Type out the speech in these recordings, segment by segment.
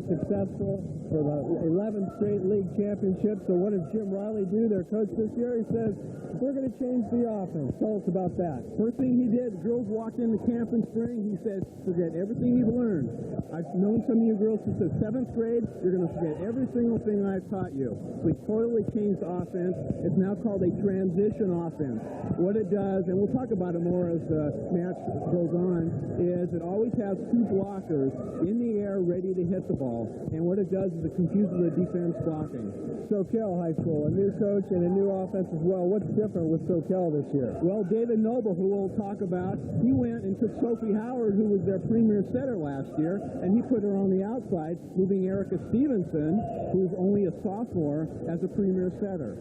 Successful for the 11th straight league championship. So what does Jim Riley do, their coach this year? He says, we're going to change the offense. Tell us about that. First thing he did, girls walked into camp in spring. He said, forget everything you've learned. I've known some of you girls since the 7th grade. You're going to forget every single thing I've taught you. We totally changed the offense. It's now called a transition offense. What it does, and we'll talk about it more as the match goes on, is it always has two blockers in the air ready to hit the ball. And what it does is it confuses the defense blocking. Soquel High School, a new coach and a new offense as well. What's different with Soquel this year? Well, David Noble, who we'll talk about, he went and took Sophie Howard, who was their premier setter last year, and he put her on the outside, moving Erica Stevenson, who's only a sophomore, as a premier setter.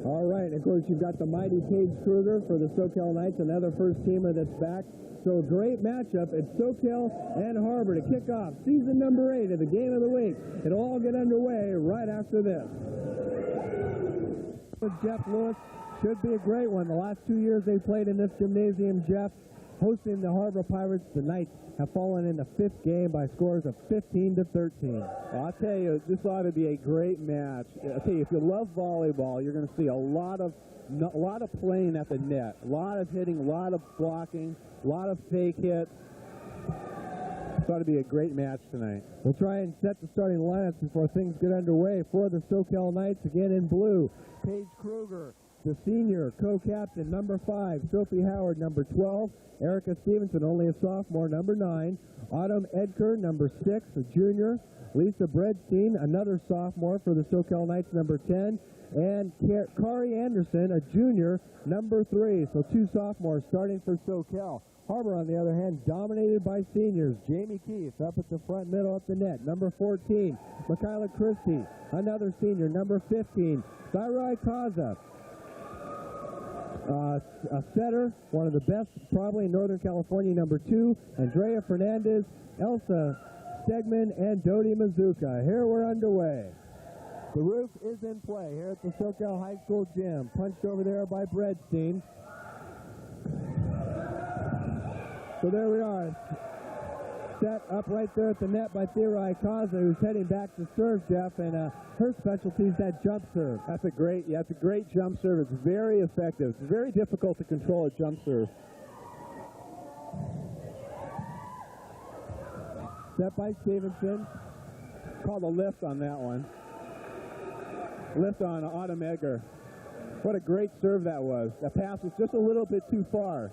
All right, of course, you've got the mighty Paige Kruger for the Soquel Knights, another first-teamer that's back. So a great matchup at Soquel and Harbor to kick off season number 8 of the Game of the Week. It'll all get underway right after this. Jeff Lewis should be a great one. The last 2 years they played in this gymnasium, Jeff, hosting the Harbor Pirates. The Knights have fallen in the 5th game by scores of 15-13. I'll tell you, this ought to be a great match. I'll tell you, if you love volleyball, you're going to see a lot of playing at the net, a lot of hitting, a lot of blocking, a lot of fake hits. This ought to be a great match tonight. We'll try and set the starting lineups before things get underway for the Soquel Knights. Again in blue, Paige Kruger, the senior co-captain, number 5. Sophie Howard, number 12. Erica Stevenson, only a sophomore, number 9. Autumn Edker, number 6, a junior. Lisa Bredstein, another sophomore for the Soquel Knights, number 10. And Kari Anderson, a junior, number 3. So 2 sophomores starting for Soquel. Harbor, on the other hand, dominated by seniors. Jamie Keith up at the front middle at the net. Number 14, Michaela Christie, another senior. Number 15, Thyrai Kaza, a setter, one of the best probably in Northern California. Number 2, Andrea Fernandez, Elsa Stegman, and Dodie Mazuka. Here we're underway. The roof is in play here at the Soquel High School gym. Punched over there by Bredstein. So there we are. Set up right there at the net by Thyrai Kaza, who's heading back to serve, Jeff, and her specialty is that jump serve. That's a great jump serve. It's very effective. It's very difficult to control a jump serve. Set by Stevenson. Called a lift on that one. Lift on Autumn Edgar. What a great serve that was. The pass was just a little bit too far.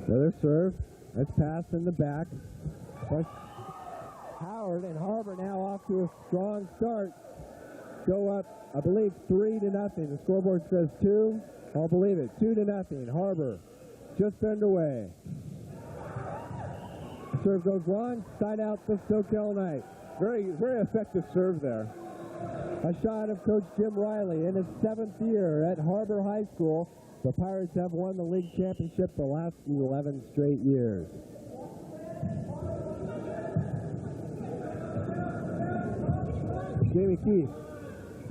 Another serve. That's passed in the back. Howard and Harbor now off to a strong start. Go up, I believe, 3-0. The scoreboard says 2. I'll believe it. 2-0. Harbor just underway. Serve goes long. Side out the Soquel Knights. Very, very effective serve there. A shot of Coach Jim Riley in his 7th year at Harbor High School. The Pirates have won the league championship the last 11 straight years. Jamie Keith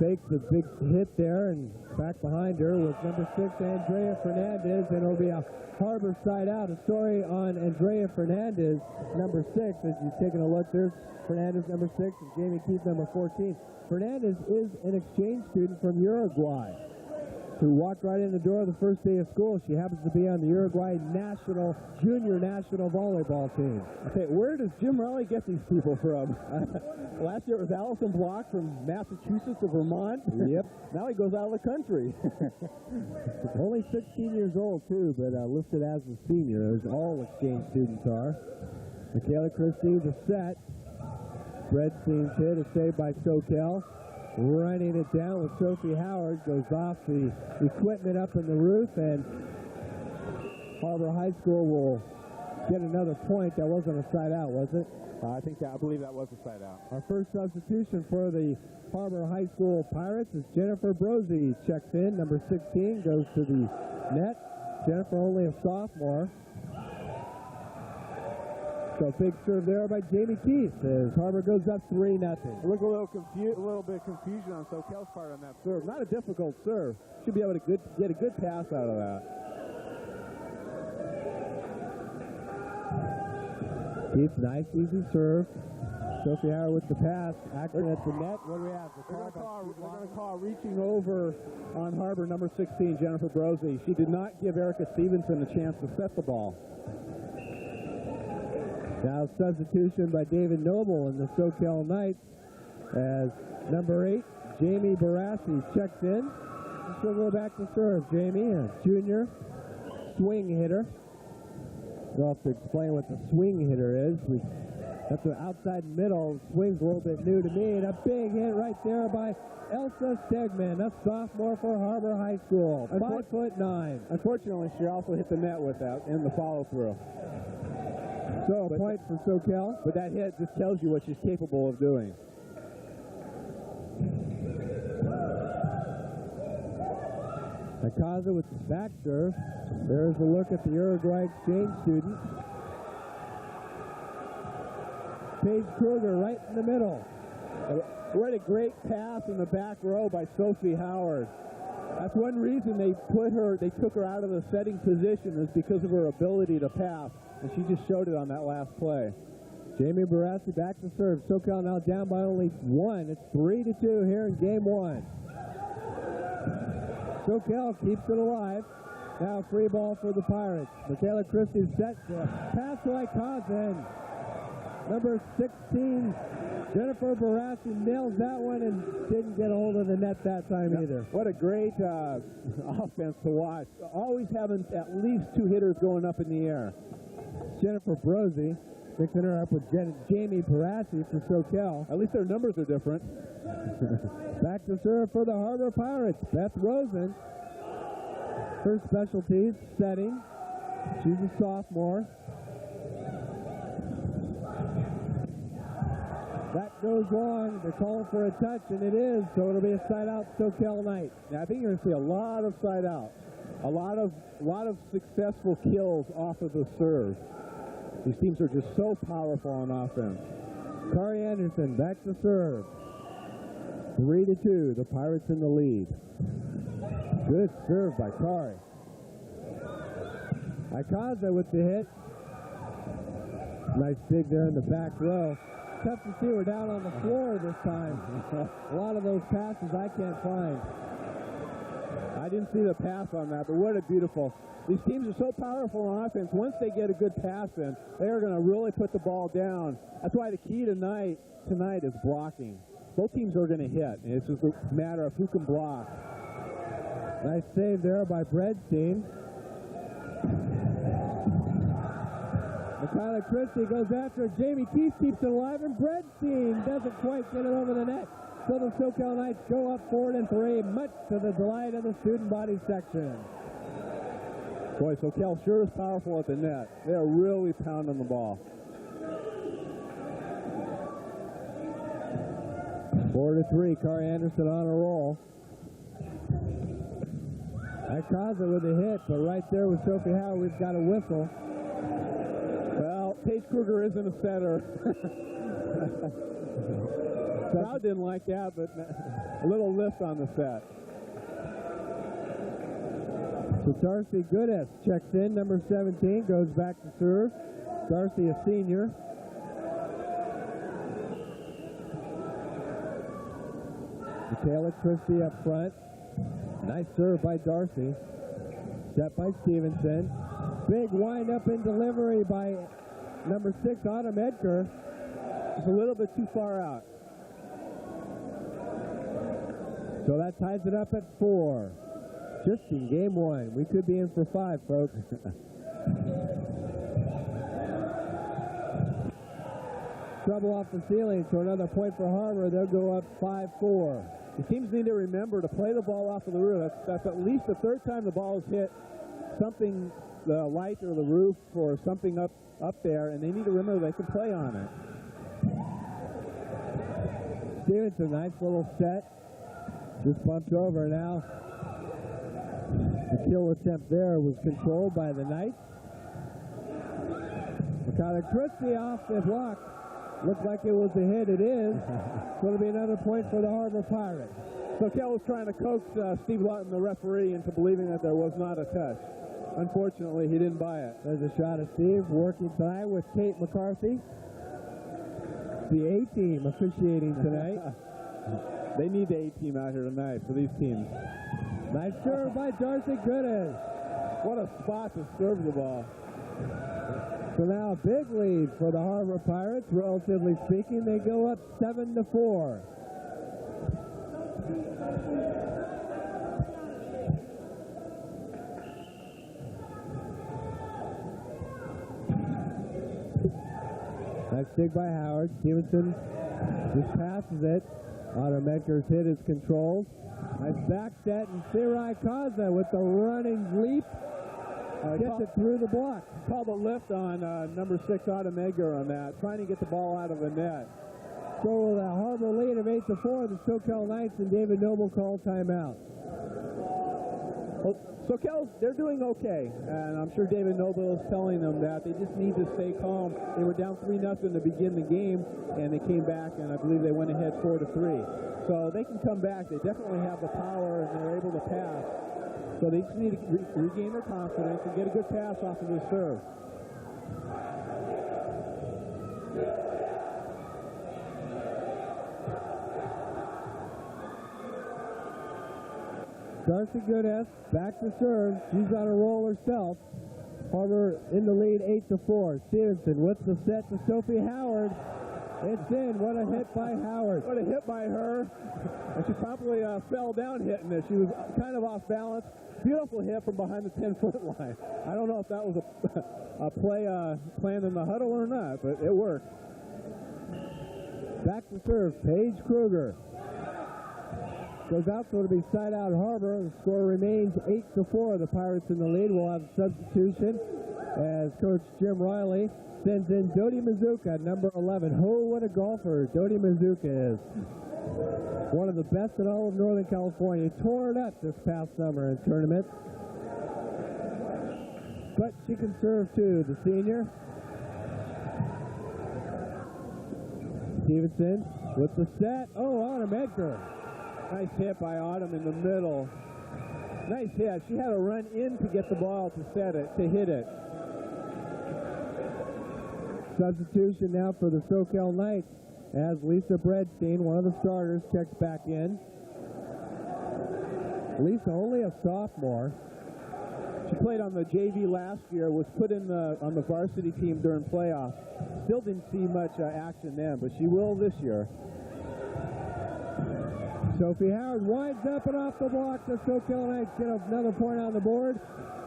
fakes a big hit there, and back behind her was number 6, Andrea Fernandez, and it'll be a Harbor side out. A story on Andrea Fernandez, number 6, as you're taking a look. There's Fernandez, number 6, and Jamie Keith, number 14. Fernandez is an exchange student from Uruguay who walked right in the door the first day of school. She happens to be on the Uruguay junior national volleyball team. Okay, where does Jim Riley get these people from? Last year it was Allison Block from Massachusetts to Vermont. Yep. Now he goes out of the country. Only 16 years old, too, but listed as a senior, as all exchange students are. Michaela Christie, the set. Bredstein's hit is saved by Soquel. Running it down with Sophie Howard, goes off the equipment up in the roof, and Harbor High School will get another point. That wasn't a side out, was it? I believe that was a side out. Our first substitution for the Harbor High School Pirates is Jennifer Brosey. Checks in, number 16, goes to the net. Jennifer only a sophomore. So big serve there by Jamie Keith as Harbor goes up 3-0. Look, a little bit of confusion on Soquel's part on that serve. Not a difficult serve. Should be able to get a good pass out of that. Keeps nice, easy serve. Sophie Howard with the pass. Action at the net. What do we have? They're going to call reaching over on Harbor, number 16, Jennifer Brosey. She did not give Erica Stevenson a chance to set the ball. Now substitution by David Noble in the Soquel Knights as number 8, Jamie Barassi, checks in. She'll go back to serve. Jamie, a junior swing hitter. We'll have to explain what the swing hitter is. That's the outside middle. Swing's a little bit new to me. And a big hit right there by Elsa Stegman, a sophomore for Harbor High School. 5'9". Unfortunately, she also hit the net with that in the follow-through. So a point for Soquel. But that hit just tells you what she's capable of doing. Akaza with the back serve. There's a look at the Uruguay exchange student. Paige Kruger right in the middle. What a great pass in the back row by Sophie Howard. That's one reason they took her out of the setting position, is because of her ability to pass, and she just showed it on that last play. Jamie Barassi back to serve. Soquel now down by only 1. It's 3-2 here in game 1. Soquel keeps it alive. Now free ball for the Pirates. Michaela Christie set to pass to Ikazen. Number 16, Jennifer Barassi nails that one and didn't get a hold of the net that time either. What a great offense to watch. Always having at least 2 hitters going up in the air. Jennifer Brosey mixing her up with Jamie Barassi for Soquel. At least their numbers are different. Back to serve for the Harbor Pirates. Beth Rosen. Her specialties, setting. She's a sophomore. That goes long. They're calling for a touch, and it is, so it'll be a side-out Soquel Knight. Now, I think you're going to see a lot of side-out. A lot of successful kills off of the serve. These teams are just so powerful on offense. Kari Anderson back to serve. 3-2, the Pirates in the lead. Good serve by Kari. Ikaza with the hit. Nice dig there in the back row. Tough to see, we're down on the floor this time. A lot of those passes I can't find. I didn't see the pass on that, but what a beautiful. These teams are so powerful on offense. Once they get a good pass in, they are going to really put the ball down. That's why the key tonight is blocking. Both teams are going to hit, and it's just a matter of who can block. Nice save there by Bredstein. Michaela Christie goes after Jamie Keith, keeps it alive, and Bredstein doesn't quite get it over the net. So the Soquel Knights go up 4-3, much to the delight of the student body section. Boy, Soquel sure is powerful at the net. They are really pounding the ball. 4-3, Kari Anderson on a roll. Ikaza with a hit, but right there with Sophie Howard, we've got a whistle. Well, Paige Kruger isn't a setter. Crowd didn't like that, but a little lift on the set. So Darcy Goodess checks in, number 17, goes back to serve. Darcy, a senior. Michaela Christie up front. Nice serve by Darcy. Set by Stevenson. Big wind-up in delivery by number 6, Autumn Edgar. Just a little bit too far out. So that ties it up at 4. Just in game 1. We could be in for 5, folks. Trouble off the ceiling, so another point for Harbor. They'll go up 5-4. The teams need to remember to play the ball off of the roof. That's at least the 3rd time the ball has hit something, the light or the roof or something up there, and they need to remember they can play on it. Stevenson, nice little set. Just bumped over now. The kill attempt there was controlled by the Knights. Michaela Christie off the block. Looked like it was a hit. It is. So it'll be another point for the Harbor Pirates. Soquel was trying to coax Steve Lawton, the referee, into believing that there was not a touch. Unfortunately, he didn't buy it. There's a shot of Steve working by with Kate McCarthy. The A-team officiating tonight. They need the A-team out here tonight for these teams. Nice serve by Darcy Goodes. What a spot to serve the ball. So now a big lead for the Harbor Pirates, relatively speaking. They go up 7-4. Nice dig by Howard. Stevenson just passes it. Otto Medgar's hit his controls. Nice back set, and Sirai Kaza with the running leap. Gets it through the block. Called a lift on number 6, Otto Medgar on that, trying to get the ball out of the net. So with a Harbor lead of 8-4, the Soquel Knights and David Noble call timeout. Well, Soquel, they're doing okay, and I'm sure David Noble is telling them that they just need to stay calm. They were down 3-0 to begin the game, and they came back, and I believe they went ahead 4-3. So they can come back. They definitely have the power, and they're able to pass. So they just need to regain their confidence and get a good pass off of their serve. Darcy Goodes back to serve. She's on a roll herself. Harbor in the lead 8-4. Stevenson with the set to Sophie Howard. It's in. What a hit by Howard. What a hit by her. And she probably fell down hitting it. She was kind of off balance. Beautiful hit from behind the 10-foot line. I don't know if that was a play planned in the huddle or not, but it worked. Back to serve. Paige Kruger goes out, so it'll be side out Harbor. The score remains 8-4. The Pirates in the lead. We'll have a substitution as Coach Jim Riley sends in Dodie Mazuka, number 11. Oh, what a golfer Dodie Mazuka is. One of the best in all of Northern California. Tore it up this past summer in tournaments. But she can serve too, the senior. Stevenson with the set. Oh, Autumn Edgar. Nice hit by Autumn in the middle. Nice hit. She had to run in to get the ball to set it, to hit it. Substitution now for the Soquel Knights as Lisa Bredstein, one of the starters, checks back in. Lisa, only a sophomore. She played on the JV last year, was put in on the varsity team during playoffs. Still didn't see much action then, but she will this year. Sophie Howard winds up and off the block. The Soquel Knights get another point on the board.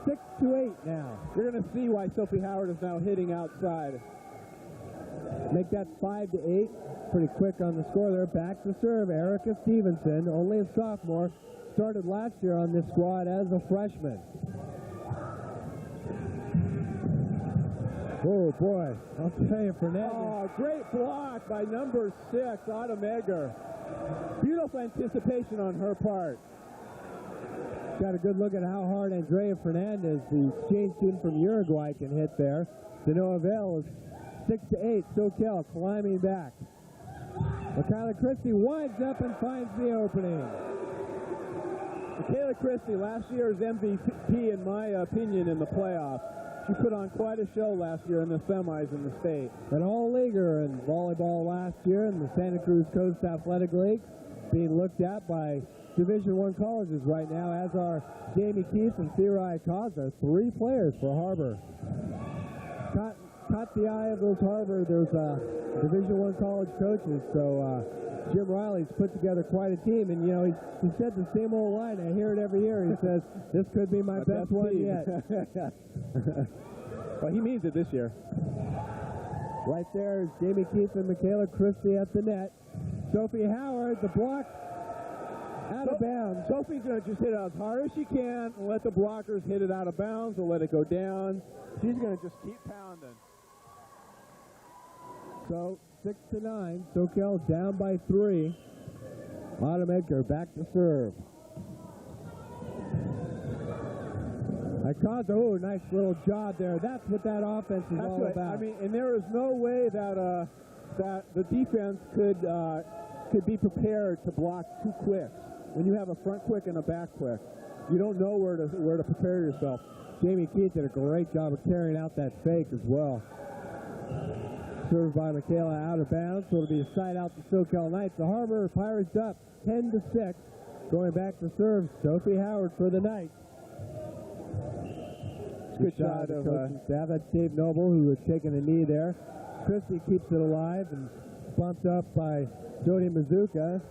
6-8 now. You're going to see why Sophie Howard is now hitting outside. Make that 5-8. Pretty quick on the score there. Back to serve, Erica Stevenson, only a sophomore. Started last year on this squad as a freshman. Oh, boy. I'll tell you, Fernandez. Oh, great block by number 6, Autumn Edgar. Beautiful anticipation on her part. Got a good look at how hard Andrea Fernandez, the exchange student from Uruguay, can hit there. To no avail. 6-8, Soquel climbing back. Michaela Christie winds up and finds the opening. Michaela Christie, last year's MVP, in my opinion, in the playoffs. She put on quite a show last year in the semis in the state. An all-leaguer in volleyball last year in the Santa Cruz Coast Athletic League, being looked at by Division I colleges right now, as are Jamie Keith and Sirai Kaza, 3 players for Harbor. Caught the eye of those Harbor, those Division I college coaches, so Jim Riley's put together quite a team, and you know, he said the same old line. I hear it every year. He says, this could be my best one yet. Well, he means it this year. Right there is Jamie Keith and Michaela Christie at the net. Sophie Howard, the block, out of bounds. Sophie's going to just hit it as hard as she can and let the blockers hit it out of bounds or let it go down. She's going to just keep pounding. So 6-9, Soquel down by 3. Autumn Edgar back to serve. Oh, nice little job there. That's what that offense is all about. I mean, and there is no way that that the defense could be prepared to block 2 quicks. When you have a front quick and a back quick, you don't know where to prepare yourself. Jamie Keith did a great job of carrying out that fake as well. Served by Michaela out of bounds, so it'll be a side out to Soquel Knights. The Harbor Pirates up 10-6. Going back to serve, Sophie Howard for the Knights. Good shot of coaching staff. That's Dave Noble, who was taking a knee there. Christie keeps it alive and bumped up by Jody Mazuka.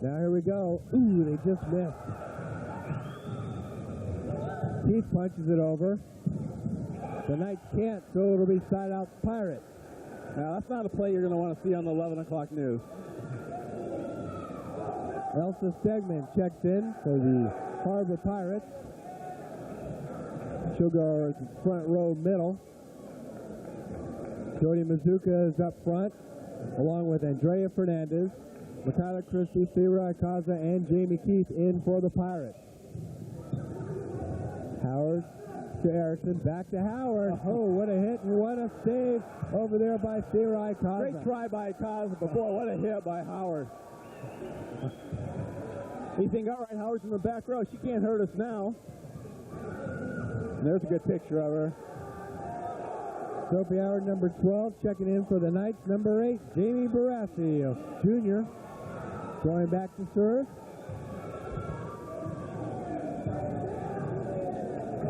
Now here we go. Ooh, they just missed. Keith punches it over. The Knights can't, so it'll be side out Pirates. Now, that's not a play you're going to want to see on the 11 o'clock news. Elsa Stegman checks in for the Harbor Pirates. She'll go front row middle. Jody Mazuka is up front, along with Andrea Fernandez, Michaela Christie, Thera Akaza, and Jamie Keith in for the Pirates. Howard to Erickson, back to Howard. Oh, what a hit and what a save over there by Thera Akaza. Great try by Akaza, but boy, what a hit by Howard. You think, all right, Howard's in the back row. She can't hurt us now. And there's a good picture of her. Sophie Howard, number 12, checking in for the Knights. Number 8, Jamie Barassi, Jr., going back to serve.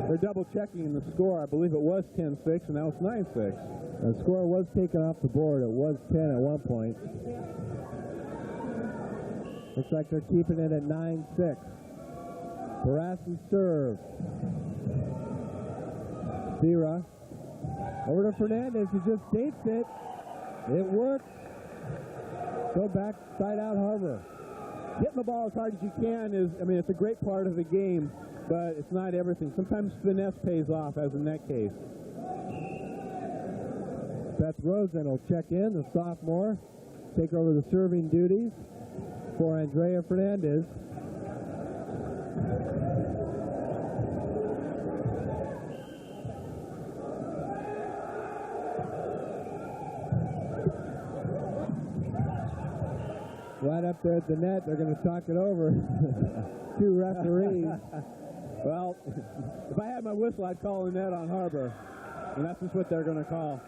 They're double checking in the score. I believe it was 10-6, and now it's 9-6. The score was taken off the board. It was 10 at one point. Looks like they're keeping it at 9-6. Barassi serve. Thera. Over to Fernandez, who just dates it. It works. Go back, side out Harbor. Hitting the ball as hard as you can is, I mean, it's a great part of the game, but it's not everything. Sometimes finesse pays off, as in that case. Beth Rosen will check in, the sophomore, take over the serving duties for Andrea Fernandez. Right up there at the net, they're going to talk it over. Two referees. Well, if I had my whistle, I'd call the net on Harbor. And that's just what they're going to call.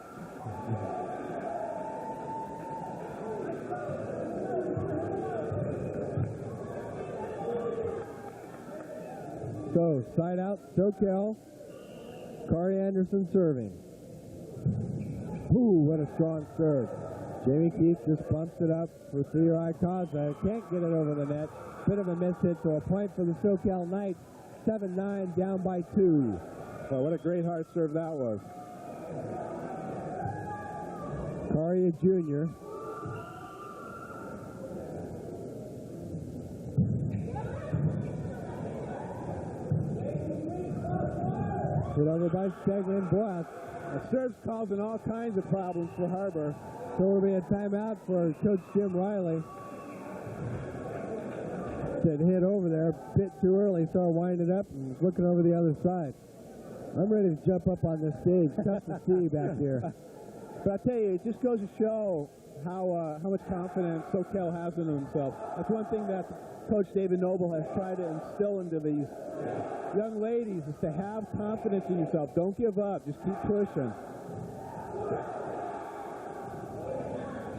So, side out, Soquel. Kari Anderson serving. Ooh, what a strong serve. Jamie Keith just bumps it up for Thera Akaza. Can't get it over the net. Bit of a miss hit, so a point for the Soquel Knights. 7-9, down by 2. Well, what a great hard serve that was. Karia Jr. Put over by Stegman. Boy, the serve's causing all kinds of problems for Harbor. So it'll be a timeout for Coach Jim Riley. Said hit over there a bit too early, so winding up and looking over the other side. I'm ready to jump up on this stage. Tough to see back here. But I tell you, it just goes to show how much confidence Soquel has in himself. That's one thing that Coach David Noble has tried to instill into these young ladies, is to have confidence in yourself. Don't give up. Just keep pushing.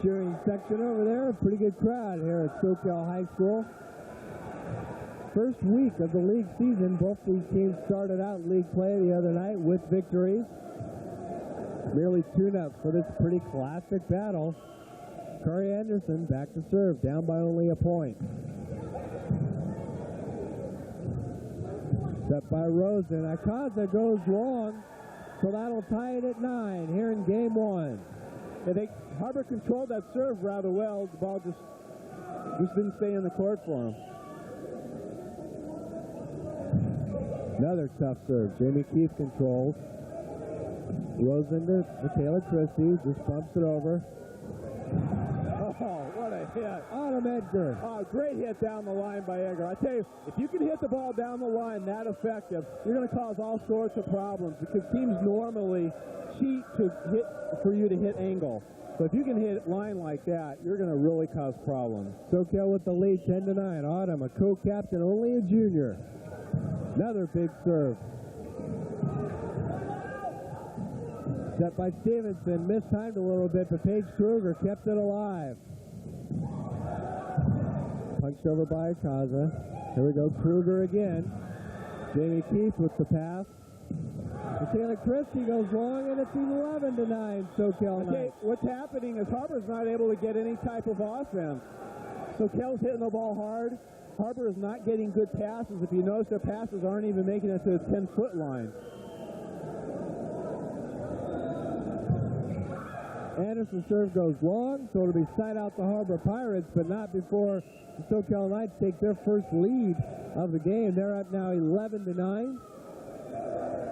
Cheering section over there. A pretty good crowd here at Soquel High School. First week of the league season. Both these teams started out in league play the other night with victories. Merely tune-ups for this pretty classic battle. Kari Anderson back to serve, down by only a point. Set by Rosen. Akaza goes long, so that'll tie it at 9 here in game 1. Yeah, Harbor controlled that serve rather well. The ball just didn't stay in the court for him. Another tough serve. Jamie Keith controls. Rosen to Michaela Christie, just bumps it over. Oh, what a hit. Autumn Edgar. Oh, great hit down the line by Edgar. I tell you, if you can hit the ball down the line that effective, you're going to cause all sorts of problems, because teams normally cheat to hit for you to hit angle. So if you can hit line like that, you're going to really cause problems. Soquel with the lead, 10-9. Autumn, a co-captain, only a junior. Another big serve. Set by Stevenson, mistimed a little bit, but Paige Kruger kept it alive. Punched over by Akaza. Here we go, Kruger again. Jamie Keith with the pass. Michaela Christie goes long, and it's 11-9, Soquel. Okay, what's happening is Harbor's not able to get any type of offense. Soquel's hitting the ball hard. Harbor is not getting good passes. If you notice, their passes aren't even making it to the 10-foot line. Anderson's serve goes long, so it'll be side out the Harbor Pirates, but not before the Soquel Knights take their first lead of the game. They're up now 11-9.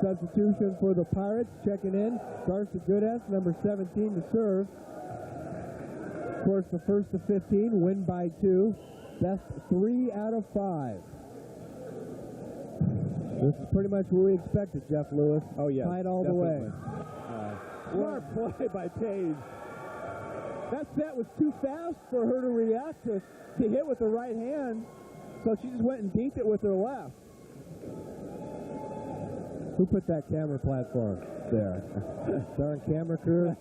Substitution for the Pirates, checking in. Darcy Goodes, number 17, to serve. Of course, the first of 15, win by 2. Best 3 out of 5. This is pretty much what we expected, Jeff Lewis. Oh, yeah. Tied all the way. Smart play by Paige. That set was too fast for her to react to hit with the right hand, so she just went and beat it with her left. Who put that camera platform there? Darn camera crew.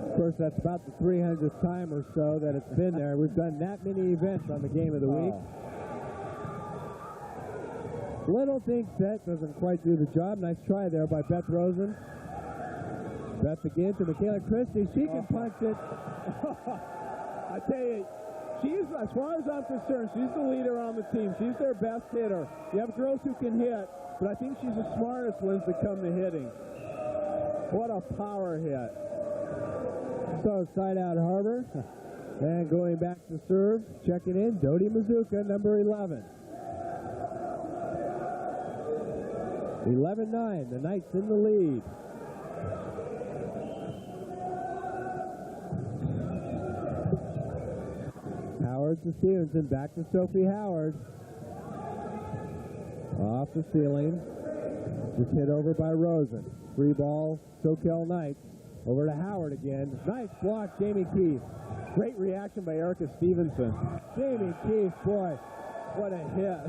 Of course, that's about the 300th time or so that it's been there. We've done that many events on the game of the week. Little think set doesn't quite do the job. Nice try there by Beth Rosen. Beth again to Michaela Christie. She can punch it. I tell you, she's, as far as I'm concerned, she's the leader on the team. She's their best hitter. You have girls who can hit, but I think she's the smartest ones that come to hitting. What a power hit. So side out Harbor. And going back to serve, checking in, Dodi Mizuka, number 11. 11-9, the Knights in the lead. Howard to Stevenson, back to Sophie Howard. Off the ceiling. Just hit over by Rosen. Free ball, Soquel Knights. Over to Howard again. Nice block, Jamie Keith. Great reaction by Erica Stevenson. Jamie Keith, boy, what a hit.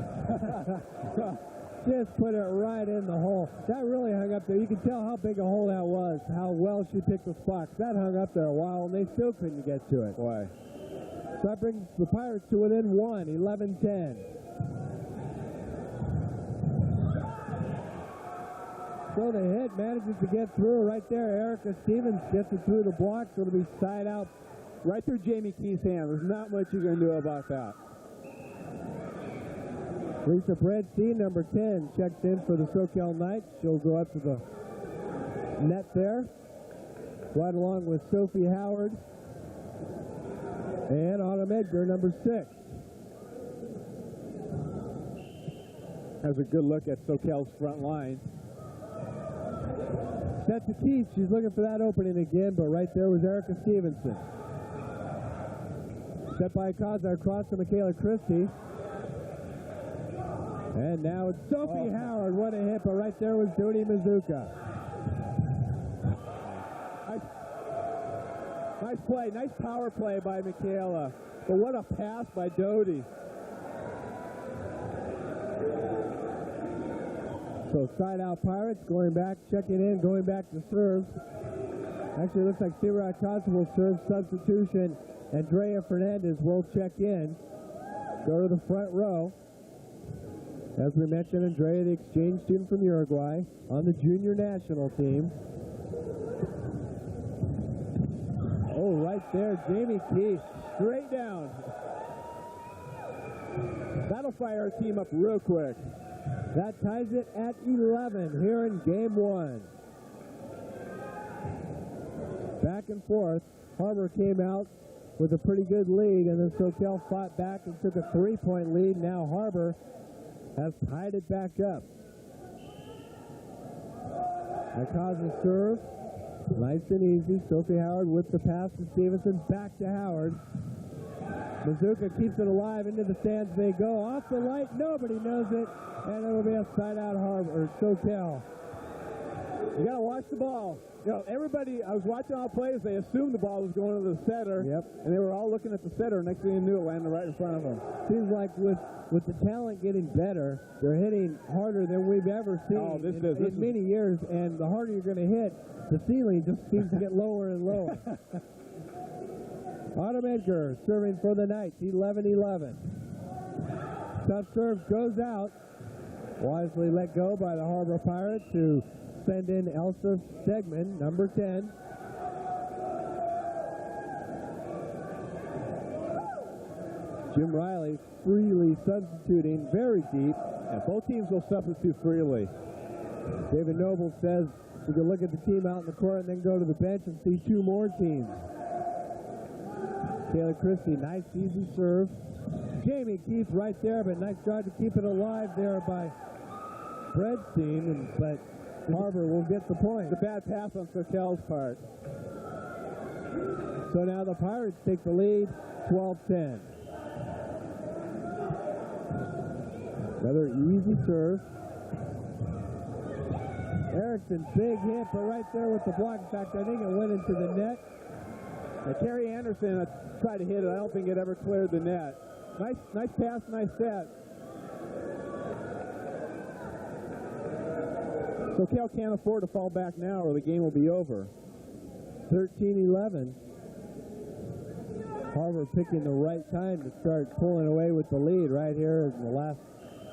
Just put it right in the hole. That really hung up there. You can tell how big a hole that was, how well she picked the spots. That hung up there a while, and they still couldn't get to it. Boy. So that brings the Pirates to within 1, 11-10. So the hit manages to get through right there. Erica Stevens gets it through the block, so it'll be side out. Right through Jamie Keith's hand. There's not much you can do about that. Lisa Bredstein, number 10, checks in for the Soquel Knights. She'll go up to the net there, right along with Sophie Howard and Autumn Edgar, number 6. Has a good look at Soquel's front line. Set to Keith. She's looking for that opening again, but right there was Erica Stevenson. Set by Kaza across to Michaela Christie. And now it's Sophie Howard. What a hit, but right there was Dodi Mizuka. Nice play. Nice power play by Michaela. But what a pass by Dodi. So side out Pirates, going back, checking in, going back to serve. Actually, it looks like Sierra Acosta will serve substitution. Andrea Fernandez will check in. Go to the front row. As we mentioned, Andrea, the exchange student from Uruguay, on the junior national team. Oh, right there, Jamie Keith, straight down. That'll fire our team up real quick. That ties it at 11 here in game 1. Back and forth. Harbor came out with a pretty good lead, and then Soquel fought back and took a 3-point lead. Now Harbor has tied it back up. Akaza serve. Nice and easy. Sophie Howard with the pass to Stevenson. Back to Howard. Mizuka keeps it alive. Into the stands they go. Off the light. Nobody knows it. And it'll be a side out Harbor. Soquel. You got to watch the ball. You know, everybody, I was watching all players, they assumed the ball was going to the setter. Yep. And they were all looking at the setter. Next thing you knew, it landed right in front of them. Seems like with the talent getting better, they're hitting harder than we've ever seen in many years. And the harder you're going to hit, the ceiling just seems to get lower and lower. Autumn Edgar serving for the Knights, 11-11. Tough serve goes out. Wisely let go by the Harbor Pirates to send in Elsa Stegman, number 10. Jim Riley freely substituting very deep. And both teams will substitute freely. David Noble says we can look at the team out in the court and then go to the bench and see two more teams. Taylor Christie, nice easy serve. Jamie Keith right there, but nice job to keep it alive there by Bredstein, but Harbor will get the point. It's a bad pass on Soquel's part. So now the Pirates take the lead, 12-10. Another easy serve. Erickson, big hit, but right there with the block. In fact, I think it went into the net. And Terry Anderson tried to hit it. I don't think it ever cleared the net. Nice pass, nice set. Soquel can't afford to fall back now or the game will be over. 13-11. Harbor picking the right time to start pulling away with the lead right here in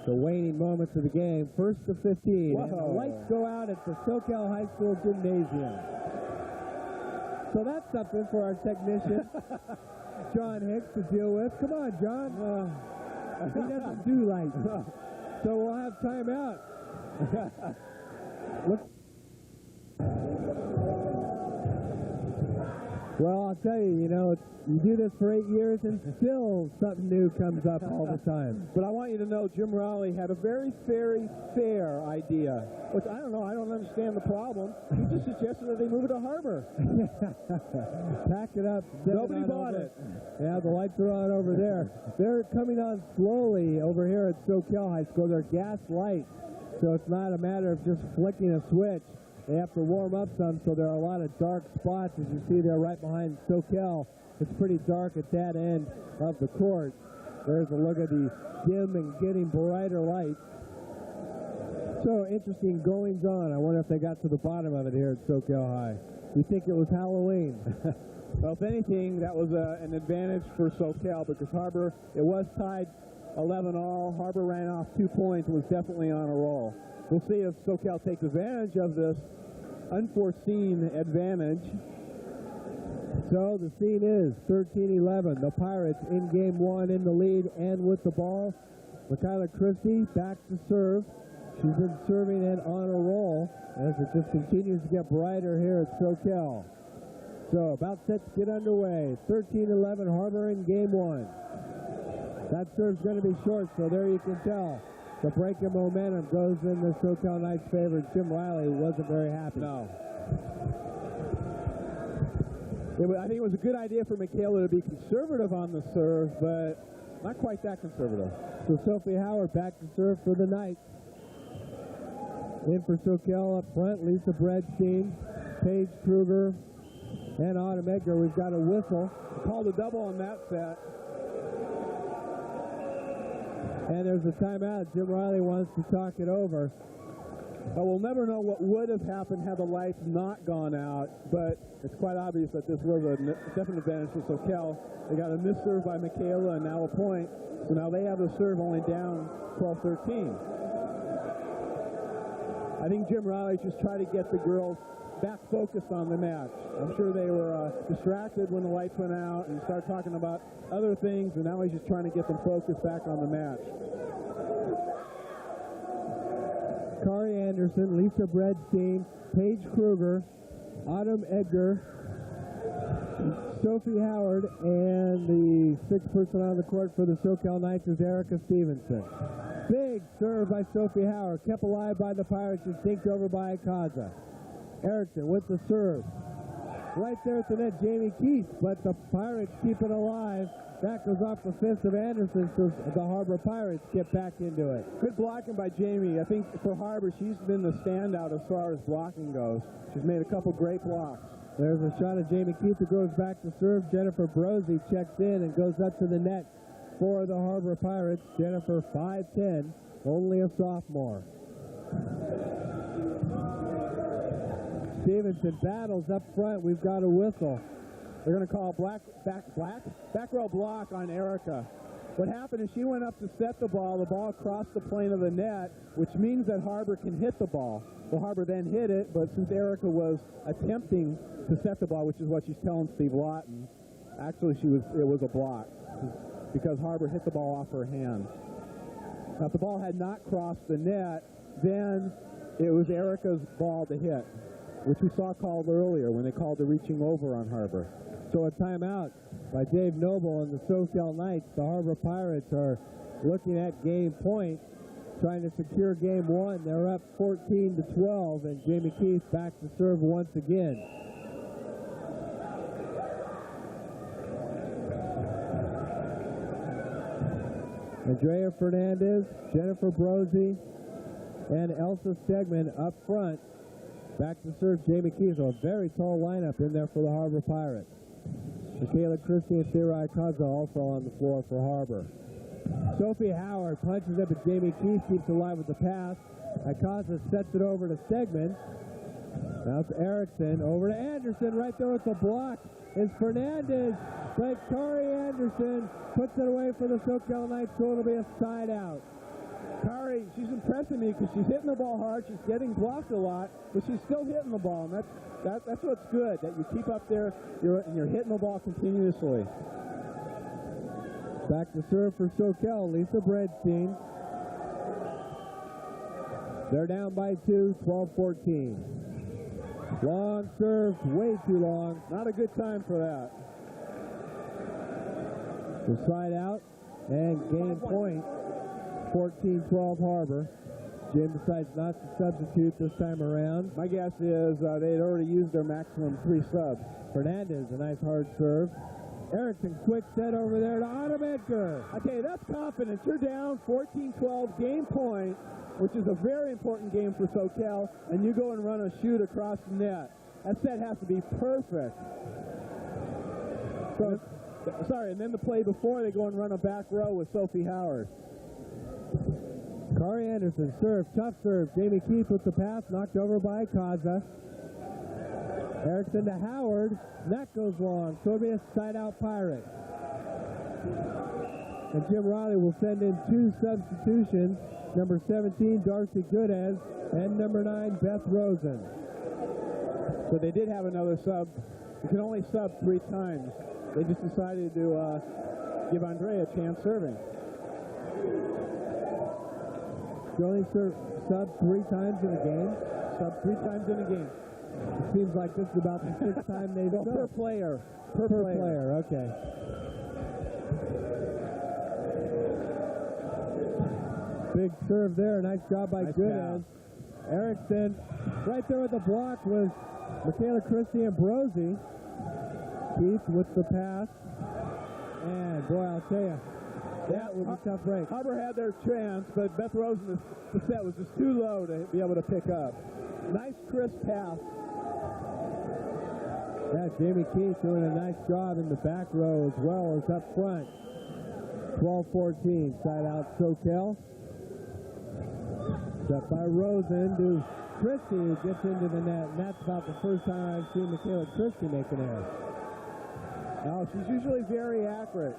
the waning moments of the game. 1st to 15. And the lights go out at the Soquel High School Gymnasium. So that's something for our technician, John Hicks, to deal with. Come on, John. He doesn't do lights. So we'll have timeout. Well, I'll tell you, you do this for 8 years and still something new comes up all the time. But I want you to know Jim Rowley had a very fair idea, which I don't know, I don't understand the problem. He just suggested that they move it to Harbor. Pack it up. Nobody bought it. Yeah, the lights are on over there. They're coming on slowly over here at Soquel High School. They're gas lights, so it's not a matter of just flicking a switch. They have to warm up some, so there are a lot of dark spots, as you see there right behind Soquel. It's pretty dark at that end of the court. There's a look at the dim and getting brighter lights. So interesting goings on. I wonder if they got to the bottom of it here at Soquel High. You think it was Halloween? Well, if anything, that was an advantage for Soquel because Harbor, it was tied 11-all. Harbor ran off 2 points and was definitely on a roll. We'll see if Soquel takes advantage of this unforeseen advantage. So the scene is 13-11. The Pirates in game one in the lead and with the ball. Michaela Christie back to serve. She's been serving it on a roll as it just continues to get brighter here at Soquel. So about set to get underway. 13-11 Harbor in game one. That serve's going to be short, so there you can tell. The break in momentum goes in the Soquel Knights' favor. Jim Riley wasn't very happy. No. I think it was a good idea for Michaela to be conservative on the serve, but not quite that conservative. So Sophie Howard back to serve for the Knights. In for Soquel up front, Lisa Bredstein, Paige Kruger, and Autumn Edgar. We've got a whistle. Called a double on that set. And there's a timeout. Jim Riley wants to talk it over. But we'll never know what would have happened had the lights not gone out, but it's quite obvious that this was a definite advantage for Soquel. They got a missed serve by Michaela and now a point, so now they have the serve only down 12-13. I think Jim Riley just tried to get the girls back focused on the match. I'm sure they were distracted when the lights went out and started talking about other things, and now he's just trying to get them focused back on the match. Kari Anderson, Lisa Bredstein, Paige Kruger, Autumn Edgar, Sophie Howard, and the sixth person on the court for the Soquel Knights is Erica Stevenson. Big serve by Sophie Howard, kept alive by the Pirates and dinked over by Akaza. Erickson with the serve. right there at the net, Jamie Keith, but the Pirates keep it alive. That goes off the fist of Anderson, so the Harbor Pirates get back into it. Good blocking by Jamie. I think for Harbor, she's been the standout as far as blocking goes. She's made a couple great blocks. There's a shot of Jamie Keith who goes back to serve. Jennifer Brosey checks in and goes up to the net for the Harbor Pirates. Jennifer, 5'10", only a sophomore. Stevenson battles up front. We've got a whistle. They're going to call back row block on Erica. What happened is she went up to set the ball crossed the plane of the net, which means that Harbor can hit the ball. Well, Harbor then hit it, but since Erica was attempting to set the ball, which is what she's telling Steve Lawton, actually it was a block because Harbor hit the ball off her hand. Now, if the ball had not crossed the net, then it was Erica's ball to hit, which we saw called earlier when they called the reaching over on Harbor. So a timeout by Dave Noble and the Soquel Knights. The Harbor Pirates are looking at game point, trying to secure game one. They're up 14-12, and Jamie Keith back to serve once again. Andrea Fernandez, Jennifer Brosey, and Elsa Stegman up front. Back to serve Jamie Keith. So a very tall lineup in there for the Harbor Pirates. Michaela Christie and Therai Kaza also on the floor for Harbor. Sophie Howard punches up at Jamie Keith, keeps alive with the pass. Akaza sets it over to Stegman. Now it's Erickson, over to Anderson, right there with the block. It's Fernandez, but Kari Anderson puts it away for the Soquel Knights, so it'll be a side out. Kari, she's impressing me because she's hitting the ball hard, she's getting blocked a lot, but she's still hitting the ball, and that's what's good, that you keep up there, you're hitting the ball continuously. Back to serve for Soquel, Lisa Bredstein. They're down by 2, 12-14. Long serve, way too long. Not a good time for that. The side out, and game point, 14-12 Harbor. Jim decides not to substitute this time around. My guess is they'd already used their maximum 3 subs. Fernandez, a nice hard serve. Erickson, quick set over there to Autumn Edgar. Okay, that's confidence. You're down 14-12 game point, which is a very important game for Soquel, and you go and run a shoot across the net. That set has to be perfect. So, sorry, and then the play before, they go and run a back row with Sophie Howard. Kari Anderson, serve, tough serve. Jamie Keith with the pass, knocked over by Kaza. Erickson to Howard, that goes long, so it'll be a side-out Pirate. And Jim Riley will send in 2 substitutions, number 17, Darcy Goodez, and number 9, Beth Rosen. So they did have another sub. You can only sub 3 times. They just decided to give Andrea a chance serving. You only sub 3 times in a game? Sub 3 times in a game. It seems like this is about the 6th time they've well, per player. Per player, okay. Big serve there, nice job by Goodez. Erickson, right there with the block was Michaela Christie and Brosey. Keith with the pass. And boy, I'll tell you, that was a tough break. Harbor had their chance, but Beth Rosen, the set was just too low to be able to pick up. Nice crisp pass. Yeah, Jamie Keith doing a nice job in the back row as well as up front. 12-14, side out Soquel. Set by Rosen to Christie, who gets into the net, and that's about the first time I've seen Michaela Christie make an error. Now, she's usually very accurate.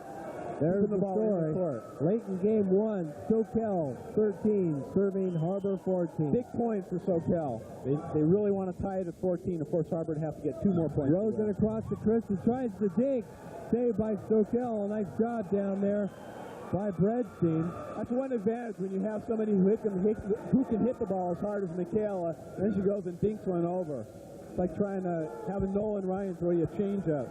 There's the story. Late in game one, Soquel 13, serving Harbor 14. Big point for Soquel. They really want to tie it at 14. Of course, Harbor would have to get 2 more points. Rosen across to Christie, tries to dink. Saved by Soquel. A nice job down there by Bredstein. That's one advantage when you have somebody who can hit the ball as hard as Michaela, and then she goes and dinks one over. It's like trying to have a Nolan Ryan throw you a changeup.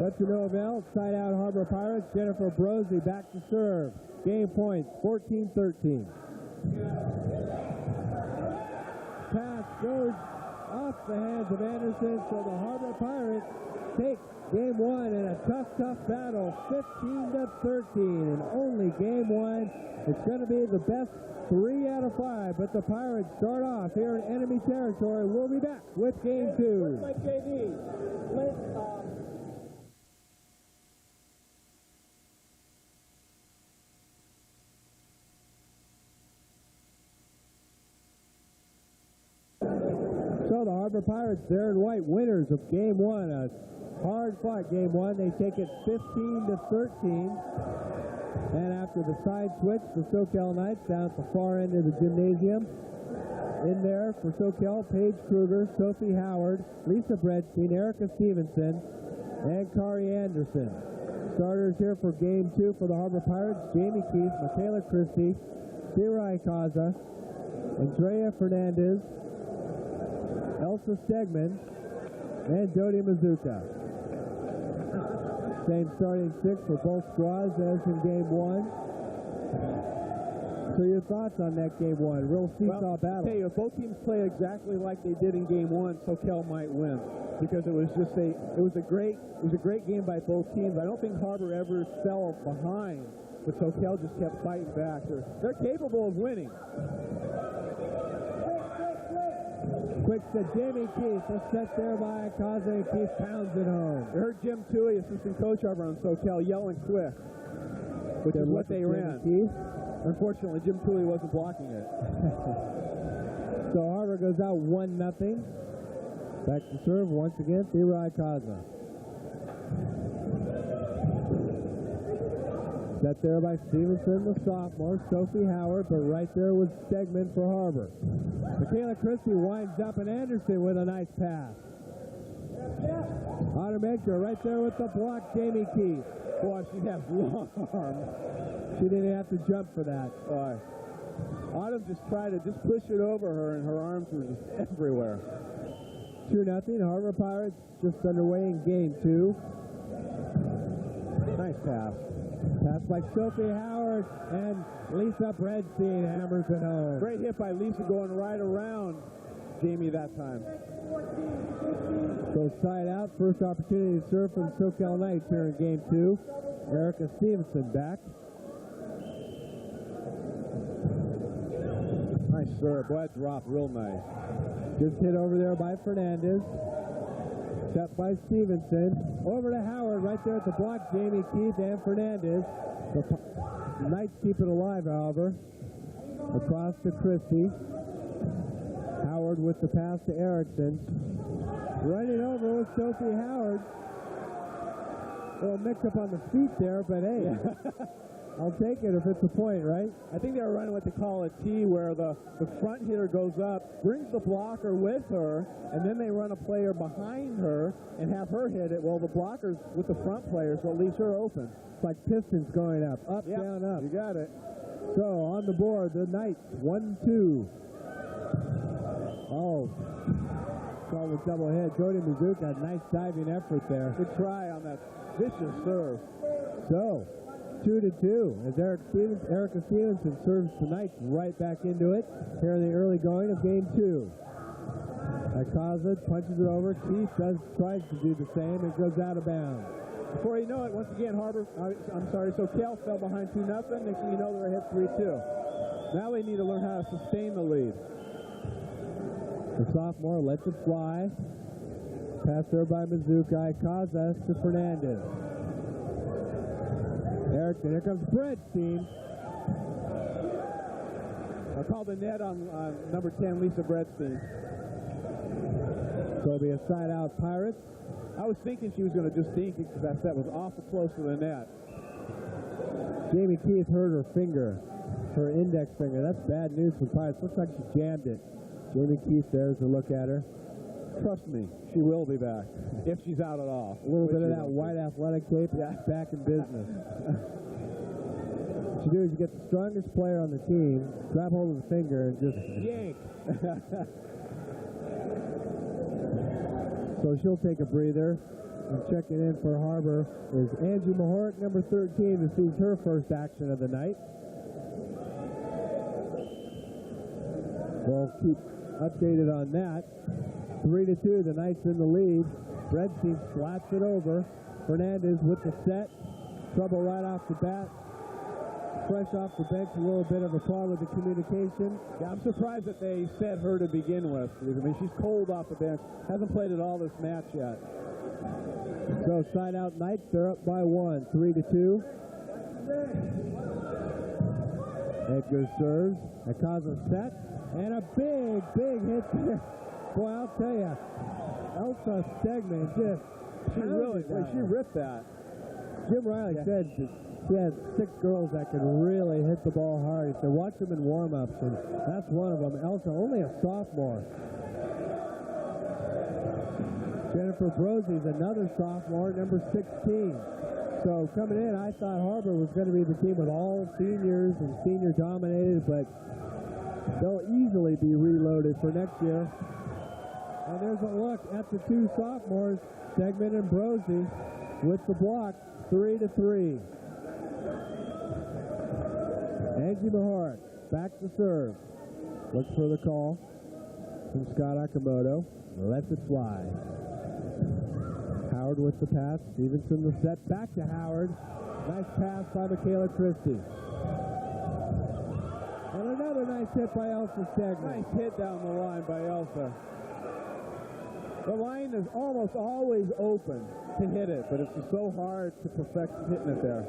That's the Novell, side out Harbor Pirates. Jennifer Brosey back to serve. Game point, 14-13. Pass goes off the hands of Anderson, so the Harbor Pirates take game one in a tough battle, 15-13, and only game one. It's going to be the best 3 out of 5, but the Pirates start off here in enemy territory. We'll be back with game 2. Like JV. So the Harbor Pirates, there in white, winners of game 1. A hard-fought game 1. They take it 15-13. And after the side switch, the Soquel Knights down at the far end of the gymnasium. In there for Soquel, Paige Kruger, Sophie Howard, Lisa Bredstein, Erica Stevenson, and Kari Anderson. Starters here for game 2 for the Harbor Pirates: Jamie Keith, Michaela Christie, Sirai Kaza, Andrea Fernandez, Elsa Stegman, and Dodi Mazuka. Same starting 6 for both squads as in game 1. So your thoughts on that game 1? Real seesaw battle. Hey, if both teams play exactly like they did in game 1, Soquel might win, because it was a great game by both teams. I don't think Harbor ever fell behind, but Soquel just kept fighting back. They're capable of winning. Quick to Jamie Keith. A set there by Kaza, and Keith pounds it home. I heard Jim Toohey, assistant coach over on Soquel, yelling quick, which is what they ran. Keith. Unfortunately, Jim Toohey wasn't blocking it. So Harbor goes out 1-0. Back to serve once again, Sirai Kaza. Set there by Stevenson, the sophomore. Sophie Howard, but right there was Stegman for Harbor. Michaela Christie winds up, and Anderson with a nice pass. Automekta right there with the block, Jamie Keith. Boy, she has long arms. She didn't have to jump for that. Autumn just tried to push it over her, and her arms were just everywhere. 2-0, Harbor Pirates just underway in game 2. Nice pass. Pass by Sophie Howard, and Lisa Bredstein hammers it home. Great hit by Lisa, going right around Jamie that time. So side out, first opportunity to serve for the Soquel Knights here in game 2. Erica Stevenson back. Nice serve. Boy, that dropped real nice. Just hit over there by Fernandez. Set by Stevenson. Over to Howard right there at the block. Jamie Keith and Fernandez. The Knights keep it alive, however. Across to Christie. Howard with the pass to Erickson. Running over with Sophie Howard. A little mix-up on the feet there, but hey, I'll take it if it's a point, right? I think they were running what they call a T, where the front hitter goes up, brings the blocker with her, and then they run a player behind her and have her hit it. Well, the blocker's with the front player, so it leaves her open. It's like Pistons going up, down, up. You got it. So on the board, the Knights, 1-2. Oh, call the double hit. Dodi Mazuka, nice diving effort there. Good try on that vicious serve. So, 2-2 as Erica Stevenson serves the Knights right back into it here in the early going of game 2. Akaza punches it over. Keith tries to do the same and goes out of bounds. Before you know it, once again, Soquel fell behind 2-0. Next thing you know, they're ahead 3-2. Now they need to learn how to sustain the lead. The sophomore lets it fly. Pass there by Mazuka. Akaza to Fernandez. Erickson, here comes Bredstein. I'll call the net on number 10, Lisa Bredstein. So it'll be a side-out Pirates. I was thinking she was going to just dink it because that set was awful close to the net. Jamie Keith hurt her finger, her index finger. That's bad news for Pirates. Looks like she jammed it. Jamie Keith there's a look at her. Trust me, she will be back, if she's out at all. A little bit of that white athletic tape, back in business. What you do is you get the strongest player on the team, grab hold of the finger, and just yank. So she'll take a breather. And checking in for Harbor is Angie Mahork, number 13, receives her first action of the night. We'll keep updated on that. 3-2, the Knights in the lead. Red team slaps it over. Fernandez with the set. Trouble right off the bat. Fresh off the bench, a little bit of a problem with the communication. Yeah, I'm surprised that they set her to begin with. I mean, she's cold off the bench. Hasn't played at all this match yet. So side out Knights, they're up by 1, 3-2. Edgar serves. That causes a set. And a big hit there. Boy, I'll tell you, Elsa Stegman She ripped that. Jim Riley said that she had 6 girls that could really hit the ball hard. He said, watch them in warm-ups, and that's one of them. Elsa, only a sophomore. Jennifer Brosey's another sophomore, number 16. So coming in, I thought Harbor was going to be the team with all seniors and senior-dominated, but they'll easily be reloaded for next year. And there's a look at the 2 sophomores, Stegman and Brosey, with the block, 3-3. Angie Mahorak back to serve. Looks for the call from Scott Akamoto. Lets it fly. Howard with the pass. Stevenson the set. Back to Howard. Nice pass by Michaela Christie. And another nice hit by Elsa Stegman. Nice hit down the line by Elsa. The line is almost always open to hit it, but it's just so hard to perfect hitting it there.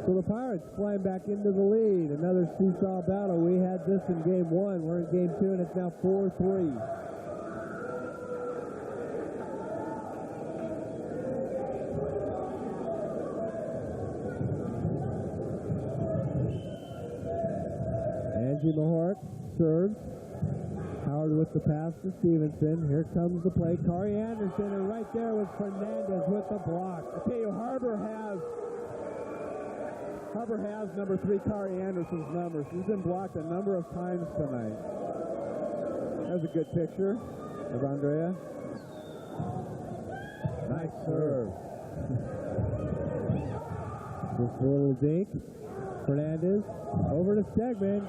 So the Pirates climb back into the lead. Another seesaw battle. We had this in game 1. We're in game 2, and it's now 4-3. Angie Mahorak serves. Howard with the pass to Stevenson. Here comes the play. Kari Anderson, and right there was Fernandez with the block. I tell you, Harbor has number 3 Kari Anderson's number. She's been blocked a number of times tonight. That's a good picture of Andrea. Nice serve. Just a little dink. Fernandez over to Stegman.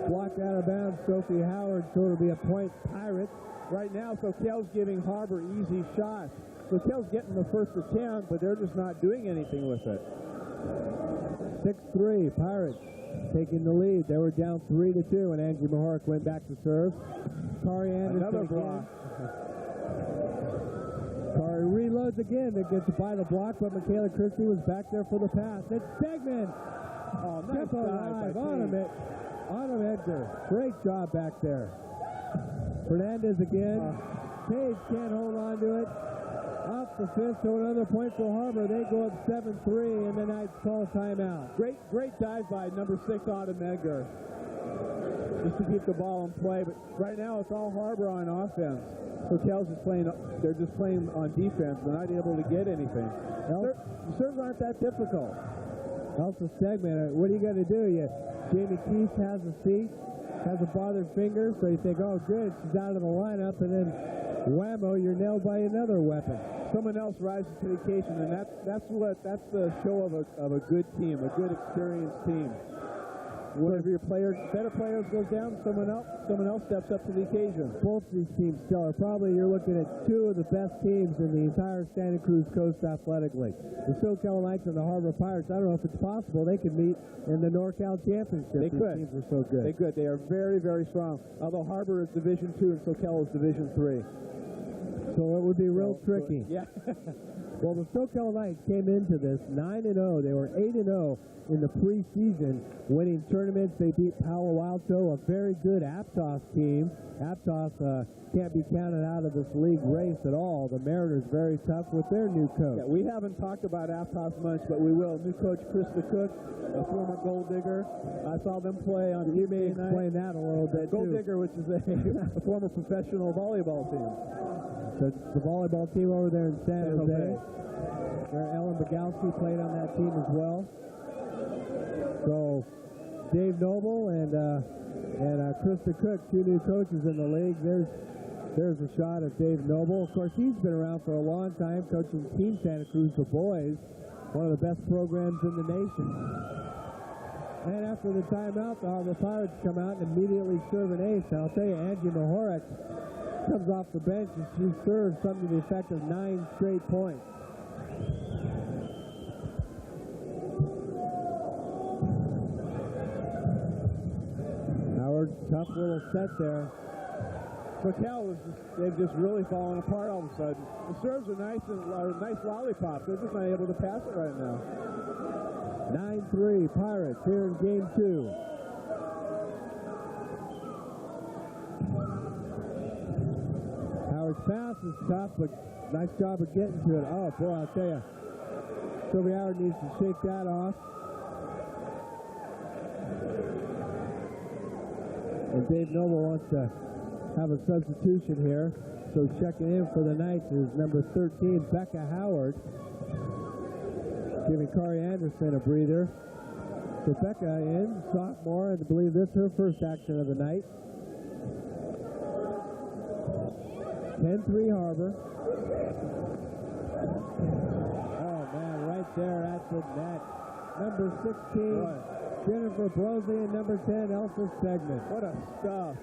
Blocked out of bounds. Sophie Howard, so it'll be a point Pirates. Right now, Soquel's giving Harbor easy shots. Soquel's getting the first attempt, but they're just not doing anything with it. 6-3, Pirates taking the lead. They were down 3-2, and Angie Mahorak went back to serve. Kari Anderson another block. Kari reloads again. They get to buy the block, but Michaela Christie was back there for the pass. It's Stegman. Oh, nice dive on him, Edgar. Great job back there. Fernandez again. Page can't hold on to it. Off the fifth, so another point for Harbor. They go up 7-3, and the Knights call timeout. Great dive by number 6 Autumn Edgar, just to keep the ball in play. But right now, it's all Harbor on offense. Soquel's just playing. They're just playing on defense. They're not able to get anything. The serves aren't that difficult. Elsa Stegman, what are you going to do? Jamie Keith has a seat, has a bothered finger, so you think, oh, good, she's out of the lineup, and then whammo, you're nailed by another weapon. Someone else rises to the occasion, and that's the show of a good team, a good experienced team. Whenever your better players goes down, someone else steps up to the occasion. Both these teams still are probably, you're looking at 2 of the best teams in the entire Santa Cruz Coast Athletic League. The Soquel Knights and the Harbor Pirates, I don't know if it's possible they could meet in the NorCal Championship. They could. These teams are so good. They could. They are very, very strong. Although Harbor is Division 2 and Soquel is Division 3. So it would be real tricky. Yeah. Well, the Soquel Knights came into this 9-0. They were 8-0 in the preseason, winning tournaments. They beat Palo Alto, a very good Aptos team. Aptos can't be counted out of this league race at all. The Mariners very tough with their new coach. Yeah, we haven't talked about Aptos much, but we will. New coach Krista Cook, a former Gold Digger. I saw them play on Tuesday night. Explain that a little bit, Gold Digger, which is a former professional volleyball team. The volleyball team over there in San Jose. Where Ellen Bogalski played on that team as well. So Dave Noble and Krista Cook, 2 new coaches in the league. There's a shot at Dave Noble. Of course, he's been around for a long time, coaching Team Santa Cruz for boys, one of the best programs in the nation. And after the timeout, the Harbor Pirates come out and immediately serve an ace. And I'll tell you, Angie Mahorak comes off the bench and she serves something to the effect of 9 straight points. Howard, tough little set there. Soquel they've just really fallen apart all of a sudden. The serves are nice lollipop. They're just not able to pass it right now. 9-3 Pirates here in game 2. Howard's pass is tough, but nice job of getting to it. Oh, boy, I'll tell you. Toby Howard needs to shake that off. And Dave Noble wants to have a substitution here. So checking in for the Knights is number 13, Becca Howard. Giving Kari Anderson a breather. So Becca in, sophomore, and I believe this is her first action of the night. 10-3 Harbor. Oh, man, right there at the net. Number 16, Jennifer Brosey, and number 10, Elsa Stegman. What a stuff.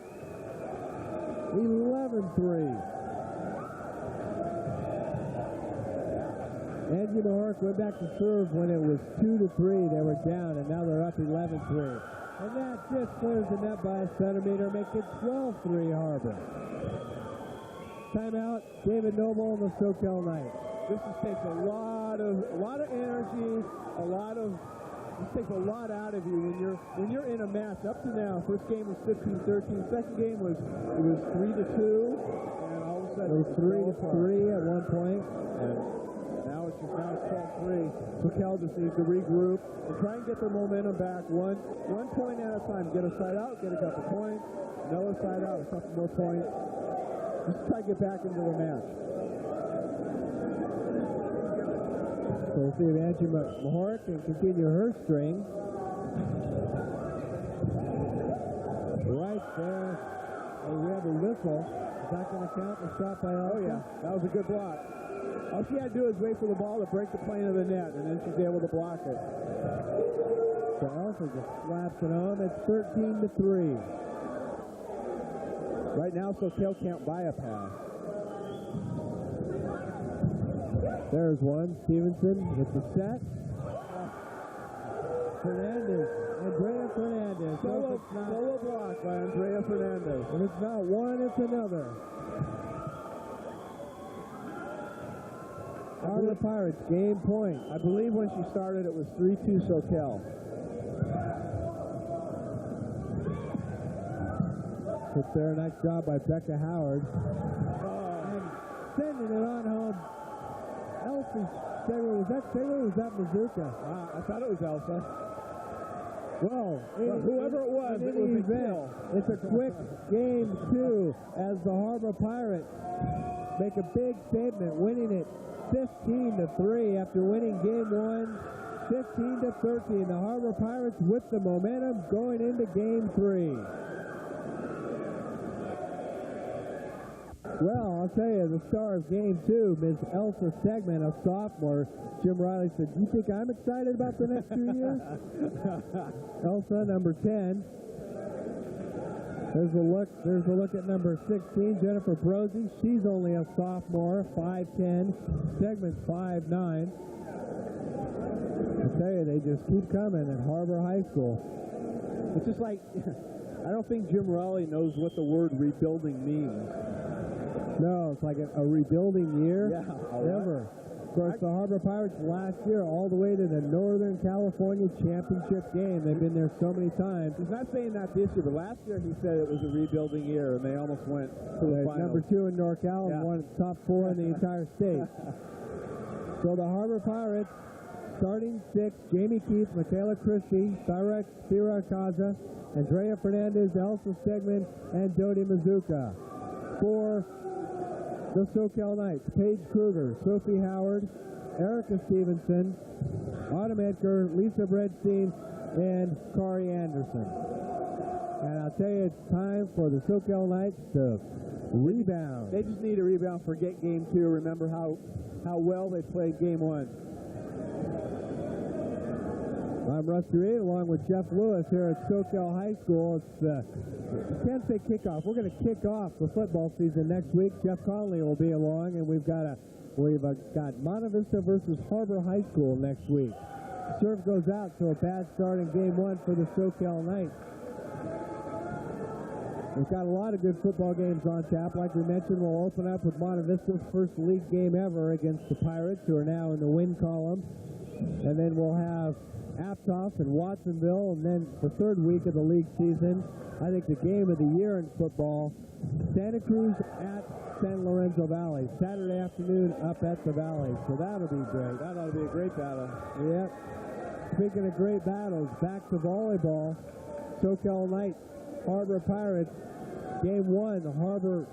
11-3. Angie Mahork went back to serve when it was 2-3. They were down, and now they're up 11-3. And that just clears the net by a centimeter, make it 12-3 Harbor. Timeout, David Noble and the Soquel Knights. This just takes a lot of energy, this takes a lot out of you when you're in a match. Up to now, first game was 15-13, second game was 3-2, and all of a sudden it was 3-3 at one point. And now it's 12-3. Soquel just needs to regroup and try and get their momentum back one point at a time. Get a side out, get a couple points, another side out, a couple more points. Just try to get back into the match. So we'll see if Angie Mahork can continue her string. Right there. Oh, we have a whistle. Is that going to count the shot by Elsa? Oh, yeah. That was a good block. All she had to do is wait for the ball to break the plane of the net, and then she's able to block it. So Elsa just slaps it on. It's 13-3. Right now, Soquel can't buy a pass. There's one. Stevenson with the set. Fernandez. Andrea Fernandez. Solo block by Andrea Fernandez. And it's not one, it's another. Harbor Pirates, game point. I believe when she started, it was 3-2 Soquel. Put there, nice job by Becca Howard. And sending it on home. Elsa Taylor, was that Taylor or was that Mazuka? I thought it was Elsa. Well, whoever it was, it was a kill. It's a quick game 2 as the Harbor Pirates make a big statement, winning it 15-3 after winning game 1, 15-13. The Harbor Pirates with the momentum going into game 3. Well, I'll tell you, the star of game 2, Ms. Elsa Stegman, a sophomore. Jim Riley said, "Do you think I'm excited about the next 2 years?" Elsa, number 10. There's a look at number 16, Jennifer Brosey. She's only a sophomore, 5'10". Stegman's 5'9". I tell you, they just keep coming at Harbor High School. It's just like, I don't think Jim Riley knows what the word rebuilding means. No, it's like a rebuilding year. Yeah. Never. Of course, the Harbor Pirates last year all the way to the Northern California Championship game. They've been there so many times. He's not saying that this year, but last year he said it was a rebuilding year, and they almost went to the finals. Number 2 in NorCal and won top 4 in the entire state. So the Harbor Pirates, starting 6, Jamie Keith, Michaela Christie, Cyrek Kaza, Andrea Fernandez, Elsa Stegman, and Dodie Mazuka. For the Soquel Knights, Paige Kruger, Sophie Howard, Erica Stevenson, Autumn Edgar, Lisa Bredstein, and Kari Anderson. And I'll tell you, it's time for the Soquel Knights to rebound. They just need a rebound, forget game 2. Remember how well they played game 1. My I'm Rusty Reed along with Jeff Lewis here at Soquel High School. It's can't say kickoff. We're going to kick off the football season next week. Jeff Conley will be along, and we've got Monte Vista versus Harbor High School next week. Serve goes out, so a bad start in game one for the Soquel Knights. We've got a lot of good football games on tap. Like we mentioned, we'll open up with Monte Vista's first league game ever against the Pirates, who are now in the win column. And then we'll have Aptos and Watsonville, and then the third week of the league season, I think the game of the year in football, Santa Cruz at San Lorenzo Valley, Saturday afternoon up at the Valley. So that'll be great. That ought to be a great battle. Yep. Speaking of great battles, back to volleyball. Soquel Knights, Harbor Pirates. Game one, Harbor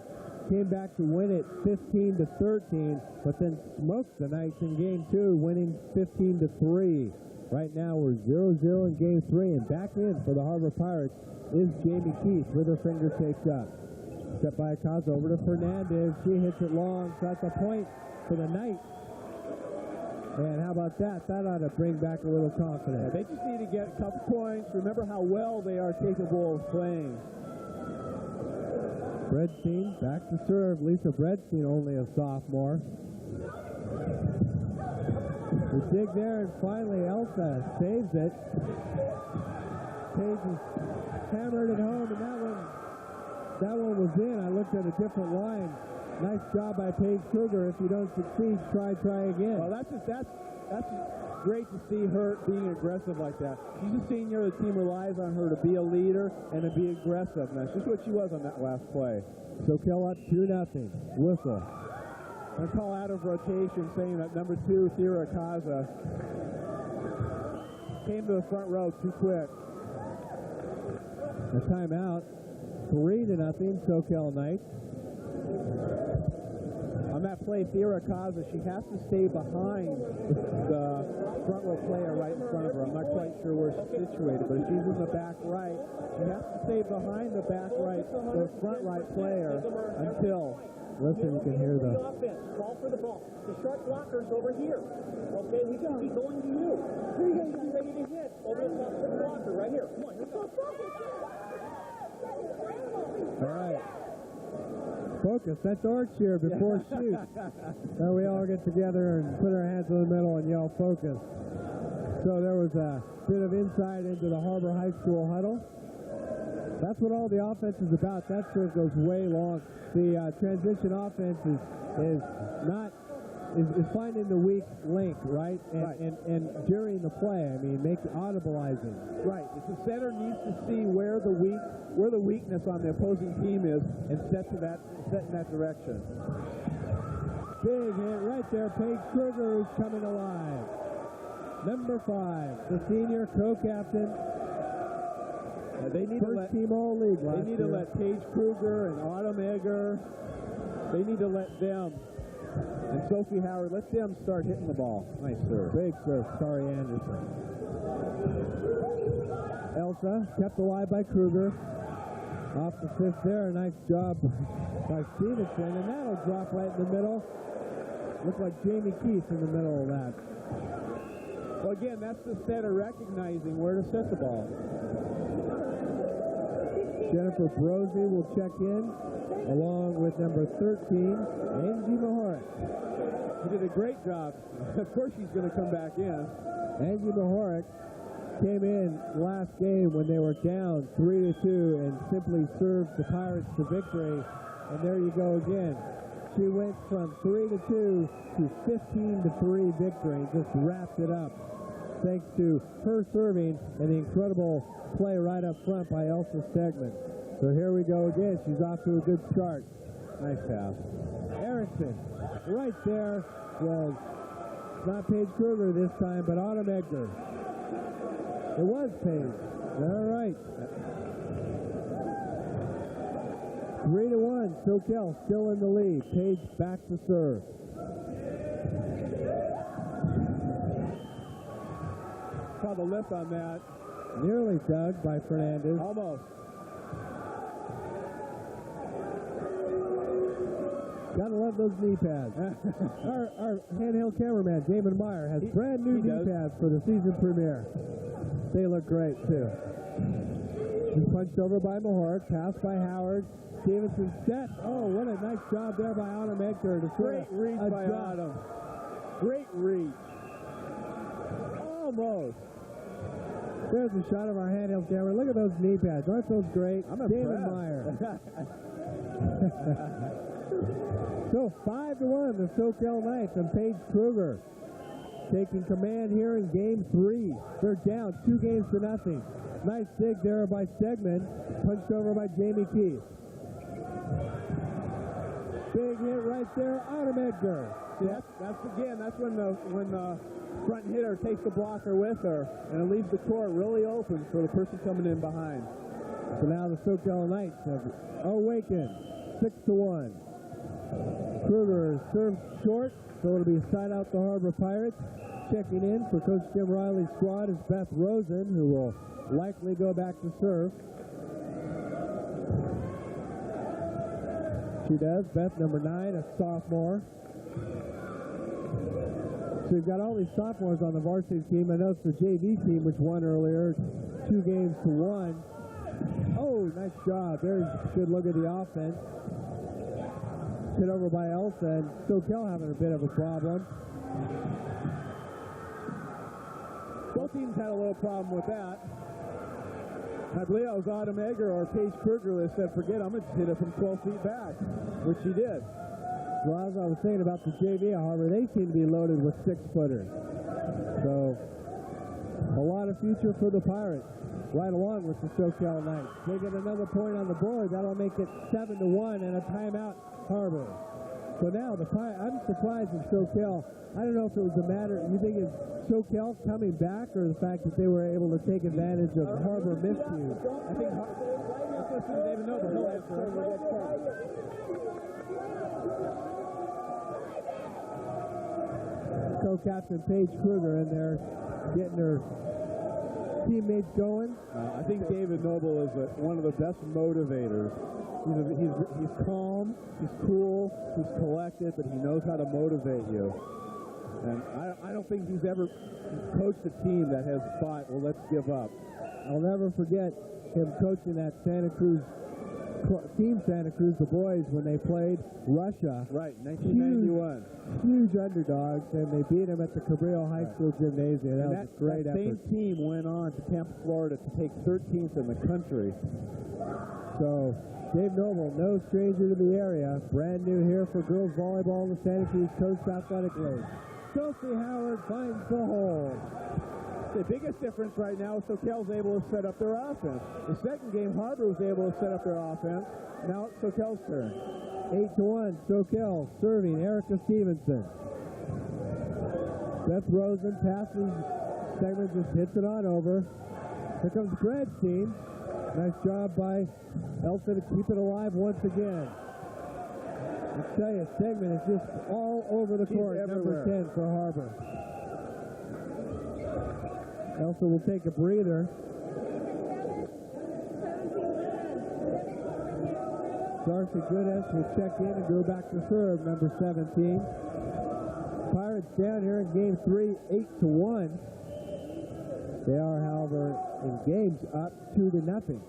came back to win it 15-13, but then smoked the Knights in game two, winning 15-3. Right now we're 0-0 in game three, and back in for the Harbor Pirates is Jamie Keith with her finger taped up. Step by Akaza over to Fernandez. She hits it long. So that's a point for the Knights. And how about that? That ought to bring back a little confidence. They just need to get a couple points. Remember how well they are capable of playing. Bredstein back to serve. Lisa Bredstein, only a sophomore. The dig there, and finally Elsa saves it. Paige is hammered it home, and that one was in. I looked at a different line. Nice job by Paige Kruger. If you don't succeed, try again. Well, that's great to see her being aggressive like that. She's a senior. The team relies on her to be a leader and to be aggressive. And that's just what she was on that last play. Soquel up 2-0. Whistle. A call out of rotation saying that number 2, Thera Akaza, came to the front row too quick. A timeout. 3-0, Soquel Knights. On that play, Thera Akaza, she has to stay behind the front row player right in front of her. I'm not quite sure where she's situated, but if she's in the back right, she has to stay behind the back right, the front right player until... Listen, you can hear the... Offense, call for the ball. The sharp blocker's over here. Okay, we can be going to you. Who are you going to be ready to hit? Over the top of the blocker, right here. Come on, here comes All right. Focus. That's arch here before shoot. So we all get together and put our hands in the middle and yell focus. So there was a bit of insight into the Harbor High School huddle. That's what all the offense is about. That serve goes way long. The transition offense is finding the weak link, right? And during the play, I mean, make audibleizing. Right. The center needs to see where the weakness on the opposing team is and set in that direction. Big hit right there. Paige Kruger is coming alive. Number 5, the senior co-captain. They need First team all league last year. They need to let Paige Kruger and Autumn Egger, they need to let them, and Sophie Howard, let them start hitting the ball. Nice serve. Big serve, Sorry Anderson. Elsa kept alive by Kruger. Off the fifth there, a nice job by Stevenson, and that'll drop right in the middle. Looks like Jamie Keith in the middle of that. Well, again, that's the center recognizing where to set the ball. Jennifer Brosey will check in, along with number 13, Angie Mahorek. She did a great job. Of course she's going to come back in. Angie Mahorek came in last game when they were down 3-2 and simply served the Pirates to victory. And there you go again. She went from 3-2 to 15-3 victory, just wrapped it up. Thanks to her serving and the incredible play right up front by Elsa Stegman. So here we go again. She's off to a good start. Nice pass. Erickson, right there, was not Paige Kruger this time, but Autumn Egger. It was Paige. All right. 3-1. Soquel still in the lead. Paige back to serve. Saw the lift on that. Nearly dug by Fernandez. Almost. Gotta love those knee pads. Our handheld cameraman, Damon Meyer, has brand new knee pads for the season premiere. They look great, too. He's punched over by Mahort, passed by Howard. Stevenson set. Oh, what a nice job there by Autumn Edgar. Great reach by Autumn. Great reach. Almost. There's a shot of our handheld camera. Look at those knee pads. Aren't those great? I'm David impressed. Meyer. So 5-1, the Soquel Knights and Paige Kruger taking command here in game 3. They're down 2 games to nothing. Nice dig there by Stegman, punched over by Jamie Keith. Big hit right there, Autumn Edgar. That's when the front hitter takes the blocker with her, and it leaves the court really open for the person coming in behind. So now the Soquel Knights have awakened, 6-1. Kruger serves short, so it'll be a side out the Harbor Pirates. Checking in for Coach Jim Riley's squad is Beth Rosen, who will likely go back to serve. She does. Beth, number 9, a sophomore. So we've got all these sophomores on the varsity team. I noticed the JV team, which won earlier, 2 games to 1. Oh, nice job. There's a good look at the offense. Hit over by Elsa, and Soquel having a bit of a problem. Both teams had a little problem with that. I believe it was Autumn Edgar or Paige Kruger that said, forget, I'm going to hit it from 12 feet back, which she did. Well, as I was saying about the JV at Harbor, they seem to be loaded with 6-footers. So, a lot of future for the Pirates, right along with the Soquel Knights. They get another point on the board. That'll make it 7-1 and a timeout Harbor. So now, I'm surprised at Soquel. I don't know if it was a matter, you think it's Soquel coming back or the fact that they were able to take advantage of Harbor miscues? I think let's listen to David Noble. He'll answer. Co-captain Paige Kruger in there getting her teammates going. I think David Noble is one of the best motivators. He's calm, he's cool, he's collected, but he knows how to motivate you. And I don't think he's ever coached a team that has thought, well, let's give up. I'll never forget him coaching that Santa Cruz, Team Santa Cruz, the boys, when they played Russia. Right, 1991. Huge underdogs, and they beat them at the Cabrillo High School Gymnasium. That was a great effort. That same team went on to Tampa, Florida to take 13th in the country. So, Dave Noble, no stranger to the area. Brand new here for girls volleyball in the Santa Cruz Coast Athletic League. Sophie Howard finds the hole. The biggest difference right now is Soquel's able to set up their offense. The second game, Harbor was able to set up their offense. Now it's Soquel's turn. 8-1, Soquel serving Erica Stevenson. Beth Rosen passes. Stegman just hits it on over. Here comes Gradstein. Nice job by Elsa to keep it alive once again. I tell you, Stegman is just all over the court. Number 10 for Harbor. Elsa will take a breather. Darcy Goodes will check in and go back to serve, number 17. Pirates down here in game 3, 8-1. They are, however, in games up 2-0.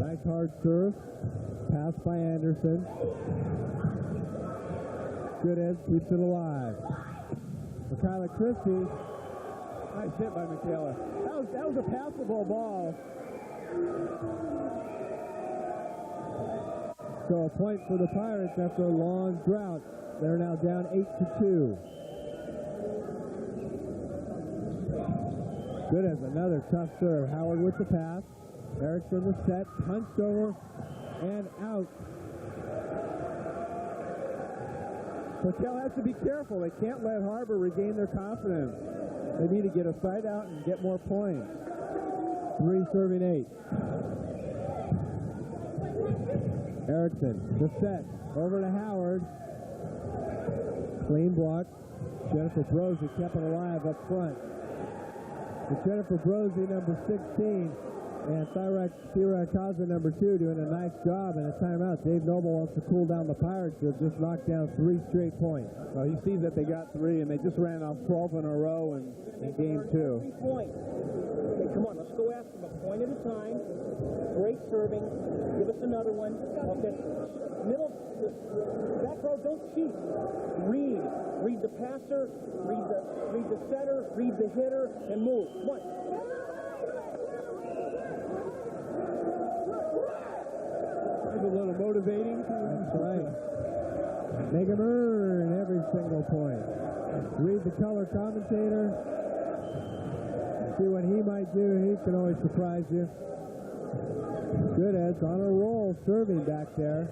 Nice hard serve. Pass by Anderson. Goodes keeps it alive. Michaela Christie. Nice hit by Michaela. That was a passable ball. So a point for the Pirates after a long drought. They're now down 8-2. Good as another tough serve. Howard with the pass. Erickson the set, punched over and out. Soquel has to be careful. They can't let Harbor regain their confidence. They need to get a side out and get more points. 3 serving 8. Erickson, the set, over to Howard. Clean block. Jennifer Brosey kept it alive up front. And Jennifer Brosey, number 16, And Thirakaza, number 2, doing a nice job in a timeout. Dave Noble wants to cool down the Pirates who have just knocked down 3 straight points. Well, he sees that they got 3, and they just ran off 12 in a row in game 2. 3 points. Okay, come on, let's go ask them a point at a time. Great serving. Give us another one. Okay. Middle, back row, don't cheat. Read the passer, read the setter, read the hitter, and move. Come on. There's a little motivating. That's right. Make him earn every single point. Read the color commentator. See what he might do. He can always surprise you. Good Ed's on a roll, serving back there.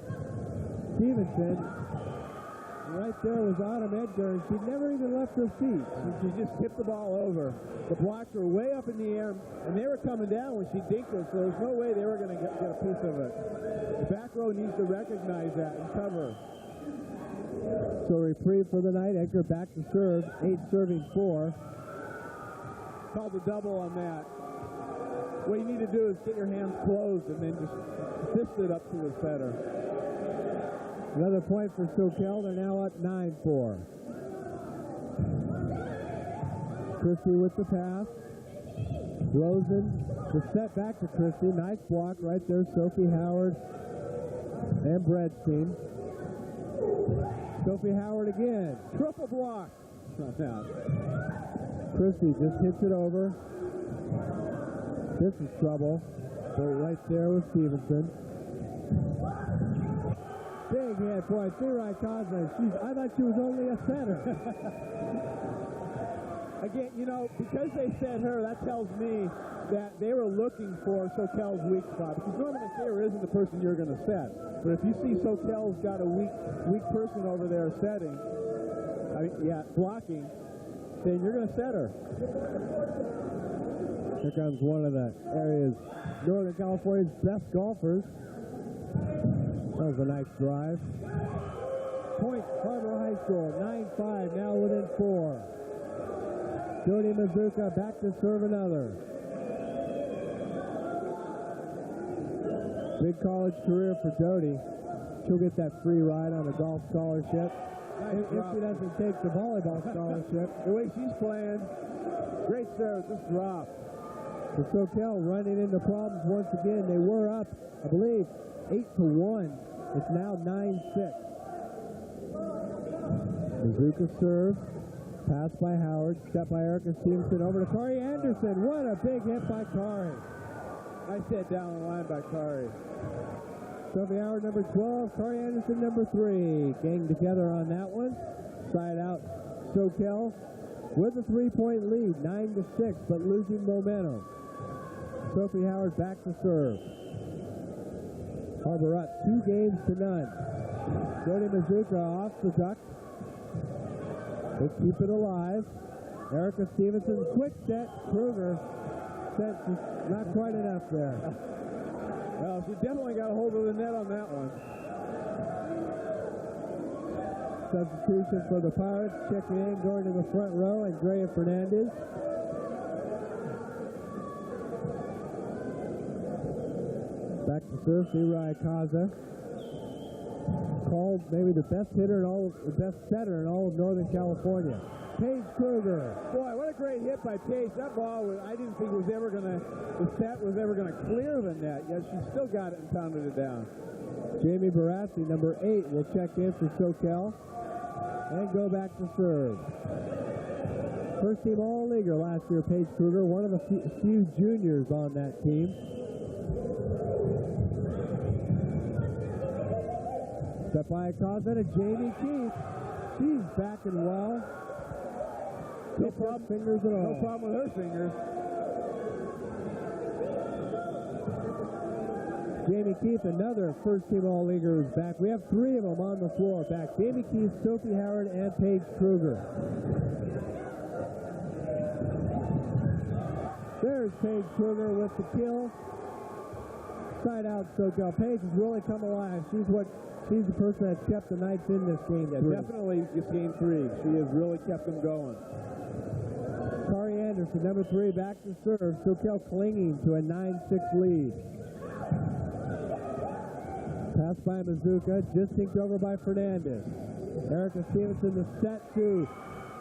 Stevenson. Right there was Autumn Edgar, and she never even left her feet. She just tipped the ball over. The blocks were way up in the air, and they were coming down when she dinked it, so there's no way they were going to get a piece of it. The back row needs to recognize that and cover. So reprieve for the night. Edgar back to serve. 8 serving 4. Called a double on that. What you need to do is get your hands closed and then just assist it up to the setter. Another point for Soquel. They're now up 9-4. Christie with the pass. Rosen, the set back to Christie. Nice block right there. Sophie Howard and Brett's team. Sophie Howard again. Triple block. Christie just hits it over. This is trouble. So right there with Stevenson. Big hit, boy. Thirakaza. I thought she was only a setter. Again, you know, because they set her, that tells me that they were looking for Soquel's weak spot. Because normally the setter isn't the person you're going to set. But if you see Soquel's got a weak person over there setting, blocking, then you're going to set her. Here comes one of the area's Northern California's best golfers. That was a nice drive. Point, Harbor High School, 9-5, now within 4. Jody Mazuka back to serve another. Big college career for Jody. She'll get that free ride on a golf scholarship. If she doesn't take the volleyball scholarship. The way she's playing, great serve, just drop. The Soquel running into problems once again. They were up, I believe, 8-1. It's now 9-6. Mazuka serve. Pass by Howard. Step by Erica Stevenson over to Kari Anderson. What a big hit by Kari. Nice hit down the line by Kari. Sophie Howard, number 12. Kari Anderson, number 3. Gang together on that one. Side out Soquel with a 3-point lead, 9-6, but losing momentum. Sophie Howard back to serve. Harbor up 2-0. Jody Mazuka off the duck. They keep it alive. Erica Stevenson, quick set. Kruger sent not quite enough there. Well, she definitely got a hold of the net on that one. Substitution for the Pirates. Checking in, going to the front row, Andrea Fernandez. Back to serve, Thirakaza. Called maybe the best hitter and the best setter in all of Northern California. Paige Kruger. Boy, what a great hit by Paige. That ball, I didn't think the set was ever going to clear the net, yet she still got it and pounded it down. Jamie Barassi, number 8, will check in for Soquel and go back to serve. First team All-Leaguer last year, Paige Kruger, one of the few juniors on that team. Step by Cosette and Jamie Keith. She's backing well. No problem. Fingers at all. No problem with her fingers. Jamie Keith, another first-team All-Leaguer, is back. We have 3 of them on the floor back. Jamie Keith, Sophie Howard, and Paige Kruger. There's Paige Kruger with the kill. Side out Soquel. Paige has really come alive. She's the person that's kept the Knights in this game. Yeah, definitely this game 3. She has really kept them going. Kari Anderson Stevenson, number 3, back to serve. Soquel clinging to a 9-6 lead. Pass by Mazuka, just tinked over by Fernandez. Erica Stevenson, the set to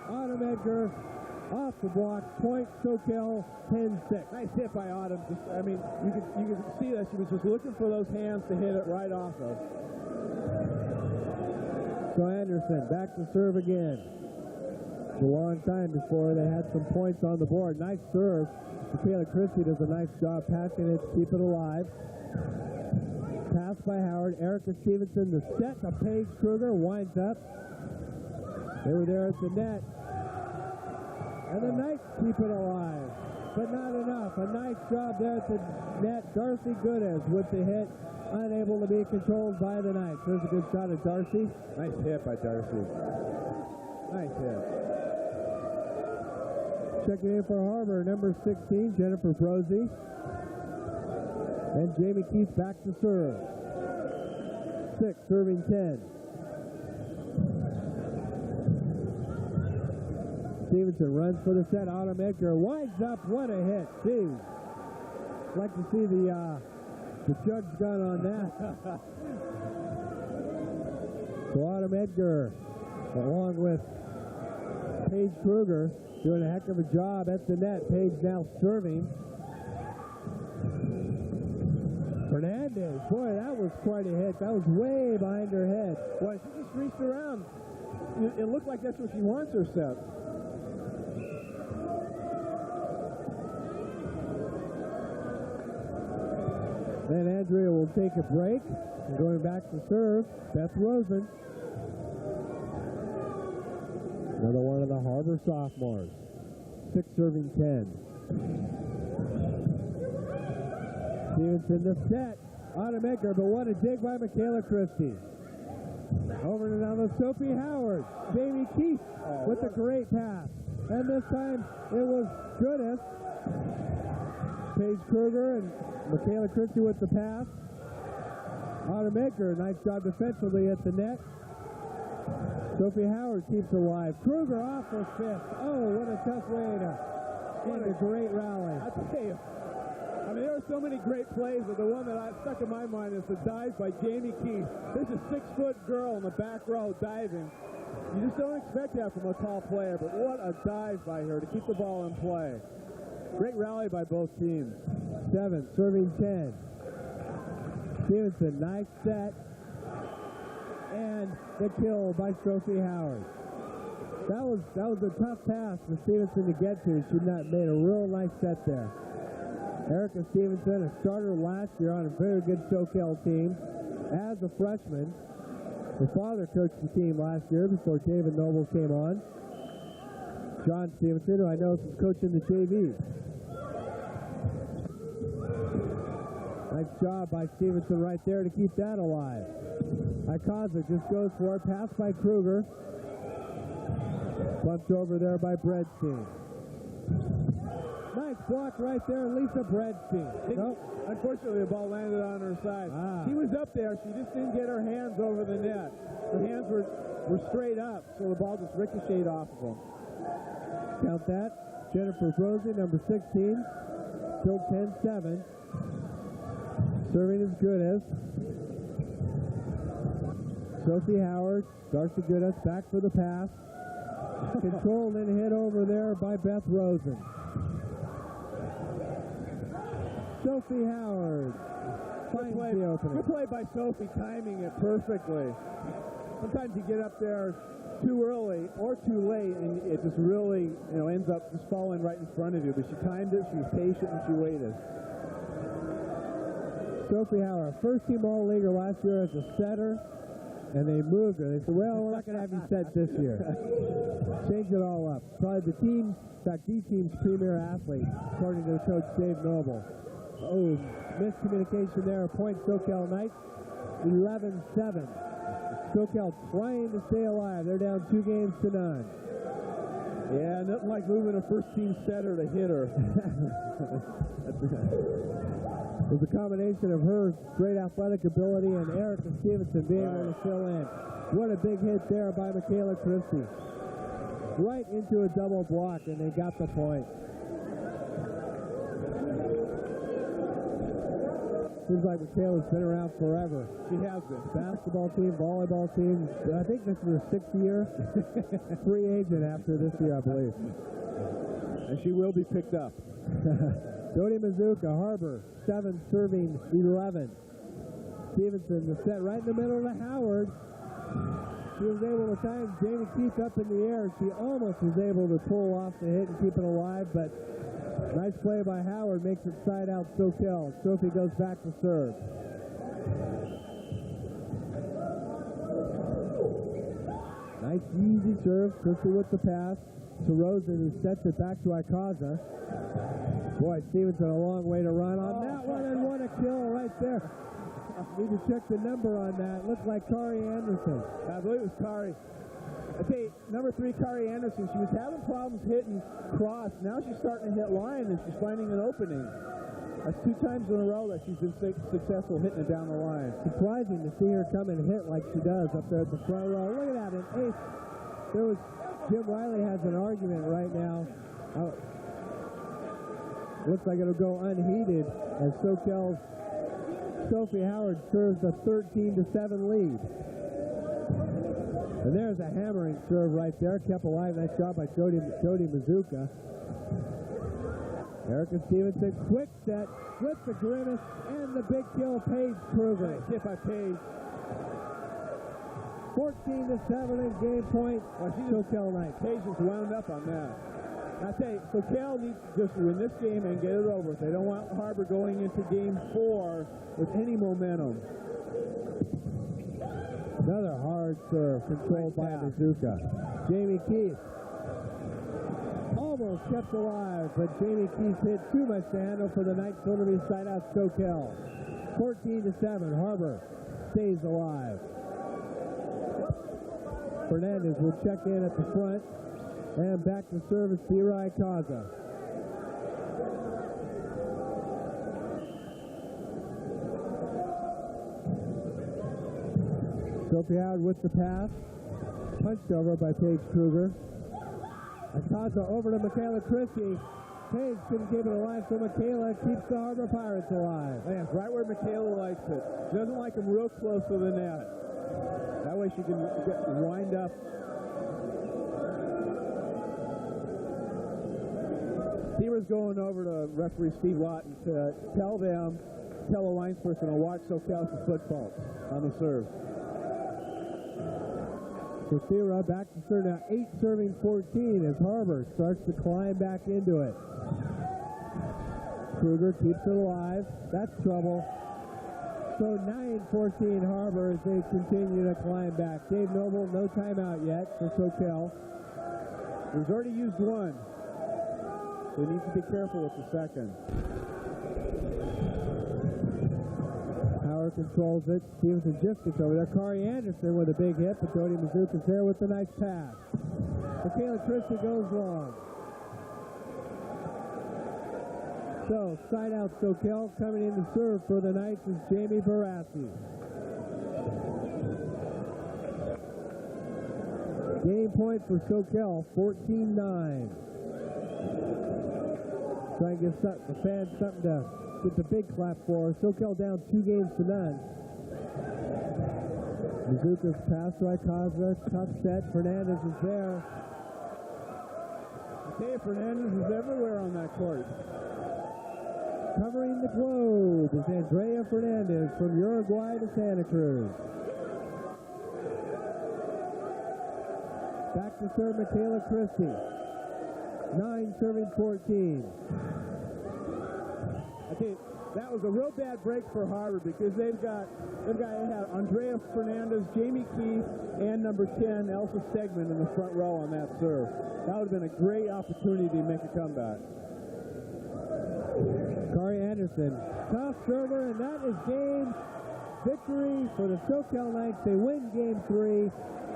Autumn Edgar. Off the block, point Soquel, 10-6. Nice hit by Autumn. I mean, you can see that she was just looking for those hands to hit it right off of. So Anderson, back to serve again. It's a long time before they had some points on the board. Nice serve. Michaela Christie does a nice job passing it to keep it alive. Pass by Howard. Erica Stevenson, the set to Paige Kruger, winds up. They were there at the net. And the Knights keep it alive, but not enough. A nice job there at the net. Darcy Goodes with the hit, unable to be controlled by the Knights. There's a good shot of Darcy. Nice hit by Darcy. Nice hit. Checking in for Harbor, number 16, Jennifer Brosey. And Jamie Keith back to serve. 6, serving 10. Stevenson runs for the set. Autumn Edgar winds up. What a hit. Geez. Like to see the judge gun on that. So Autumn Edgar, along with Paige Kruger, doing a heck of a job at the net. Paige now serving. Fernandez, boy, that was quite a hit. That was way behind her head. Boy, she just reached around. It looked like that's what she wants her set. Then Andrea will take a break. And going back to serve, Beth Rosen. Another one of the Harbor sophomores. 6, serving 10. Stevenson the set. Autumn Edgar, but what a dig by Michaela Christie. Over to now to Sophie Howard. Jamie Keith with a great pass. And this time it was Goodes. Paige Kruger and Michaela Christie with the pass. Autumn Edgar, nice job defensively at the net. Sophie Howard keeps alive. Kruger off her fifth. Oh, what a tough way to end a great rally. I tell you, I mean, there are so many great plays, but the one that stuck in my mind is the dive by Jamie Keith. This is a 6-foot girl in the back row diving. You just don't expect that from a tall player, but what a dive by her to keep the ball in play. Great rally by both teams. 7, serving 10. Stevenson, nice set. And the kill by Sophie Howard. That was a tough pass for Stevenson to get to. She made a real nice set there. Erica Stevenson, a starter last year on a very good Soquel team. As a freshman, her father coached the team last year before David Noble came on. John Stevenson, who I know is coaching the JV. Nice job by Stevenson right there to keep that alive. Ikaza just goes for it. Pass by Kruger. Bumped over there by Bredstein. Nice block right there, Lisa Bredstein. Nope. Unfortunately, the ball landed on her side. She was up there. She just didn't get her hands over the net. Her hands were straight up, so the ball just ricocheted off of them. Count that. Jennifer Brosey, number 16. Still 10-7. Serving is Goodes. Sophie Howard, Darcy Goodes back for the pass. Controlled and hit over there by Beth Rosen. Sophie Howard finds the opening. Good play by Sophie, timing it perfectly. Sometimes you get up there too early or too late, and it just really, ends up just falling right in front of you. But she timed it, she was patient, and she waited. Sophie Howard, first-team All-Leaguer last year as a setter, and they moved her. They said, well, we're not going to have you set this year. Change it all up. Probably the team, in fact, the team's premier athlete, according to the coach Dave Noble. Oh, miscommunication there. A point Soquel Knights, 11-7. Soquel trying to stay alive. They're down 2 games to none. Yeah, nothing like moving a first-team setter to hit her. It was a combination of her great athletic ability and Erica Stevenson being able to fill in. What a big hit there by Michaela Christie. Right into a double block, and they got the point. Seems like Michaela's been around forever. She has been. Basketball team, volleyball team. I think this is her 6th year. Free agent after this year, I believe. And she will be picked up. Jody Mazuka, Harbor, 7 serving 11. Stevenson, the set right in the middle to Howard. She was able to time Jamie Keith up in the air. She almost was able to pull off the hit and keep it alive, but nice play by Howard makes it side out Soquel. Sophie goes back to serve. Nice easy serve. Sophie with the pass to Rosen, who sets it back to Ikaza. Boy, Stevenson a long way to run on that one, and what a kill right there. Need to check the number on that. Looks like Kari Anderson. I believe it was Kari. Okay, number 3, Kari Anderson. She was having problems hitting cross. Now she's starting to hit line, and she's finding an opening. That's 2 times in a row that she's been successful hitting it down the line. Surprising to see her come and hit like she does up there at the front row. Look at that, an ace. Jim Riley has an argument right now. Looks like it'll go unheeded as Sophie Howard serves a 13-7 lead. And there's a hammering serve right there. Kept alive. Nice job by Jody Mazuka. Erica Stevenson, quick set with the grimace and the big kill. Paige Kruger. Nice hit by Paige. 14-7 in game point. Soquel Knights. Paige is wound up on that. I tell you, Soquel needs to just win this game and get it over. They don't want Harbor going into game 4 with any momentum. Another hard serve controlled by Mazuka. Jamie Keith almost kept alive, but Jamie Keith hit too much to handle for the Knights. So to be side out Soquel. 14-7. Harbor stays alive. Fernandez will check in at the front. And back to service, T-Rai Kaza. Sophie Howard with the pass. Punched over by Paige Kruger. Kaza over to Michaela Christie. Paige couldn't keep it alive, so Michaela keeps the Harbor Pirates alive. Man, right where Michaela likes it. She doesn't like them real close to the net. That way she can wind up. Stever's going over to referee Steve Lawton to tell the linesperson to watch Soquel's football on the serve. Steve back to serve now, 8 serving 14 as Harbor starts to climb back into it. Kruger keeps it alive. That's trouble. So 9-14 Harbor as they continue to climb back. Dave Noble, no timeout yet for Soquel. He's already used 1. So he needs to be careful with the second. Howard controls it. Stevenson just gets over there. Kari Anderson with a big hit, but Jody Mazuka's there with the nice pass. Michaela Christie goes long. So, side out Soquel. Coming in to serve for the Knights is Jamie Barassi. Game point for Soquel, 14-9. Try and give the fans something to get the big clap for. Soquel down 2-0. Mazuka's pass to Ikaza. Tough set. Fernandez is there. Okay, Fernandez is everywhere on that court. Covering the globe is Andrea Fernandez from Uruguay to Santa Cruz. Back to serve Michaela Christie. 9 serving 14. Okay, that was a real bad break for Harbor because they've got Andrea Fernandez, Jamie Keith, and number 10, Elsa Stegman in the front row on that serve. That would have been a great opportunity to make a comeback. Kari Anderson, tough server, and that is game victory for the Soquel Knights. They win game 3,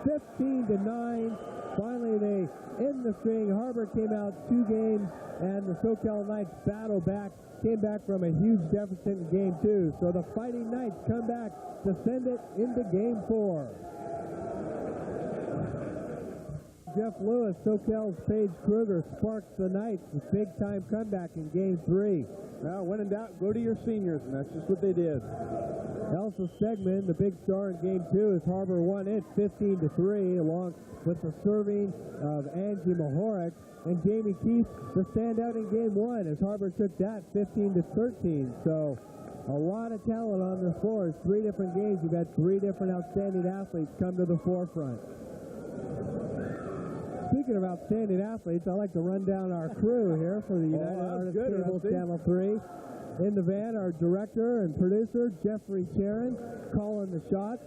15-9. Finally, they end the string. Harbor came out 2 games, and the Soquel Knights battle back, came back from a huge deficit in game 2. So the Fighting Knights come back to send it into game 4. Jeff Lewis, Soquel's Paige Kruger sparks the Knights with big-time comeback in Game 3. Well, when in doubt, go to your seniors, and that's just what they did. Elsa Stegman, the big star in Game 2, as Harbor won it 15-3, along with the serving of Angie Mahorek. And Jamie Keith, the standout in Game 1, as Harbor took that 15-13. So a lot of talent on this floor. It's 3 different games. You've had 3 different outstanding athletes come to the forefront. Speaking of outstanding athletes, I'd like to run down our crew here for the United Artists Cable Channel 3. In the van, our director and producer, Jeffrey Charon, calling the shots.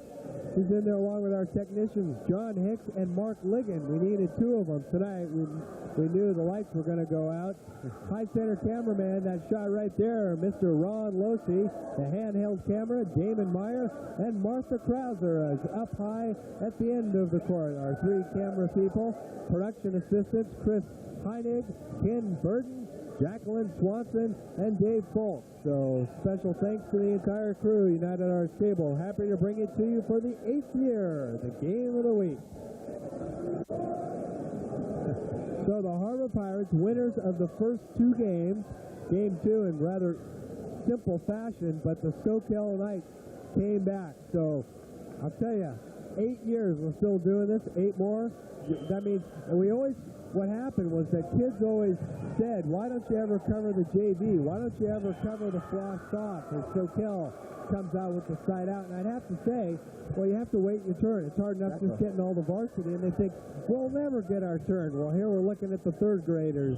He's in there along with our technicians, John Hicks and Mark Ligon. We needed 2 of them tonight. We knew the lights were going to go out. High center cameraman, that shot right there, Mr. Ron Losi. The handheld camera, Damon Meyer, and Martha Krauser is up high at the end of the court. Our 3 camera people, production assistants, Chris Heinig, Ken Burton, Jacqueline Swanson, and Dave Folk. So special thanks to the entire crew, United Arts Cable. Happy to bring it to you for the 8th year, the game of the week. So the Harbor Pirates, winners of the first 2 games, Game 2 in rather simple fashion, but the Soquel Knights came back. So I'll tell you, 8 years we're still doing this, 8 more. That means, and what happened was that kids always said, why don't you ever cover the JV? Why don't you ever cover the frost off? And Soquel comes out with the side out. And I'd have to say, well, you have to wait your turn. It's hard enough just getting all the varsity, and they think, we'll never get our turn. Well, here we're looking at the 3rd graders.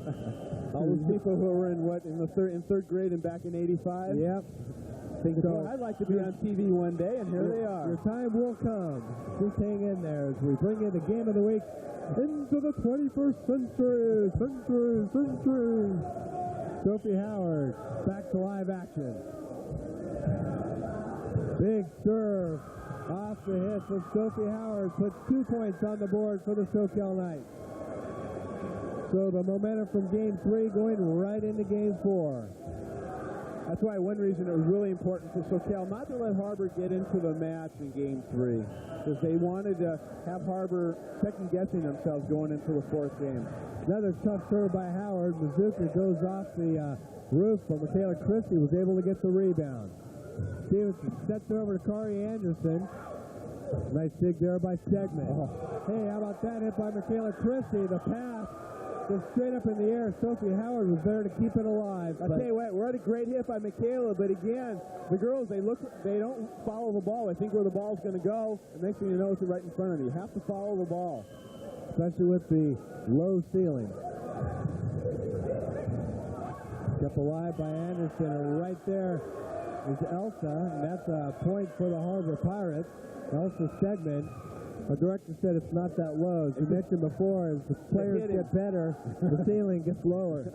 All those people who were in third grade and back in '85? Yep. So I'd like to be on TV one day, and here they are. Your time will come. Just hang in there as we bring you the game of the week into the 21st century. Sophie Howard back to live action. Big serve off the hit from Sophie Howard, puts 2 points on the board for the Soquel Knights. So the momentum from Game 3 going right into Game 4. That's why one reason it was really important for Soquel not to let Harbor get into the match in Game 3, because they wanted to have Harbor second-guessing themselves going into the 4th game. Another tough serve by Howard. Mazuka goes off the roof, but Michaela Christie was able to get the rebound. Stevenson sets it over to Kari Anderson. Nice dig there by Stegman. Hey, how about that hit by Michaela Christie? The pass goes straight up in the air. Sophie Howard was there to keep it alive. I tell you what, we're at a great hit by Michaela, but again, the girls, they don't follow the ball. They think where the ball's going to go, and next thing you know, it's right in front of you. You have to follow the ball, especially with the low ceiling. Kept alive by Anderson, and right there is Elsa, and that's a point for the Harbor Pirates. Elsa Stegman. The director said it's not that low. As you mentioned before, as the players get better, the ceiling gets lower.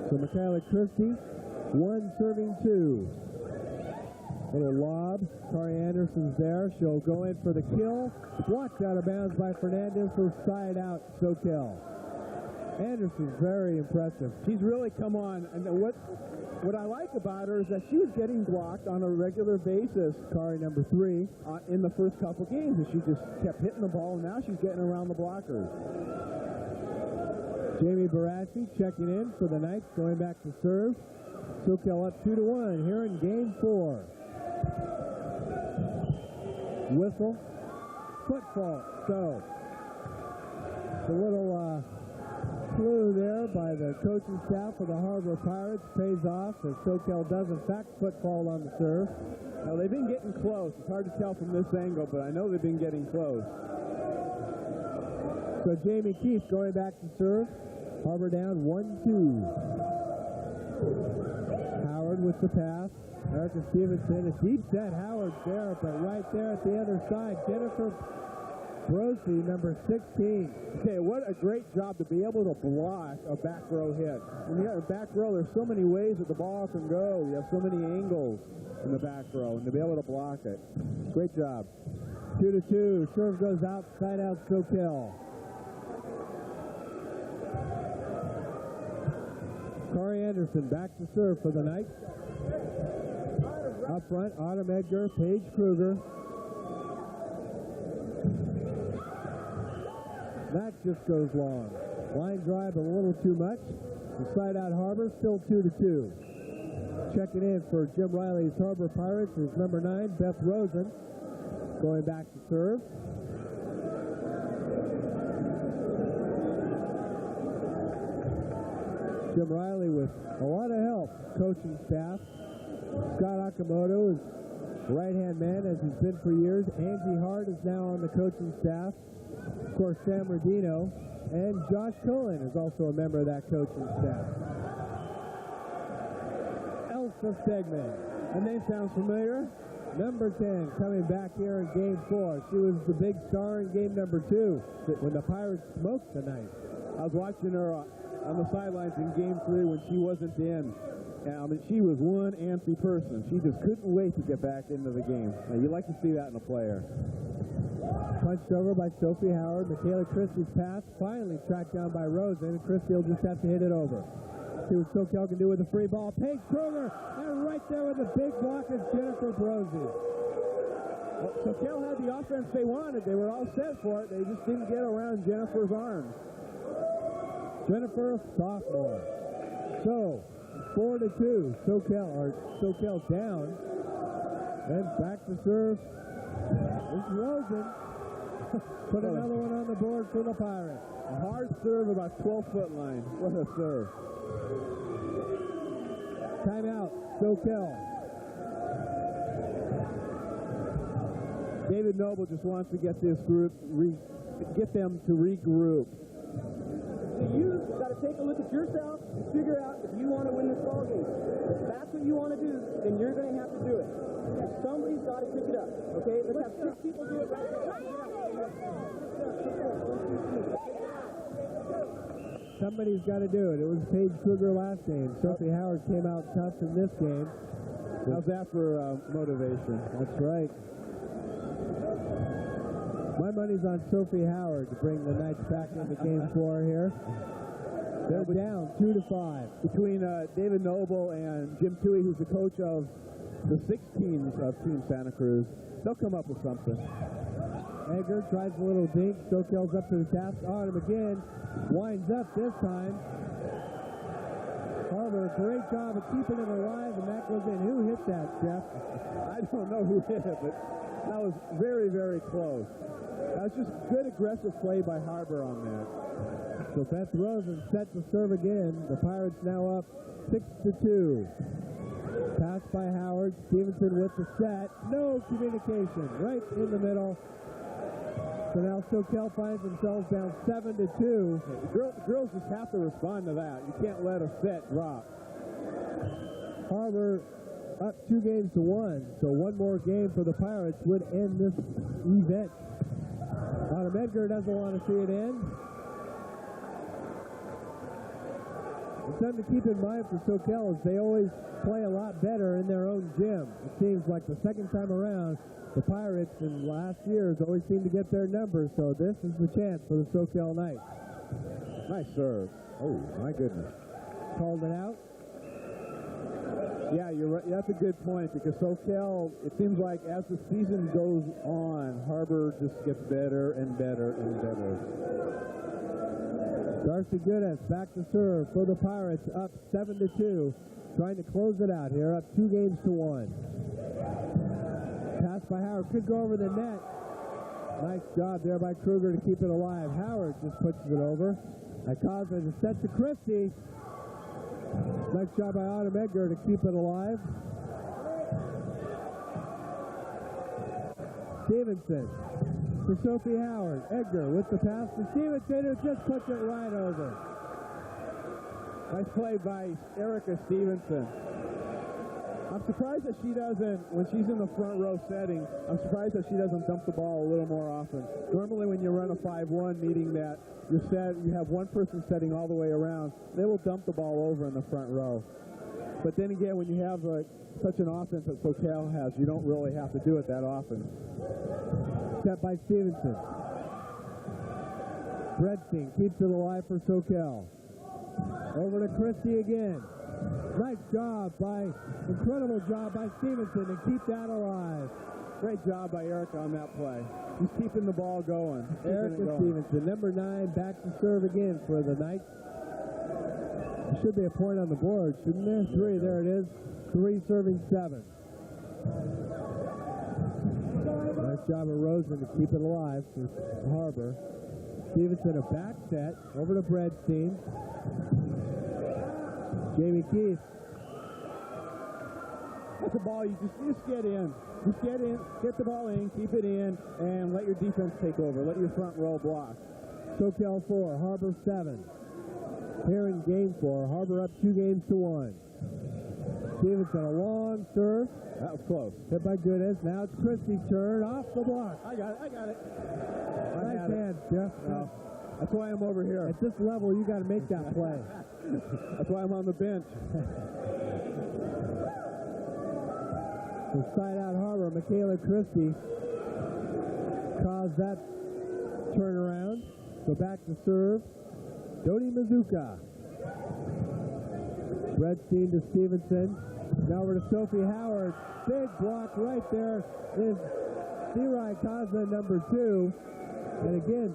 So Michaela Christie, 1 serving 2. Little lob. Kari Anderson's there. She'll go in for the kill. Blocked out of bounds by Fernandez for side out Soquel. Anderson's very impressive. She's really come on. And what I like about her is that she was getting blocked on a regular basis, Kari number 3, in the first couple games, and she just kept hitting the ball, and now she's getting around the blockers. Jamie Barassi checking in for the Knights, going back to serve. Soquel up 2-1 here in Game 4. Whistle. Foot fault. So it's a little clue there by the coaching staff of the Harbor Pirates pays off, as Soquel does in fact football on the serve. Now they've been getting close. It's hard to tell from this angle, but I know they've been getting close. So Jamie Keith going back to serve. Harbor down 1-2. Howard with the pass. Erica Stevenson, a deep set. Howard there, but right there at the other side, Jennifer Brosey, number 16. Okay, what a great job to be able to block a back row hit. When you have a back row, there's so many ways that the ball can go. You have so many angles in the back row, and to be able to block it. Great job. 2-2. Serve goes outside out Soquel. Kari Anderson back to serve for the Knights. Up front, Autumn Edgar, Paige Kruger. That just goes long. Line drive a little too much. Inside out Harbor, still 2-2. Checking in for Jim Riley's Harbor Pirates is number 9, Beth Rosen, going back to serve. Jim Riley with a lot of help, coaching staff. Scott Akamoto is right-hand man, as he's been for years. Angie Hart is now on the coaching staff. Of course, Sam Rodino. And Josh Cohen is also a member of that coaching staff. Elsa Stegman. Her name sounds familiar. Number 10 coming back here in Game 4. She was the big star in Game number 2 when the Pirates smoked tonight. I was watching her on the sidelines in Game 3 when she wasn't in. I mean, she was one antsy person. She just couldn't wait to get back into the game. Now, you like to see that in a player. Punched over by Sophie Howard. Michaela Christie's pass finally tracked down by Rosen. Christie will just have to hit it over. See what Soquel can do with the free ball. Paige Kruger, and right there with the big block is Jennifer Brosey. Well, Soquel had the offense they wanted. They were all set for it. They just didn't get around Jennifer's arms. Jennifer, sophomore. So, 4-2. Soquel down. Then back to serve. This is Rosen. Put another one on the board for the Pirates. A hard serve about 12-foot line. What a serve. Timeout, Soquel. David Noble just wants to get this group, get them to regroup. So you've got to take a look at yourself and figure out if you want to win this ball game. If that's what you want to do, then you're going to have to do it. Somebody's got to pick it up. Okay, let's have 6 people do it right now. Somebody's got to do it. It was Paige Kruger last game. Sophie Howard came out tough in this game. How's that for motivation? That's right. My money's on Sophie Howard to bring the Knights back into Game 4 here. They're down 2-5. Between David Noble and Jim Toohey, who's the coach of the 6 teams of Team Santa Cruz, they'll come up with something. Egger tries a little dink. Soquel's up to the task. On him again. Winds up this time. Harbor, great job of keeping it alive, and that goes in. Who hit that, Jeff? I don't know who hit it, but that was very, very close. That was just good aggressive play by Harbor on that. So Beth Rosen set to serve again. The Pirates now up 6-2. Pass by Howard. Stevenson with the set. No communication. Right in the middle. So now Soquel finds themselves down 7-2. Girls just have to respond to that. You can't let a set drop. Harbor up 2-1. So one more game for the Pirates would end this event. Adam Edgar doesn't want to see it end. It's something to keep in mind for Soquel is they always play a lot better in their own gym. It seems like the second time around, the Pirates in last years always seem to get their numbers, so this is the chance for the Soquel Knights. Nice serve. Oh, my goodness. Called it out. Yeah, you're right. That's a good point, because Soquel, it seems like as the season goes on, Harbor just gets better and better and better. Darcy Goodes back to serve for the Pirates, up 7-2, trying to close it out here, up 2-1. Pass by Howard, could go over the net. Nice job there by Kruger to keep it alive. Howard just pushes it over. Ikaza is set to Christie. Nice job by Autumn Edgar to keep it alive. Stevenson to Sophie Howard. Edgar with the pass to Stevenson, who just puts it right over. Nice play by Erica Stevenson. I'm surprised that she doesn't, when she's in the front row setting, I'm surprised that she doesn't dump the ball a little more often. Normally when you run a 5-1, meaning that you have one person setting all the way around, they will dump the ball over in the front row. But then again, when you have such an offense that Soquel has, you don't really have to do it that often. Set by Stevenson. Bredstein keeps it alive for Soquel. Over to Christie again. Nice job incredible job by Stevenson to keep that alive. Great job by Erica on that play. He's keeping the ball going. Erica Stevenson, number 9, back to serve again for the Knights. There should be a point on the board, shouldn't there? 3, there it is. 3 serving 7. Nice job of Rosen to keep it alive for Harbor. Stevenson a back set, over to Bredstein. Jamie Keith. That's a ball you just get in. Just get in, get the ball in, keep it in, and let your defense take over. Let your front row block. Soquel 4, Harbor 7. Here in game 4, Harbor up 2-1. Stevenson a long serve. That was close. Hit by Goodis. Now it's Christie's turn off the block. I got it. Nice hand, Jeff. No. That's why I'm over here. At this level, you got to make that play. That's why I'm on the bench. The side out Harbor, Michaela Christie caused that turnaround. So back to serve, Dodi Mizuka. Bredstein to Stevenson. Now over to Sophie Howard. Big block right there is Sirai Kaza, number 2. And again,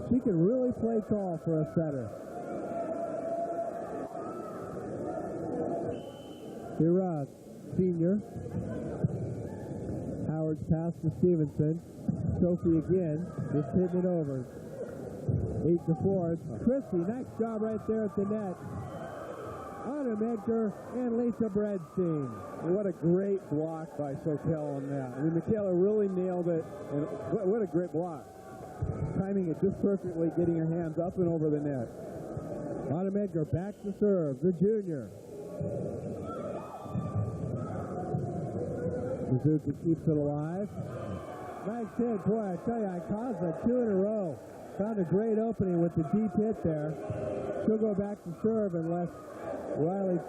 she can really play tall for a setter. Sirai, senior. Howard's pass to Stevenson. Sophie again, just hitting it over. 8-4. Christie, nice job right there at the net. Anna Medgar and Lisa Bredstein. What a great block by Soquel on that. I mean, Michaela really nailed it, and what a great block. Timing it just perfectly, getting her hands up and over the net. Anna Medgar back to serve, the junior. Mizuki keeps it alive. Nice hit. Boy, I tell you, Ikaza 2 in a row. Found a great opening with the deep hit there. She'll go back to serve unless Riley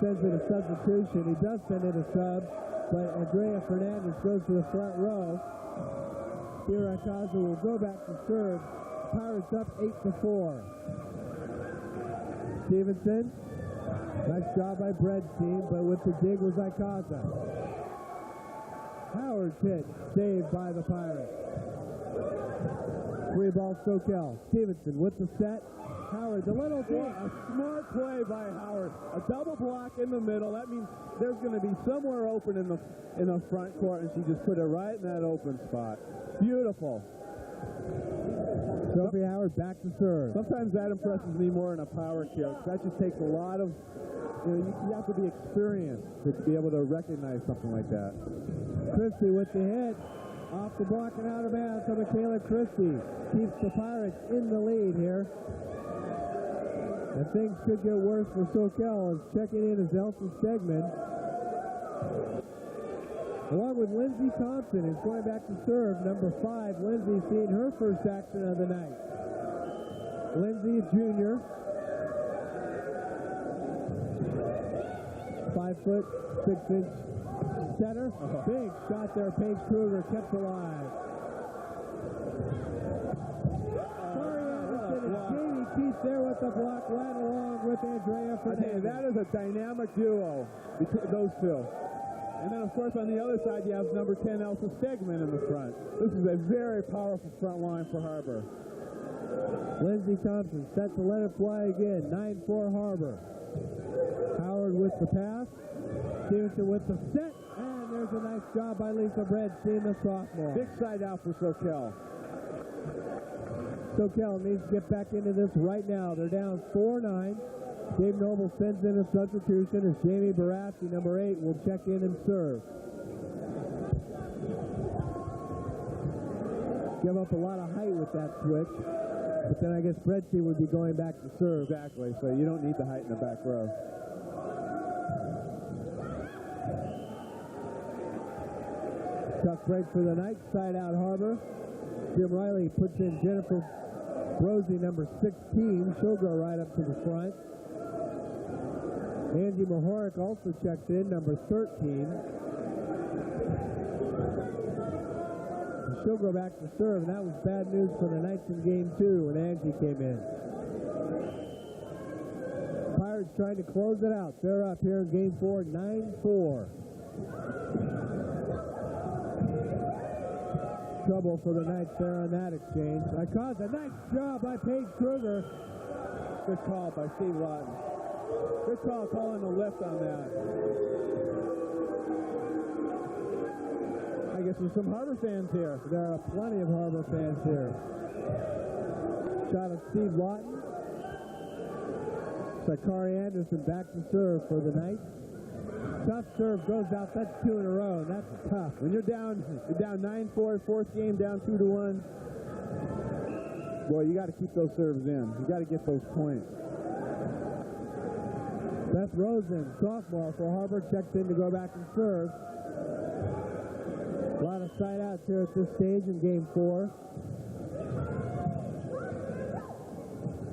sends it a substitution. He does send it a sub, but Andrea Fernandez goes to the front row. Here Ikaza will go back to serve. Pirates up 8-4. Stevenson. Nice job by Bredstein, but with the dig was Ikaza. Howard's hit, saved by the Pirates. 3-ball Soquel. Stevenson with the set. Howard, the little dig. A smart play by Howard. A double block in the middle. That means there's going to be somewhere open in the front court, and she just put it right in that open spot. Beautiful. Sophie Howard back to serve. Sometimes that impresses me more in a power kick. That just takes a lot of, you have to be experienced to be able to recognize something like that. Christie with the hit. Off the block and out of bounds to Michaela Christie. Keeps the Pirates in the lead here. And things could get worse for Soquel as checking in as Elsa Stegman. Along with Lindsey Thompson is going back to serve. Number 5, Lindsey seeing her first action of the night. Lindsey, a junior. 5'6" setter. Big shot there. Paige Kruger kept alive. Torrey Anderson and Jamie Keith there with the block right along with Andrea Fernandez. That is a dynamic duo between those two. And then, of course, on the other side, you have number 10, Elsa Stegman in the front. This is a very powerful front line for Harbor. Lindsey Thompson set to let it fly again. 9-4 Harbor. Howard with the pass. Stevenson with the set. And there's a nice job by Lisa Bredstein, the sophomore. Big side out for Soquel. Soquel needs to get back into this right now. They're down 4-9. Dave Noble sends in a substitution as Jamie Barassi, number 8, will check in and serve. Give up a lot of height with that switch, but then I guess Bredstein would be going back to serve. Exactly, so you don't need the height in the back row. Tuck break for the night, side out Harbor. Jim Riley puts in Jennifer Brosey, number 16. She'll go right up to the front. Angie Mahoric also checked in, number 13. She'll go back to serve, and that was bad news for the Knights in game 2 when Angie came in. Pirates trying to close it out. They're up here in game 4, 9-4. trouble for the Knights there on that exchange. That caused a nice job by Paige Kruger. Good call by Steve Lawton. Good call calling the lift on that. I guess there's some Harbor fans here. There are plenty of Harbor fans here. Shot of Steve Lawton. Sakari Anderson back to serve for the Knights. Tough serve goes out. That's 2 in a row. And that's tough. When you're down 9-4, fourth game, down 2-1. Boy, you got to keep those serves in. You got to get those points. Beth Rosen, sophomore for Harbor, checks in to go back and serve. A lot of side outs here at this stage in game 4.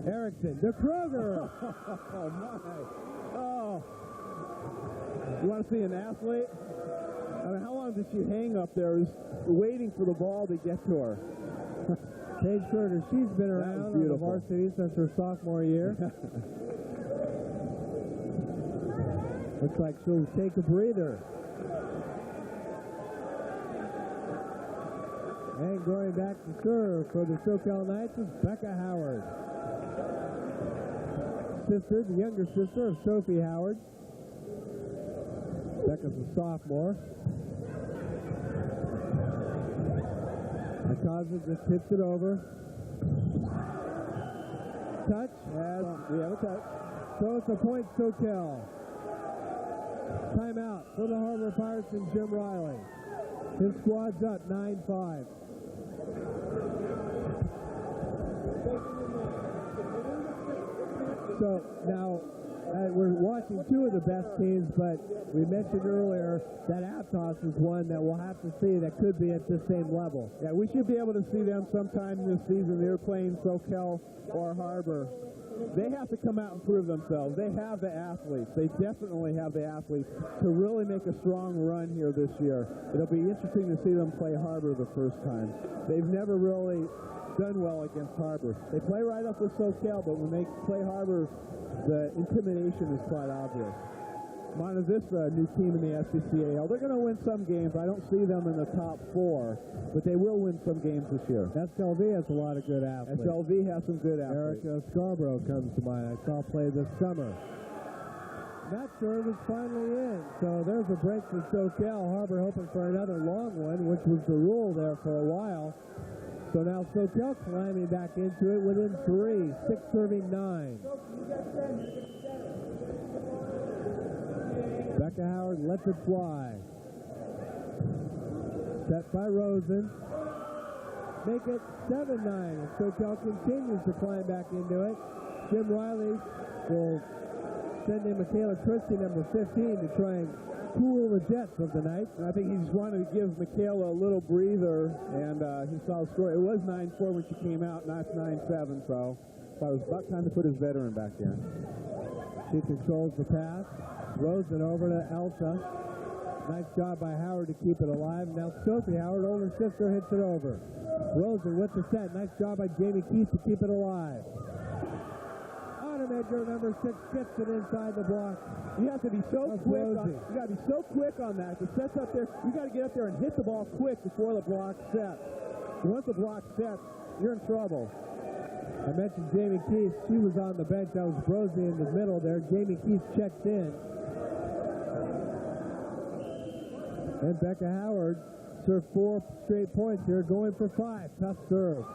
Erickson to Kruger. Oh, my. Oh. You want to see an athlete? I mean, how long did she hang up there waiting for the ball to get to her? Paige Kruger, she's been around on the varsity since her sophomore year. Looks like she'll take a breather. And going back to serve for the Soquel Knights is Becca Howard. Sister, the younger sister of Sophie Howard. Becca's a sophomore. Akaza just hits it over. Touch. Yes, we have a touch. So it's a point Soquel. Timeout for the Harbor Pirates and Jim Riley. His squad's up 9-5. So now we're watching 2 of the best teams, but we mentioned earlier that Aptos is one that we'll have to see that could be at the same level. Yeah, we should be able to see them sometime this season. They're playing Soquel or Harbor. They have to come out and prove themselves. They have the athletes. They definitely have the athletes to really make a strong run here this year. It'll be interesting to see them play Harbor the first time. They've never really done well against Harbor. They play right up with Soquel, but when they play Harbor, the intimidation is quite obvious. Monta Vista, a new team in the SCCAL. They're going to win some games. I don't see them in the top 4, but they will win some games this year. SLV has a lot of good athletes. SLV has some good athletes. Erica Scarborough comes to mind. I saw play this summer. That serve is finally in. So there's a break for Soquel. Harbor hoping for another long one, which was the rule there for a while. So now Soquel climbing back into it within 3, 6 serving 9. Becca Howard lets it fly. Set by Rosen. Make it 7-9. And Soquel continues to climb back into it. Jim Riley will send in Michaela Christie, number 15, to try and cool the jets of the night. I think he just wanted to give Michaela a little breather, and he saw the score. It was 9-4 when she came out, not 9-7, so it was about time to put his veteran back there. She controls the pass. Rosen over to Elsa. Nice job by Howard to keep it alive. Now Sophie Howard, older sister, hits it over. Rosen with the set. Nice job by Jamie Keith to keep it alive. Automaker, number 6, gets it inside the block. You have to be so quick. You got to be so quick on that. The set's up there. You got to get up there and hit the ball quick before the block sets. Once the block sets, you're in trouble. I mentioned Jamie Keith. She was on the bench. That was Brosey in the middle there. Jamie Keith checked in. And Becca Howard served 4 straight points here, going for 5. Tough serve.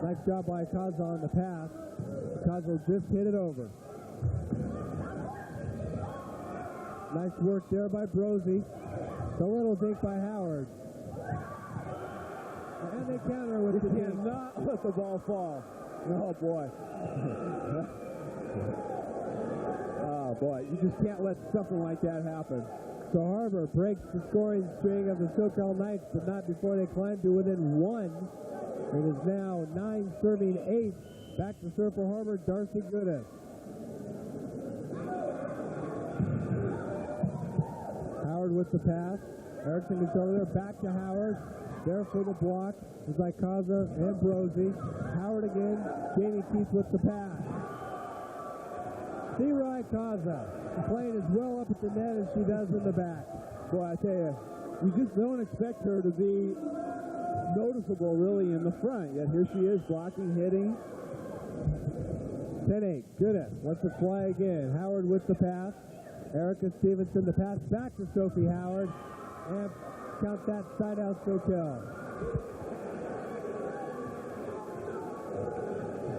Nice job by Kaza on the pass. Kaza just hit it over. Nice work there by Brosey. A little dink by Howard. And they counter with the dink. Cannot let the ball fall. Oh, boy. Oh, boy. You just can't let something like that happen. So Harbor breaks the scoring string of the Soquel Knights, but not before they climb to within 1. It is now 9 serving 8. Back to serve for Harbor, Darcy Goodis. Howard with the pass. Erickson gets over there, back to Howard. There for the block is like Kaza and Brosey. Howard again. Jamie Keith with the pass. C-Roy Kaza playing as well up at the net as she does in the back. Boy, I tell you, you just don't expect her to be noticeable really in the front, yet here she is blocking, hitting. 10-8, Goodis lets it fly again. Howard with the pass. Erica Stevenson, the pass back to Sophie Howard, and count that side out Soquel.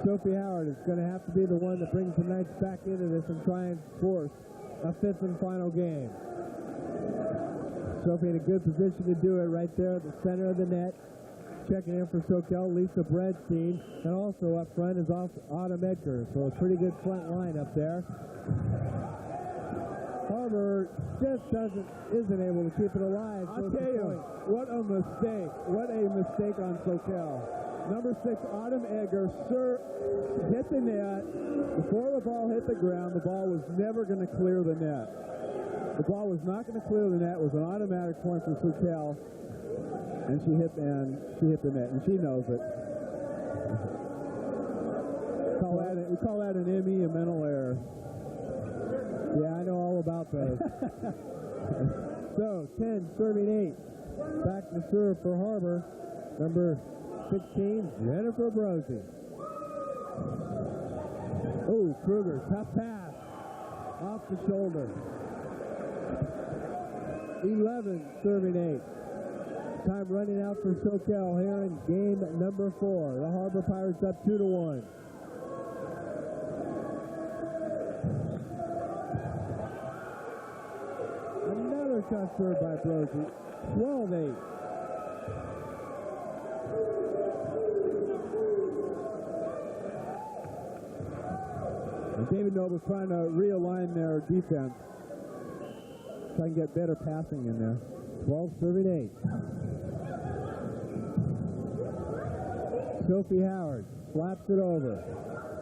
Sophie Howard is going to have to be the one that brings the Knights back into this and try and force a fifth and final game. Sophie in a good position to do it right there at the center of the net. Checking in for Soquel, Lisa Bredstein, and also up front is Autumn Edgar. So a pretty good front line up there. Harbor just isn't able to keep it alive. I'll tell you, what a mistake. What a mistake on Soquel. Number 6, Autumn Edgar, hit the net. Before the ball hit the ground, the ball was never going to clear the net. The ball was not going to clear the net. It was an automatic point for Soquel. And she hit the net, and she knows it. We call that an ME, a mental error. Yeah, I know all about those. So, 10, serving 8. Back to serve for Harbor. Number 16, Jennifer Brosey. Oh, Kruger, tough pass. Off the shoulder. 11, serving 8. Time running out for Soquel here in game number 4. The Harbor Pirates up 2-1. Another shot served by Brosey. 12-8. And David Noble trying to realign their defense. Try and get better passing in there. 12 serving 8. Sophie Howard slaps it over.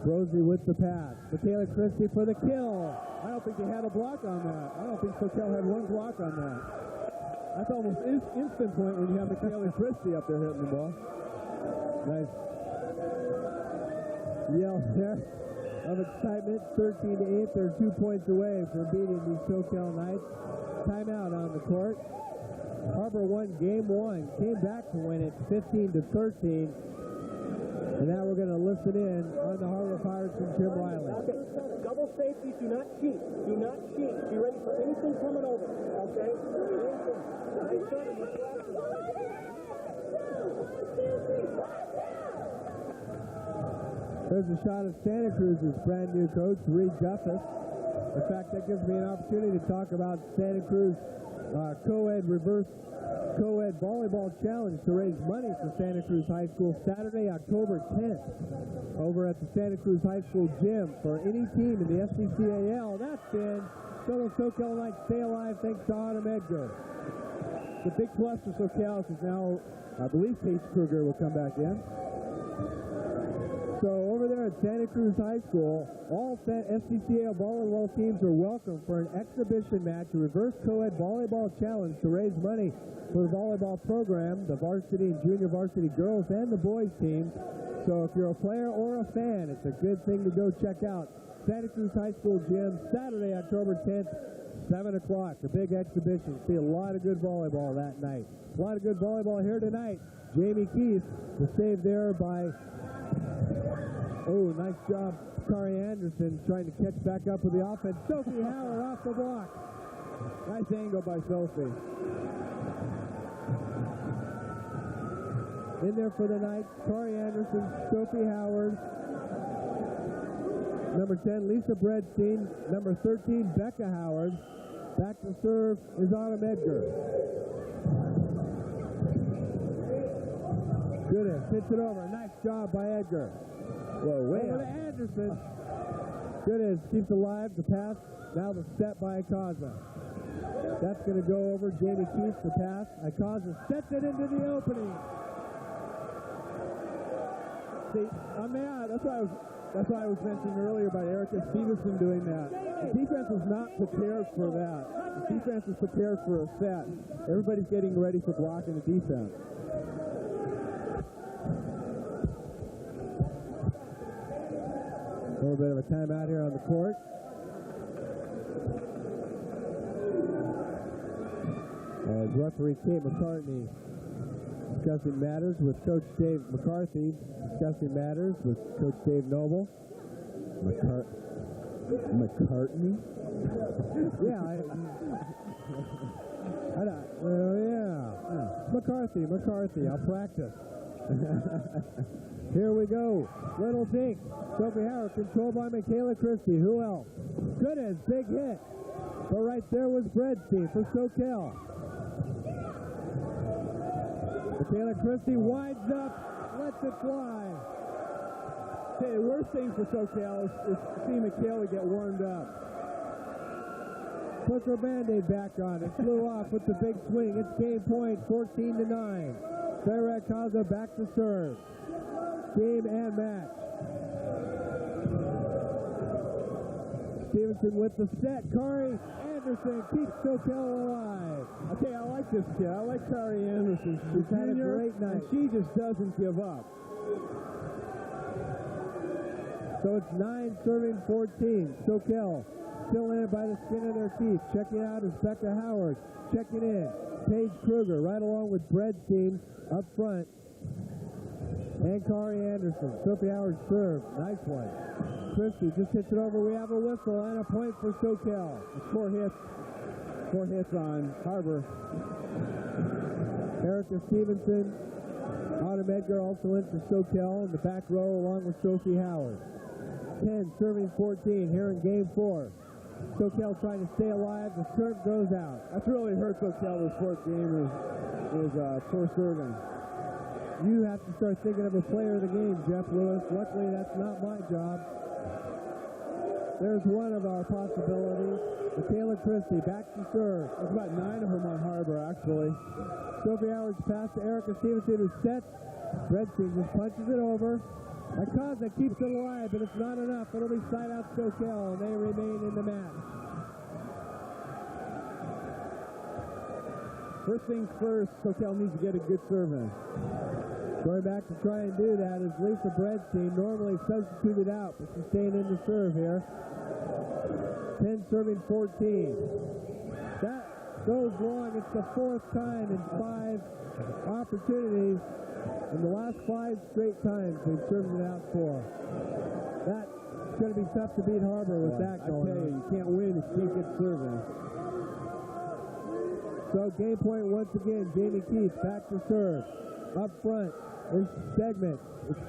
Brosey with the pass. Michaela Christie for the kill. I don't think they had a block on that. I don't think Soquel had one block on that. That's almost instant point when you have Michaela Christie up there hitting the ball. Nice yell there of excitement. 13-8. They're 2 points away from beating these Soquel Knights. Timeout on the court. Harbor won game 1. Came back to win it 15-13. And now we're going to listen in on the Harbor Pirates and Jim Riley. Okay, double safety, do not cheat. Do not cheat. Be ready for anything coming over, okay? There's a shot of Santa Cruz's brand new coach, Reed Duffus. In fact, that gives me an opportunity to talk about Santa Cruz co-ed volleyball challenge to raise money for Santa Cruz High School Saturday, October 10th, over at the Santa Cruz High School gym for any team in the SCCAL. That's been so the Soquel Knights stay alive thanks to Autumn Edgar. The big plus for Soquel is now, I believe Paige Kruger will come back in. So over there at Santa Cruz High School, all SCCAL volleyball teams are welcome for an exhibition match, a reverse co-ed volleyball challenge to raise money for the volleyball program, the varsity and junior varsity girls and the boys teams. So if you're a player or a fan, it's a good thing to go check out. Santa Cruz High School gym, Saturday, October 10th, 7 o'clock. The big exhibition. See a lot of good volleyball that night. A lot of good volleyball here tonight. Jamie Keith, the save there by... Oh, nice job, Kari Anderson, trying to catch back up with the offense. Sophie Howard off the block. Nice angle by Sophie. In there for the night, Kari Anderson, Sophie Howard. Number 10, Lisa Bredstein. Number 13, Becca Howard. Back to serve is Autumn Edgar. Goodis hits it over. Nice job by Edgar. Whoa, way over to Anderson. Goodis keeps alive the pass. Now the step by Akaza. That's going to go over. Jamie Keith the pass. Akaza sets it into the opening. See, that's why I was mentioning earlier about Erica Stevenson doing that. The defense is not prepared for that. The defense is prepared for a set. Everybody's getting ready for blocking the defense. A little bit of a timeout here on the court. As referee Kate McCartney Discussing matters with Coach Dave McCarthy. Discussing matters with Coach Dave Noble. McCartney? Yeah. McCarthy. I'll practice. Here we go. Little dink. Sophie Howard controlled by Michaela Christie. Who else? Goodness, big hit. But right there was Bredstein for Soquel. Michaela Christie winds up, lets it fly. Okay, the worst thing for Soquel is to see Michaela get warmed up. Put her Band-Aid back on. It flew off with the big swing. It's game point, 14-9. Sarah Kaza back to serve. Game and match. Stevenson with the set. Kari Anderson keeps Soquel alive. Okay, I like this kid. I like Kari Anderson. She's had a great night. And she just doesn't give up. So it's 9 serving 14. Soquel still in by the skin of their teeth. Checking out is Becca Howard. Checking in. Paige Kruger right along with Bredstein up front. And Kari Anderson. Sophie Howard serve. Nice one. Christie just hits it over. We have a whistle and a point for Soquel. Four hits on Harbor. Erica Stevenson. Autumn Edgar also in for Soquel in the back row along with Sophie Howard. 10 serving 14 here in game 4. Soquel trying to stay alive. The serve goes out. That's really hurt Soquel this fourth game is poor serving. You have to start thinking of a player of the game, Jeff Lewis. Luckily, that's not my job. There's one of our possibilities. Michaela Christie back to serve. There's about 9 of them on Harbor, actually. Sophie Howard's pass to Erica Stevenson, who sets. Bredstein just punches it over. Akaza keeps it alive, but it's not enough. It'll be side out Soquel, and they remain in the match. First things first, Soquel needs to get a good serve in. Going back to try and do that is Lisa Bredstein, normally substituted out, but she's staying in to serve here. 10 serving 14. That goes long. It's the 4th time in 5 opportunities. In the last 5 straight times they've served it out for. That's going to be tough to beat Harbor with that going on. You can't win if you can't get serving. So game point once again. Jamie Keith back to serve. Up front is Stegman. It's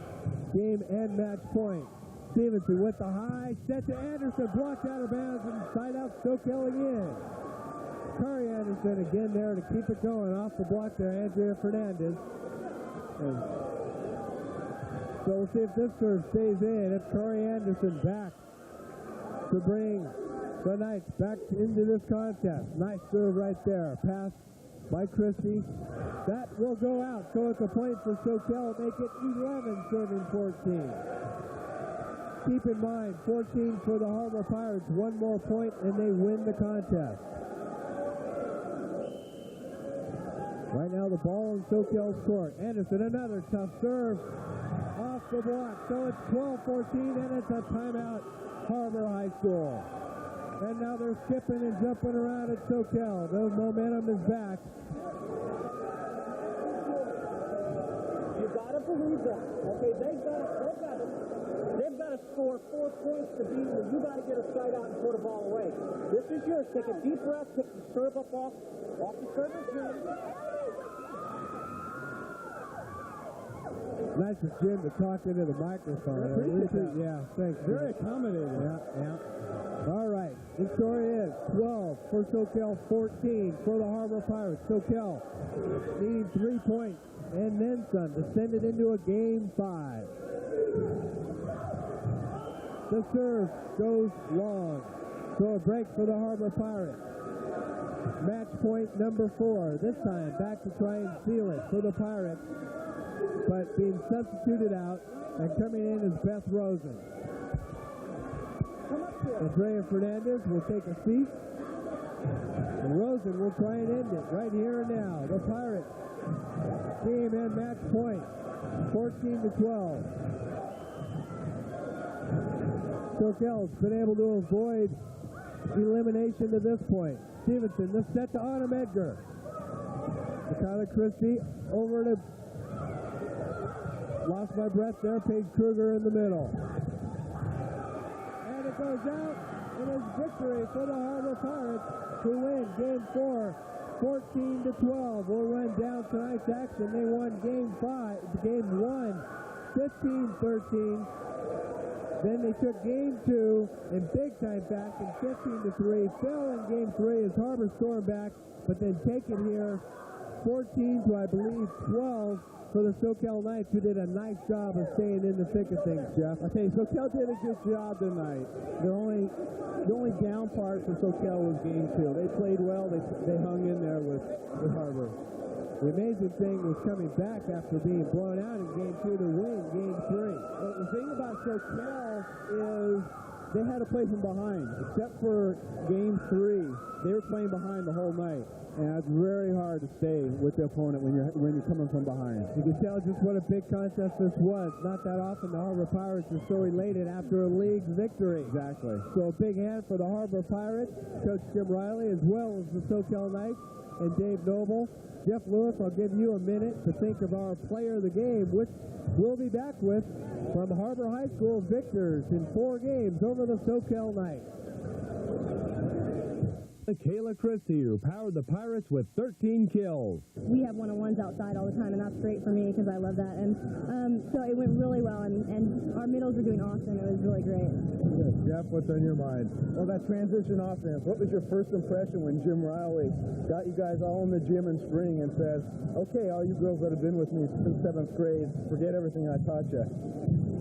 game and match point. Stevenson with the high set to Anderson. Blocked out of bounds and side out Soquel again. Kari Anderson again there to keep it going. Off the block there, Andrea Fernandez. So we'll see if this serve stays in. It's Kari Anderson back to bring the Knights back into this contest. Nice serve right there. Pass by Christie. That will go out. So it's a point for Soquel. Make it 11 serving 14. Keep in mind, 14 for the Harbor Pirates. One more point and they win the contest. Right now the ball in Soquel's court. Anderson, another tough serve. Off the block. So it's 12-14 and it's a timeout, Harbor High School. And now they're skipping and jumping around at Soquel. The momentum is back. You gotta believe that. Okay, they've got to score 4 points to beat you. You got to get a side out and put a ball away. This is yours. Take a deep breath. Pick the serve up off the server's hand. Nice of Jim to talk into the microphone. Yeah, thanks. Very accommodating. Yeah. All right. The story is 12 for Soquel, 14 for the Harbor Pirates. Soquel needing 3 points and then some to send it into a game 5. The serve goes long. So a break for the Harbor Pirates. Match point number 4. This time back to try and seal it for the Pirates. But being substituted out and coming in is Beth Rosen. Andrea Fernandez will take a seat. And Rosen will try and end it right here and now. The Pirates game and match point. 14-12. Soquel's been able to avoid elimination to this point. Stevenson, the set to Autumn Edgar. Michaela Christie over to Lost my breath there. Paige Kruger in the middle. And it goes out. It is victory for the Harbor Pirates to win Game 4, 14-12. We'll run down tonight's action. They won Game 1, 15-13. Then they took Game 2 in big-time fashion, 15-3. Fell in Game 3 as Harbor stormed back, but then taken here 14 to, I believe, 12 for the Soquel Knights, who did a nice job of staying in the thick of things, Jeff. I tell you, Soquel did a good job tonight. The only down part for Soquel was Game 2. They played well. They hung in there with Harbor. The amazing thing was coming back after being blown out in Game 2 to win Game 3. Well, the thing about Soquel is they had to play from behind. Except for Game 3, they were playing behind the whole night. And it's very hard to stay with the opponent when you're coming from behind. You can tell just what a big contest this was. Not that often the Harbor Pirates are so elated after a league victory. Exactly. So a big hand for the Harbor Pirates, Coach Jim Riley, as well as the Soquel Knights and Dave Noble. Jeff Lewis, I'll give you a minute to think of our player of the game, which we'll be back with from Harbor High School victors in 4 games over the Soquel Knights. Michaela Christie, who powered the Pirates with 13 kills. We have one-on-ones outside all the time, and that's great for me because I love that. And so it went really well, and our middles are doing awesome. It was really great. Jeff, what's on your mind? Well, that transition offense, what was your first impression when Jim Riley got you guys all in the gym in spring and said, okay, all you girls that have been with me since 7th grade, forget everything I taught you?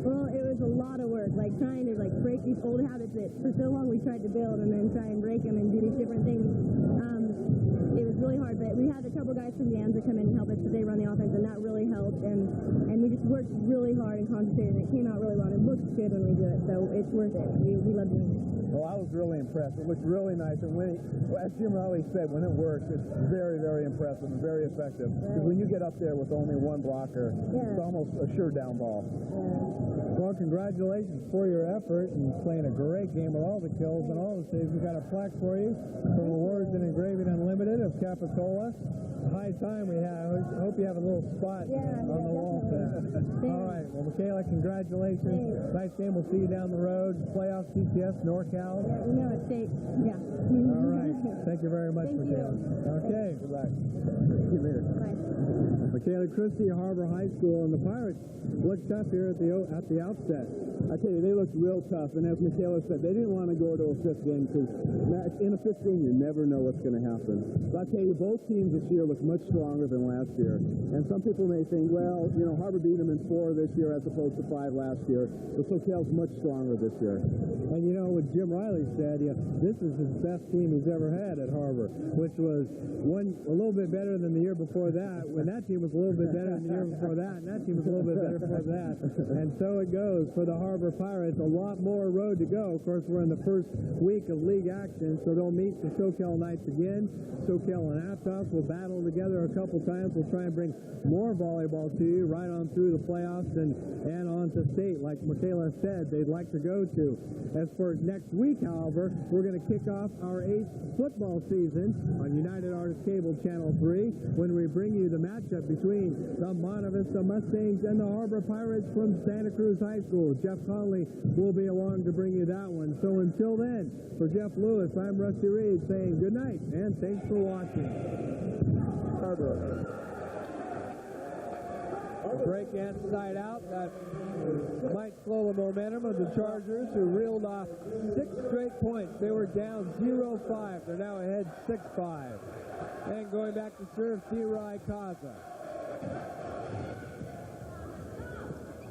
Well, it was a lot of work, trying to break these old habits that for so long we tried to build, and then try and break them and do these different things. It was really hard, but we had a couple guys from the ends that come in and help us because they run the offense, and that really helped. And we just worked really hard and concentrated, and it came out really well. And it looks good when we do it, so it's worth it. We love doing it. Well, I was really impressed. It looked really nice, and as Jim Riley said, when it works, it's very, very impressive and very effective. Because when you get up there with only one blocker, it's almost a sure down ball. Well, congratulations for your effort and playing a great game with all the kills and all the saves. We've got a plaque for you from Awards and Engraving Unlimited of Capitola. High time we have. I hope you have a little spot on the wall for that. All right. Well, Michaela, congratulations. Nice game. We'll see you down the road. Playoff CCS, NorCal. Yeah, we know it's state. Yeah. All right. Thank you very much for that. Okay. Good luck. See you later. Bye. Michaela Christie, Harbor High School, and the Pirates looked tough here at the outset. I tell you, they looked real tough, and as Michaela said, they didn't want to go to a 5th game because in a 5th game, you never know what's going to happen. But I tell you, both teams this year look much stronger than last year. And some people may think, well, Harbor beat them in 4 this year as opposed to 5 last year. The Soquel's much stronger this year. And what Jim Riley said, this is his best team he's ever had at Harbor, which was a little bit better than the year before that, when that team was a little bit better than the year before that, and that team was a little bit better before that. And so it goes for the Harbor Pirates. A lot more road to go. Of course, we're in the first week of league action, so they'll meet the Soquel Knights again. Soquel and Aptos will battle together a couple times. We'll try and bring more volleyball to you right on through the playoffs and on to state, like Michaela said, they'd like to go to. As for next week, however, we're going to kick off our 8th football season on United Artists Cable Channel 3 when we bring you the matchup between the Monta Vista Mustangs and the Harbor Pirates from Santa Cruz High School. Jeff Conley will be along to bring you that one. So until then, for Jeff Lewis, I'm Rusty Reed saying good night and thanks for watching. Harbor. Break inside out. That might slow the momentum of the Chargers, who reeled off 6 straight points. They were down 0-5. They're now ahead 6-5. And going back to serve, T-Rai Kaza.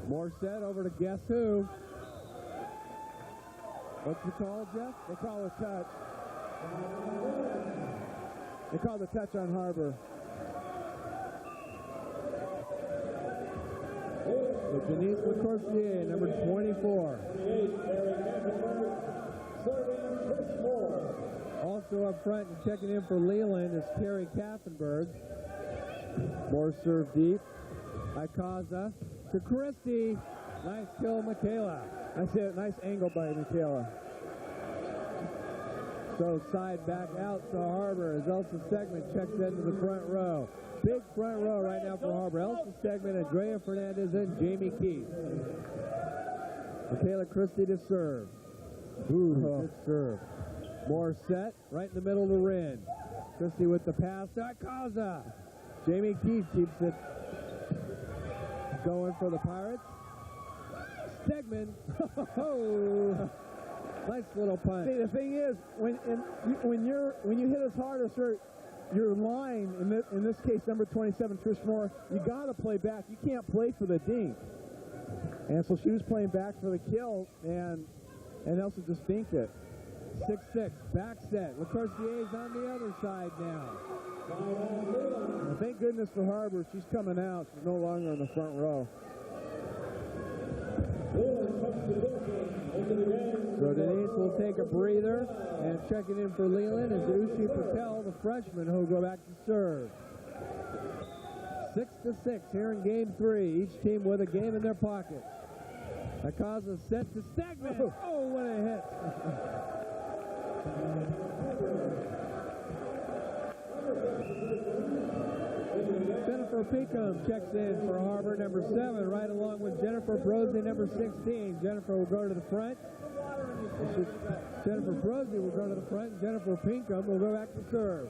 More set over to guess who. What's the call, Jeff? They call a touch. They call the touch on Harbor. With Denise LeCourcier, number 24. Also up front and checking in for Leland is Carrie Kaffenberg. More serve deep. Ikaza to Christie. Nice kill, Michaela. That's it. Nice angle by Michaela. So side back out to Harbor as Elsa Stegman checks into the front row. Big front row right now for Harbor. Elsa Stegman, Andrea Fernandez, and Jamie Keith. Michaela Christie to serve. Ooh, good serve. More set, right in the middle to Rin. Christie with the pass to Akaza. Jamie Keith keeps it going for the Pirates. Stegman. Oh, nice little punch. See, the thing is, when you hit as hard as your line, in this case, number 27, Trish Moore, you got to play back. You can't play for the dink. And so she was playing back for the kill, and Elsa just dinked it. 6-6, back set. LaCourcier's on the other side now. Well, thank goodness for Harbor. She's coming out. She's no longer in the front row. So Denise will take a breather, and checking in for Leland is Ushi Patel, the freshman, who will go back to serve. 6-6 here in game 3. Each team with a game in their pocket. Akaza set to Stegman. Oh, what a hit. Jennifer Pinkham checks in for Harbor, number 7, right along with Jennifer Brosey, number 16. Jennifer will go to the front. Jennifer Brosey will go to the front, and Jennifer Pinkham will go back to serve.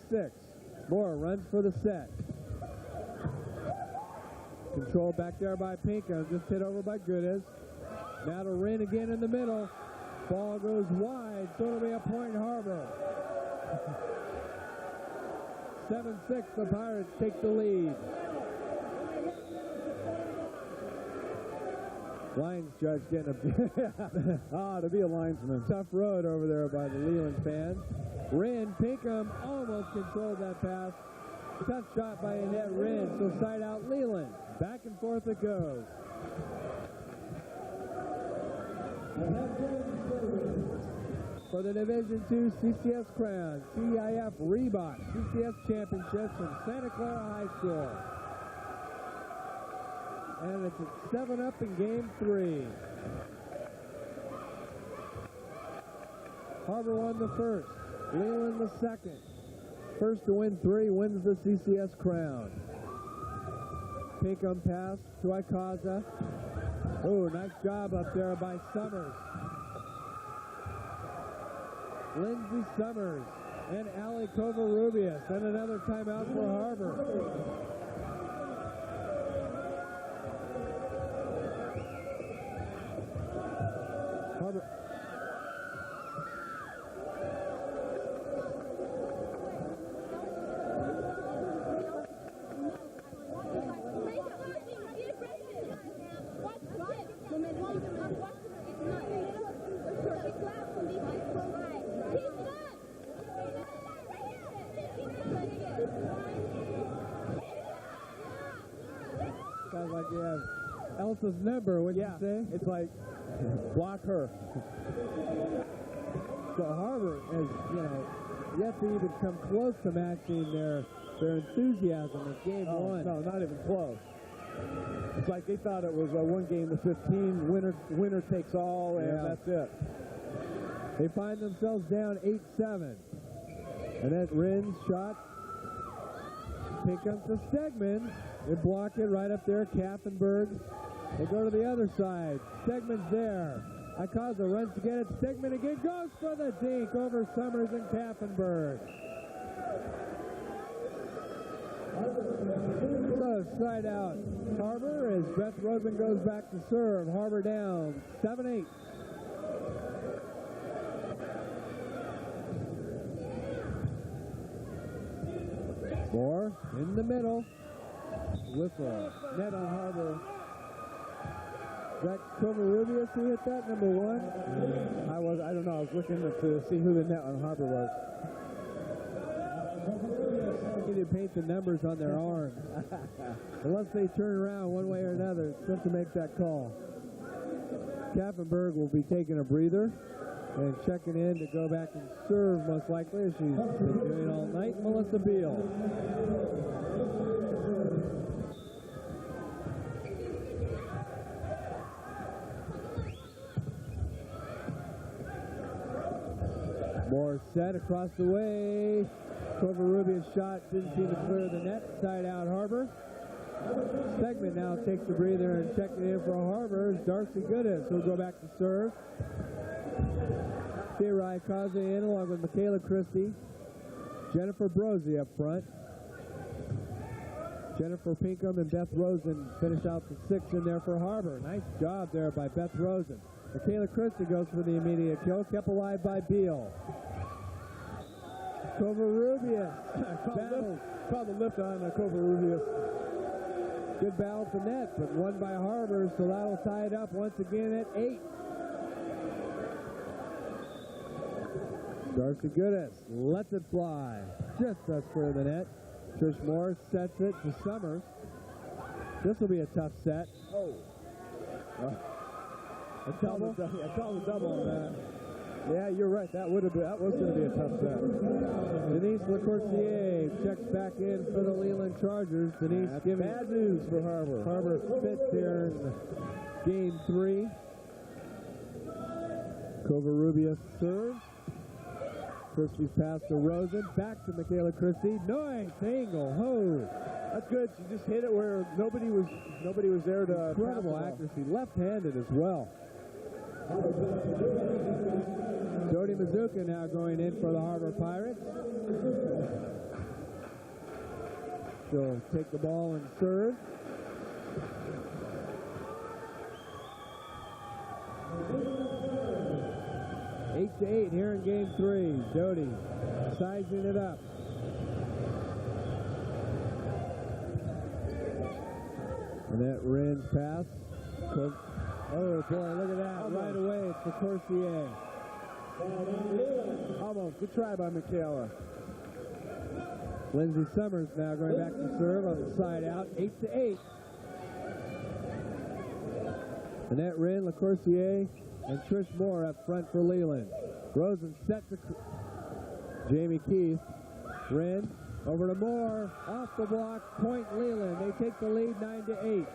Six. Moore runs for the set. Control back there by Pinkham, just hit over by Goodes. Now to Rin again in the middle. Ball goes wide, so it'll be a point Harbor. 7-6, the Pirates take the lead. Lines judge getting a to be a linesman. Tough road over there by the Leland fans. Rin, Pinkham almost controlled that pass. Tough shot by Annette Rin, so side out Leland. Back and forth it goes. For the Division II CCS Crown, CIF Reebok CCS Championships from Santa Clara High School. And it's at 7-up in game 3. Harbor won the first, Leland the second. First to win 3 wins the CCS Crown. Pinkham pass to Akaza. Oh, nice job up there by Summers. Lindsay Summers and Allie Covarrubias, and another timeout for Harbor. Sounds like you have Elsa's number, wouldn't you say? It's like, block her. So Harbor has, yet to even come close to matching their enthusiasm in game 1. No, not even close. It's like they thought it was a 1 game to 15, winner takes all, and that's it. They find themselves down 8-7. And that Rin's shot. Pinkham to Stegman. They block it right up there, Kaffenberg. They go to the other side. Stegman's there. Akaza runs to get it. Stegman again goes for the dink over Summers and Kaffenberg. So side out Harbor as Beth Rosen goes back to serve. Harbor down 7-8. Moore in the middle. Whistle. Net on Harbor. Is that Covarrubias who hit that, number 1? I don't know. I was looking to see who the net on Harbor was. They need to paint the numbers on their arm. Unless they turn around one way or another, just to make that call. Kaffenberg will be taking a breather and checking in to go back and serve, most likely, as she's been doing all night. Melissa Beal. Moore set across the way. Covarrubias' shot didn't seem to clear the net. Side out Harbor. Stegman now takes a breather and checking in for Harbor. Darcy Goodis will go back to serve. Therai Kaze in along with Michaela Christie. Jennifer Brosey up front. Jennifer Pinkham and Beth Rosen finish out the 6 in there for Harbor. Nice job there by Beth Rosen. Michaela Christie goes for the immediate kill, kept alive by Beal. Covarrubias Called the lift on Covarrubias. Good battle for net, but won by Harbor, so that'll tie it up once again at 8. Darcy Goodis lets it fly. Just does clear the net. Trish Moore sets it to Summers. This will be a tough set. I called a double on that. Yeah, you're right. That was going to be a tough set. Denise LaCourcier checks back in for the Leland Chargers. Denise giving bad news for Harbor. Harbor fits here in game 3. Covarrubias serves. Christie's pass to Rosen. Back to Michaela Christie. Nice angle. Ho! That's good. She just hit it where nobody was there to. Incredible accuracy. Left-handed as well. Jody Mazuka now going in for the Harbor Pirates. She'll take the ball and serve. Eight to 8 here in game 3. Jody sizing it up. Annette Wren's pass. Oh boy, look at that. Right away, it's the Corsier. Almost. Good try by Michaela. Lindsay Summers now going back to serve on the side out. 8 to 8. Annette Wren, LaCourcier, and Trish Moore up front for Leland. Rosen set to Jamie Keith. Wren over to Moore. Off the block. Point Leland. They take the lead 9 to 8.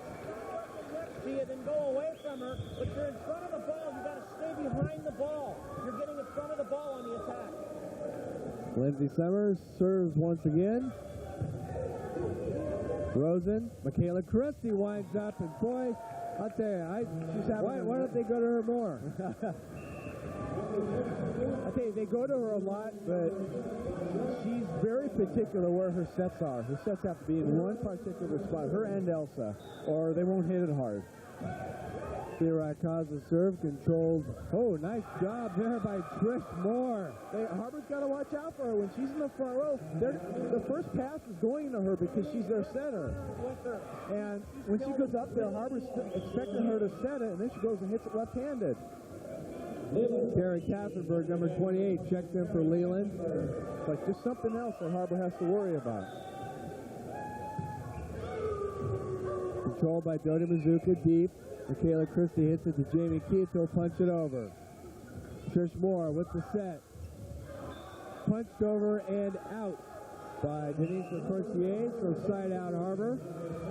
See it and go away from her, but you're in front of the ball. You got to stay behind the ball. You're getting in front of the ball on the attack. Lindsay Summers serves once again. Rosen, Michaela Christie winds up, and boy, I'll tell you, why don't they go to her more? I tell you, they go to her a lot, but she's very particular where her sets are. Her sets have to be in one particular spot, her and Elsa, or they won't hit it hard. Therai Kaza serve controlled. Oh, nice job there by Trish Moore. Harbor's got to watch out for her when she's in the front row. The first pass is going to her because she's their setter. And when she goes up there, Harbor's expecting her to set it, and then she goes and hits it left-handed. Carrie Kassenberg, number 28, checks in for Leland. It's like just something else that Harbor has to worry about. Controlled by Dodi Mazuka, deep. Michaela Christie hits it to Jamie Keith. He'll punch it over. Trish Moore with the set. Punched over and out by Denise LaCourcier. So side out Harbor.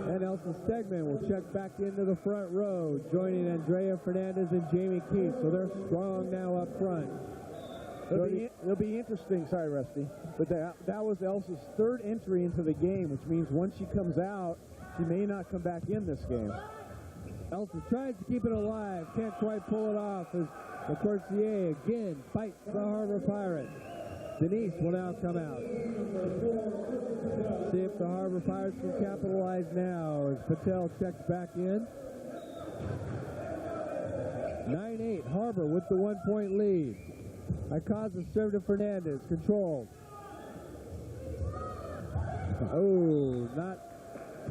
And Elsa Stegman will check back into the front row, joining Andrea Fernandez and Jamie Keith. So they're strong now up front. It'll be interesting. Sorry, Rusty. But that was Elsa's third entry into the game, which means once she comes out, she may not come back in this game. Elsa tries to keep it alive. Can't quite pull it off as LaCourcier again fights the Harbor Pirates. Denise will now come out. See if the Harbor Pirates can capitalize now as Patel checks back in. 9-8, Harbor with the 1-point lead. Ikaza serve to Fernandez, controlled. Oh, not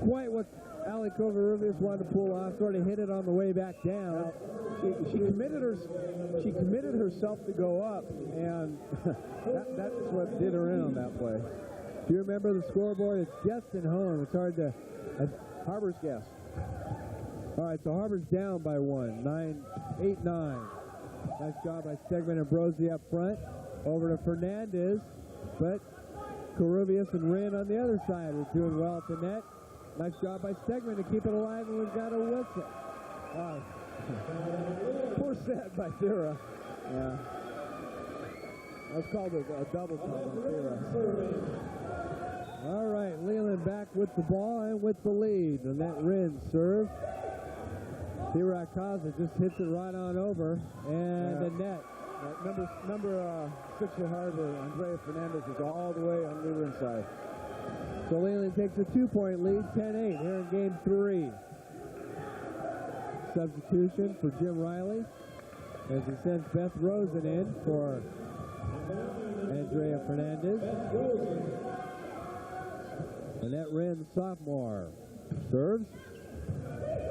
quite what Ali Covarrubias wanted to pull off, sort of hit it on the way back down. She committed herself to go up, and that's what did her in on that play. Do you remember the scoreboard? It's Justin Hone. It's hard to... Harbor's guess. All right, so Harbor's down by 1, 8-9. Nice job by Stegman and Brosey up front. Over to Fernandez, but Covarrubias and Wren on the other side are doing well at the net. Nice job by Stegman to keep it alive, and we've got a whistle. Poor set by Thera. Yeah. That's called a double cover. All right, Leland back with the ball and with the lead. Annette Rinn serve. Thierry just hits it right on over, and the net. Number 6 for Harbor, Andrea Fernandez, is all the way on Leland's side. So Leland takes a 2-point lead, 10-8 here in game 3. Substitution for Jim Riley as he sends Beth Rosen in for Andrea Fernandez. Annette Rinn, sophomore, serves.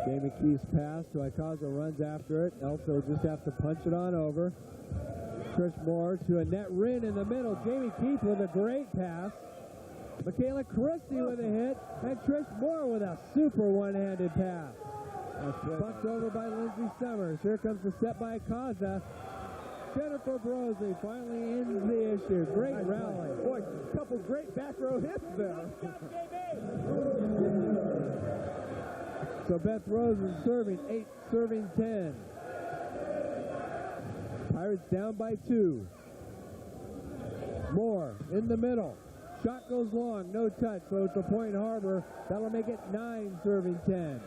Jamie Keith's pass to Icaza, runs after it. Elsa will just have to punch it on over. Trish Moore to Annette Rinn in the middle. Jamie Keith with a great pass. Michaela Christie with a hit. And Trish Moore with a super one-handed pass. Bucked over by Lindsay Summers. Here comes the set by Icaza. Jennifer Brosey finally ends the issue. Great rally. Boy, a couple great back row hits there. So Beth Rosen serving 8, serving 10. Pirates down by 2. Moore in the middle. Shot goes long, no touch, so it's a point Harbor. That'll make it 9, serving 10.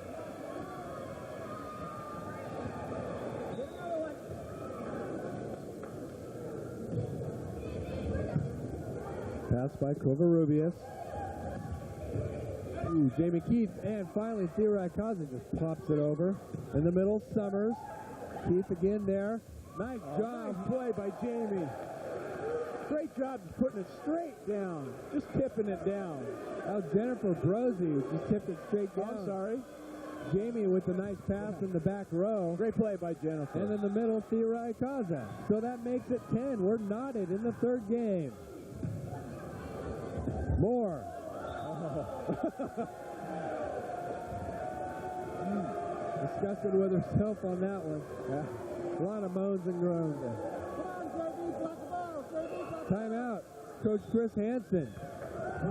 Pass by Covarrubias. Ooh, Jamie Keith, and finally Thierry Icaza just pops it over. In the middle, Summers. Keith again there. Nice job. Nice play by Jamie. Great job just putting it straight down. Just tipping it down. Now Jennifer Brosey just tipped it straight down. I'm sorry. Jamie with a nice pass in the back row. Great play by Jennifer. And in the middle, Thierry Icaza. So that makes it 10. We're knotted in the third game. Moore. Disgusted with herself on that one. Yeah. A lot of moans and groans. Timeout. Coach Chris Hansen.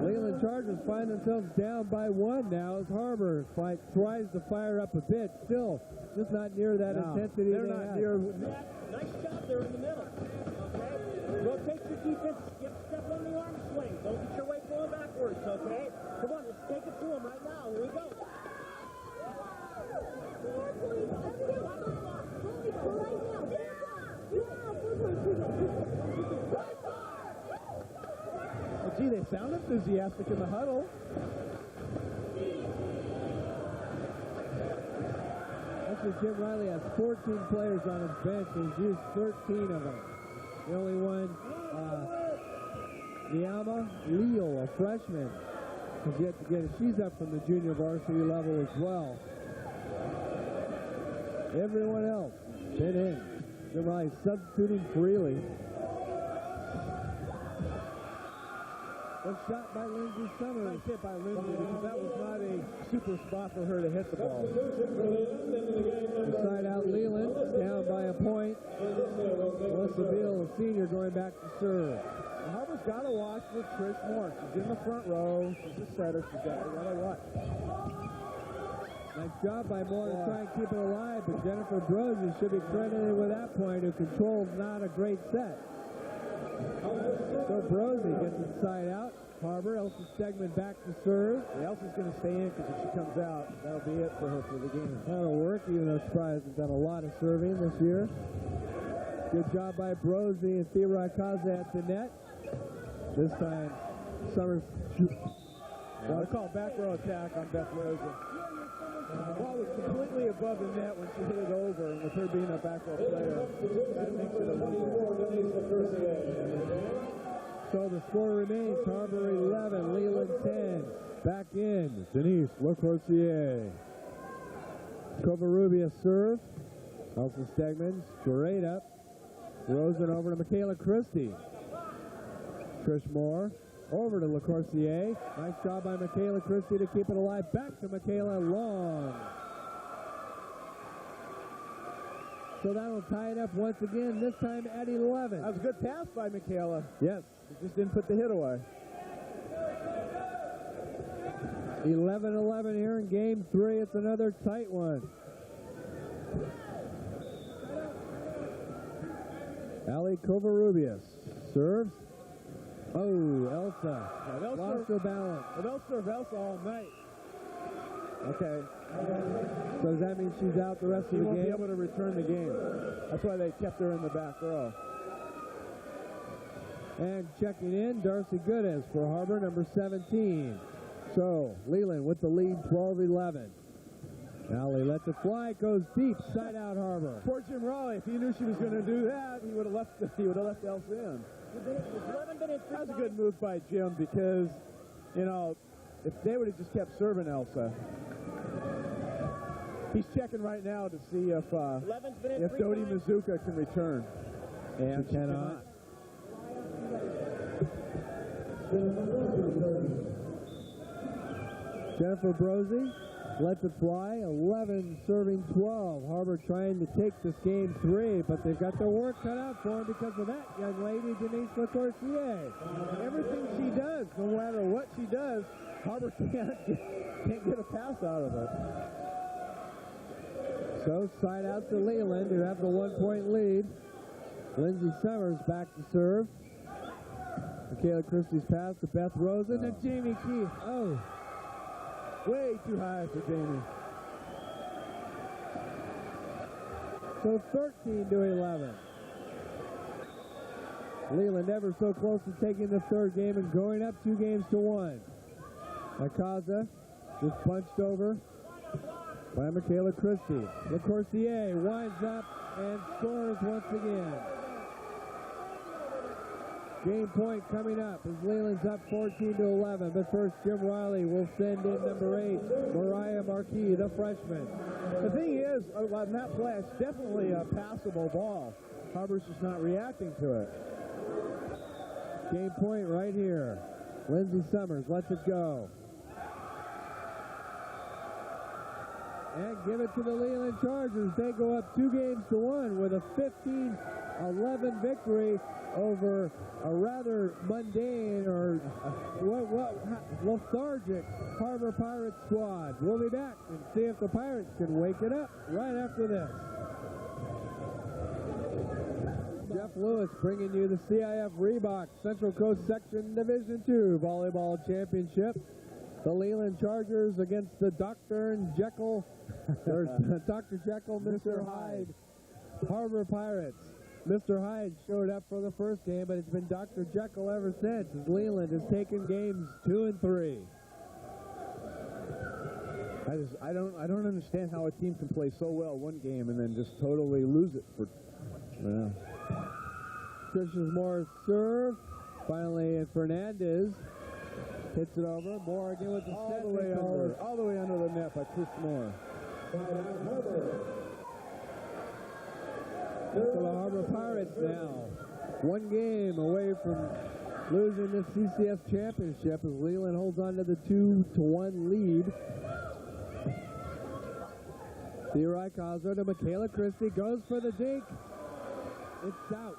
Leland Chargers find themselves down by 1 now as Harbor tries to fire up a bit. Still, just not near that intensity. They're not near. Nice shot there in the middle. Okay? Rotate your defense. Step on the arm swing. Don't get your weight going backwards, okay? Come on, let's take it to him right now. Here we go. Well, gee, they sound enthusiastic in the huddle. Actually, Jim Riley has 14 players on his bench. He's used 13 of them. The only one, Niama Leal, a freshman, has yet to get it. She's up from the junior varsity level as well. Everyone else been in. Jim Riley substituting freely. A shot by Lindsay Summers. Nice hit by Lindsay because that was not a super spot for her to hit the ball. Side out Leland, down by a point. Melissa Beal, a senior, going back to serve. Harbor's got to watch with Trish Moore. She's in the front row. She's a setter. She's got to watch. Nice job by Moore to try and keep it alive, but Jennifer Brosey should be credited with that point, who controls not a great set. So Brosey gets it side out. Harbor, Elsa Stegman back to serve. Elsa's going to stay in because if she comes out, that'll be it for her for the game. That'll work, even though Surprise has done a lot of serving this year. Good job by Brosey and Thierry Icaza at the net. This time, Summers. Well, they call back row attack on Beth Rosen. The ball was completely above the net when she hit it over, and with her being a back row player, that makes it a So the score remains Harbor 11, Leland 10. Back in, Denise LaCrozier. Covarrubias serve. Elsa Stegman straight up. Rosen over to Michaela Christie. Trish Moore over to LaCrozier. Nice job by Michaela Christie to keep it alive. Back to Michaela Long. So that'll tie it up once again, this time at 11. That was a good pass by Michaela. Yes. She just didn't put the hit away. 11-11 here in game 3. It's another tight one. Allie Covarrubias serves. Oh, Elsa. Yeah, lost her balance. Well, they'll serve Elsa all night. Okay. So does that mean she's out the rest of She the won't game? be able to return the game. That's why they kept her in the back row. And checking in, Darcy Goodes for Harbor, number 17. So, Leland with the lead, 12-11. Now he lets it fly, goes deep, side out Harbor. Poor Jim Raleigh, if he knew she was going to do that, he would have left Elsa in. That's a good move by Jim because, you know, if they would have just kept serving Elsa. He's checking right now to see if Dodi Mizuka can return. And she cannot. Jennifer Brosey lets it fly, 11 serving 12. Harbor trying to take this game 3, but they've got their work cut out for them because of that young lady, Denise LaCourcier. Everything she does, no matter what she does, Harbor can't get a pass out of it. So side out to Leland, who have the 1-point lead. Lindsay Summers back to serve. Michaela Christie's pass to Beth Rosen and Jamie Keith. Oh, way too high for Jamie. So 13-11. Leland ever so close to taking the third game and going up 2-1. Akaza just punched over by Michaela Christie. LaCourcier winds up and scores once again. Game point coming up as Leland's up 14-11. But first, Jim Riley will send in number 8, Mariah Marquis, the freshman. The thing is, on that play, it's definitely a passable ball. Harbor's just not reacting to it. Game point right here. Lindsay Summers lets it go. And give it to the Leland Chargers. They go up 2-1 with a 15-11 victory over a rather mundane or lethargic Harbor Pirates squad. We'll be back and see if the Pirates can wake it up right after this. Jeff Lewis bringing you the CIF Reebok Central Coast Section Division II Volleyball Championship. The Leland Chargers against the Dr. Jekyll, Mr. Hyde Harbor Pirates. Mr. Hyde showed up for the first game, but it's been Dr. Jekyll ever since, as Leland has taken games 2 and 3. I don't understand how a team can play so well one game and then just totally lose it for. Yeah. Tricia Moore's serve. Finally, Fernandez hits it over. Moore again with the all the way under the net by Trish Moore. So the Harbor Pirates now 1 game away from losing this CCS championship as Leland holds on to the 2-1 lead. Theorai Cosner to Michaela Christie, goes for the dink. It's out.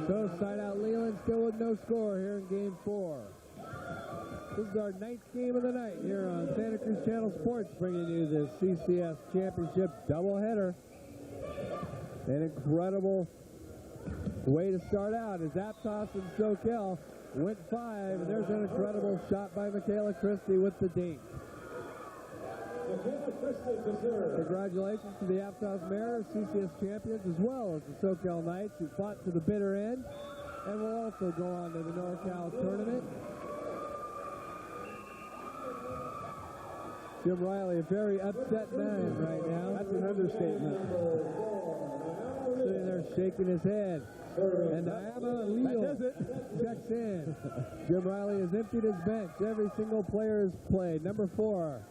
So side out Leland still with no score here in game 4. This is our 9th game of the night here on Santa Cruz Channel Sports, bringing you the CCS championship doubleheader. An incredible way to start out as Aptos and Soquel went 5, and there's an incredible shot by Michaela Christie with the dink. Congratulations to the Aptos Mariners, CCS champions, as well as the Soquel Knights, who fought to the bitter end and will also go on to the NorCal tournament. Jim Riley, a very upset man right now. That's an understatement. Sitting there shaking his head. And Diana Leo checks in. Jim Riley has emptied his bench. Every single player has played. Number 4.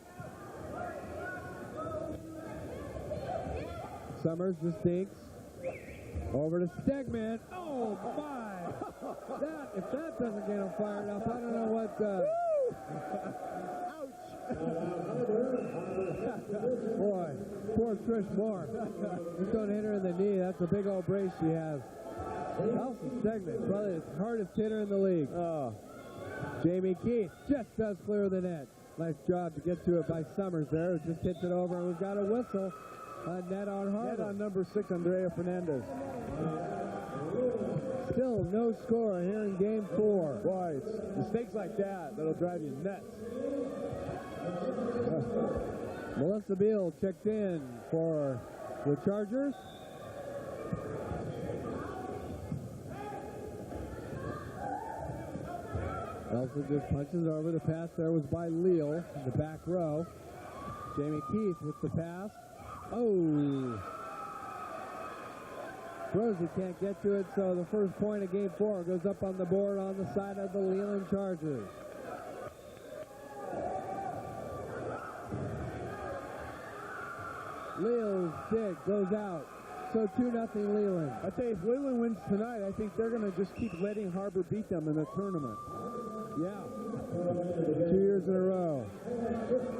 Summers just dinks. Over to Stegman. Oh, my. If that doesn't get him fired up, I don't know what does. Boy, poor Trish Moore. Just don't hit her in the knee. That's a big old brace she has. Allison Stegman, probably the hardest hitter in the league. Jamie Keith just does clear the net. Nice job to get to it by Summers there. Just hits it over, and we've got a whistle. Net on Harbor. Net on number 6, Andrea Fernandez. Still no score here in game 4. Boy, it's mistakes like that that'll drive you nuts. Melissa Beal checked in for the Chargers. Elsa just punches over. The pass there was by Leal in the back row. Jamie Keith with the pass. Oh! Rosie can't get to it, so the first point of game 4 goes up on the board on the side of the Leland Chargers. Leal's dig goes out. So 2-0 Leland. I tell you, if Leland wins tonight, I think they're going to just keep letting Harbor beat them in the tournament. Yeah. 2 years in a row.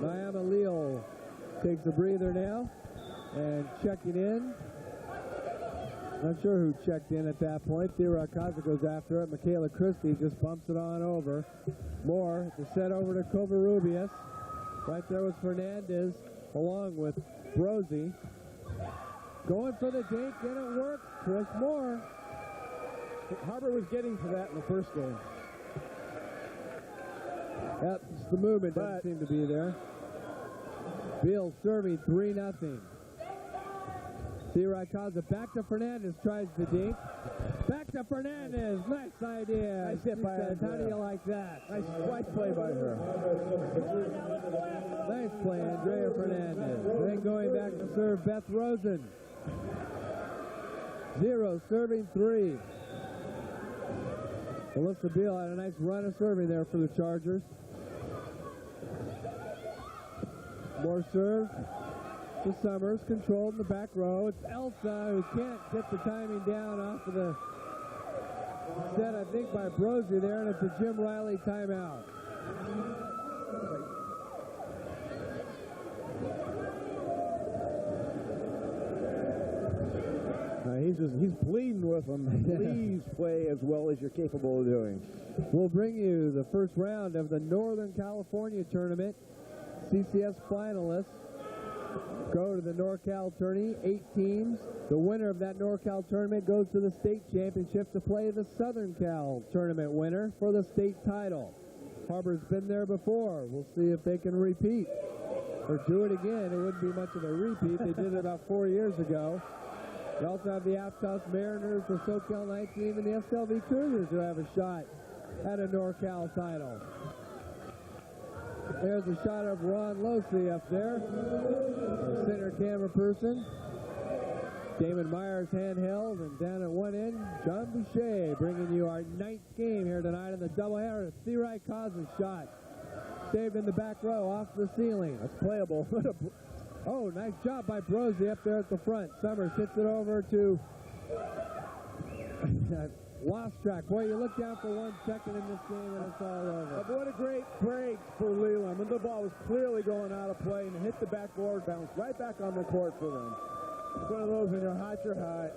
Diana Leal takes a breather now and checking in. Not sure who checked in at that point. Theora Kaza goes after it. Michaela Christie just bumps it on over. Moore, the set over to Covarrubias. Right there was Fernandez along with Brosey. Going for the dink, and it works. Chris Moore. Harbor was getting to that in the first game. That's the movement doesn't seem to be there. Beal serving 3-0. Theora Kaza back to Fernandez, tries to dink. Back to Fernandez, nice idea. Nice hit by her. How do you like that? Nice play by her. Nice play, Andrea Fernandez. Then going back to serve Beth Rosen. 0, serving 3. Melissa Beal had a nice run of serving there for the Chargers. More serve to Summers, controlled in the back row. It's Elsa who can't get the timing down off of the set, I think, by Brosey there, and it's a Jim Riley timeout. He's pleading with them. Please play as well as you're capable of doing. We'll bring you the first round of the Northern California tournament. CCS finalists go to the NorCal tourney, 8 teams. The winner of that NorCal tournament goes to the state championship to play the Southern Cal tournament winner for the state title. Harbor's been there before. We'll see if they can repeat or do it again. It wouldn't be much of a repeat. They did it about 4 years ago. We also have the Aptos Mariners, the Soquel Night team, and the SLV Cougars who have a shot at a NorCal title. There's a shot of Ron Losey up there, our center camera person. Damon Myers handheld, and down at one end, John Boucher bringing you our 9th game here tonight in the doubleheader. Theora Kaza's shot saved in the back row off the ceiling. That's playable. Oh, nice job by Brosey up there at the front. Summers hits it over to lost track. Boy, you look down for 1 second in this game and it's all over. What a great break for Leland. And the ball was clearly going out of play and hit the backboard, bounced right back on the court for them. It's one of those when you're hot, you're hot.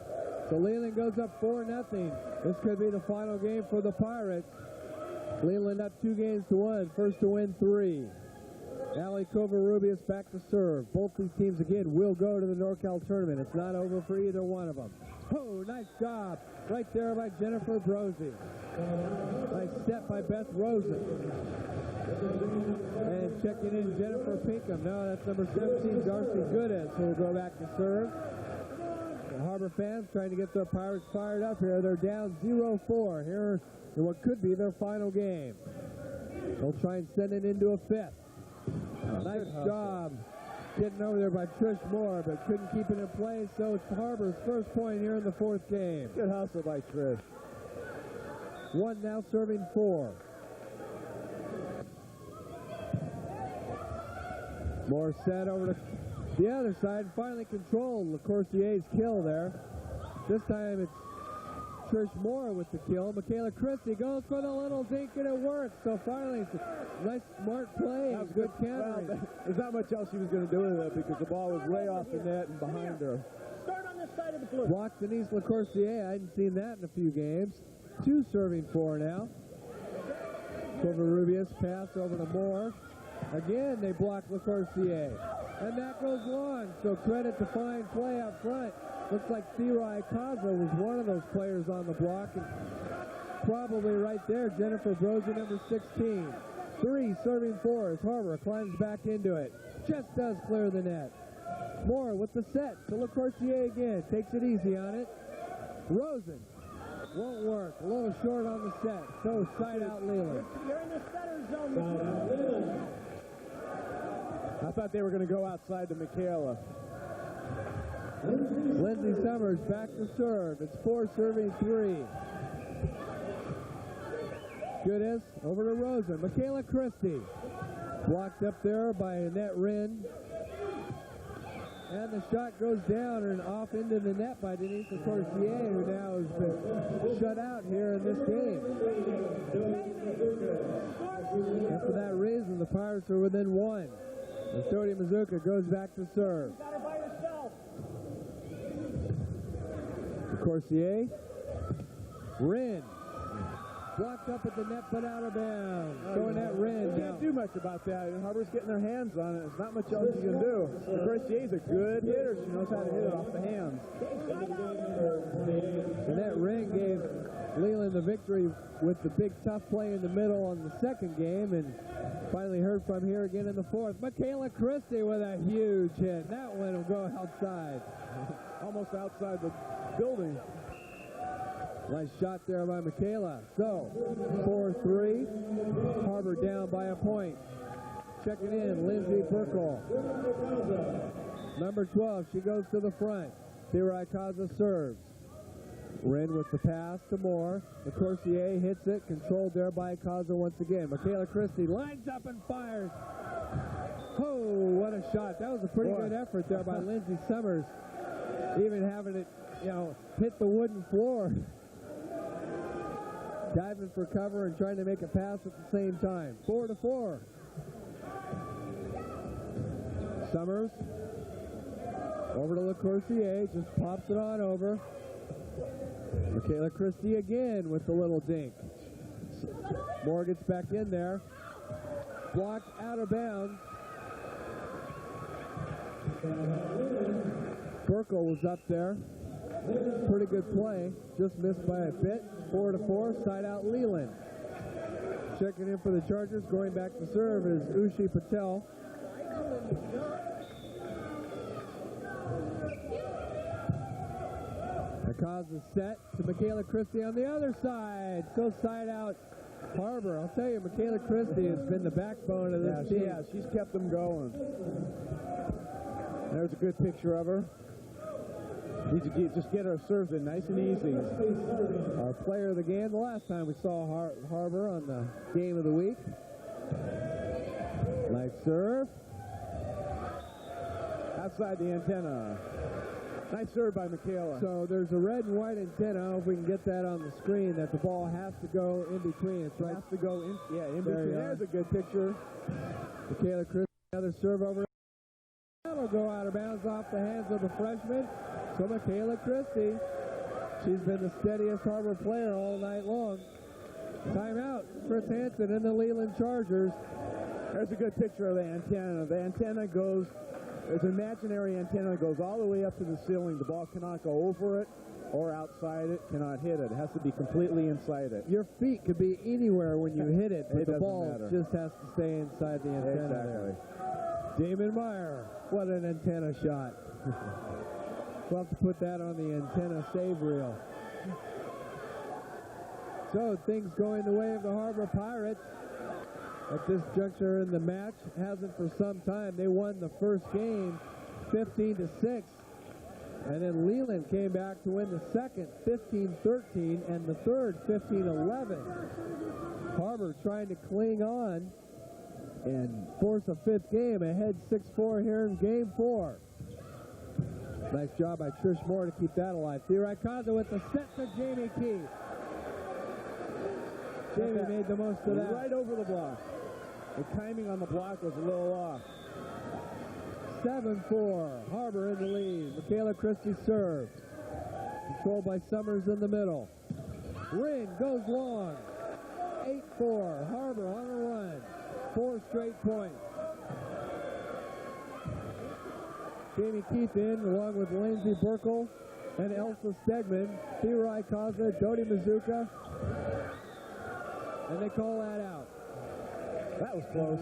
So Leland goes up 4-0. This could be the final game for the Pirates. Leland up 2-1, first to win 3. Allie Covarrubias back to serve. Both these teams, again, will go to the NorCal tournament. It's not over for either one of them. Oh, nice job right there by Jennifer Brosey. Nice step by Beth Rosen. And checking in Jennifer Pinkham. No, that's number 17, Darcy Goodes, who will go back to serve. The Harbor fans trying to get their Pirates fired up here. They're down 0-4 here in what could be their final game. They'll try and send it into a 5th. Nice job getting over there by Trish Moore, but couldn't keep it in place, so it's Harbor's first point here in the 4th game. Good hustle by Trish. 1 now serving 4. Moore set over to the other side, finally controlled LaCoursier's kill there. This time it's Trish Moore with the kill. Michaela Christie goes for the little dink, and it works. So finally, it's a nice, smart play. That was good countering. Well, there's not much else she was going to do with it because the ball was way off the net and behind her. Start on this side of the blue. Blocked Denise LaCoursier. I hadn't seen that in a few games. 2 serving 4 now. Covarrubias pass over to Moore. Again, they block LaCoursier. And that goes long. So credit to fine play up front Looks like Therai Kaza was one of those players on the block. And probably right there, Jennifer Brozy, number 16. 3 serving 4 as Harbor climbs back into it. Just does clear the net. Moore with the set to LaCourcier again. Takes it easy on it. Rosen won't work. A little short on the set. So side out Leland. You're in the center zone. I thought they were going to go outside to Michaela. Lindsay Summers back to serve. It's 4 serving 3. Goodis over to Rosen. Michaela Christie. Blocked up there by Annette Wren. And the shot goes down and off into the net by Denise LaCourcier, who now has been shut out here in this game. And for that reason, the Pirates are within 1. And Jody Mazuka goes back to serve. Got her by herself. LaCourcier. Wren. Blocked up at the net, but out of bounds. Going that Wren You now. can't do much about that. Harbor's getting their hands on it. There's not much else you can do. LaCourcier's a good hitter. She knows how to hit it off the hands. And that Wren gave Leland the victory with the big tough play in the middle on the second game, and finally heard from here again in the fourth. Michaela Christie with a huge hit. That one will go outside. Almost outside the building. Nice shot there by Michaela. So, 4-3. Harbor down by a point. Checking in, Lindsay Burkle. Number 12, she goes to the front. Therai Kaza serves. Wren with the pass to Moore. LaCourcier hits it, controlled there by Kaza once again. Michaela Christie lines up and fires. Oh, what a shot. That was a pretty good effort there by Lindsay Summers. Even having it, hit the wooden floor. Diving for cover and trying to make a pass at the same time. 4-4. Summers over to LaCourcier, just pops it on over. Michaela Christie again with the little dink. Moore gets back in there. Blocked out of bounds. Burkle was up there. Pretty good play. Just missed by a bit. 4-4. Side out Leland. Checking in for the Chargers. Going back to serve is Ushi Patel. Akaza set to Michaela Christie on the other side. So side out Harbor. I'll tell you, Michaela Christie has been the backbone of this team. Yeah, she's kept them going. There's a good picture of her. Need to just get our serves in nice and easy. Our player of the game, the last time we saw Harbor on the game of the week. Nice serve. Outside the antenna. Nice serve by Michaela. So there's a red and white antenna. I don't know if we can get that on the screen, that the ball has to go in between. It's right. Has to go in. Yeah, in There between. you are. There's a good picture. Michaela Christie, another serve over. That'll go out of bounds off the hands of the freshman. So Michaela Christie, she's been the steadiest Harbor player all night long. Timeout, Chris Hansen and the Leland Chargers. There's a good picture of the antenna. The antenna goes, there's an imaginary antenna that goes all the way up to the ceiling. The ball cannot go over it or outside it, cannot hit it. It has to be completely inside it. Your feet could be anywhere when you hit it, but It the doesn't ball matter. just has to stay inside the antenna. Exactly. Damon Meyer, what an antenna shot. We'll have to put that on the antenna save reel. So things going the way of the Harbor Pirates at this juncture in the match. Hasn't for some time. They won the first game 15-6. And then Leland came back to win the second 15-13 and the third 15-11. Harbor trying to cling on and force a fifth game, ahead 6-4 here in game 4. Nice job by Trish Moore to keep that alive. Therai Kaza with the set to Jamie Keith. Jamie made the most of that. Right over the block. The timing on the block was a little off. 7-4. Harbor in the lead. Michaela Christie serves. Controlled by Summers in the middle. Wren goes long. 8-4. Harbor on a run. 4 straight points. Jamie Keith in along with Lindsay Burkle and Elsa Stegman, Leroy Kaza, Dodi Mizuka, and they call that out. That was close.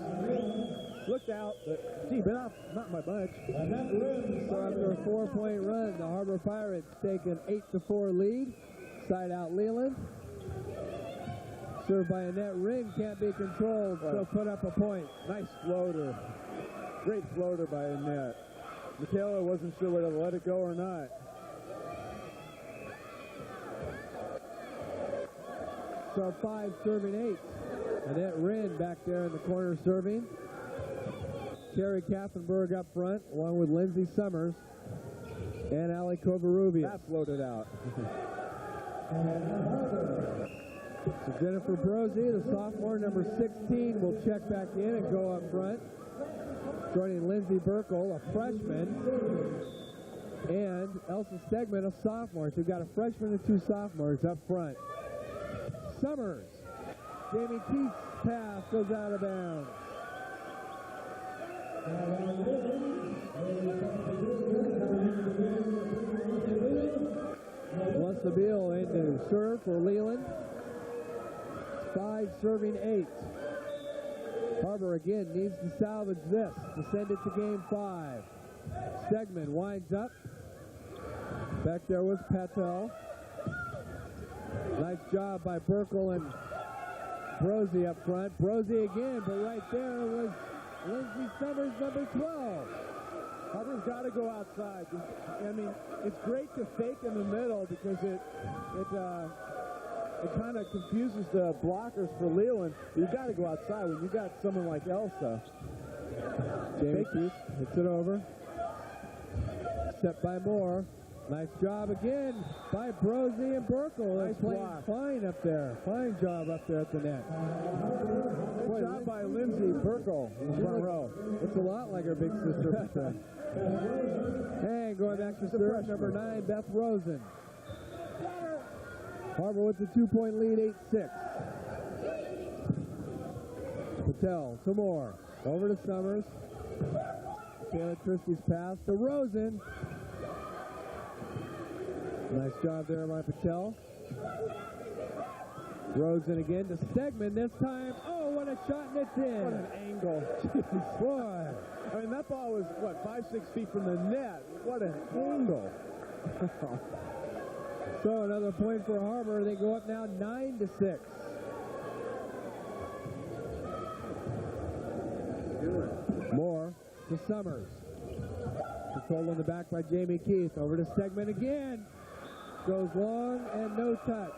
Looked out, but gee, but not by much. So after a 4-point run, the Harbor Pirates take an 8-4 lead. Side out Leland. Served by Annette Ring, can't be controlled, so put up a point. Nice floater. Great floater by Annette. Michaela wasn't sure whether to let it go or not. So 5 serving 8. Annette Rin back there in the corner serving. Carrie Kaffenberg up front, along with Lindsay Summers and Ali Covarrubias. That floated out. So Jennifer Brosey, the sophomore, number 16, will check back in and go up front. Joining Lindsay Burkle, a freshman, and Elsa Stegman, a sophomore. So we've got a freshman and 2 sophomores up front. Summers. Jamie Keith's pass goes out of bounds. Sabille in to serve for Leland. 5 serving 8. Harbor again needs to salvage this to send it to game 5. Stegman winds up. Back there was Patel. Nice job by Burkle and Brosey up front. Brosey again, but right there was Lindsay Summers, number 12. Harbor's got to go outside. I mean, it's great to fake in the middle because it kind of confuses the blockers for Leland. You've got to go outside when you got someone like Elsa. Jamie Keith hits it over. Set by Moore. Nice job again by Brosey and Burkle. Nice block. Fine up there. Fine job up there at the net. Good job by Lindsay Burkle in the front row. It's a lot like her big sister. And going back to serve, number 9, Beth Rosen. Harbor with the 2-point lead, 8-6. Patel, some more. Over to Summers. Taylor Christie's pass to Rosen. Nice job there by Patel. Rosen again to Stegman this time. Oh, what a shot, and it's in. What an angle. Jeez. Boy. I mean, that ball was, what, 5-6 feet from the net. What an angle. So another point for Harbor. They go up now 9-6. Moore to Summers. Controlled on the back by Jamie Keith. Over to Stegman again. Goes long and no touch.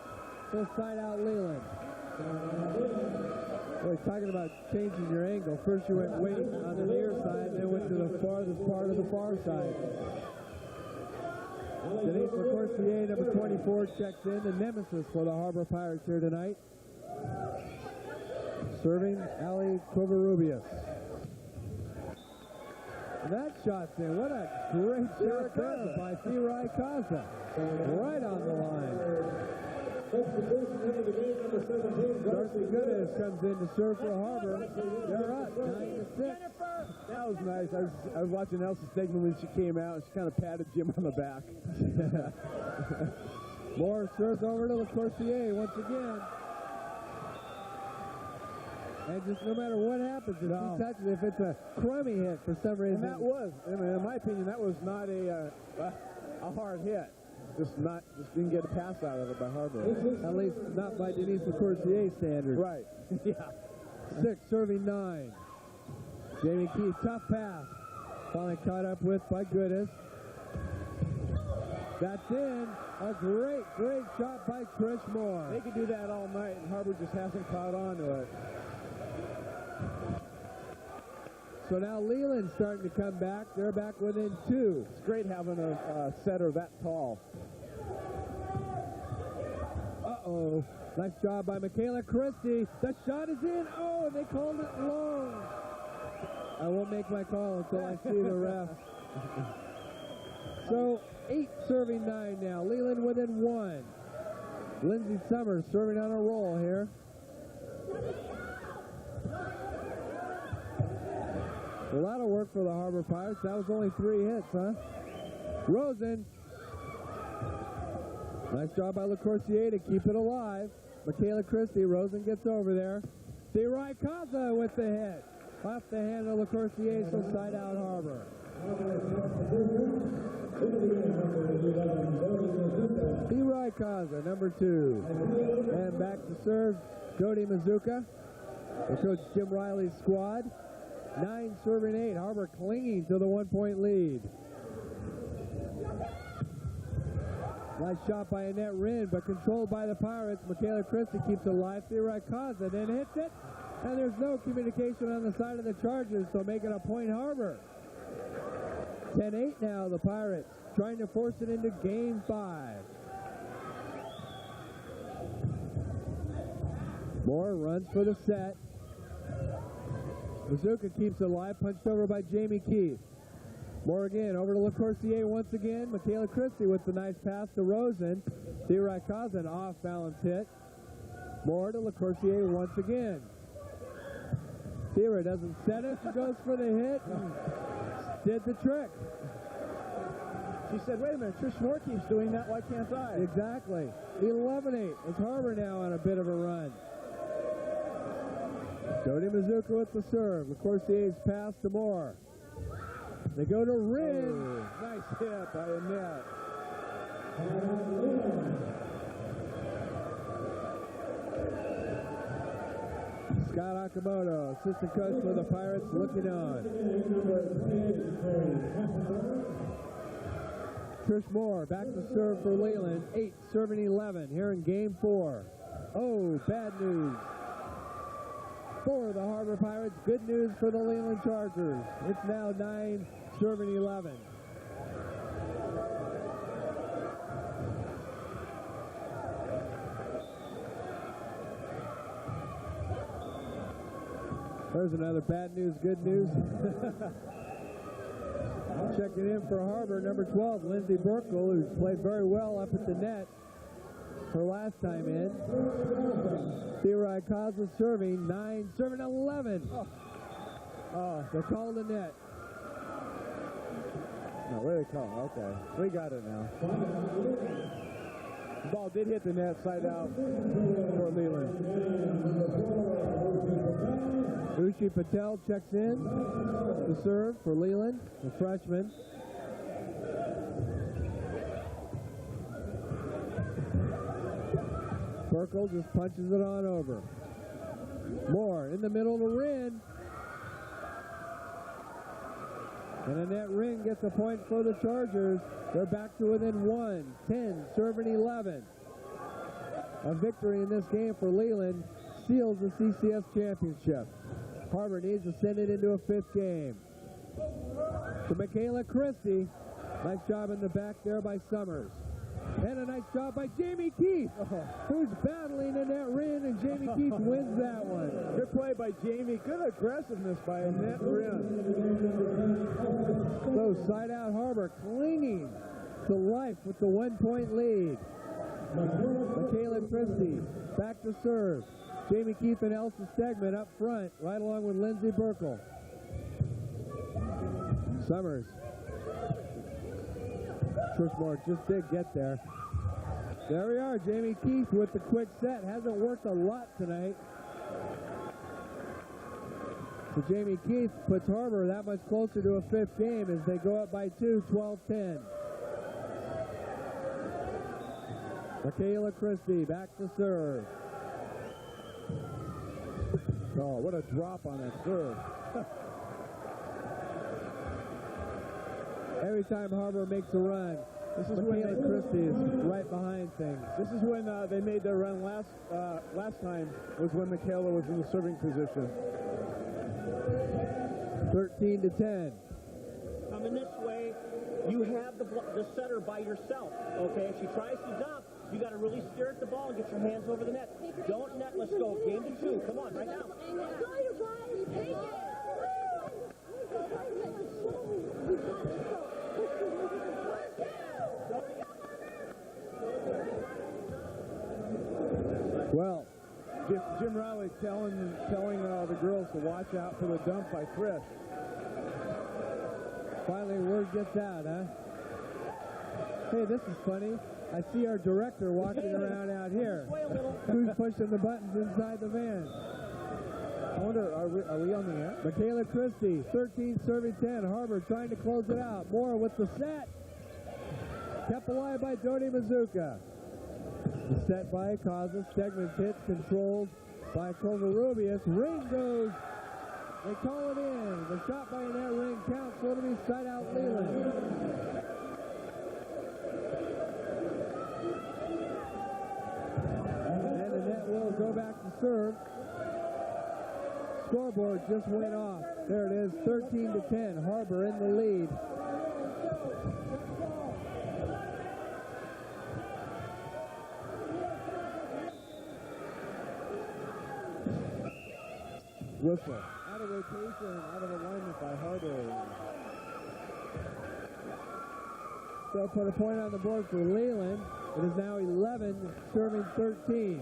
So side out Leland. Boy, talking about changing your angle. First you went way on the near side, then went to the farthest part of the far side. Denise LaCourcier, number 24, checks in. The nemesis for the Harbor Pirates here tonight. Serving Ali Covarrubias. And that shot's in. What a great shot there by Leroy Kaza. Right on the line. Darcy Goodes comes in to serve for Harbor. They're up 9-6. That was nice. I was watching Elsa Stegman when she came out, and she kind of patted Jim on the back. Moore serves over to LaCourcier once again. And just no matter what happens, if he touches, if it's a crummy hit for some reason. And that was, I mean, in my opinion, that was not a hard hit. Just didn't get a pass out of it by Harbor. At least not by Denise LaCourcier standards. Right. Yeah. 6 serving 9. Jamie Keith, tough pass. Finally caught up with by Goodes. That's in. A great shot by Chris Moore. They could do that all night, and Harbor just hasn't caught on to it. So now Leland's starting to come back. They're back within 2. It's great having a setter that tall. Uh-oh. Nice job by Michaela Christie. The shot is in. Oh, they called it long. I won't make my call until I see the ref. So 8 serving 9 now. Leland within 1. Lindsay Summers serving on a roll here. A lot of work for the Harbor Pirates. That was only 3 hits, huh? Rosen. Nice job by LaCourcier to keep it alive. Michaela Christie, Rosen gets over there. Leroy Kaza with the hit. Off the hand of LaCourcier, so side out Harbor. Leroy Kaza, number 2. And back to serve, Jody Mizuka. And Coach Jim Riley's squad. 9 serving 8. Harbor clinging to the 1-point lead. Nice shot by Annette Rinn, but controlled by the Pirates. Michaela Christie keeps it alive. Leroy Kaza then hits it. And there's no communication on the side of the Chargers, so make it a point Harbor. 10-8 now, the Pirates trying to force it into game 5. Moore runs for the set. Mizuka keeps it alive, punched over by Jamie Keith. Moore again, over to LaCourcier once again. Michaela Christie with the nice pass to Rosen. Leroy Kaza, an off-balance hit. Moore to LaCourcier once again. Theora doesn't set it, she goes for the hit and did the trick. She said, wait a minute, Trish Moore keeps doing that, why can't I? Exactly. 11-8. It's Harbor now on a bit of a run. Jody Mizuka with the serve. LaCourcier's pass to Moore. They go to Rinn. Oh, nice hit by Annette. Scott Akamoto, assistant coach for the Pirates, looking on. Trish Moore back to serve for Leland. 8 serving 11 here in game 4. Oh, bad news for the Harbor Pirates. Good news for the Leland Chargers. It's now 9 serving 11. There's another bad news, good news. Checking in for Harbor, number 12, Lindsay Burkle, who's played very well up at the net her last time in. Leroy Kaza serving, 9, serving 11. Oh, they called the net. No, what do they call? Okay, we got it now. The ball did hit the net side out for Leland. Ushi Patel checks in to serve for Leland, the freshman. Burkle just punches it on over. Moore in the middle to Rinn. And Annette Rinn gets a point for the Chargers. They're back to within 1, 10, serving 11. A victory in this game for Leland seals the CCS championship. Harbor needs to send it into a 5th game. To Michaela Christie. Nice job in the back there by Summers. And a nice job by Jamie Keith, who's battling Annette Rinn, and Jamie Keith wins that one. Good play by Jamie. Good aggressiveness by Annette Rinn. So side out Harbor clinging to life with the 1-point lead. Michaela Christie back to serve. Jamie Keith and Elsa Stegman up front, right along with Lindsay Burkle. Summers. Trish Moore just did get there. There we are, Jamie Keith with the quick set. Hasn't worked a lot tonight. So Jamie Keith puts Harbor that much closer to a 5th game as they go up by 2, 12-10. Michaela Christie back to serve. Oh, what a drop on that serve. Every time Harbor makes a run, this is Michaela Christie is right behind things. This is when they made their run last time, was when Michaela was in the serving position. 13-10. Coming this way, you have the setter by yourself, okay? If she tries to dump, you got to really stare at the ball and get your hands over the net. Don't net, let's go. Game to 2. Come on, right now. Well, Jim Riley telling the girls to watch out for the dump by Trish. Finally, word gets out, huh? Hey, this is funny. I see our director walking around out here. Who's pushing the buttons inside the van? I wonder, are we on the air? Michaela Christie, 13 serving 10. Harbor trying to close it out. Moore with the set. Kept alive by Jody Mazuka. The set by Akaza. Stegman's hit controlled by Covarrubias. Ring goes. They call it in. The shot by net ring counts. So it'll be side out Leland. And the net will go back to serve. Scoreboard just went off. There it is, 13-10. Harbor in the lead. Whistle. Out of rotation, out of alignment by Harbor. So put a point on the board for Leland. It is now 11, serving 13.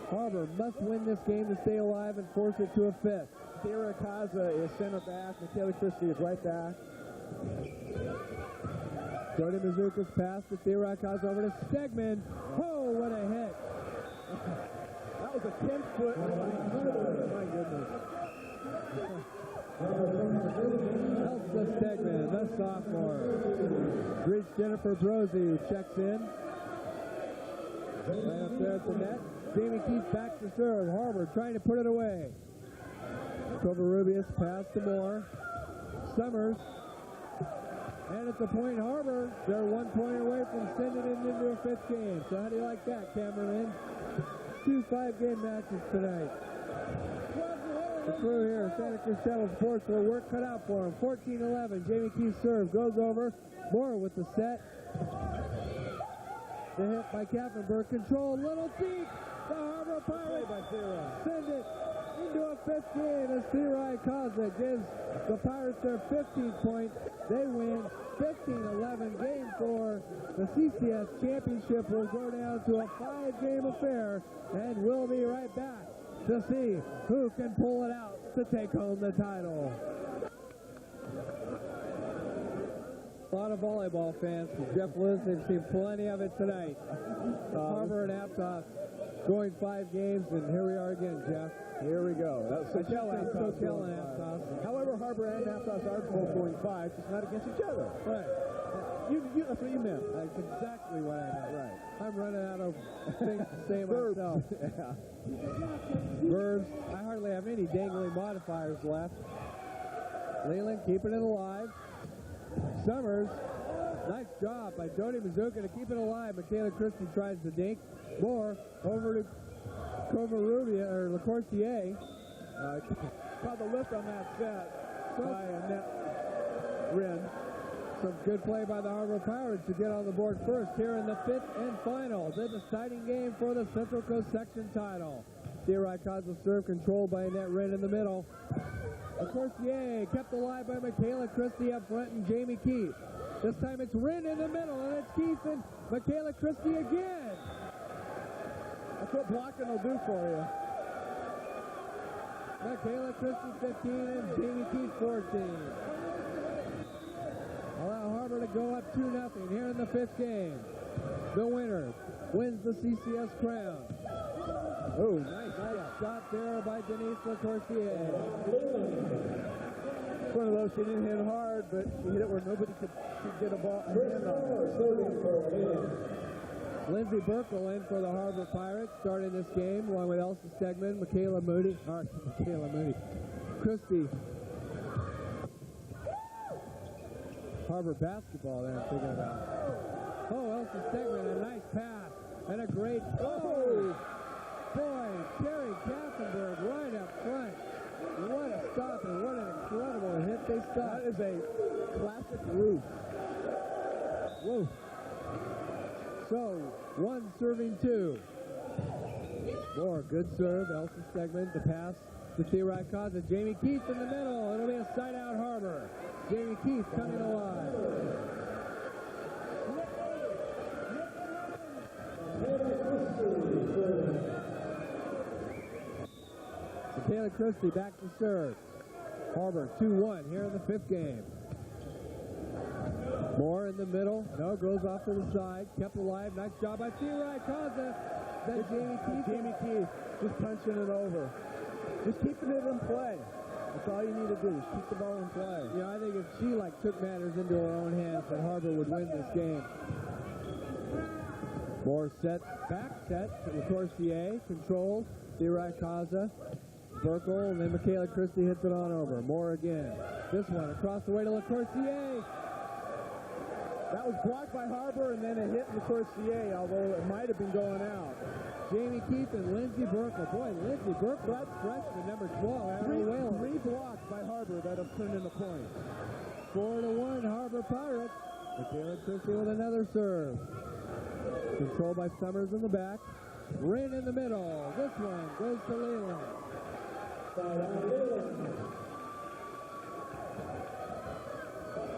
Harbor must win this game to stay alive and force it to a fifth. Thera Akaza is center back. Michaela Christie is right back. Jody Mazuka's pass to Thera Akaza over to Stegman. Oh, what a hit. That was a 10-foot. My goodness. Elsa Stegman, the sophomore. Reach Jennifer Brosey, who checks in. Right up there at the net. Jamie Keith back to serve. Harbor trying to put it away. Covarrubias pass to Moore. Summers. And it's a point Harbor. They're 1 point away from sending it into a fifth game. So how do you like that, cameraman? 2 5-game matches tonight. The crew here at Santa Cruz Channel Sports will work cut out for him. 14-11. Jamie Keith serve. Goes over. Moore with the set. The hit by Kaffenberg. Control. Little deep. The Harbor Pirates send it into a fifth game as Thera Akaza gives the Pirates their 15th point. They win 15-11. Game 4. The CCS championship will go down to a 5-game affair, and we'll be right back to see who can pull it out to take home the title. A lot of volleyball fans from Jeff Lewis. They've seen plenty of it tonight. Harbor and Aptos going 5 games, and here we are again, Jeff. Here we go. That's Soquel and Aptos. However, Harbor and Aptos are both going 5, just not against each other. Right. That's what you meant. That's exactly what I meant. Right. I'm running out of things to say myself. Verbs. I hardly have any dangling modifiers left. Leland keeping it alive. Summers. Nice job by Jody Mazuka to keep it alive. Michaela Christie tries to dink. Moore over to Covarrubias, or LaCourcier. Caught the lift on that set by Annette Wren. Some good play by the Harbor Pirates to get on the board first here in the 5th and final. The deciding game for the Central Coast Section title. Thera Akaza serve controlled by Annette Wren in the middle. LaCourcier kept alive by Michaela Christie up front and Jamie Keith. This time it's Wren in the middle, and it's Keith and Michaela Christie again. That's what blocking will do for you. Michaela Christie 15 and Jamie Keith 14. Allow Harbor to go up 2-0 here in the 5th game. The winner wins the CCS crown. Oh, nice shot there by Denise LaCourcier. One of those, she didn't hit hard, but she hit it where nobody could get a ball. Lindsey Burkle in for the Harbor Pirates, starting this game, along with Elsa Stegman, Michaela Moody, Christie. Harbor basketball there, I'm thinking about. Oh, Elsa Stegman, a nice pass, and a great, oh! Boy, Terry Kaffenberg right up front. What a stop and what an incredible hit they stopped. That is a classic roof. Whoa. So, 1 serving 2. More good serve. Elsa Stegman, the pass to Thera Akaza. Jamie Keith in the middle. It'll be a side out Harbor. Jamie Keith coming alive. Michaela Christie back to serve. Harbor 2-1 here in the 5th game. Moore in the middle. No, goes off to the side. Kept alive. Nice job by Torrey. Then Jamie Keith just punching it over. Just keeping it in play. That's all you need to do, is keep the ball in play. Yeah, I think if she took matters into her own hands, then Harbor would win this game. Moore set, back set to Torrey, controls, Torrey, Burkle, and then Michaela Christie hits it on over. Moore again. This one across the way to LaCourcier. That was blocked by Harbor, and then it hit LaCourcier, although it might have been going out. Jamie Keith and Lindsey Burkle. Boy, Lindsey Burkle, that's freshman, number 12. Three blocks by Harbor that have turned into points. 4-1, Harbor Pirates. Michaela Christie with another serve. Controlled by Summers in the back. Rain in the middle. This one goes to Leland.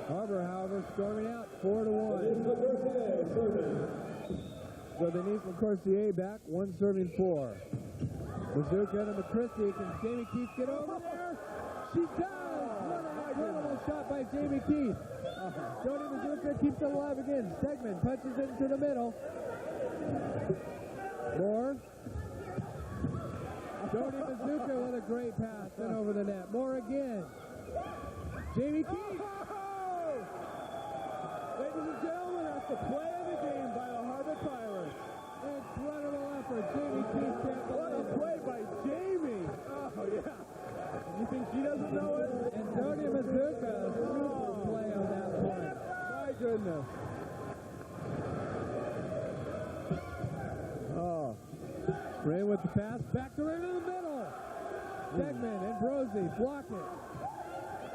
Harbor, however, storming out 4-1. So Denise LaCourcier back, one serving 4. Bazooka to McChristie. Can Jamie Keith get over there? She does! What an incredible shot by Jamie Keith. Jody Bazooka keeps it alive again. Stegman punches it into the middle. Moore. Jody Bazooka with a great pass and over the net. Moore again. Jamie Keith. Ladies and gentlemen, that's the play of the game by the Harbor Pirates. Incredible effort. Jamie Keith can't What a play by Jamie. Oh, yeah. You think she doesn't know it? And Jody Bazooka, super play on that point. My goodness. Oh. Ray with the pass. Back to Ray in the middle. Stegman and Brosey block it.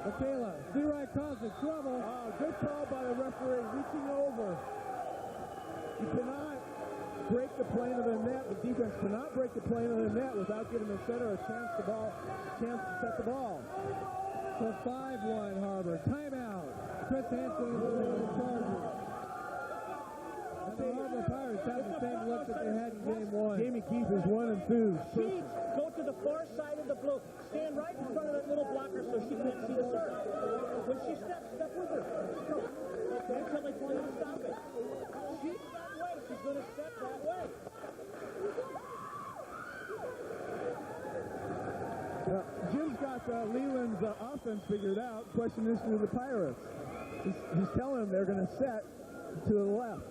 Michaela, Torrey causes trouble. Oh, good call by the referee, reaching over. You cannot break the plane of the net. The defense cannot break the plane of the net without giving the setter a chance to set the ball. So 5-1 Harbor. Timeout. Chris Hansen is the Chargers. And the Harbor Pirates have the same look that they had in game 1. Jamie Keith is 1 and 2. Sheets, go to the far side of the blue. Stand right in front of that little blocker so she can't see the serve. When she steps, step with her. Okay, until they tell you to stop it. She's that way. She's going to step that way. Jim's got Leland's offense figured out. Question is to the Pirates. He's telling them they're going to set to the left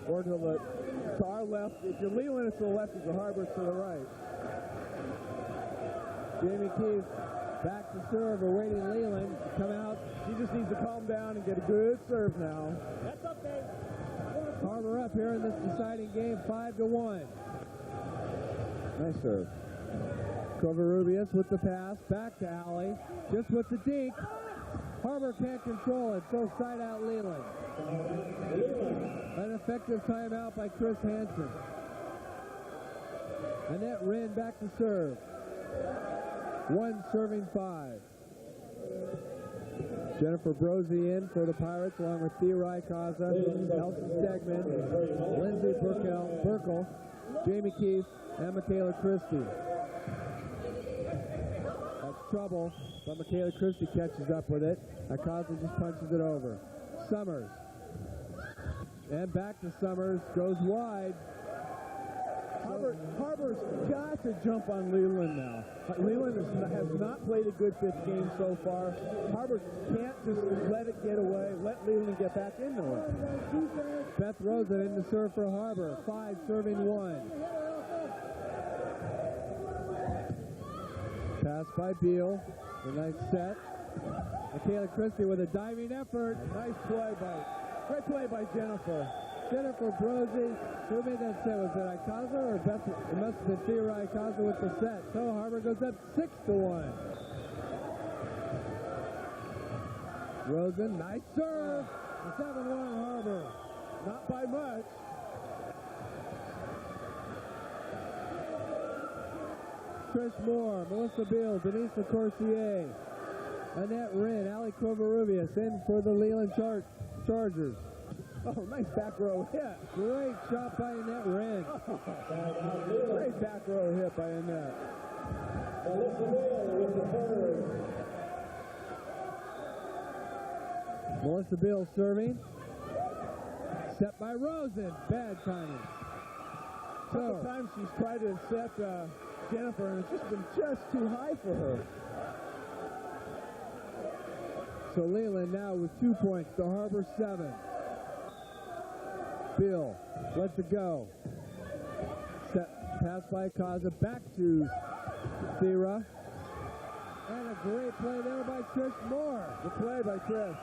or to our left. If you're Leland, it's to the left. If you're Harbor, it's to the right. Jamie Keith back to serve, awaiting Leland to come out. He just needs to calm down and get a good serve now. That's okay. Harbor up here in this deciding game, 5-1. Nice serve. Covarrubias with the pass, back to Alley, just with the deke. Harbor can't control it, so side out Leland. An effective timeout by Chris Hansen. Annette Wren back to serve. 1 serving 5. Jennifer Brosey in for the Pirates, along with Torrey, Elsa Stegman, Lindsey Burkle, Jamie Keith, and Michaela Christie. That's trouble, but Michaela Christie catches up with it. Akaza just punches it over. Summers. And back to Summers, goes wide. Harbor's got to jump on Leland now. Leland has not played a good 5th game so far. Harbor can't just let it get away, let Leland get back into it. Beth Rosen in to serve for Harbor. 5 serving 1. Pass by Beal. A nice set. Michaela Christie with a diving effort. Great play by Jennifer. Jennifer Brosey. Who made that set? Was it Akaza or Beth? It must have been Torrey Akaza with the set. So Harbor goes up 6-1. Rosen, nice serve. 7-1 Harbor. Not by much. Trish Moore, Melissa Beal, Denise LaCourcier, Annette Wren, Allie Covarrubias in for the Leland Chargers. Oh, nice back row hit. Great shot by Annette Wren. Great back row hit by Annette. Melissa Beal serving. Set by Rosen. Bad timing. A couple times she's tried to set Jennifer, and it's just been just too high for her. So Leland now with 2 points to Harbor 7. Bill lets it go. Set pass by Kaza back to Thera. And a great play there by Trish Moore. The play by Trish.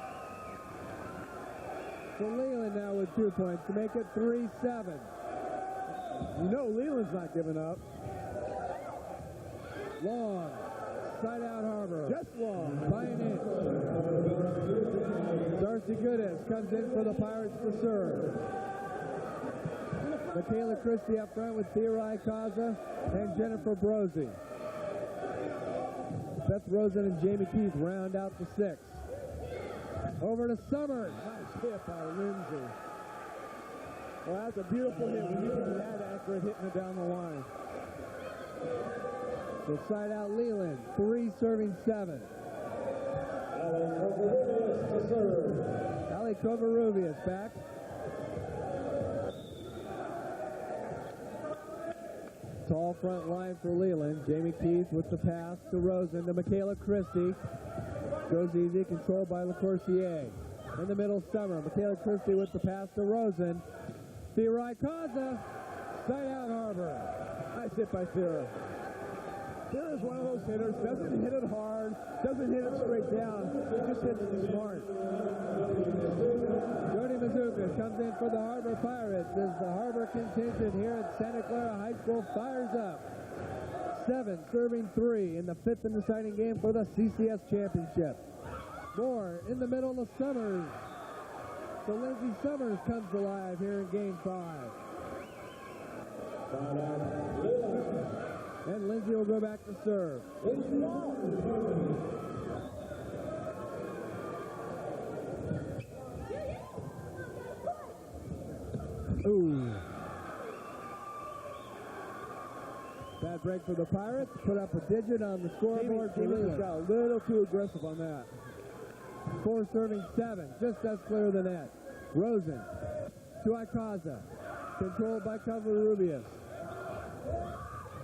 So Leland now with 2 points to make it 3-7. You know Leland's not giving up. Long. Side out Harbor. Just long. By an inch. Darcy Goodes comes in for the Pirates to serve. Michaela Christie up front with Thera Kaza and Jennifer Brosey. Beth Rosen and Jamie Keith round out the 6. Over to Summers. Nice hit by Lindsay. Well, that's a beautiful hit when you can be that accurate hitting it down the line. So side out Leland. 3 serving 7. Ali Covarrubias back. Tall front line for Leland. Jamie Keith with the pass to Rosen to Michaela Christie. Goes easy, controlled by LaCourcier. In the middle, Summer. Michaela Christie with the pass to Rosen. Thera Kaza. Side out Harbor. Nice hit by Thera. Thera's one of those hitters, doesn't hit it hard, doesn't hit it straight down, just hits it smart. Jody Mazuka comes in for the Harbor Pirates as the Harbor contingent here at Santa Clara High School fires up. 7 serving 3 in the 5th and deciding game for the CCS Championship. Moore in the middle of Summers. So Lindsay Summers comes alive here in game 5. And Lindsay will go back to serve. Ooh. Bad break for the Pirates. Put up a digit on the scoreboard for Leland. Got a little too aggressive on that. 4 serving 7. Just as clear the net. Rosen to Ikaza. Controlled by Covarrubias.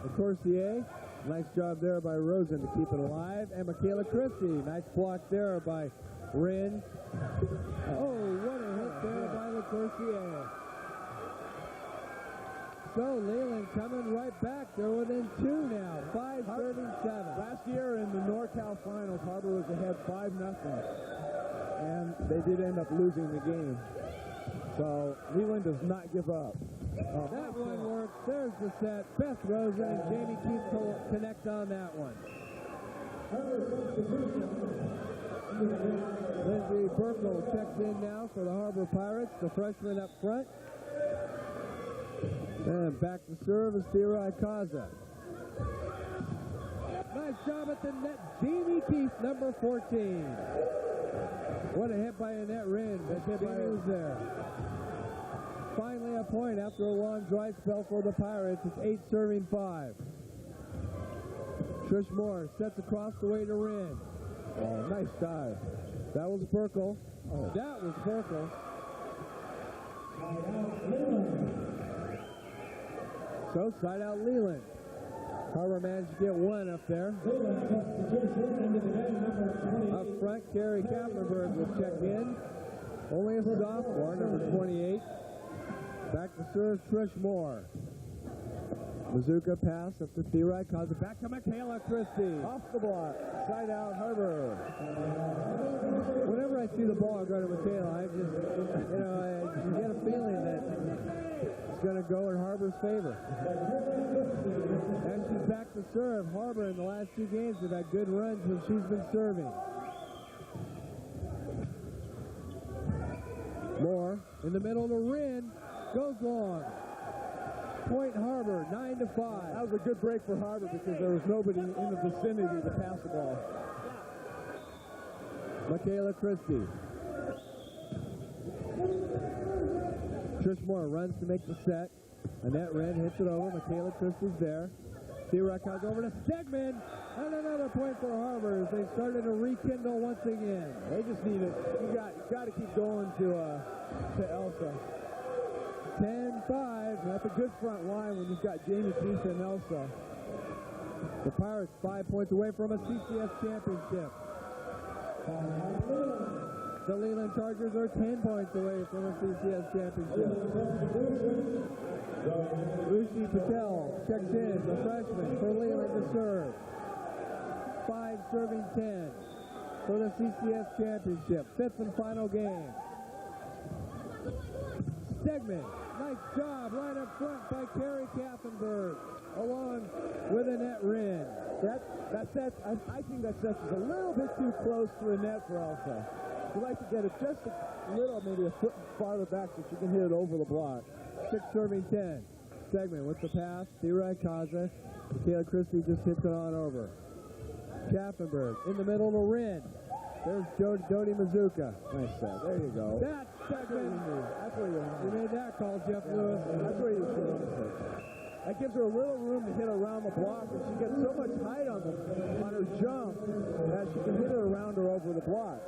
LaCourcier. Nice job there by Rosen to keep it alive. And Michaela Christie. Nice block there by Rin. Oh, what a hit there by LaCourcier. So Leland coming right back. They're within 2 now. 5 serving 7. Last year in the NorCal Finals, Harbor was ahead 5-0. And they did end up losing the game. So Leland does not give up. That one works. There's the set. Beth Rosen and Jamie Keith connect on that one. Lindsay Burkle checks in now for the Harbor Pirates, the freshman up front. And back to serve is Thera Ikaza. Nice job at the net. Jamie Keith, number 14. What a hit by Annette Rin. That hit by was there. Finally a point after a long dry spell for the Pirates. It's 8 serving 5. Trish Moore sets across the way to Rin. Oh, nice dive. That was Burkle. Oh. That was Burkle. So side out Leland. Harbor managed to get one up there. Up front, Carrie Kappenberg will check in. Only a sophomore, number 28. Back to serve Trish Moore. Mazuka pass up to Thera Ikaza. Back to Michaela Christie. Off the block. Side out Harbor. Whenever I see the ball go to Michaela, I just, you get a feeling that it's going to go in Harbor's favor. And she's back to serve. Harbor in the last 2 games have had good runs when she's been serving. Moore in the middle to Rin. Goes long. Point Harbor, 9-5. That was a good break for Harbor because there was nobody in the vicinity to pass the ball. Michaela Christie. Trish Moore runs to make the set. Annette Rin hits it over. Michaela Christie's there. Thera comes over to Stegman. And another another point for Harbor as they started to rekindle once again. They just need it. You got to keep going to Elsa. 10-5. That's a good front line when you've got Jamie Keith and Elsa. The Pirates 5 points away from a CCS championship. The Leland Chargers are 10 points away from a CCS championship. Lucy Patel checks in, the freshman, for Leland to serve. 5 serving 10 for the CCS championship. 5th and final game. Stegman, nice job right up front by Kerry Kaffenberg, along with Annette Wren. I think that set is a little bit too close to the net for Elsa. We'd like to get it just a little, maybe a foot farther back so she can hit it over the block. 6 serving 10. Stegman with the pass. T-Ray Kaza. Michaela Christie just hits it on over. Kaffenberg in the middle to Wren. There's Dodie Mazuka. Nice set. There you go. That's Stegman. That's where you made that call, Jeff Lewis. That's where you should have. That gives her a little room to hit around the block, and she gets so much height on her jump that she can hit it around her over the block.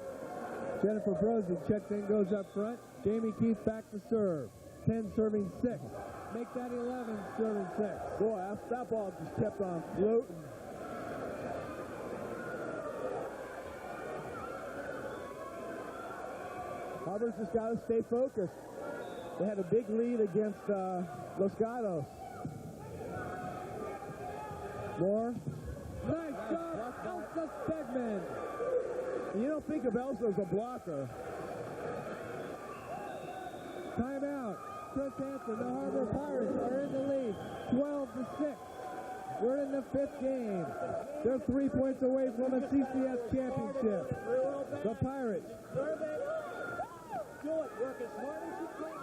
Jennifer Brosey checks in, goes up front. Jamie Keith back to serve. 10 serving 6. Make that 11 serving 6. Boy, that ball just kept on floating. Harbor's just got to stay focused. They had a big lead against Los Gatos. Moore. Nice shot, Elsa Stegman. You don't think of Elsa as a blocker. Timeout. Chris Hansen, the Harbor Pirates are in the lead, 12-6. We're in the 5th game. They're 3 points away from a CCS championship. The Pirates. Do it. Work as hard as you can.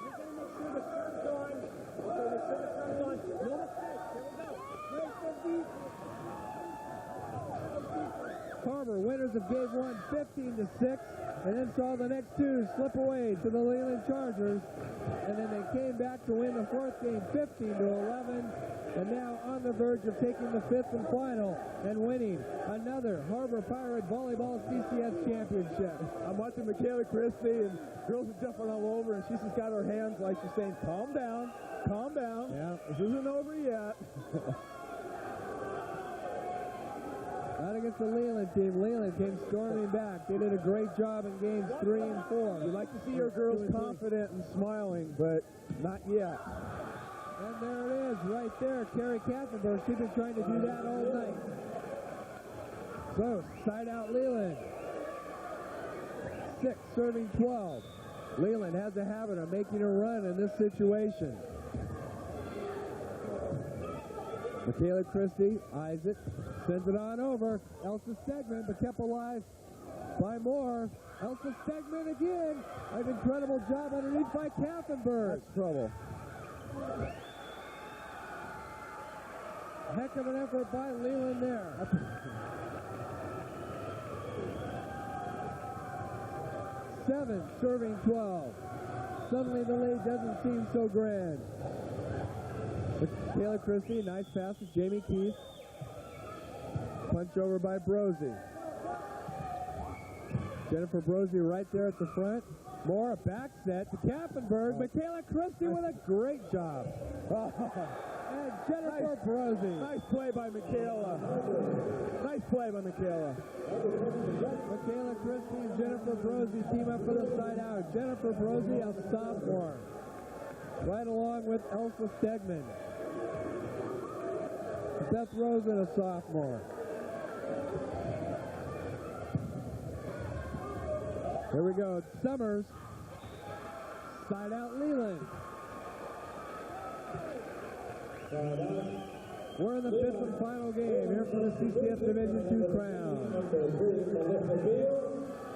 You're going to make sure the turn's on. Okay, make sure the turn's on. No mistakes. Here we go. Break the beat. Harbor, winners of game 1, 15-6, and then saw the next 2 slip away to the Leland Chargers, and then they came back to win the 4th game, 15-11, and now on the verge of taking the 5th and final and winning another Harbor Pirate Volleyball CCS Championship. I'm watching Michaela Christie, and girls are jumping all over, and she's just got her hands like she's saying, calm down, calm down. Yeah, this isn't over yet. Not against the Leland team. Leland came storming back. They did a great job in games 3 and 4. You'd like to see your girls confident and smiling, but not yet. And there it is, right there. Kerry Kaffenberg. She's been trying to do that all night. So, side out Leland. 6 serving 12. Leland has a habit of making a run in this situation. Michaela Christie eyes it, sends it on over. Elsa Stegman, but kept alive by Moore. Elsa Stegman again. An incredible job underneath by Kaffenberg. That's trouble. Heck of an effort by Leland there. Seven serving 12. Suddenly the lead doesn't seem so grand. Michaela Christie, nice pass to Jamie Keith. Punch over by Brosey. Jennifer Brosey right there at the front. More a back set to Kaffenberg. Michaela Christie with a great job. And Jennifer Brosey. Nice play by Michaela. Nice play by Michaela. Michaela Christie and Jennifer Brosey team up for the side out. Jennifer Brosey, a sophomore. Right along with Elsa Stegman. Beth Rosen, a sophomore. Here we go. Summers. Side out Leland. We're in the 5th and final game here for the CCS Division II crown.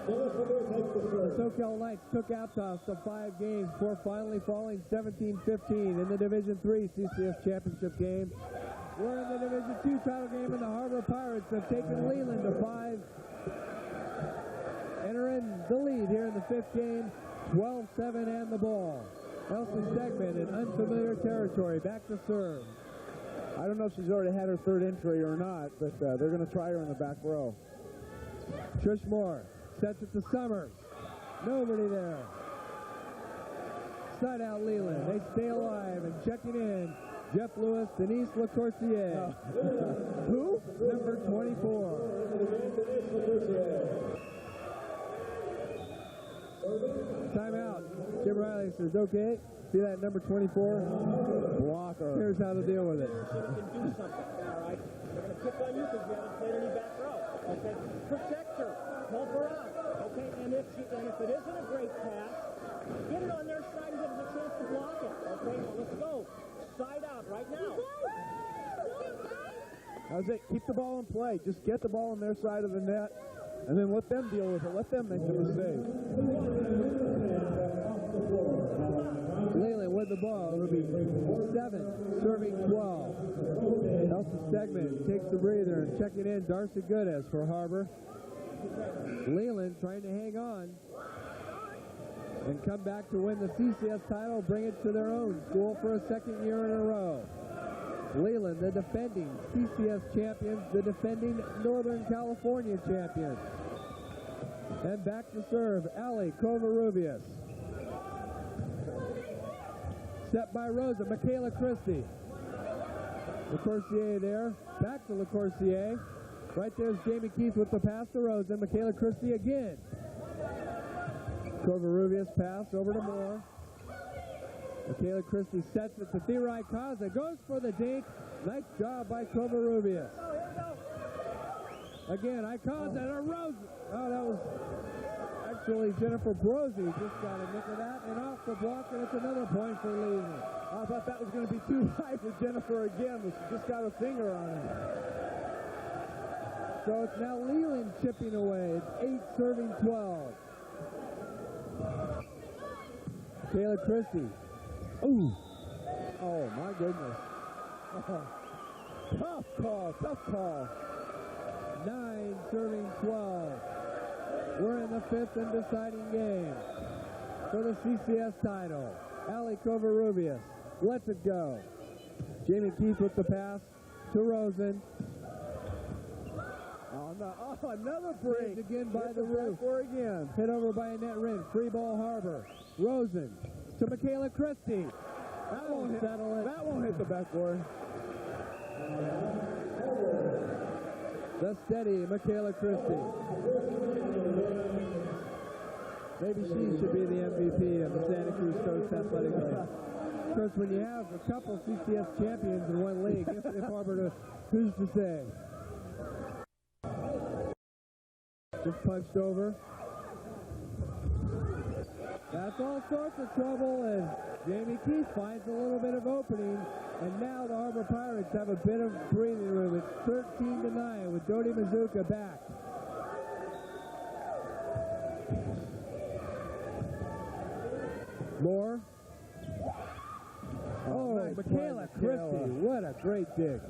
The Soquel Knights took Aptos to 5 games before finally falling 17-15 in the Division III CCS Championship game. We're in the Division II title game, and the Harbor Pirates have taken Leland to 5. And are in the lead here in the 5th game, 12-7 and the ball. Elsa Stegman in unfamiliar territory, back to serve. I don't know if she's already had her third entry or not, but they're going to try her in the back row. Trish Moore sets it to Summers. Nobody there. Side out Leland. They stay alive and checking in. Jeff Lewis, Denise LaCourcier. Who? Number 24. Timeout. Jim Riley says, okay. See that number 24? Blocker. Here's how to deal with it. You can do something, all right? They're going to pick on you because you haven't played any back row. Okay? Protect her. Help her out. Okay? And if it isn't a great pass, get it on their side and give us a chance to block it. Okay? Now let's go. Side out right now. That's it. Keep the ball in play. Just get the ball on their side of the net, and then let them deal with it. Let them make the mistake. Leland with the ball. It'll be 7, serving 12. Elsa Stegman takes the breather and checking in Darcy Goodes for Harbor. Leland trying to hang on and come back to win the CCS title, bring it to their own school for a second year in a row. Leland, the defending CCS champions, the defending Northern California champions. And back to serve, Ali Covarrubias. Set by Rosa, Michaela Christie. LaCourcier there, back to LaCourcier. Right there's Jamie Keith with the pass to Rosa, Michaela Christie again. Covarrubias pass over to Moore. Michaela Christie sets it to Therai Kaza, goes for the dink. Nice job by Covarrubias. Again, Ikaza and Rosa. Oh, that was actually Jennifer Brosey just got a nick of that, and off the block, and it's another point for Leland. I thought that was going to be too high for Jennifer again, but she just got a finger on it. So it's now Leland chipping away. It's 8 serving 12. Michaela Christie. Ooh. Oh, my goodness. Tough call. 9 serving 12. We're in the 5th and deciding game for the CCS title. Ali Covarrubias lets it go. Jamie Keith with the pass to Rosen. Oh, no. Oh, another break. Again by the roof. Again. Hit over by Annette Wren. Free ball Harbor. Rosen to Michaela Christie. That won't hit the backboard. The steady Michaela Christie. Maybe she should be the MVP of the Santa Cruz Coast Athletic League. Of course, when you have a couple CCS champions in one league, if Harbor, who's to say? Just punched over. That's all sorts of trouble, and Jamie Keith finds a little bit of opening, and now the Harbor Pirates have a bit of breathing room. It's 13-9 with Dodi Mazuka back. Moore. Oh, nice Michaela Christie. What a great dig.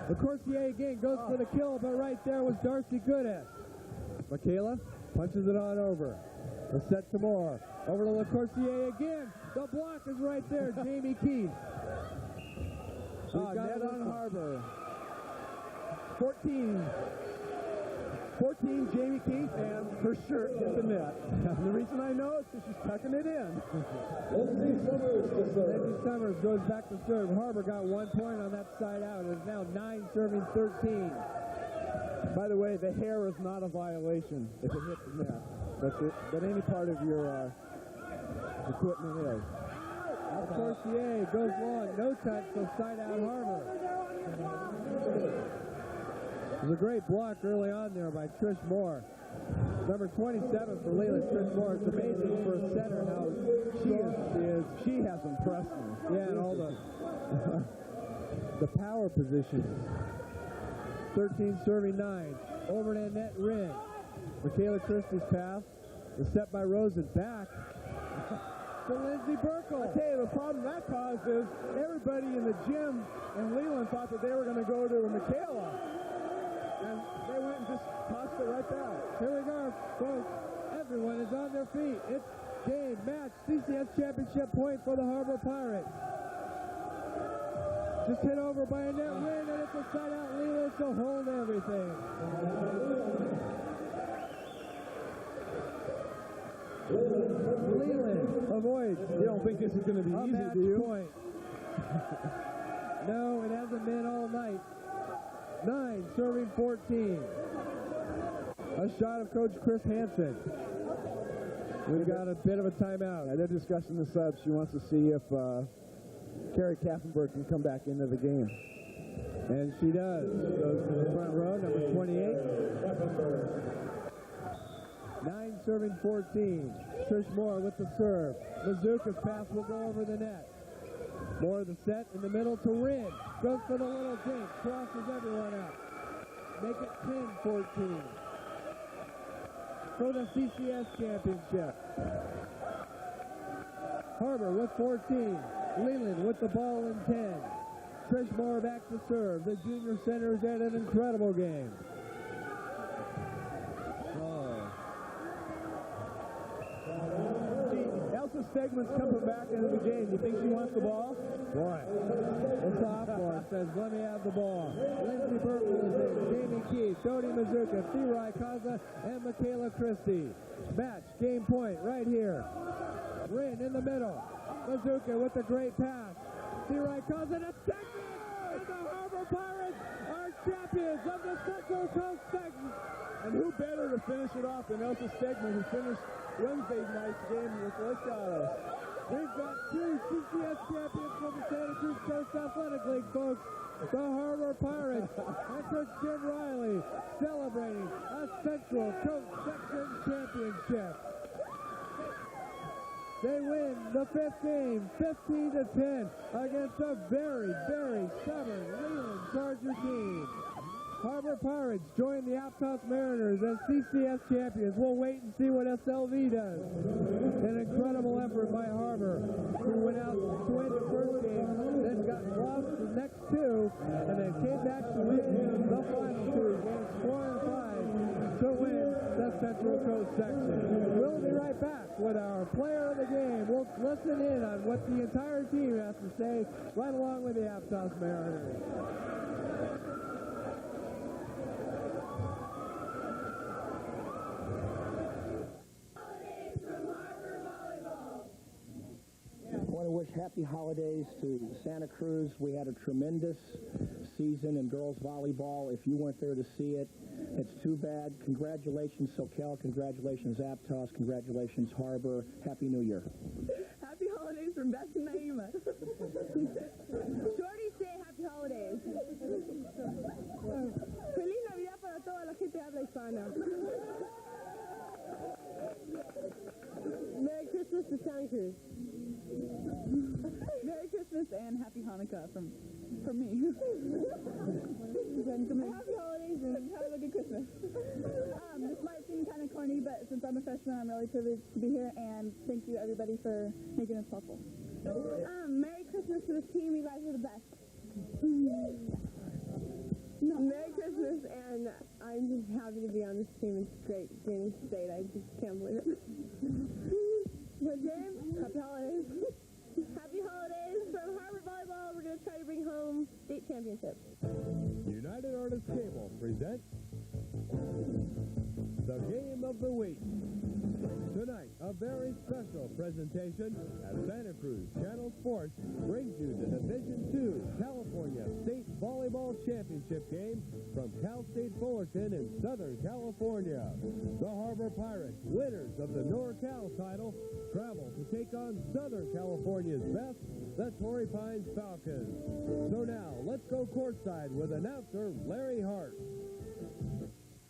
LaCourcier again goes for the kill, but right there was Darcy Goodes. Michaela punches it on over. A set to Moore. Over to LaCourcier again. The block is right there. Jamie Keith. Net on Harbor. 14 Jamie Keith, and her shirt hit the net. The reason I know is because she's tucking it in. Lindsay Summers goes back to serve. Harbor got 1 point on that side out. It is now 9 serving 13. By the way, the hair is not a violation if it hits the net. But any part of your equipment is. Courcier goes long, no touch, so side out Harbor. It was a great block early on there by Trish Moore. Number 27 for Leland, Trish Moore. It's amazing for a center how she has impressed me. Yeah, and all the power positions. 13 serving 9. Over to Annette Wren. Michaela Christie's pass is set by Rosen. Back to Lindsay Burkle. I tell you, the problem that caused is everybody in the gym in Leland thought that they were going to go to Michaela. And they went and just tossed it right back. Here we go, folks. Everyone is on their feet. It's game, match, CCS championship point for the Harbor Pirates. Just hit over by a net win, and it's a side out Leland to hold everything. Leland avoids. You don't think this is going to be easy, match do you? Point. No, it hasn't been all night. 9, serving 14. A shot of Coach Chris Hansen. We've got a bit of a timeout. They're discussing the subs. She wants to see if Carrie Kaffenberg can come back into the game. And she does. Goes to the front row, number 28. 9 serving 14. Trish Moore with the serve. Mizuka's pass will go over the net. Moore the set in the middle to Rin. Goes for the little dink. Crosses everyone out. Make it 10-14. For the CCS championship. Harbor with 14. Leland with the ball in 10. Trish Moore back to serve. The junior center's had an incredible game. Elsa Stegman's coming back into the game. You think she wants the ball? Boy, the sophomore says, let me have the ball. Lindsey Burton is in. Jamie Keith, Dodi Mizuka, Thirai Kaza, and Michaela Christie. Match, game point, right here. Rin in the middle. Mizuka with a great pass. Thirai Kaza, and a second! And the Harbor Pirates are champions of the Central Coast segment. And who better to finish it off than Elsa Stegman, who finished Wednesday night's game with Lake. We've got 2 CCS champions from the Santa Cruz Coast Athletic League, folks. The Harbor Pirates and Coach Jim Riley celebrating a Central Coast Section championship. They win the 5th game, 15-10, against a very, very stubborn Leland Charger team. Harbor Pirates join the Aptos Mariners as CCS champions. We'll wait and see what SLV does. An incredible effort by Harbor, who went out to win the first game, then got lost the next 2, and then came back to win the final 2, games 4 and 5, to win the Central Coast section. We'll be right back with our player of the game. We'll listen in on what the entire team has to say, right along with the Aptos Mariners. I want to wish happy holidays to Santa Cruz. We had a tremendous season in girls volleyball. If you weren't there to see it, it's too bad. Congratulations, Soquel. Congratulations, Aptos. Congratulations, Harbor. Happy New Year. Happy holidays from Beth and Naima. Shorty, say happy holidays. Feliz Navidad para toda la gente habla hispana. Merry Christmas to Santa Cruz. Merry Christmas and Happy Hanukkah from me. Happy holidays and have a good Christmas. This might seem kind of corny, but since I'm a freshman, I'm really privileged to be here, and thank you everybody for making this possible. Merry Christmas to the team. You guys are the best. Merry Christmas, and I'm just happy to be on this team. It's great. James State, I just can't believe it. But James, happy holidays. Happy holidays from Harbor Volleyball. We're going to try to bring home state championship. United Artists Cable presents the Game of the Week. Tonight, a very special presentation as Santa Cruz Channel Sports brings you the Division II California State Volleyball Championship game from Cal State Fullerton in Southern California. The Harbor Pirates, winners of the NorCal title, travel to take on Southern California's best, the Torrey Pines Falcons. So now, let's go courtside with announcer Larry Hart.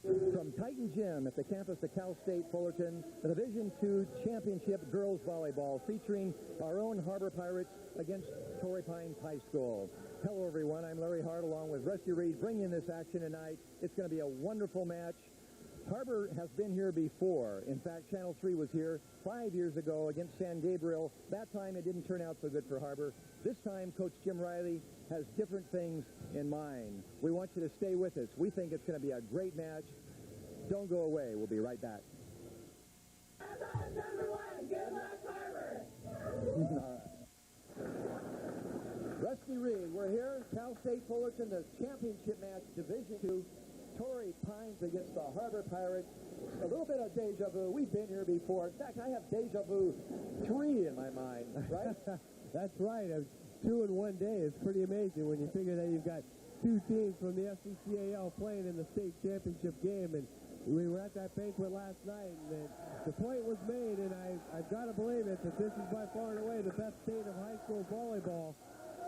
From Titan Gym at the campus of Cal State Fullerton, the Division II Championship Girls Volleyball featuring our own Harbor Pirates against Torrey Pines High School. Hello, everyone. I'm Larry Hart along with Rusty Reed bringing this action tonight. It's going to be a wonderful match. Harbor has been here before. In fact, Channel 3 was here 5 years ago against San Gabriel. That time it didn't turn out so good for Harbor. This time, Coach Jim Riley has different things in mind. We want you to stay with us. We think it's going to be a great match. Don't go away. We'll be right back. Rusty Reed. We're here, Cal State Fullerton, the championship match, Division II. Torrey Pines against the Harbor Pirates. A little bit of deja vu. We've been here before. In fact, I have deja vu 3 in my mind, right? That's right. 2 in one day is pretty amazing when you figure that you've got 2 teams from the SCCAL playing in the state championship game. And we were at that banquet last night, and the point was made, and I've got to believe it, that this is by far and away the best state of high school volleyball.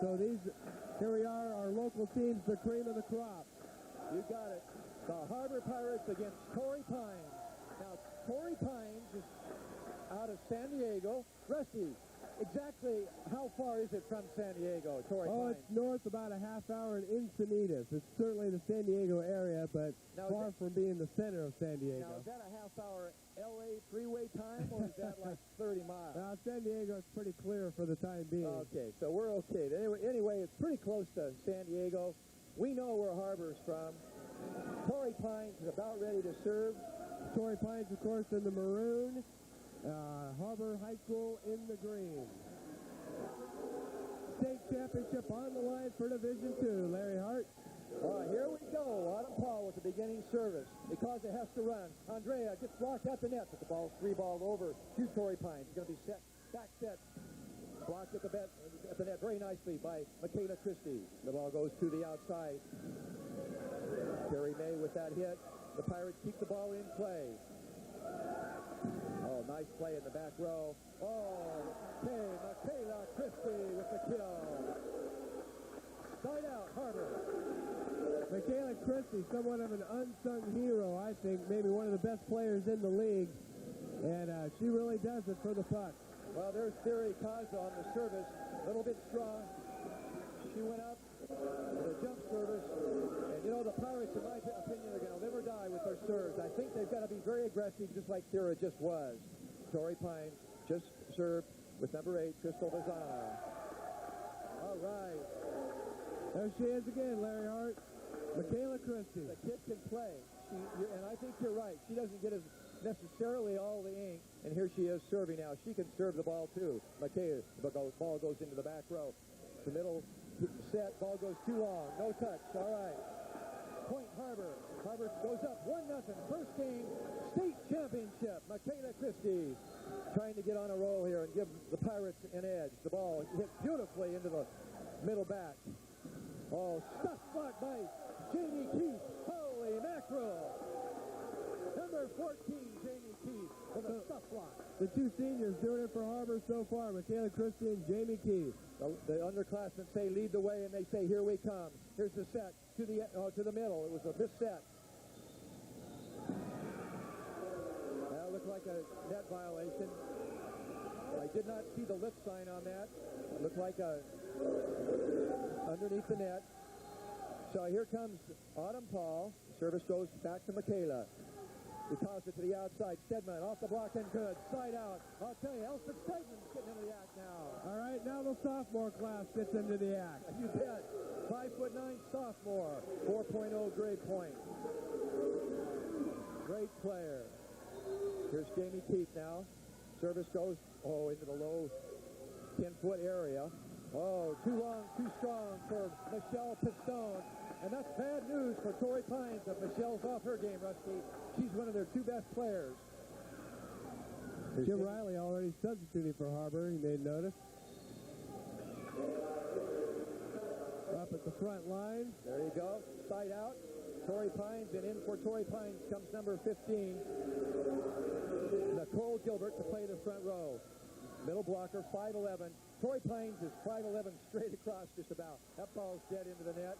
So here we are, our local teams, the cream of the crop. You got it. The Harbor Pirates against Torrey Pines. Now, Torrey Pines is out of San Diego. Rusty, exactly how far is it from San Diego, Torrey Pines? It's north about a half hour in Encinitas. It's certainly the San Diego area, but now, far from being the center of San Diego. Now, is that a half-hour L.A. freeway time, or is that like 30 miles? San Diego is pretty clear for the time being. Okay, so we're okay. Anyway, it's pretty close to San Diego. We know where Harbor's from. Torrey Pines is about ready to serve. Torrey Pines, of course, in the maroon. Harbor High School in the green. State championship on the line for Division II. Larry Hart. Here we go. Autumn Paul with the beginning service. Because it has to run. Andrea gets blocked at the net, but the ball's 3-balled over to Torrey Pines. It's going to be back set. Blocked at the net very nicely by Michaela Christie. The ball goes to the outside. Terry May with that hit. The Pirates keep the ball in play. Oh, nice play in the back row. Michaela Christie with the kill. Side out, Harbor. Michaela Christie, somewhat of an unsung hero, I think. Maybe one of the best players in the league. And she really does it for the puck. Well, there's Theory Kaza on the service. A little bit strong. She went up with a jump service. And, you know, the Pirates, in my opinion, are going to live or die with their serves. I think they've got to be very aggressive, just like Theory just was. Torrey Pines just served with number 8, Crystal Vazana. All right. There she is again, Larry Hart. Michaela Christie. The kid can play. And I think you're right. She doesn't get necessarily all the ink. And here she is serving now. She can serve the ball, too. Michaela, the ball goes into the back row. The middle set, ball goes too long. No touch. All right. Point Harbor. Harbor goes up 1-0. First game, state championship. Michaela Christie trying to get on a roll here and give the Pirates an edge. The ball hit beautifully into the middle back. Oh, stuff block by Jamie Keith. Holy mackerel. Number 14, Jamie Keith with a stuff block. The 2 seniors doing it for Harbor so far, Michaela Christie and Jamie Keith. The underclassmen say lead the way, and they say here we come. Here's the set to the middle. It was a misset. That looked like a net violation. I did not see the lip sign on that. It looked like underneath the net. So here comes Autumn Paul. Service goes back to Michaela. He tosses it to the outside. Stedman off the block and good. Side out. I'll tell you, Elfrid Stedman's getting into the act now. All right, now the sophomore class gets into the act. You bet. 5'9" sophomore. 4.0 grade point. Great player. Here's Jamie Keith now. Service goes, into the low 10-foot area. Oh, too long, too strong for Michelle Pistone. And that's bad news for Torrey Pines. If Michelle's off her game, Rusty, she's one of their 2 best players. Jim Riley already substituting for Harbor, you may notice. Up at the front line. There you go. Side out. Torrey Pines, and in for Torrey Pines comes number 15, Nicole Gilbert, to play the front row. Middle blocker, 5'11". Torrey Pines is 5'11" straight across just about. That ball's dead into the net.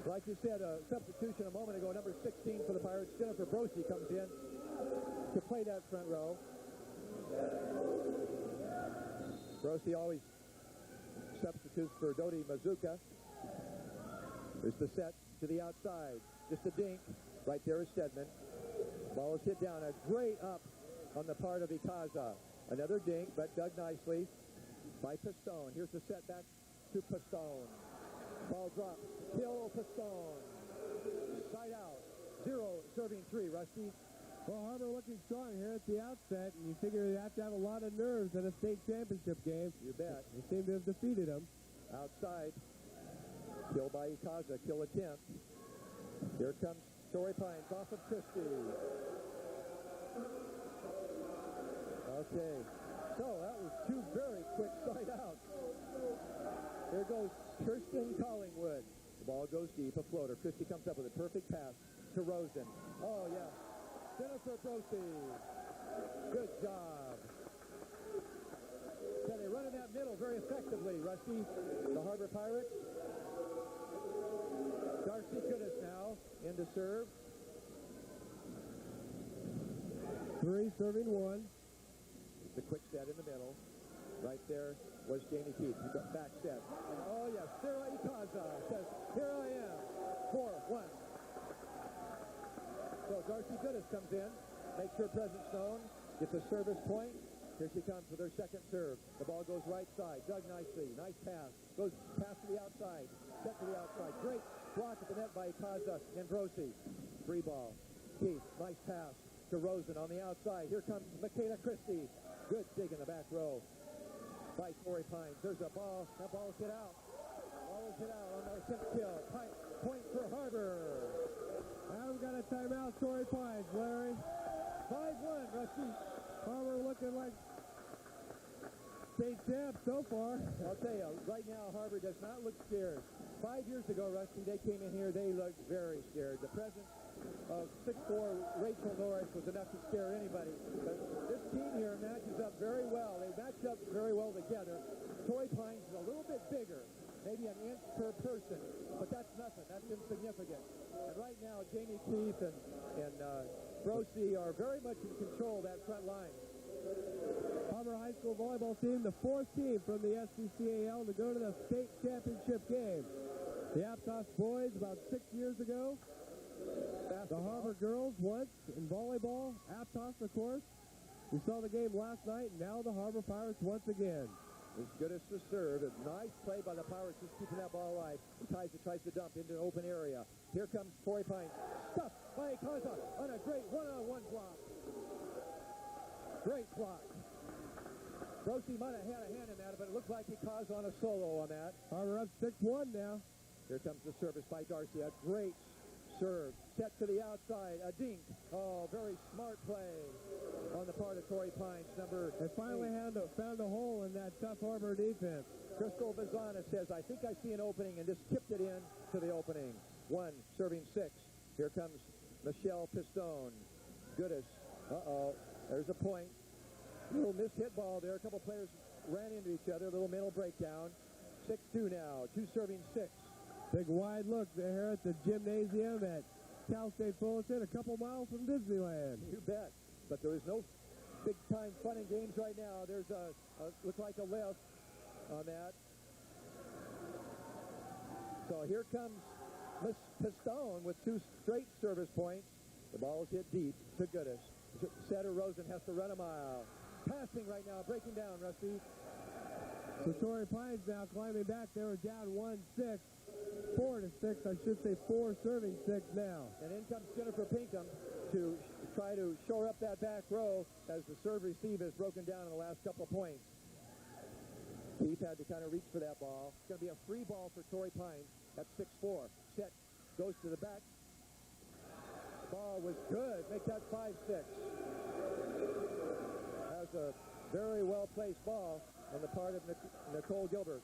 Like you said, a substitution a moment ago, number 16 for the Pirates, Jennifer Brosey comes in to play that front row. Brosey always substitutes for Dodi Mazuka. There's the set to the outside. Just a dink. Right there is Stedman. Ball is hit down. A great up on the part of Ikaza. Another dink, but dug nicely by Pistone. Here's the set back to Pistone. Ball drops. Kill Pistone. Side out. 0 serving 3. Rusty. Well, Harbor looking strong here at the outset, and you figure you have to have a lot of nerves in a state championship game. You bet. They seem to have defeated them. outside. Kill by Ikaza, kill attempt. Here comes Torrey Pines off of Christie. Okay, so that was two very quick side outs. Here goes Kirsten Collingwood. The ball goes deep, a floater. Christie comes up with a perfect pass to Rosen. Oh, yeah. Jennifer Brosey. Good job. Yeah, they run in that middle very effectively, Rusty. The Harbor Pirates. Darcy Goodis now in to serve. 3 serving 1. The quick set in the middle. Right there was Jamie Keith. He got back set. And oh, yes, Sarah Ikaza says, here I am. 4-1. So Darcy Goodis comes in, makes her presence known, gets a service point. Here she comes with her second serve. The ball goes right side. Dug nicely. Nice pass. Goes pass to the outside. Set to the outside. Great block at the net by Ikaza and Brosey. Free ball. Keith, nice pass to Rosen on the outside. Here comes Michaela Christie. Good dig in the back row by Torrey Pines. There's a ball. That ball hit out. Ball is hit out on the 10th kill. Point for Harbor. Now we've got a timeout, Torrey Pines, Larry. 5-1, Rusty. Harbor looking like state champ so far. I'll tell you, right now, Harbor does not look scared. 5 years ago, Rusty, they came in here, they looked very scared. The presence of 6'4" Rachel Norris was enough to scare anybody. But this team here matches up very well. They match up very well together. Torrey Pines is a little bit bigger, maybe an inch per person, but that's nothing. That's insignificant. And right now, Jamie Keith and Brosey are very much in control of that front line. Harbor High School volleyball team, the 4th team from the SCCAL to go to the state championship game. The Aptos boys about 6 years ago. The Harbor girls once in volleyball. Aptos, of course. We saw the game last night, and now the Harbor Pirates once again. As good as to serve. A nice play by the Pirates, just keeping that ball alive. Ikaza tries to dump into an open area. Here comes Torrey Pines. Stuffed by Ikaza on a great one-on-one block. Great block. Brosey might have had a hand in that, but it looked like Ikaza on a solo on that. Harbor up 6-1 now. Here comes the service by Darcy. A great serve. Set to the outside. A dink. Oh, very smart play on the part of Torrey Pines. They finally found a hole in that tough Harbor defense. Crystal Bazana says, I think I see an opening, and just tipped it in to the opening. 1, serving 6. Here comes Michelle Pistone. Goodis. Uh-oh. There's a point. Little mishit ball there. A couple players ran into each other. A little mental breakdown. 6-2 now. 2 serving 6. Big wide look there at the gymnasium at Cal State Fullerton, a couple miles from Disneyland. You bet. But there is no big-time fun and games right now. There's looks like a lift on that. So here comes Miss Pistone with 2 straight service points. The ball is hit deep to Goodis. Setter Rosen has to run a mile. Passing right now, breaking down, Rusty. So Torrey Pines now climbing back. They were down 1-6. 4-6, I should say 4 serving 6 now. And in comes Jennifer Pinkham to try to shore up that back row as the serve receive is broken down in the last couple of points. Keith had to kind of reach for that ball. It's going to be a free ball for Torrey Pines. That's 6-4. Set goes to the back. Ball was good. Make that 5-6. That was a very well-placed ball on the part of Nicole Gilbert.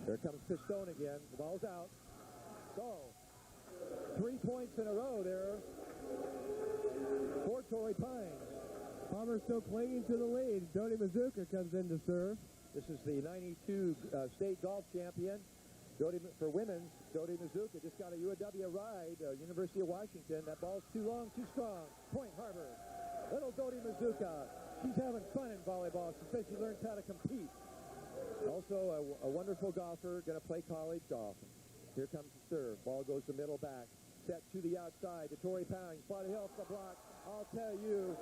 Here comes Pistone again. The ball's out. So, 3 points in a row there for Torrey Pines. Harbor still clinging to the lead. Dodi Mazuka comes in to serve. This is the 92 state golf champion. For women's, Dodi Mazuka just got a UAW ride, University of Washington. That ball's too long, too strong. Point Harbor. Little Dodi Mazuka. She's having fun in volleyball. She says she learns how to compete. Also a wonderful golfer, going to play college golf. Here comes the serve. Ball goes to middle back. Set to the outside to Torrey Pines. Body off the block. I'll tell you,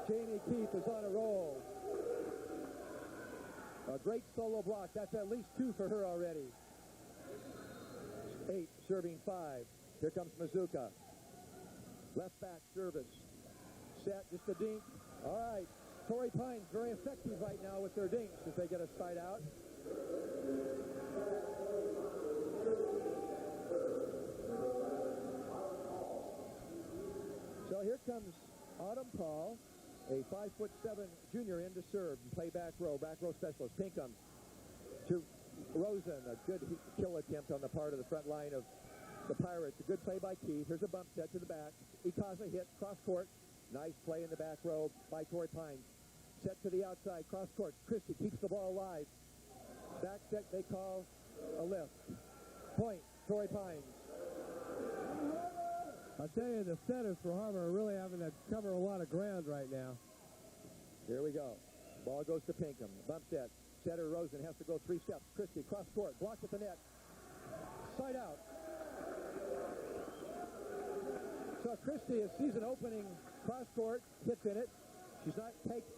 Jamie Keith is on a roll. A great solo block. That's at least 2 for her already. 8, serving 5. Here comes Mazuka. Left back service. Set, just a dink. All right. Torrey Pines very effective right now with their dinks as they get a side out. So here comes Autumn Paul, a 5'7" junior in to serve and play back row specialist. Pinkham to Rosen, a good kill attempt on the part of the front line of the Pirates. A good play by Keith. Here's a bump set to the back. Ikaza hit cross court. Nice play in the back row by Torrey Pines. Set to the outside, cross court. Christie keeps the ball alive. Back set they call a lift. Point, Torrey Pines. I'll tell you, the setters for Harbor are really having to cover a lot of ground right now. Here we go. Ball goes to Pinkham. Bump set. Setter Rosen has to go 3 steps. Christie, cross court, blocked at the net. Side out. So Christie sees an opening cross court, hits in it. She's not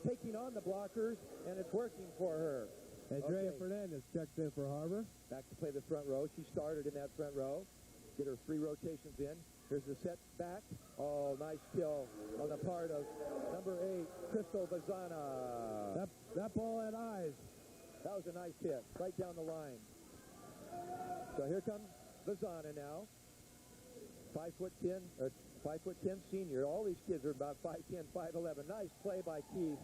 taking on the blockers, and it's working for her. Andrea Fernandez checks in for Harbor. Back to play the front row. She started in that front row. Get her 3 rotations in. Here's the set back. Oh, nice kill on the part of number 8, Crystal Bazana. That ball had eyes. That was a nice hit, right down the line. So here comes Bazana now. 5'10" senior. All these kids are about 5'10", 5'11". Nice play by Keith.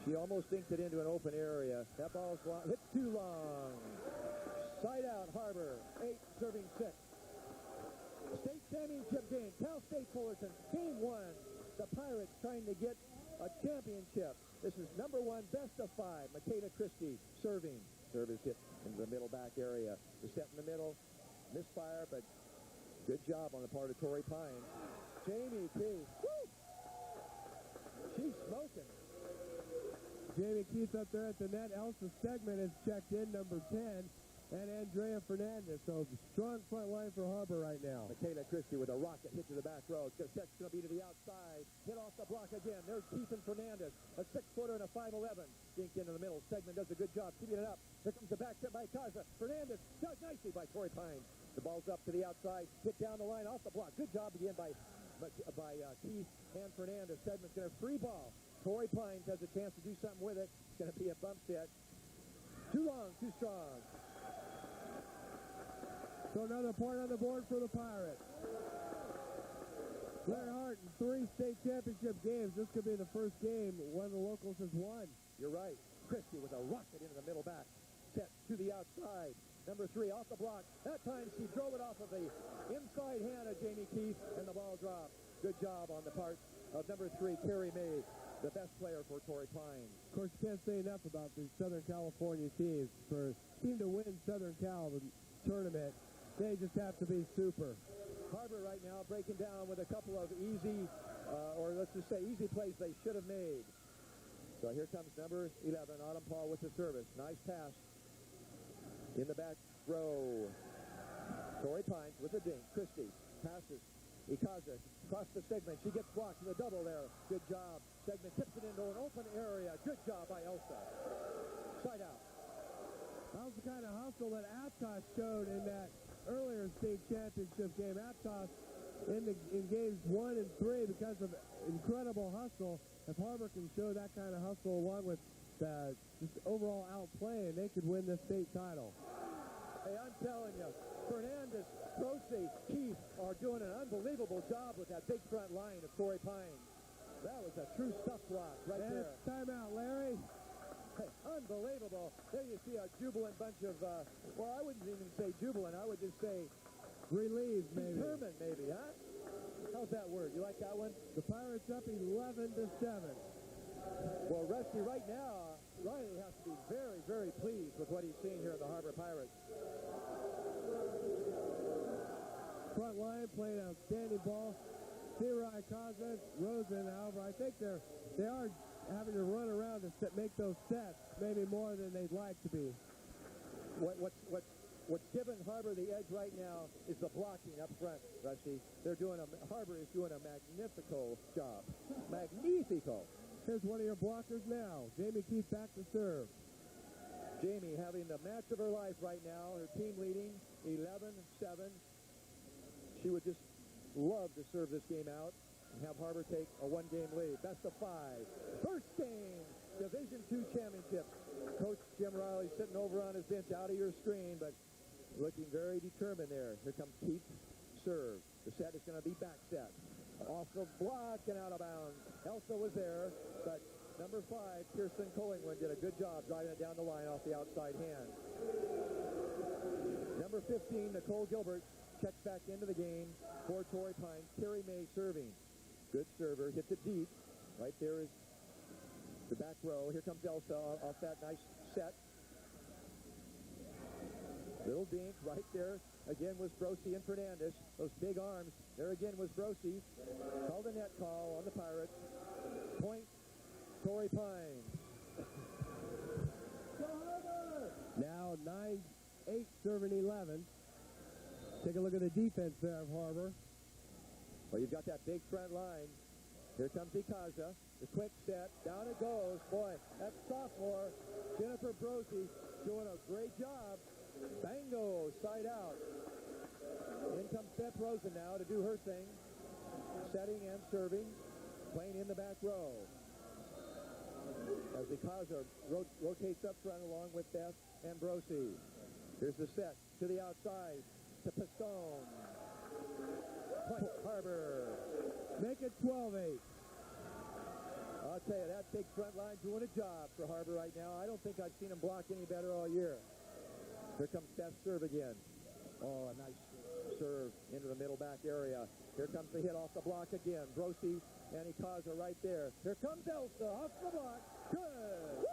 She almost dinked it into an open area. That ball's hit too long. Side out, Harbor. 8 serving 6. State championship game. Cal State Fullerton. Game 1. The Pirates trying to get a championship. This is number 1, best of 5. Makeda Christie serving. Service hit into the middle back area. The set in the middle. Misfire, but good job on the part of Torrey Pines. Jamie Keith. Woo! She's smoking. Jamie Keith up there at the net. Elsa Stegman has checked in, number 10. And Andrea Fernandez. So strong front line for Harbor right now. Makeda Christie with a rocket hit to the back row. The set's going to be to the outside. Hit off the block again. There's Keith and Fernandez. A 6-footer and a 5'11". Dinked into the middle. Stegman does a good job keeping it up. Here comes the back set by Kaza. Fernandez shot nicely by Torrey Pines. The ball's up to the outside. Hit down the line off the block. Good job again by Keith and Fernandez. Stegman's going to free ball. Torrey Pines has a chance to do something with it. It's going to be a bump set. Too long, too strong. So another point on the board for the Pirates. Blair Hart in 3 state championship games. This could be the first game one of the locals has won. You're right. Christie with a rocket into the middle back. Set to the outside. Number 3 off the block. That time she drove it off of the inside hand of Jamie Keith, and the ball dropped. Good job on the part of number 3, Carrie May, the best player for Torrey Pines. Of course, you can't say enough about the Southern California teams. For a team to win Southern Cal the tournament, they just have to be super. Harbor right now breaking down with a couple of easy, or let's just say easy plays they should have made. So here comes number 11, Autumn Paul with the service. Nice pass in the back row. Torrey Pines with the dink. Christie passes. Ikaza across the Stegman. She gets blocked in the double there. Good job. Stegman tips it into an open area. Good job by Elsa. Side out. That was the kind of hustle that Aptos showed in that earlier state championship game. Aptos in games 1 and 3 because of incredible hustle. If Harbor can show that kind of hustle along with just overall outplaying, they could win this state title. Hey, I'm telling you, Fernandez, Prosey, Keith are doing an unbelievable job with that big front line of Torrey Pines. That was a true stuff block right there. Timeout, Larry. Hey, unbelievable. There you see a jubilant bunch of, well, I wouldn't even say jubilant. I would just say relieved, maybe. Determined, maybe, huh? How's that word? You like that one? The Pirates up 11-7. Well, Rusty, right now, Riley has to be very, very pleased with what he's seeing here in the Harbor Pirates. Front line playing outstanding ball. T-Roy, Kozak, Rosen, however, I think they are having to run around to make those sets maybe more than they'd like to be. What's given Harbor the edge right now is the blocking up front, Rusty. Harbor is doing a magnifico job. Magnifico. Here's one of your blockers now. Jamie Keith back to serve. Jamie having the match of her life right now. Her team leading 11-7. She would just love to serve this game out. and have Harbor take a one-game lead. Best of 5. First game, Division II championship. Coach Jim Riley sitting over on his bench out of your screen, but looking very determined there. Here comes Keith serve. The set is going to be back set. Off the block and out of bounds. Elsa was there, but number 5, Kirsten Collingwood, did a good job driving it down the line off the outside hand. Number 15, Nicole Gilbert, checks back into the game for Torrey Pines. Carrie May serving. Good server, hits it deep. Right there is the back row. Here comes Elsa off that nice set. Little dink right there. Again was Brosey and Fernandez. Those big arms. There again was Brosey. Called a net call on the Pirates. Point, Torrey Pines. Now 9-8 serving 11. Take a look at the defense there of Harbor. Well, you've got that big front line. Here comes Ikaza. The quick set. Down it goes. Boy, that sophomore, Jennifer Brosey, doing a great job. Bango, side out. In comes Beth Rosen now to do her thing. Setting and serving. Playing in the back row. As Ikaza rotates up front along with Beth and Brosey. Here's the set to the outside to Pistone. Point Harbor. Make it 12-8. I'll tell you, that big front line doing a job for Harbor right now. I don't think I've seen him block any better all year. Here comes Beth serve again. Oh, a nice serve into the middle back area. Here comes the hit off the block again. Brosey and Ikaza right there. Here comes Elsa off the block. Good.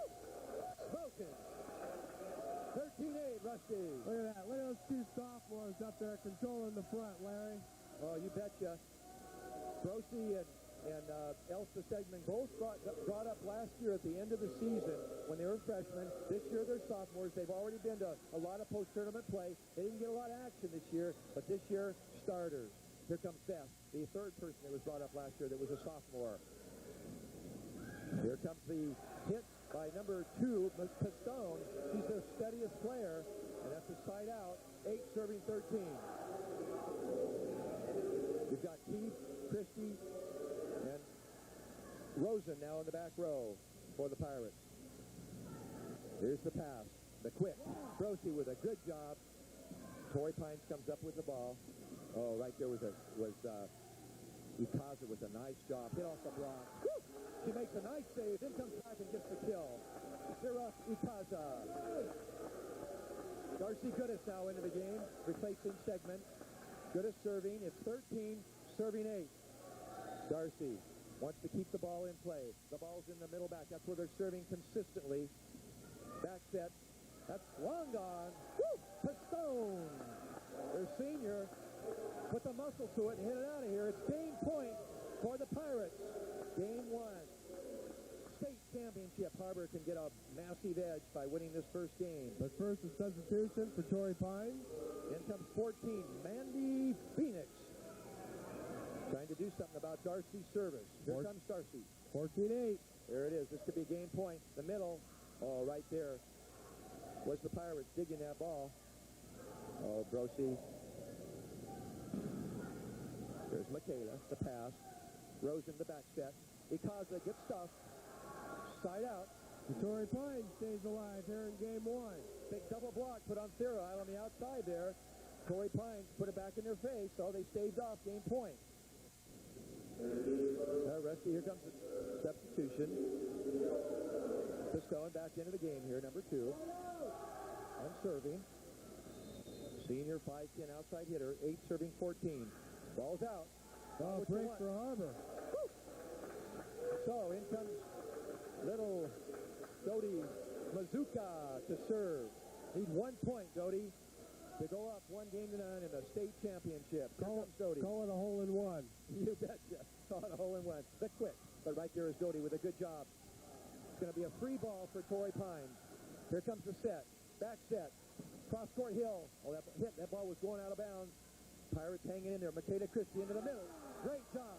Smoking. 13-8, Rusty. Look at that. Look at those two sophomores up there controlling the front, Larry. Oh, you betcha. Brosey and Elsa Segman both brought up last year at the end of the season when they were freshmen. This year they're sophomores. They've already been to a lot of post-tournament play. They didn't get a lot of action this year, but this year, starters. Here comes Beth, the third person that was brought up last year that was a sophomore. Here comes the hit by number 2, Pistone. She's their steadiest player, and that's a side out. 8 serving 13. We've got Keith, Christie, and Rosen now in the back row for the Pirates. Here's the pass. The quick. Brosey with a good job. Torrey Pines comes up with the ball. Oh, right there was Ikaza with a nice job. Hit off the block. Woo! She makes a nice save. Then comes back and gets the kill. Sarah Ikaza. Darcy Goodis now into the game, replacing Segman. Goodis serving. It's 13, serving 8. Darcy wants to keep the ball in play. The ball's in the middle back. That's where they're serving consistently. Back set. That's long gone. Woo! Pistone. Their senior put the muscle to it and hit it out of here. It's game point for the Pirates. Game 1. State championship. Harbor can get a massive edge by winning this first game. But first, a substitution for Torrey Pines. In comes 14, Mandy Phoenix. Trying to do something about Darcy's service. Here comes Darcy. 14-8. There it is. This could be a game point. The middle. Oh, right there was the Pirates digging that ball. Oh, Brosey. There's Michaela, the pass. Rosen, the back set. Ikaza gets stuffed. Side out. The Torrey Pines stays alive here in game 1. Big double block put on Theroyle on the outside there. Torrey Pines put it back in their face, so they staved off game point. Rusty, here comes the substitution. Pistone back into the game here, number 2. And serving. Senior 5'10" outside hitter, 8 serving 14. Ball's out. Oh, break for Harbor. Woo! So in comes little Dodie Mazuka to serve. Need 1 point, Dodie, to go up 1-9 in the state championship. Here comes Dodie. Call it a hole-in-one. You betcha. Call it a hole-in-one. The quick. But right there is Dodie with a good job. It's going to be a free ball for Torrey Pines. Here comes the set. Back set. Cross-court hill. Oh, that hit. That ball was going out of bounds. Pirates hanging in there. Makeda Christie into the middle. Great job.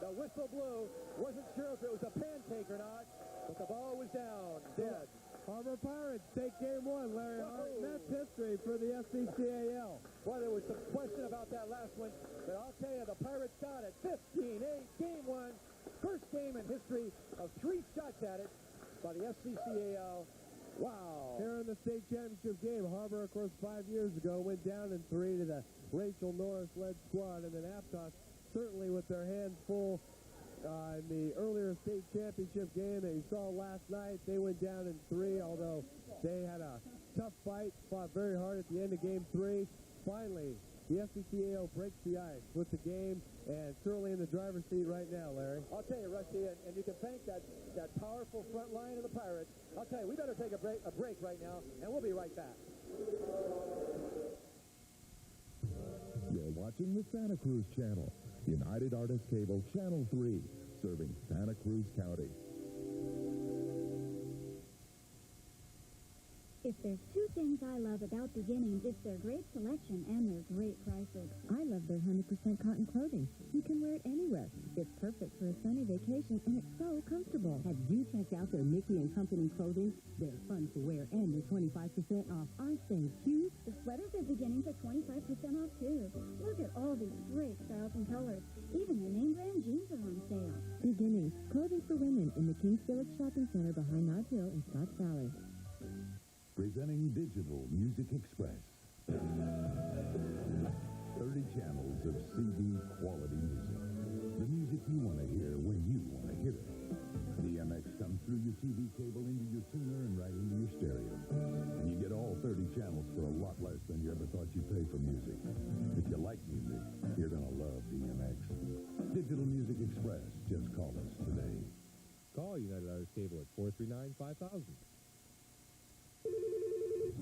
The whistle blew. Wasn't sure if it was a pancake or not, but the ball was down. Dead. Harbor Pirates take game one, Larry Hart. That's history for the SCCAL. Well, there was some question about that last one, but I'll tell you, the Pirates got it. 15-8, game one. First game in history of 3 shots at it by the SCCAL. Wow. Here in the state championship game, Harbor, of course, 5 years ago, went down in 3 to the Rachel Norris-led squad, and then Aptos, certainly with their hands full in the earlier state championship game that you saw last night. They went down in 3, although they had a tough fight, fought very hard at the end of game 3. Finally, the SCCAL breaks the ice with the game, and certainly in the driver's seat right now, Larry. I'll tell you, Rusty, and you can thank that powerful front line of the Pirates. I'll tell you, we better take a break right now, and we'll be right back. You're watching the Santa Cruz Channel. United Artists Cable Channel 3, serving Santa Cruz County. If there's 2 things I love about beginnings, it's their great selection and their great prices. I love their 100% cotton clothing. You can wear it anywhere. It's perfect for a sunny vacation, and it's so comfortable. Have you checked out their Mickey & Company clothing? They're fun to wear, and they're 25% off. Aren't they cute? The sweaters at beginnings are 25% off, too. Look at all these great styles and colors. Even their name brand jeans are on sale. Beginnings, clothing for women in the Kings Village Shopping Center behind Knott Hill in Scotts Valley. Presenting Digital Music Express. 30 channels of CD quality music. The music you want to hear when you want to hear it. DMX comes through your TV cable into your tuner and right into your stereo. And you get all 30 channels for a lot less than you ever thought you'd pay for music. If you like music, you're going to love DMX. Digital Music Express. Just call us today. Call United Artists Cable at 439-5000.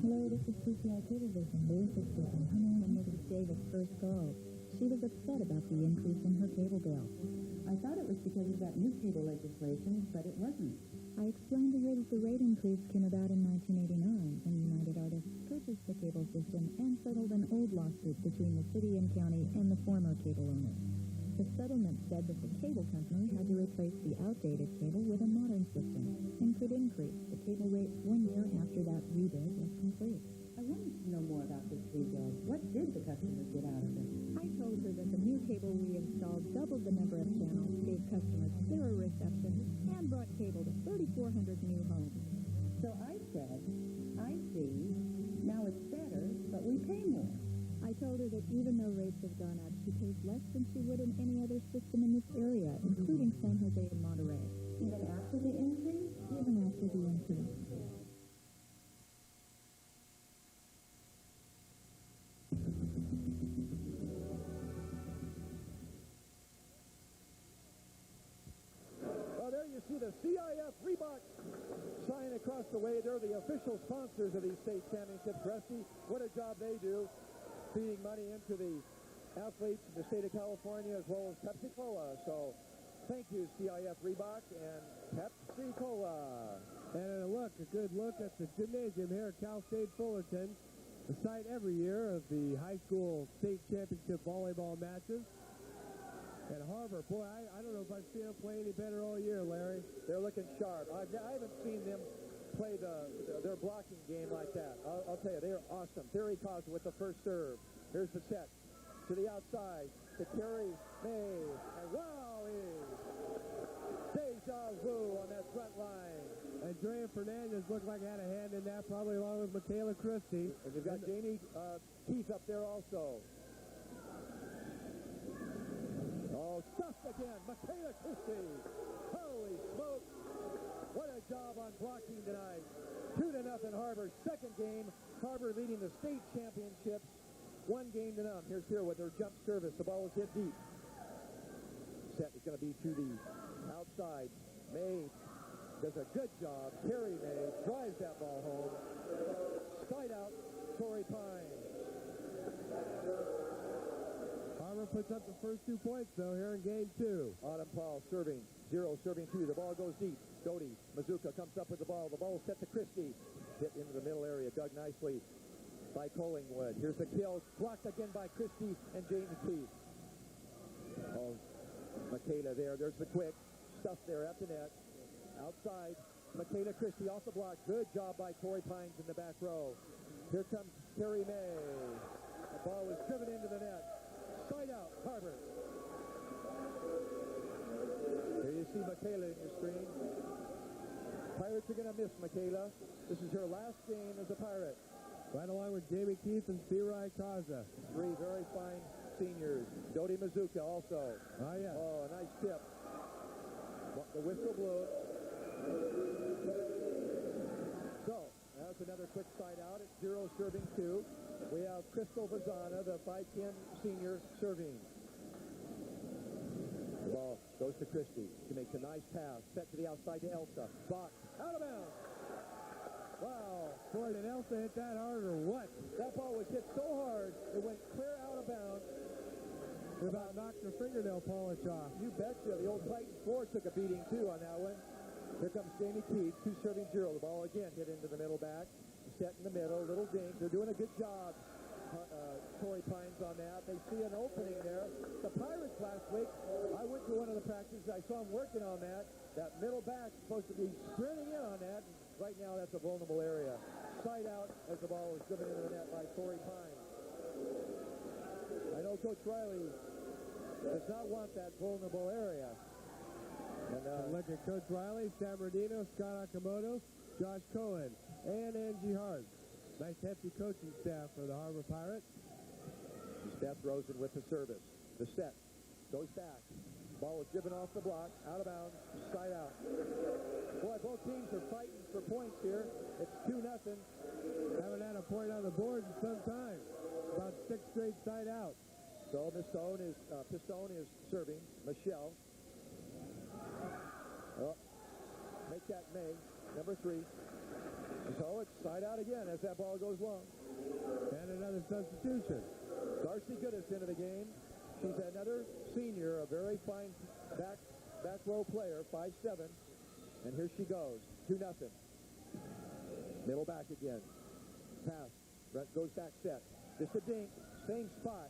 Hello, this is CCS Television. Lisa speaking. Come in and Mrs. Davis' first call. She was upset about the increase in her cable bill. I thought it was because of that new cable legislation, but it wasn't. I explained to her that the rate increase came about in 1989 when United Artists purchased the cable system and settled an old lawsuit between the city and county and the former cable owner. The settlement said that the cable company had to replace the outdated cable with a modern system and could increase the cable rates 1 year after that rebuild was complete. I wanted to know more about this rebuild. What did the customers get out of it? I told her that the new cable we installed doubled the number of channels, gave customers clearer reception, and brought cable to 3,400 new homes. So I said, I see. Now it's better, but we pay more. I told her that even though rates have gone up, she pays less than she would in any other system in this area, including San Jose and Monterey. Even after the increase? Even after the increase. Well, there you see the CIF Reebok sign across the way. They're the official sponsors of these state championships. Rusty, what a job they do, feeding money into the athletes in the state of California as well as Pepsi-Cola. So thank you, CIF Reebok and Pepsi-Cola. And a good look at the gymnasium here at Cal State Fullerton, the site every year of the high school state championship volleyball matches. And Harbor, boy, I don't know if I've seen them play any better all year, Larry. They're looking sharp. I haven't seen them play their blocking game like that. I'll tell you, they're awesome. Terry Cosby with the first serve. Here's the set. To the outside. To Terry May. And Raleigh. Deja vu on that front line. Andrea Fernandez looked like he had a hand in that, probably along with Michaela Christie. And you've got Jamie Keith up there also. Oh, stuffed again. Michaela Christie. Holy smoke. What a job on blocking tonight. 2-0 Harbor. Second game. Harbor leading the state championships 1-0. Here's here with their jump service. The ball was hit deep. Set is going to be to the outside. May does a good job. Terry May drives that ball home. Slide out. Torrey Pine. Harbor puts up the first 2 points, though, here in game 2. Autumn Paul serving. 0 serving 2. The ball goes deep. Doty Mazuka comes up with the ball. The ball set to Christie. Hit into the middle area. Dug nicely by Collingwood. Here's the kill. Blocked again by Christie and Jamie Keith. Oh, Michaela there. There's the quick. Stuff there at the net. Outside. Michaela Christie off the block. Good job by Torrey Pines in the back row. Here comes Terry May. The ball was driven into the net. Side out, Harbor. Here you see Michaela in your screen. Pirates are going to miss Michaela. This is her last game as a Pirate. Right along with Jamie Keith and Spirai Kaza. Three very fine seniors. Dodi Mizuka also. Oh, yeah. Oh, a nice tip. The whistle blew. So, that's another quick side out. It's 0 serving 2. We have Crystal Vazana, the 5'10 senior, serving. The ball goes to Christie. She makes a nice pass. Set to the outside to Elsa. Box. Out of bounds. Wow. Boy, did Elsa hit that hard or what? That ball was hit so hard, it went clear out of bounds. It about knocked her fingernail polish off. You betcha. The old Titan floor took a beating, too, on that one. Here comes Jamie Keith, 2 serving 0. The ball again hit into the middle back. Set in the middle, little dink. They're doing a good job, Torrey Pines, on that. They see an opening there. The Pirates last week, I went to one of the practices. I saw them working on that. That middle back is supposed to be sprinting in on that. Right now, that's a vulnerable area. Side out as the ball was driven into the net by Torrey Pines. I know Coach Riley does not want that vulnerable area. And look at Coach Riley, Sam Rodino, Scott Akamoto, Josh Cohen, and Angie Hart. Nice hefty coaching staff for the Harbor Pirates. Beth Rosen with the service. The set goes back. Ball was driven off the block, out of bounds, side out. Boy, both teams are fighting for points here. It's 2-0. Haven't had a point on the board in some time. About 6 straight side out. So Pistone is serving. Michelle. Oh, make that May, number 3. And so it's side out again as that ball goes long. And another substitution. Darcy Goodis into the game. She's another senior, a very fine back row player, 5'7". And here she goes, 2-0. Middle back again. Pass. Brett goes back set. Just a dink. Same spot.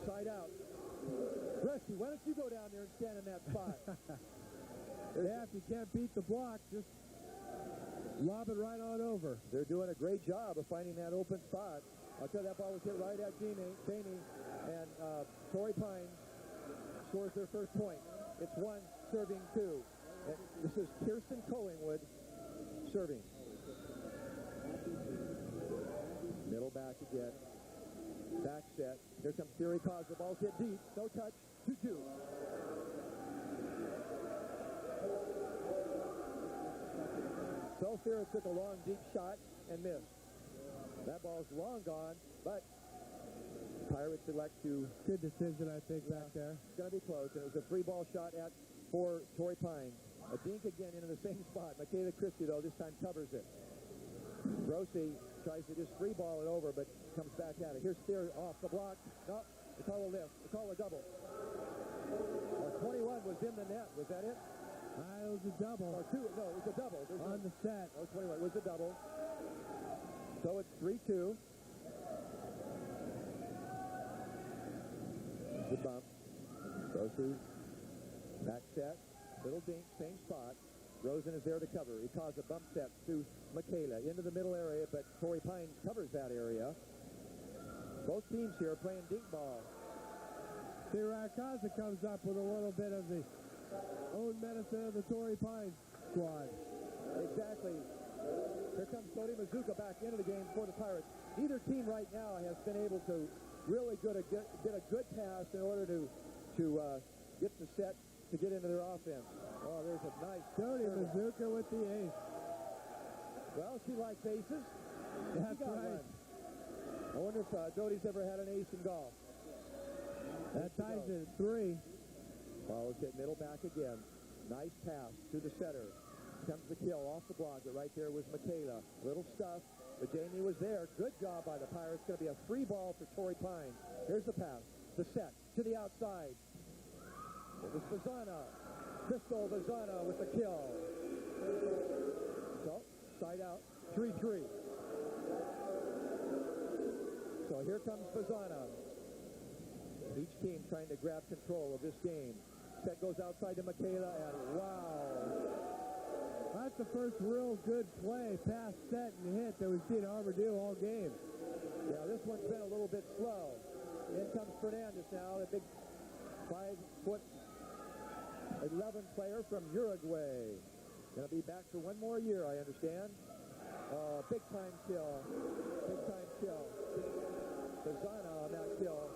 Side out. Rusty, why don't you go down there and stand in that spot? Yeah, if you can't beat the block, just lob it right on over. They're doing a great job of finding that open spot. I'll tell you, that ball was hit right at Jamie, and Torrey Pines scores their first point. It's 1 serving 2. And this is Kirsten Collingwood serving. Middle back again. Back set. Here comes Fury Cause. The ball's hit deep. No touch. 2-2. Self-Fear took a long, deep shot and missed. That ball's long gone, but Pirates elect to... Good decision, I think, back there. It's going to be close, and it was a 3-ball shot for Torrey Pines. A dink again into the same spot. Michaela Christie, though, this time covers it. Grossi tries to just 3-ball it over, but comes back at it. Here's Steer off the block. No, they call a lift. They call a double. 21 was in the net. Was that it? It was a double. Or 2. No, it was a double. On the set. Oh, 21 was a double. So it's 3-2. The bump. Grossi. Back set. Little dink, same spot. Rosen is there to cover. He caused a bump set to Michaela into the middle area, but Torrey Pines covers that area. Both teams here are playing dink ball. Kaza comes up with a little bit of the own medicine of the Torrey Pines squad. Exactly. Here comes Dodi Mizuka back into the game for the Pirates. Neither team right now has been able to really get a good pass in order to get the set to get into their offense. Oh, there's a nice... Dodi Mizuka with the ace. Well, she likes aces. That's right. One. I wonder if Dodi's ever had an ace in golf. That ties it at 3. Ball is hit middle back again. Nice pass to the setter. Comes the kill off the block, but right there was Michaela. Little stuff, but Jamie was there. Good job by the Pirates. Going to be a 3-ball for Torrey Pines. Here's the pass. The set to the outside. It was Vazana. Crystal Vazana with the kill. So, side out. 3-3. So here comes Vazana. Each team trying to grab control of this game. Set goes outside to Michaela, and wow. That's the first real good play, pass, set, and hit that we've seen Harbor do all game. Yeah, this one's been a little bit slow. In comes Fernandez now, the big 5'11" player from Uruguay. Going to be back for one more year, I understand. Big time kill. Big time kill. Bazana on that kill.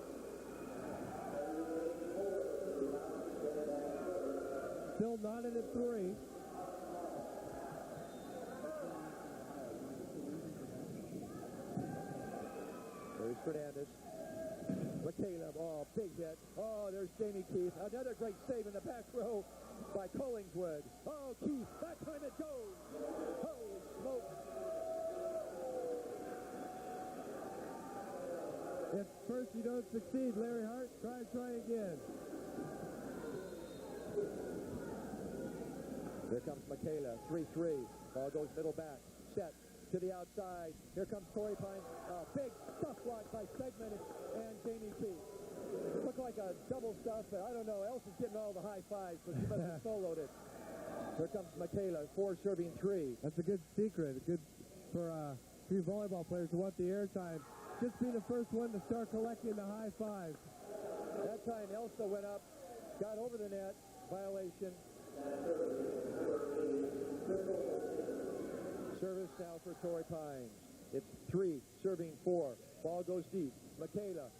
Still knotted at 3. There's Fernandez. Michaela, oh, big hit. Oh, there's Jamie Keith. Another great save in the back row by Collingswood. Oh, Keith, that time it goes. Holy smoke. If first you don't succeed, Larry Hart, try again. Here comes Michaela, 3-3. Ball goes middle back. Set to the outside. Here comes Torrey Pine. Big stuff block by Segment and Jamie Keith. Looked like a double stuff, but I don't know. Elson's getting all the high fives, but she must have soloed it. Here comes Michaela, 4 serving 3. That's a good secret. Good for few volleyball players who want the airtime. Just be the first one to start collecting the high fives. That time Elsa went up, got over the net, violation. Service now for Torrey Pines. It's 3 serving 4. Ball goes deep. Michaela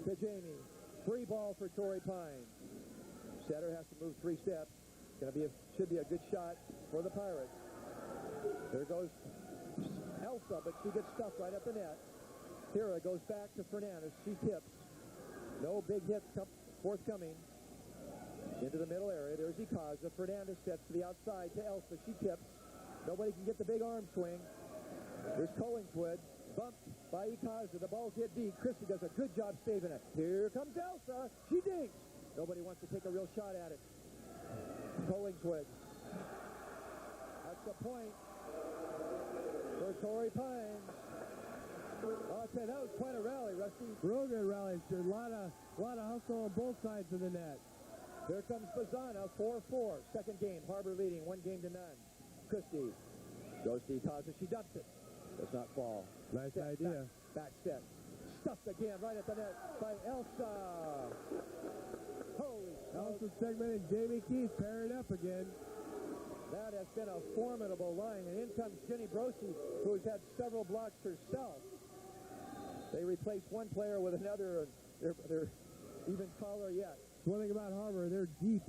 to Jamie. Free ball for Torrey Pines. Setter has to move 3 steps. Should be a good shot for the Pirates. There goes Elsa, but she gets stuck right at the net. Hira goes back to Fernandez. She tips. No big hits forthcoming. Into the middle area. There's Ikaza. Fernandez sets to the outside to Elsa. She tips. Nobody can get the big arm swing. There's Collingswood. Bumped by Ikaza. The ball's hit deep. Christie does a good job saving it. Here comes Elsa. She dinks. Nobody wants to take a real shot at it. Collingswood. That's the point for Torrey Pines. I'll tell you, that was quite a rally, Rusty. Real good rally. A lot of hustle on both sides of the net. Here comes Bazana, 4-4. Second game, Harbor leading 1-0. Christie goes to Ikaza. She dumps it. Does not fall. Nice idea. Back set. Stuffed again right at the net by Elsa. Holy Elsa Segment and Jamie Keith pairing up again. That has been a formidable line. And in comes Jenny Brosi, who's had several blocks herself. They replaced one player with another. They're even taller yet. One thing about Harbor, they're deep.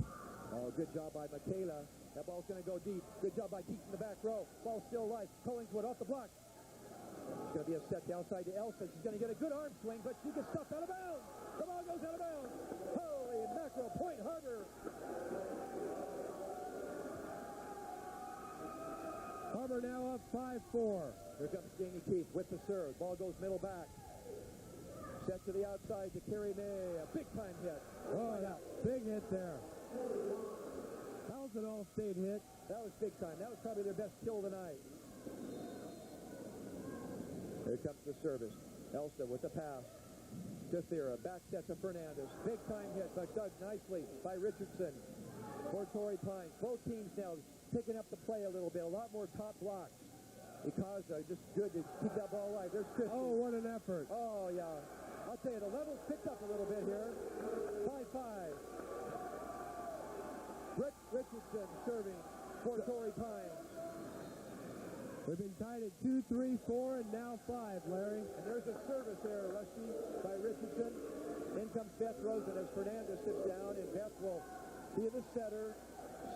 Oh, good job by Michaela. That ball's going to go deep. Good job by Keith in the back row. Ball still live. Collingswood off the block. It's going to be a set outside to Elsa. She's going to get a good arm swing, but she gets stuffed out of bounds. The ball goes out of bounds. Holy mackerel, point Harbor. Harbor now up 5-4. Here comes Jamie Keith with the serve. Ball goes middle back. Set to the outside to Carrie May. A big-time hit. Oh, yeah. Big hit there. That was an all-state hit. That was big time. That was probably their best kill of the night. Here comes the service. Elsa with the pass. To Thera. Back set to Fernandez. Big-time hit, but dug nicely by Richardson for Torrey Pines. Both teams now picking up the play a little bit. A lot more top blocks. Because just good to keep that ball alive. There's Christie. Oh, what an effort. Oh, yeah. I'll tell you, the level's picked up a little bit here. 5-5. Richardson serving for Torrey Pines. They've been tied at 2, 3, 4, and now 5, Larry. And there's a service there, Rusty, by Richardson. In comes Beth Rosen as Fernandez sits down, and Beth will be the setter,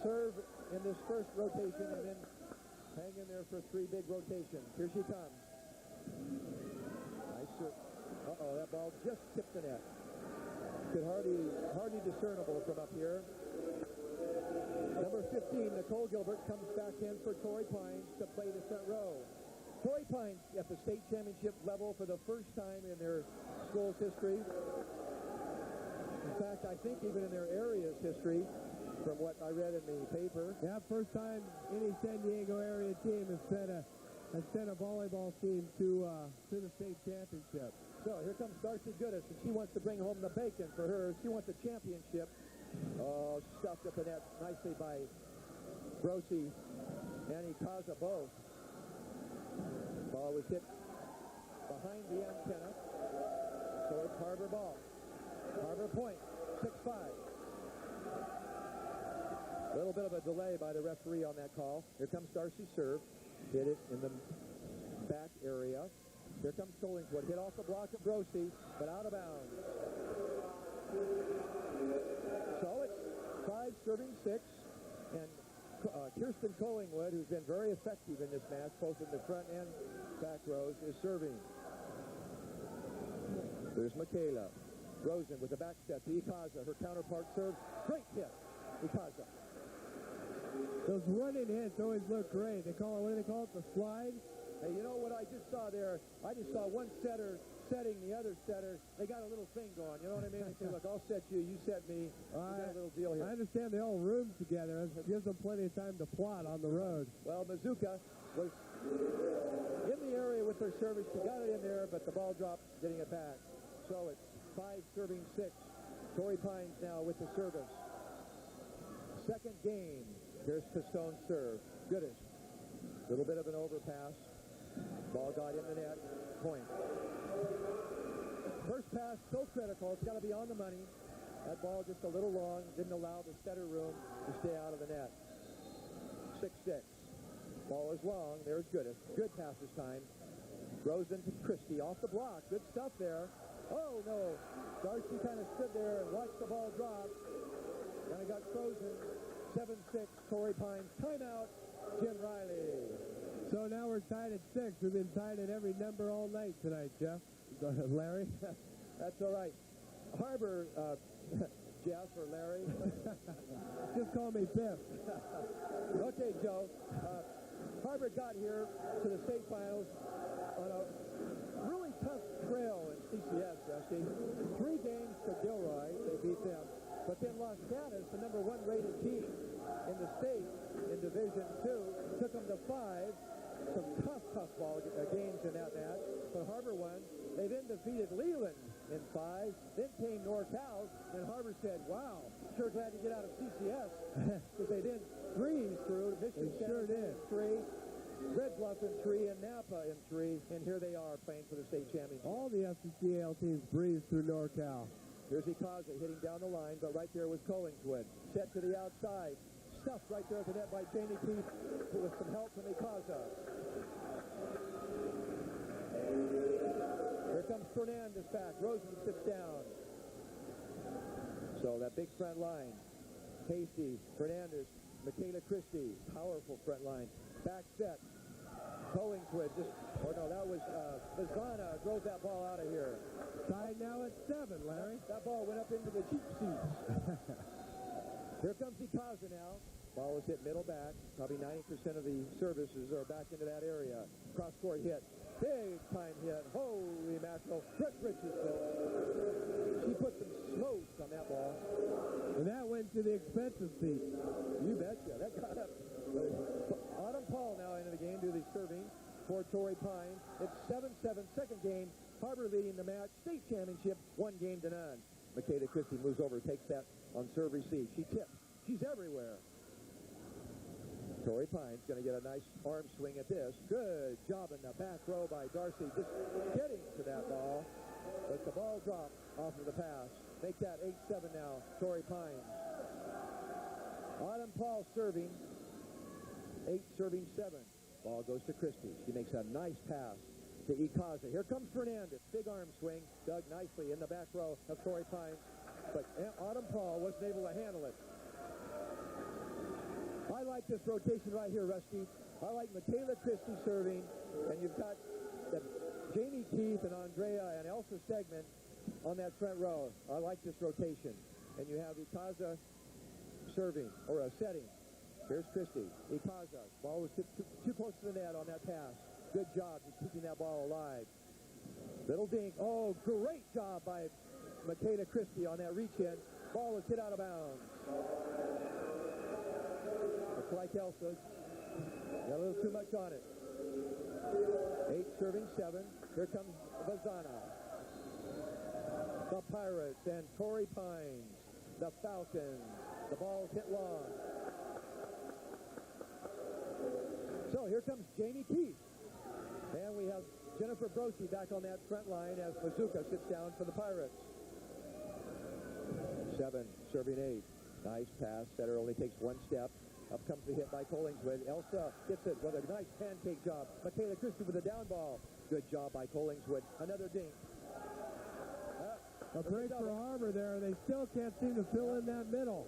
serve in this first rotation, and then hang in there for 3 big rotations. Here she comes. Nice serve. Uh-oh, that ball just tipped the net. Hardly discernible from up here. Number 15, Nicole Gilbert, comes back in for Torrey Pines to play the front row. Torrey Pines at the state championship level for the first time in their school's history. In fact, I think even in their area's history, from what I read in the paper. Yeah, first time any San Diego area team has sent a volleyball team to the state championship. So here comes Darcy Goodis, and she wants to bring home the bacon for her. She wants a championship. Oh, stuffed at the net nicely by Grossi and Ikaza both. Ball was hit behind the antenna, so it's Harbor ball. Harbor point, 6-5. A little bit of a delay by the referee on that call. Here comes Darcy's serve. Hit it in the back area. Here comes Collingwood. Hit off the block of Grossi, but out of bounds. So it's 5 serving 6, and Kirsten Collingwood, who's been very effective in this match, both in the front and back rows, is serving. There's Michaela. Rosen with the back step to Ikaza. Her counterpart serves. Great hit. Ikaza. Those running hits always look great. They call it, what do they call it, the slide? Hey, you know what I just saw there? I just saw one setter setting the other setter. They got a little thing going. You know what I mean? They say, look, I'll set you, you set me. We got a little deal here. I understand they all room together. It gives them plenty of time to plot on the road. Well, Mizuka was in the area with her service. She got it in there, but the ball dropped, getting it back. So it's 5 serving 6. Torrey Pines now with the service. Second game. Here's Castone's serve. Goodish. Little bit of an overpass. Ball got in the net. Point. First pass, so critical. It's got to be on the money. That ball just a little long. Didn't allow the setter room to stay out of the net. 6-6. Ball is long. There's Goodish. Good pass this time. Rosen to Christie. Off the block. Good stuff there. Oh, no. Darcy kind of stood there and watched the ball drop. And it got frozen. 7-6, Torrey Pines. Timeout, Jim Riley. So now we're tied at 6. We've been tied at every number all night tonight, Jeff. Larry? That's all right. Harbor, Jeff or Larry. Just call me Biff. Okay, Joe. Harbor got here to the state finals on a really tough trail in CCS, Rusty. 3 games to Gilroy. They beat them. But then Los Gatos, the number 1 rated team in the state in Division 2, took them to 5. Some tough ball games in that match. But Harbor won. They then defeated Leland in 5. Then came NorCal, and Harbor said, wow, sure glad to get out of CCS. Because they did 3 through. Michigan sure did. 3. Red Bluff in 3 and Napa in 3. And here they are playing for the state championship. All the FCCL teams breezed through NorCal. Here's Ikaza hitting down the line, but right there was Collingswood. Set to the outside. Stuffed right there at the net by Jamie Keith with some help from Ikaza. Here comes Fernandez back. Rosen sits down. So that big front line. Hasty, Fernandez, Michaela Christie. Powerful front line. Back set. Collingswood just, or no, that was Vazana drove that ball out of here. Tied now at 7, Larry. That ball went up into the cheap seats. Here comes Ikaza now. Ball was hit middle back. Probably 90% of the services are back into that area. Cross-court hit. Big time hit. Holy mackerel. Brett Richardson. She put some smoke on that ball. And that went to the expensive seat. You betcha. That got up. Autumn Paul now into the game, do the serving for Torrey Pines. It's 7-7, second game. Harbor leading the match. State championship, 1 game to none. Michaela Christie moves over, takes that on serve receive. She tips. She's everywhere. Torrey Pines going to get a nice arm swing at this. Good job in the back row by Darcy. Just getting to that ball. But the ball dropped off of the pass. Make that 8-7 now. Torrey Pines. Autumn Paul serving. 8 serving 7. Ball goes to Christie. She makes a nice pass to Ikaza. Here comes Fernandez. Big arm swing. Dug nicely in the back row of Torrey Pines. But Autumn Paul wasn't able to handle it. I like this rotation right here, Rusty. I like Michaela Christie serving. And you've got Jamie Keith and Andrea and Elsa Stegman on that front row. I like this rotation. And you have Ikaza serving, or setting. Here's Christie. Ikaza. Ball was too close to the net on that pass. Good job in keeping that ball alive. Little dink. Oh, great job by Michaela Christie on that reach-in. Ball was hit out of bounds. Looks like Elsa got a little too much on it. 8 serving 7. Here comes Vazana. The Pirates and Torrey Pines. the Falcons. The ball's hit long. So here comes Jamie Keith. And we have Jennifer Brosey back on that front line as Bazooka sits down for the Pirates. 7, serving 8. Nice pass. Setter only takes one step. Up comes the hit by Collingswood. Elsa gets it with a nice pancake job. Michaela Christie with a down ball. Good job by Collingswood. Another dink. A break for Harbor there. They still can't seem to fill in that middle.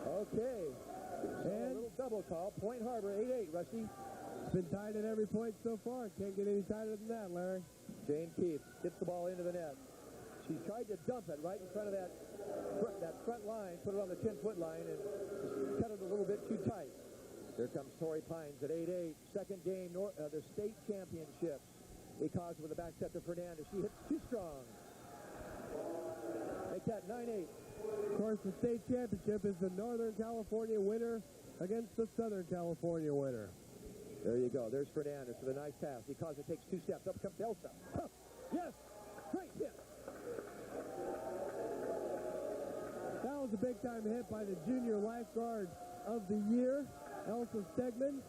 Okay. So a little double call. Point Harbor, 8-8, Rusty. It's been tied at every point so far. Can't get any tighter than that, Larry. Jane Keith gets the ball into the net. She tried to dump it right in front of that front line, put it on the 10-foot line, and cut it a little bit too tight. Here comes Torrey Pines at 8-8. Second game, the state championships. Because with the back set to Fernandez. She hits too strong. Make that 9-8. Of course, the state championship is the Northern California winner against the Southern California winner. There you go. There's Fernandez with a nice pass. Because it takes 2 steps. Up comes Elsa. Huh. Yes! Great hit! That was a big-time hit by the junior lifeguard of the year, Elsa Stegman.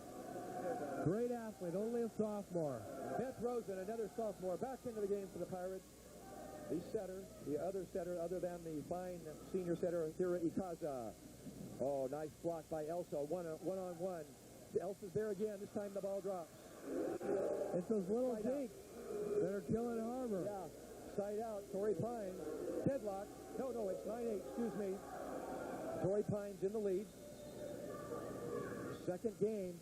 Great athlete, only a sophomore. Beth Rosen, another sophomore, back into the game for the Pirates. The other setter, other than the fine senior setter, Hira Ikaza. Oh, nice block by Elsa, one-on-one. Elsa's there again. This time the ball drops. It's those little dinks that are killing Harbor. Yeah, side out, Torrey Pines. Deadlock. No, it's 9-8, excuse me. Torrey Pines in the lead. Second game.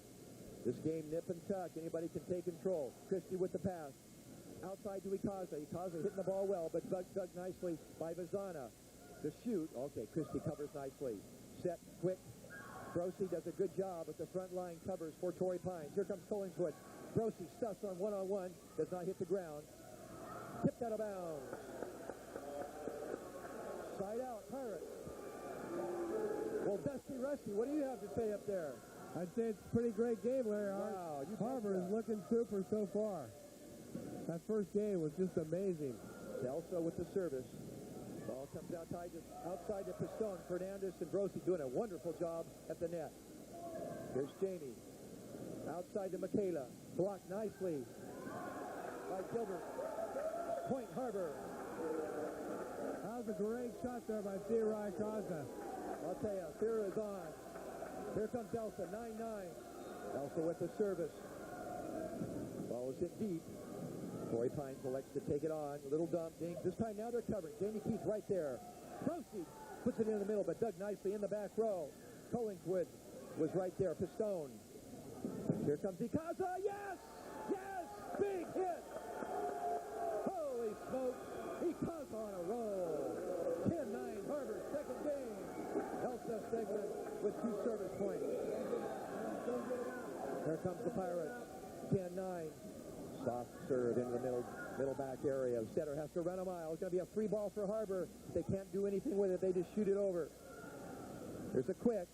This game nip and tuck. Anybody can take control. Christie with the pass. Outside to Ikaza. Ikaza hitting the ball well, but dug nicely by Vazana. The shoot. Okay, Christie covers nicely. Set, quick. Brosey does a good job with the front line covers for Torrey Pines. Here comes Collingswood. Brosey stuffs on one-on-one. Does not hit the ground. Tipped out of bounds. Side out, Pirates. Well, Dusty Rusty, what do you have to say up there? I'd say it's a pretty great game, Larry. Wow, Harbor is looking super so far. That first game was just amazing. Elsa with the service. Ball comes outside to Pistone. Fernandez and Brosey doing a wonderful job at the net. Here's Jamie. Outside to Michaela. Blocked nicely by Gilbert. Point Harbor. That was a great shot there by Theodore Ikaza. I'll tell you, Theodore is on. Here comes Elsa, 9-9. Elsa with the service. Ball was hit deep. Torrey Pines elects to take it on. A little dump, dink. This time now they're covering. Jamie Keith right there. Brosey puts it in the middle, but dug nicely in the back row. Collingswood was right there. Pistone. Here comes Ikaza. Yes! Yes! Big hit! Holy smokes! Ikaza on a roll. 10-9 Harbor, second game. Elsa Stegman with 2 service points. Here comes the Pirates. 10-9. Soft serve into the middle back area. Setter has to run a mile. It's going to be a free ball for Harbor. They can't do anything with it. They just shoot it over. There's a quick.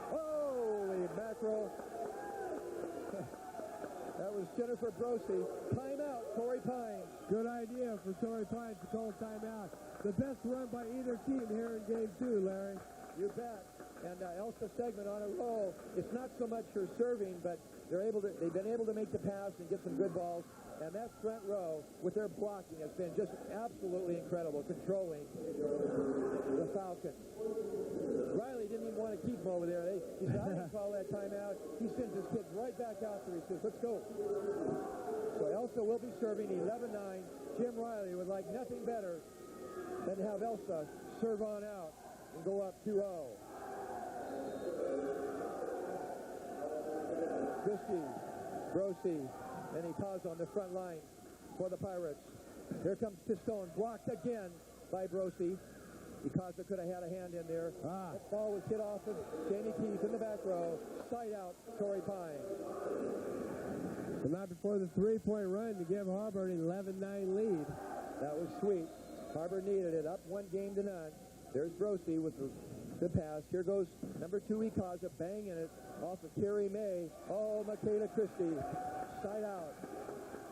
Holy mackerel. That was Jennifer Brosey. Timeout, Torrey Pines. Good idea for Torrey Pines to call timeout. The best run by either team here in Game 2, Larry. You bet. And Elsa Stegman on a roll. It's not so much her serving, but they've been able to make the pass and get some good balls. And that front row, with their blocking, has been just absolutely incredible, controlling the Falcons. Riley didn't even want to keep them over there. He said, I didn't call that timeout. He sends his kids right back out there. He says, let's go. So Elsa will be serving 11-9. Jim Riley would like nothing better than to have Elsa serve on out and go up 2-0. Christie, Brosey, and Ikaza on the front line for the Pirates. Here comes Pistone, blocked again by Brosey. Ikaza could have had a hand in there. That ball was hit off of Jamie Keith in the back row. Side out, Torrey Pines. And not before the three-point run to give Harbor an 11-9 lead. That was sweet. Harbor needed it, up 1-0. There's Brosey with the pass. Here goes number 2, Ikaza, banging it off of Carrie May. Oh, Michaela Christie. Side out.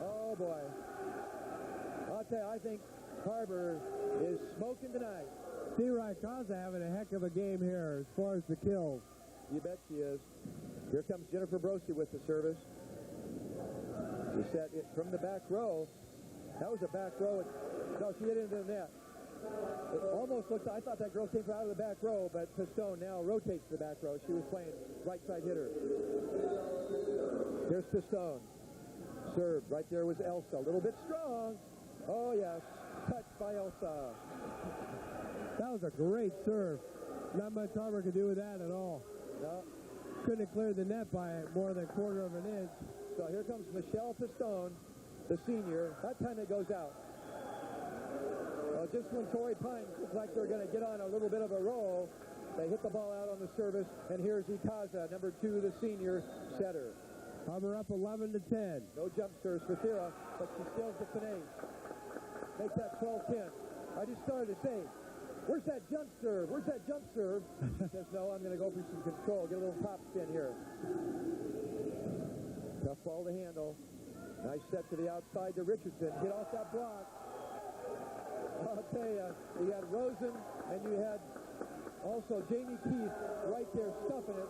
Oh, boy. I'll tell you, I think Harbor is smoking tonight. Steve Raikaza having a heck of a game here as far as the kills. You bet she is. Here comes Jennifer Brosi with the service. She set it from the back row. That was a back row. No, she hit it into the net. It almost looked, I thought that girl came out of the back row, but Pistone now rotates the back row. She was playing right side hitter. Here's Pistone. Served. Right there was Elsa. A little bit strong. Oh, yes. Touched by Elsa. That was a great serve. Not much Harbor could do with that at all. No. Couldn't have cleared the net by more than a quarter of an inch. So here comes Michelle Pistone, the senior. That time it goes out. Well, just when Torrey Pines looks like they're going to get on a little bit of a roll, they hit the ball out on the service, and here's Ikaza, number 2, the senior setter. Harbor up 11-10. No jump serves for Thera, but she steals the finesse. Make that 12-10. I just started to say, where's that jump serve? Where's that jump serve? She says, no, I'm going to go for some control. Get a little top spin here. Tough ball to handle. Nice set to the outside to Richardson. Get off that block. I'll tell you, you had Rosen and you had also Jamie Keith right there stuffing it.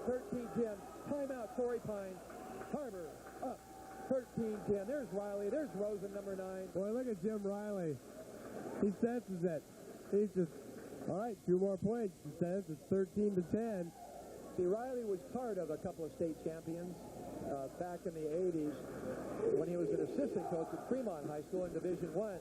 13-10. Timeout, Torrey Pines. Harbor up. 13-10. There's Riley. There's Rosen, number 9. Boy, look at Jim Riley. He senses it. He's just, all right, 2 more points. He says it's 13-10. See, Riley was part of a couple of state champions back in the 80s when he was an assistant coach at Fremont High School in Division I.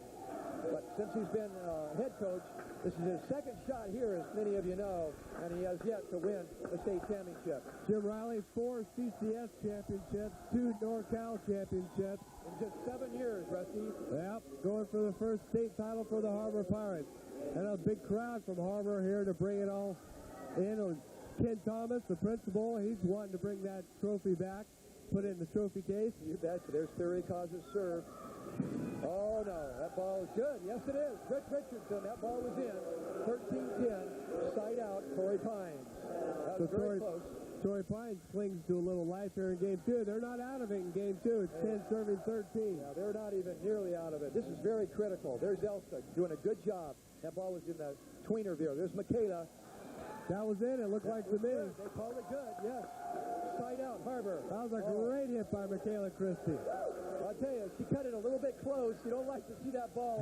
But since he's been head coach, this is his second shot here, as many of you know, and he has yet to win the state championship. Jim Riley, 4 CCS championships, 2 NorCal championships. In just 7 years, Rusty. Yep, going for the first state title for the Harbor Pirates. And a big crowd from Harbor here to bring it all in. Ken Thomas, the principal, he's wanting to bring that trophy back, put it in the trophy case. You bet. There's Theory Cause's serve. Oh, no, that ball is good. Yes, it is. Rich Richardson, that ball was in. 13-10, side out, Torrey Pines. That was very close. Torrey Pines clings to a little life here in Game 2. They're not out of it in Game 2. It's 10 serving 13. Yeah, they're not even nearly out of it. This is very critical. There's Elsa doing a good job. That ball was in the tweener veer. There's Michaela. That was it. It looked like to me. Good. They called it good, yes. Side out, Harbor. That was a great hit by Michaela Christie. I'll tell you, she cut it a little bit close. You don't like to see that ball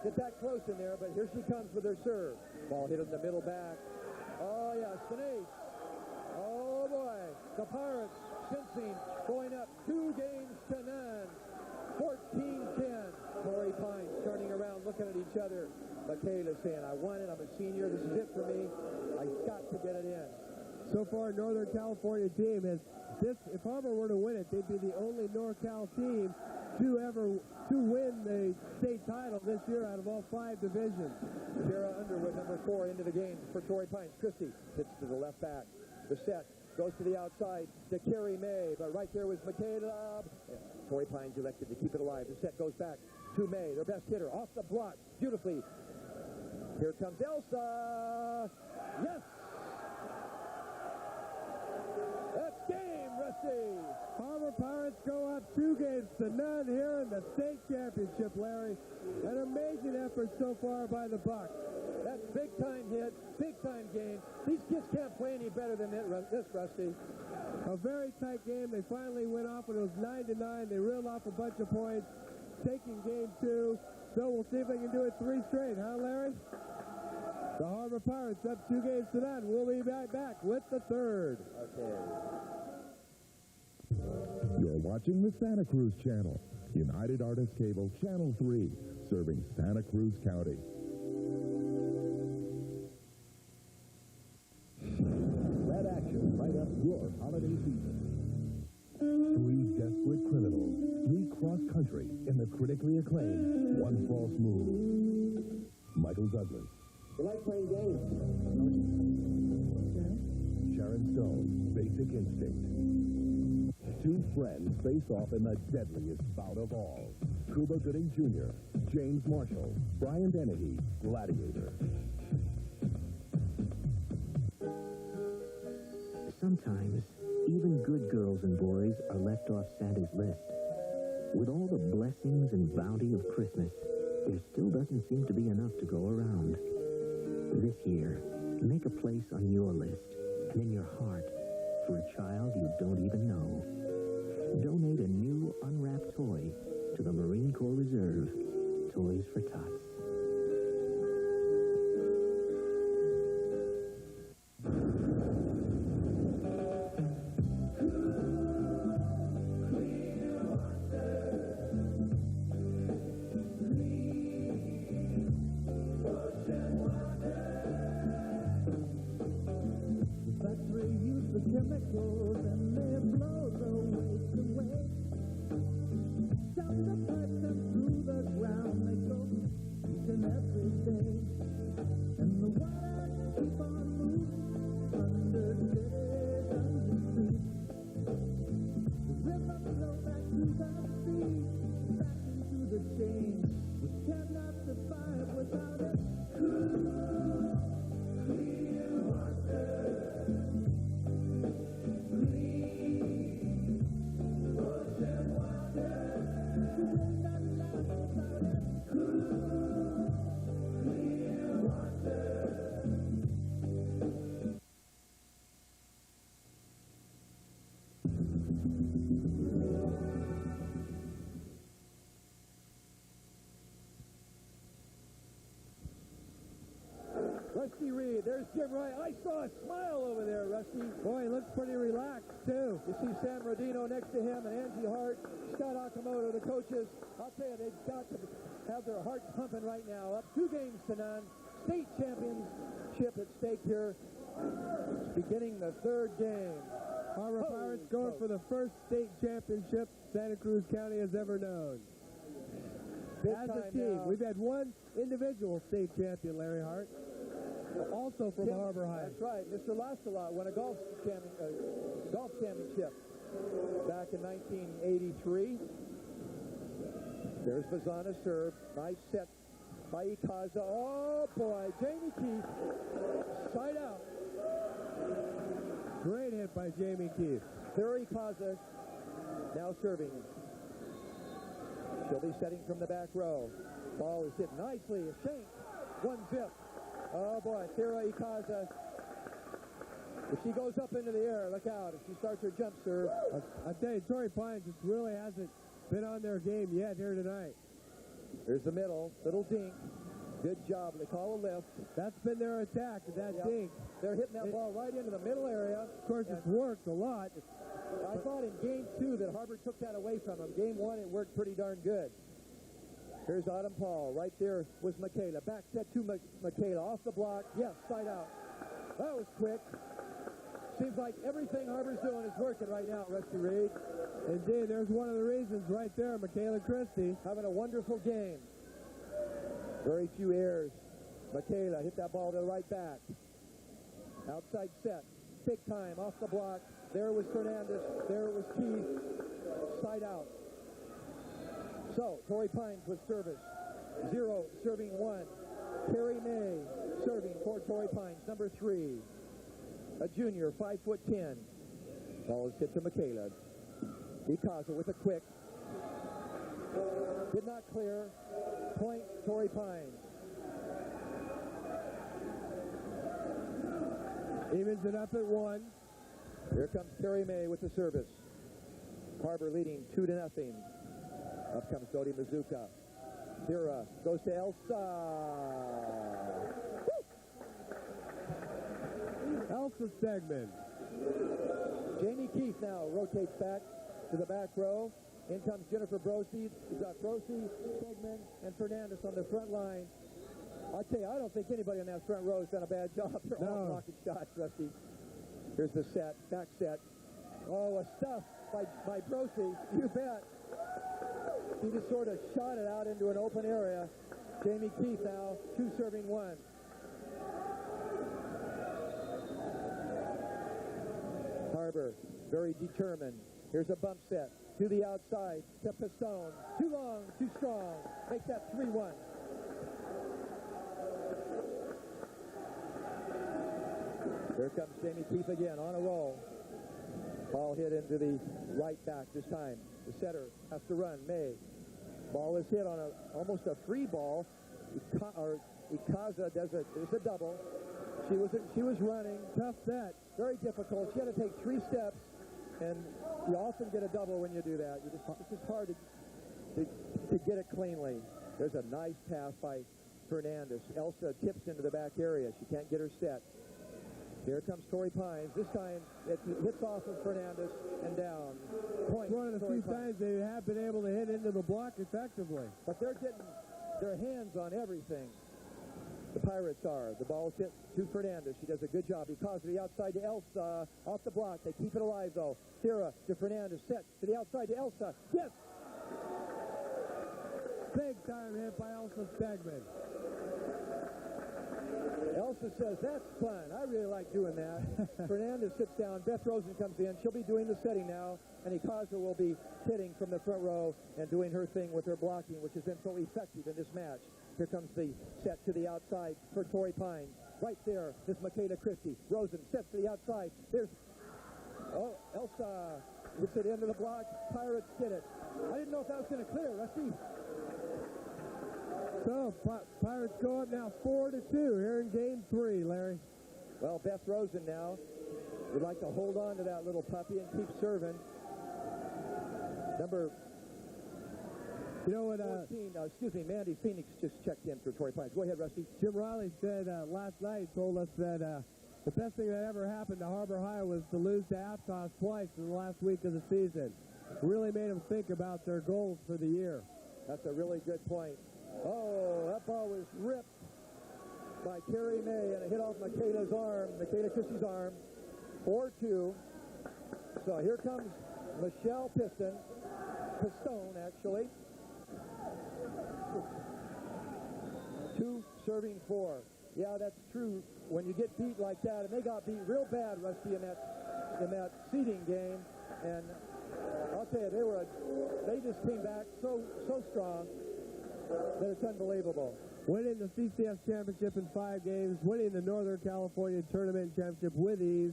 get that close in there, but here she comes with her serve. Ball hit in the middle back. Oh, yeah, Spinase. Oh, boy. The Pirates sensing going up 2 games to none. 14-10. Torrey Pines turning around, looking at each other. Michaela saying, I want it. I'm a senior. This is it for me. I got to get it in. So far, Northern California team has this. If Harbor were to win it, they'd be the only NorCal team to win the state title this year out of all 5 divisions. Sarah Underwood, number 4, into the game for Torrey Pines. Christie hits to the left back. The set goes to the outside to Carrie May, but right there was Michaela. Torrey Pines elected to keep it alive. The set goes back to May, their best hitter, off the block, beautifully. Here comes Elsa. Yes! That's game, Rusty. Harbor Pirates go up 2 games to none here in the state championship, Larry. An amazing effort so far by the Bucks. That's big-time hit, big-time game. These kids can't play any better than this, Rusty. A very tight game. They finally went off when it was 9-9. They reeled off a bunch of points, taking Game 2. So we'll see if they can do it 3 straight, huh, Larry? The Harbor Pirates up 2 games to none. We'll be right back with the 3rd. Okay. You're watching the Santa Cruz Channel. United Artists Cable, Channel 3, serving Santa Cruz County. That action right up your holiday season. 3 desperate criminals meet cross-country in the critically acclaimed One False Move. Michael Douglas. You like playing games? Sharon Stone, Basic Instinct. 2 friends face off in the deadliest bout of all. Cuba Gooding Jr., James Marshall, Brian Dennehy, Gladiator. Sometimes, even good girls and boys are left off Santa's list. With all the blessings and bounty of Christmas, there still doesn't seem to be enough to go around. This year, make a place on your list and in your heart for a child you don't even know. Donate a new unwrapped toy to the Marine Corps Reserve Toys for Tots. Rusty Reed, there's Jim Wright. I saw a smile over there, Rusty. Boy, he looks pretty relaxed, too. You see Sam Rodino next to him, and Angie Hart, Scott Okamoto, the coaches. I'll tell you, they've got to have their hearts pumping right now. Up 2-0. State championship at stake here. It's beginning the third game. Harbor Pirates going for the first state championship Santa Cruz County has ever known. As a team, we've had one individual state champion, Larry Hart, also from Harbor High. That's right. Mr. Lassalot won a golf championship back in 1983. There's Vazana's serve. Nice set by Ikaza. Oh, boy. Jamie Keith. Side out. Great hit by Jamie Keith. Terry Ikaza now serving. She'll be setting from the back row. Ball is hit nicely. A shank. 1-zip. Oh, boy. Terry Ikaza. If she goes up into the air, look out. If she starts her jump serve. I tell you, Torrey Pines just really hasn't been on their game yet here tonight. Here's the middle. Little dink. Good job. They call a lift. That's been their attack, that dink. They're hitting that ball right into the middle area. Of course, it's worked a lot. I thought in Game 2 that Harbor took that away from them. Game 1, it worked pretty darn good. Here's Autumn Paul. Right there was Michaela. Back set to Michaela. Off the block. Yes, side out. That was quick. Seems like everything Harbor's doing is working right now, Rusty Reed. Indeed, there's one of the reasons right there, Michaela Christie. Having a wonderful game. Very few errors. Michaela hit that ball to the right back. Outside set. Big time. Off the block. There was Fernandez. There was Keith. Side out. So, Torrey Pines with service. 0, serving 1. Carrie May serving for Torrey Pines, number 3. A junior, 5'10". Ball is hit to Michaela. Ikaza with a quick. Did not clear. Point, Torrey Pines. Evens it up at 1. Here comes Carrie May with the service. Harbor leading 2-0. Up comes Dodi Mizuka. Hira goes to Elsa. Elsa Stegman. Jamie Keith now rotates back to the back row. In comes Jennifer Brosey. We've got Brosey, Stegman, and Fernandez on the front line. I tell you, I don't think anybody on that front row has done a bad job. They're all blocking shots, Rusty. Here's the set, back set. Oh, a stuff by Brosey. You bet. He just sort of shot it out into an open area. Jamie Keith now, 2 serving 1. Harbor, very determined. Here's a bump set to the outside to Pistone. Too long, too strong. Make that 3-1. Here comes Jamie Keith again on a roll. Ball hit into the right back this time. The setter has to run. May. Ball is hit on almost a free ball. Ikaza does a double. She was running. Tough set. Very difficult. She had to take 3 steps, and you often get a double when you do that. It's just hard to get it cleanly. There's a nice pass by Fernandez. Elsa tips into the back area. She can't get her set. Here comes Torrey Pines. This time it hits off of Fernandez and down. Point. It's one of the few times they have been able to hit into the block effectively. But they're getting their hands on everything. The Pirates are. The ball hit to Fernandez. She does a good job. He calls to the outside to Elsa. Off the block. They keep it alive, though. Thera to Fernandez. Set to the outside to Elsa. Yes! Big time hit by Elsa Stegman. Elsa says, that's fun. I really like doing that. Fernandez sits down. Beth Rosen comes in. She'll be doing the setting now. And Ikaza will be hitting from the front row and doing her thing with her blocking, which has been so effective in this match. Here comes the set to the outside for Torrey Pines. Right there is Michaela Christie. Rosen sets to the outside. There's, Elsa gets it into the block. Pirates get it. I didn't know if that was going to clear, Rusty. So, Pirates go up now 4-2 here in Game 3, Larry. Well, Beth Rosen now would like to hold on to that little puppy and keep serving. Number 14, Mandy Phoenix just checked in for Torrey Pines. Go ahead, Rusty. Jim Riley said last night, told us that the best thing that ever happened to Harbor High was to lose to Aptos twice in the last week of the season. Really made them think about their goals for the year. That's a really good point. Oh, that ball was ripped by Carrie May, and it hit off Michaela Christie's arm. 4-2. So here comes Michelle Pistone, actually. 2 serving 4. Yeah, that's true. When you get beat like that, and they got beat real bad, Rusty, in that seeding game, and I'll tell you, they just came back so strong that it's unbelievable. Winning the CCS championship in 5 games, winning the Northern California Tournament Championship with ease,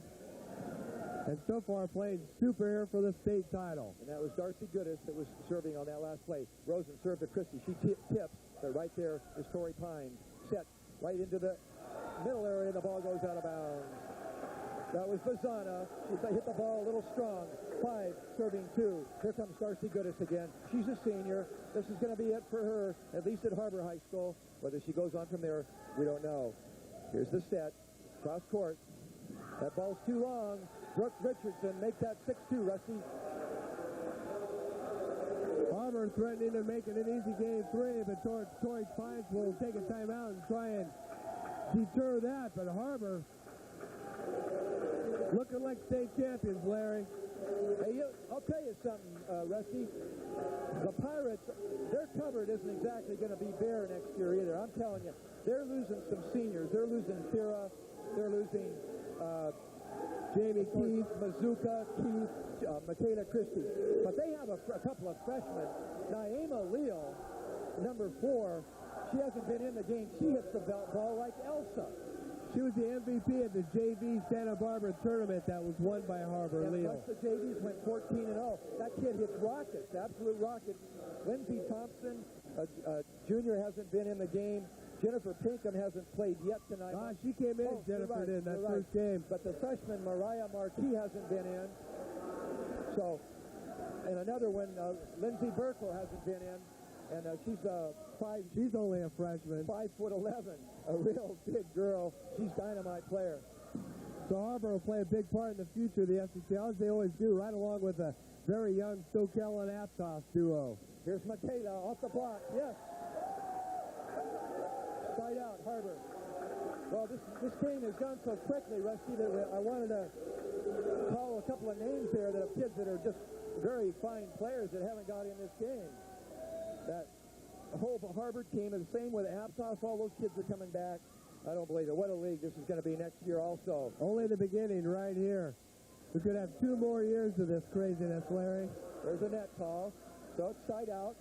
and so far playing superior for the state title. And that was Darcy Goodis that was serving on that last play. Rosen served to Christie. She tips, but right there is Torrey Pines. Set right into the middle area. The ball goes out of bounds. That was Bazana. She hit the ball a little strong. 5 serving 2. Here comes Darcy Goodis again. She's a senior. This is going to be it for her, at least at Harbor High School. Whether she goes on from there, we don't know. Here's the set. Cross court. That ball's too long. Brooke Richardson make that 6-2, Rusty. Harbor threatening to make it an easy Game 3, but Torrey Pines will take a timeout and try and deter that. But Harbor looking like state champions, Larry. Hey, I'll tell you something, Rusty. The Pirates, their cupboard isn't exactly going to be bare next year either. I'm telling you, they're losing some seniors. They're losing Thera. They're losing Jamie Keith, Mazuka, Keith, Michaela Christie. But they have a couple of freshmen. Naima Leal, number 4, she hasn't been in the game. She hits the ball like Elsa. She was the MVP at the JV Santa Barbara tournament that was won by Harbor Leal. Plus the JVs went 14-0. That kid hits rockets, absolute rockets. Lindsey Thompson, junior, hasn't been in the game. Jennifer Pinkham hasn't played yet tonight. She came in, Jennifer did, that first game. But the freshman, Mariah Marquis, hasn't been in. So, and another one, Lindsay Burkle hasn't been in. And she's only a freshman. 5'11", a real big girl. She's dynamite player. So Harbor will play a big part in the future of the SCCL, as they always do, right along with a very young Soquel and Aptos duo. Here's Michaela off the block. Yes. Side out, Harbor. Well, this game has gone so quickly, Rusty, that I wanted to call a couple of names there that of kids that are just very fine players that haven't got in this game. That whole Harbor team is the same with Aptos. All those kids are coming back. I don't believe it. What a league this is going to be next year also. Only the beginning right here. We could have 2 more years of this craziness, Larry. There's a net call. So it's side out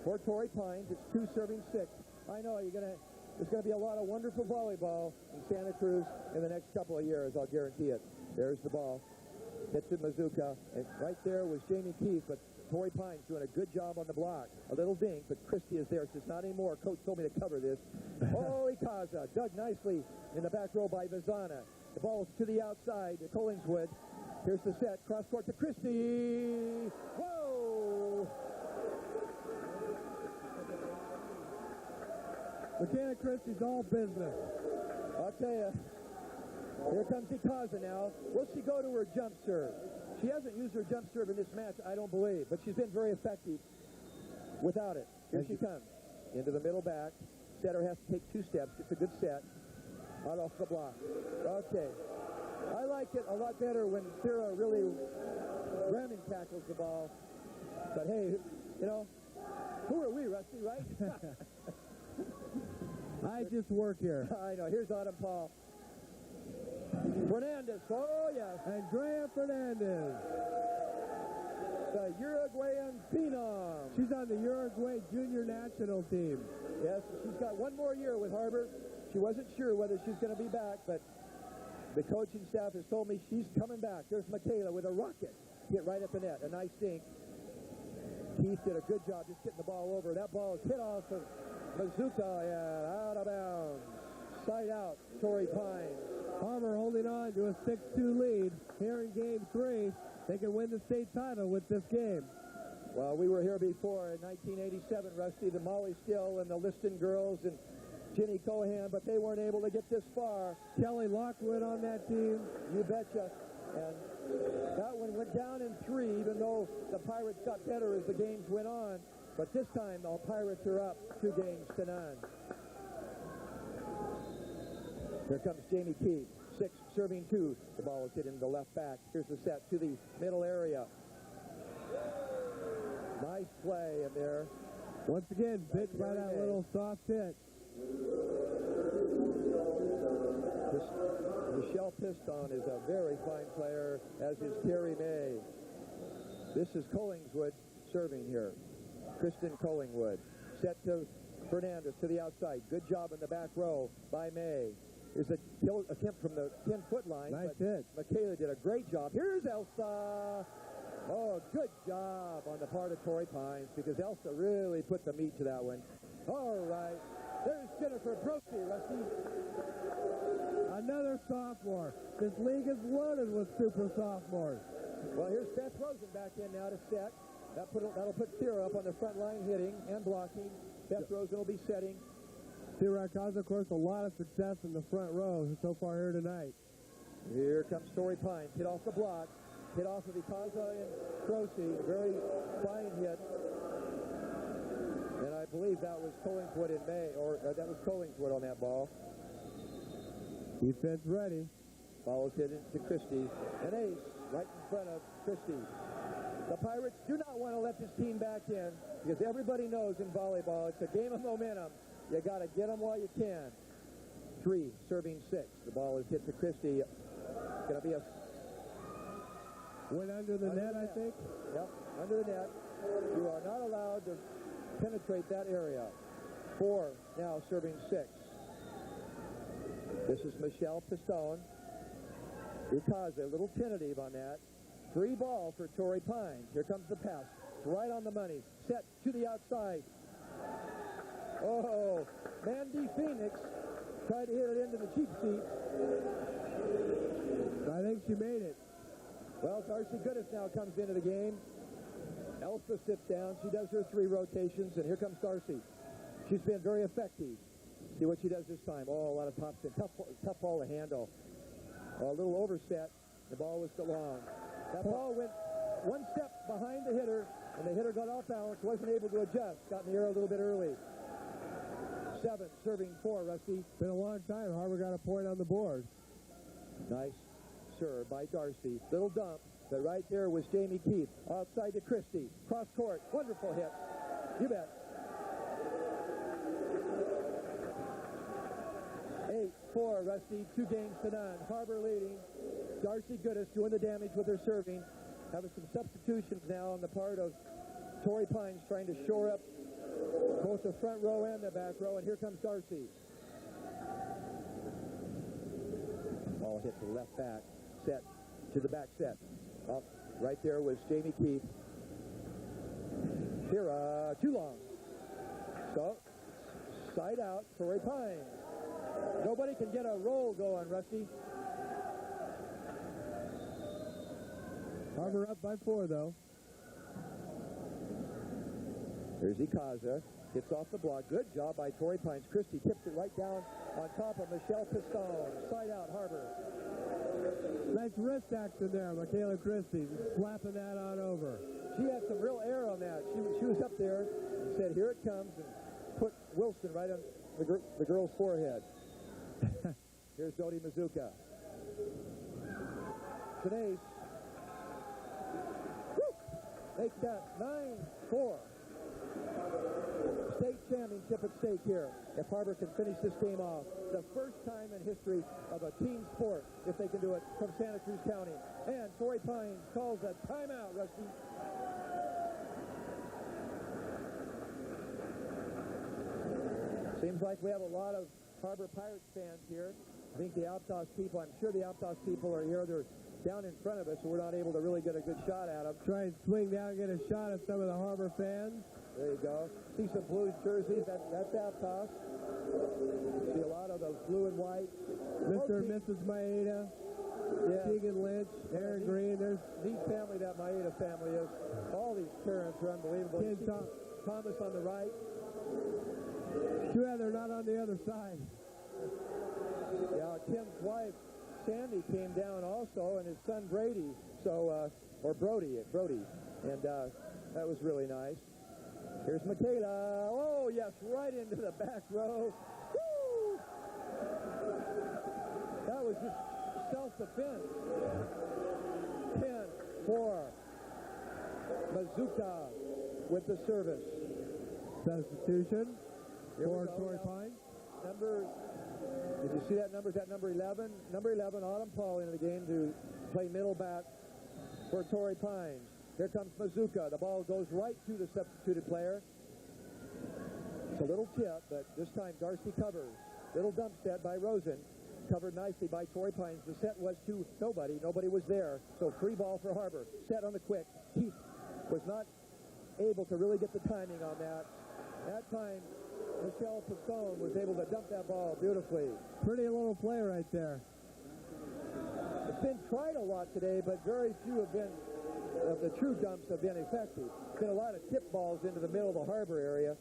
for Torrey Pines. It's 2 serving 6. I know there's going to be a lot of wonderful volleyball in Santa Cruz in the next couple of years. I'll guarantee it. There's the ball. Hits it Mazuka. And right there was Jamie Keith, but Torrey Pines doing a good job on the block. A little dink, but Christie is there. Says, not anymore. Coach told me to cover this. Oh, Ikaza dug nicely in the back row by Vizana. The ball's to the outside to Collingswood. Here's the set. Cross court to Christie. Whoa! McKenna Christie's all business. I'll tell you. Here comes Ikaza now. Will she go to her jump serve? She hasn't used her jump serve in this match, I don't believe, but she's been very effective without it. Here she comes. Into the middle back. Setter has to take 2 steps. It's a good set. Out off the block. Okay. I like it a lot better when Sarah really ramming tackles the ball. But hey, you know, who are we, Rusty, right? I just work here. I know. Here's Autumn Paul. Fernandez, oh yes. Andrea Fernandez. The Uruguayan phenom. She's on the Uruguay junior national team. Yes, she's got 1 more year with Harbor. She wasn't sure whether she's going to be back, but the coaching staff has told me she's coming back. There's Michaela with a rocket. Hit right at the net. A nice dink. Keith did a good job just getting the ball over. That ball is hit off of Bazooka and out of bounds. Side out, Torrey Pines. Harbor holding on to a 6-2 lead here in Game 3. They can win the state title with this game. Well, we were here before in 1987, Rusty, the Molly Still and the Liston girls and Ginny Cohan, but they weren't able to get this far. Kelly Lockwood on that team. You betcha. And that one went down in 3, even though the Pirates got better as the games went on. But this time, the Pirates are up 2-0. Here comes Jamie Keith. 6, serving 2. The ball is hit in the left back. Here's the set to the middle area. Nice play in there. Once again, pitched by that little soft hit. Michelle Piston is a very fine player, as is Terry May. This is Collingswood serving here. Kristen Collingwood. Set to Fernandez to the outside. Good job in the back row by May. Is a kill attempt from the 10-foot line. Nice hit. Michaela did a great job. Here's Elsa. Oh, good job on the part of Torrey Pines, because Elsa really put the meat to that one. All right. There's Jennifer Brosey, Rusty. Another sophomore. This league is loaded with super sophomores. Well, here's Beth Rosen back in now to set. That'll put Thera up on the front line hitting and blocking. Beth Rosen will be setting. Thera Kaza, of course, a lot of success in the front row so far here tonight. Here comes Torrey Pines. Hit off the block. Hit off of Ikaza and Brosey. A very fine hit. And I believe that was Collingswood in May, or that was Collingswood on that ball. Defense ready. Ball is hit into Christie. An ace right in front of Christie. The Pirates do not want to let this team back in, because everybody knows in volleyball it's a game of momentum. You got to get them while you can. 3, serving 6. The ball is hit to Christie. It's going to be a... Went under the net, I think. Yep, under the net. You are not allowed to penetrate that area. 4, now serving 6. This is Michelle Pistone. Ikaza, a little tentative on that. 3 ball for Torrey Pines. Here comes the pass. Right on the money. Set to the outside. Oh, Mandy Phoenix tried to hit it into the cheap seat. I think she made it. Well, Darcy Goodis now comes into the game. Elsa sits down. She does her 3 rotations, and here comes Darcy. She's been very effective. See what she does this time. Oh, a lot of top spin. Tough ball to handle. A little overset. The ball was too long. That ball went 1 step behind the hitter, and the hitter got off balance, wasn't able to adjust. Got in the air a little bit early. 7, serving 4, Rusty. Been a long time. Harbor got a point on the board. Nice serve by Darcy. Little dump, but right there was Jamie Keith. Outside to Christie. Cross court. Wonderful hit. You bet. 8-4, Rusty. 2-0. Harbor leading. Darcy Goodis doing the damage with her serving. Having some substitutions now on the part of Torrey Pines, trying to shore up both the front row and the back row. And here comes Darcy. Ball hit to the left back. Set to the back set. Up right there was Jamie Keith. Here, too long. So, side out, Torrey Pines. Nobody can get a roll going, Rusty. Harbor up by 4, though. Here's Ikaza. Gets off the block. Good job by Torrey Pines. Christie tips it right down on top of Michelle Pistone. Side out, Harbor. Nice wrist action there, Michaela Christie, slapping that on over. She had some real air on that. She was up there and said, here it comes, and put Wilson right on the girl's forehead. Here's Dodi Mazuka. Tanace. Makes that 9-4. State championship at stake here. If Harbor can finish this game off, the first time in history of a team sport, if they can do it from Santa Cruz County. And Torrey Pines calls a timeout, Rusty. Seems like we have a lot of Harbor Pirates fans here. I think the Aptos people, I'm sure the Aptos people are here. They're down in front of us, so we're not able to really get a good shot at them. Try and swing down and get a shot at some of the Harbor fans. There you go. See some blue jerseys. That's Aptos. See a lot of those blue and white. Mr. and Mrs. Maeda. Yeah. Keegan Lynch, Aaron Green. There's neat family that Maeda family is. All these parents are unbelievable. Ken Thomas on the right. Too bad they're not on the other side. Yeah, Tim's wife, Sandy, came down also, and his son Brady. So, or Brody. And that was really nice. Here's Michaela. Oh, yes, right into the back row. Woo! That was just self-defense. 10-4. Mazuka with the service. Substitution Here for we go. Torrey Pines. Did you see that number? Is that number 11? Number 11, Autumn Paul into the game to play middle back for Torrey Pines. Here comes Mazuka. The ball goes right to the substituted player. It's a little tip, but this time Darcy covers. Little dump set by Rosen. Covered nicely by Torrey Pines. The set was to nobody. Nobody was there. So free ball for Harbor. Set on the quick. Keith was not able to really get the timing on that. That time, Michelle Pistone was able to dump that ball beautifully. Pretty little play right there. It's been tried a lot today, but very few of the true dumps have been effective. There's been a lot of tip balls into the middle of the Harbor area.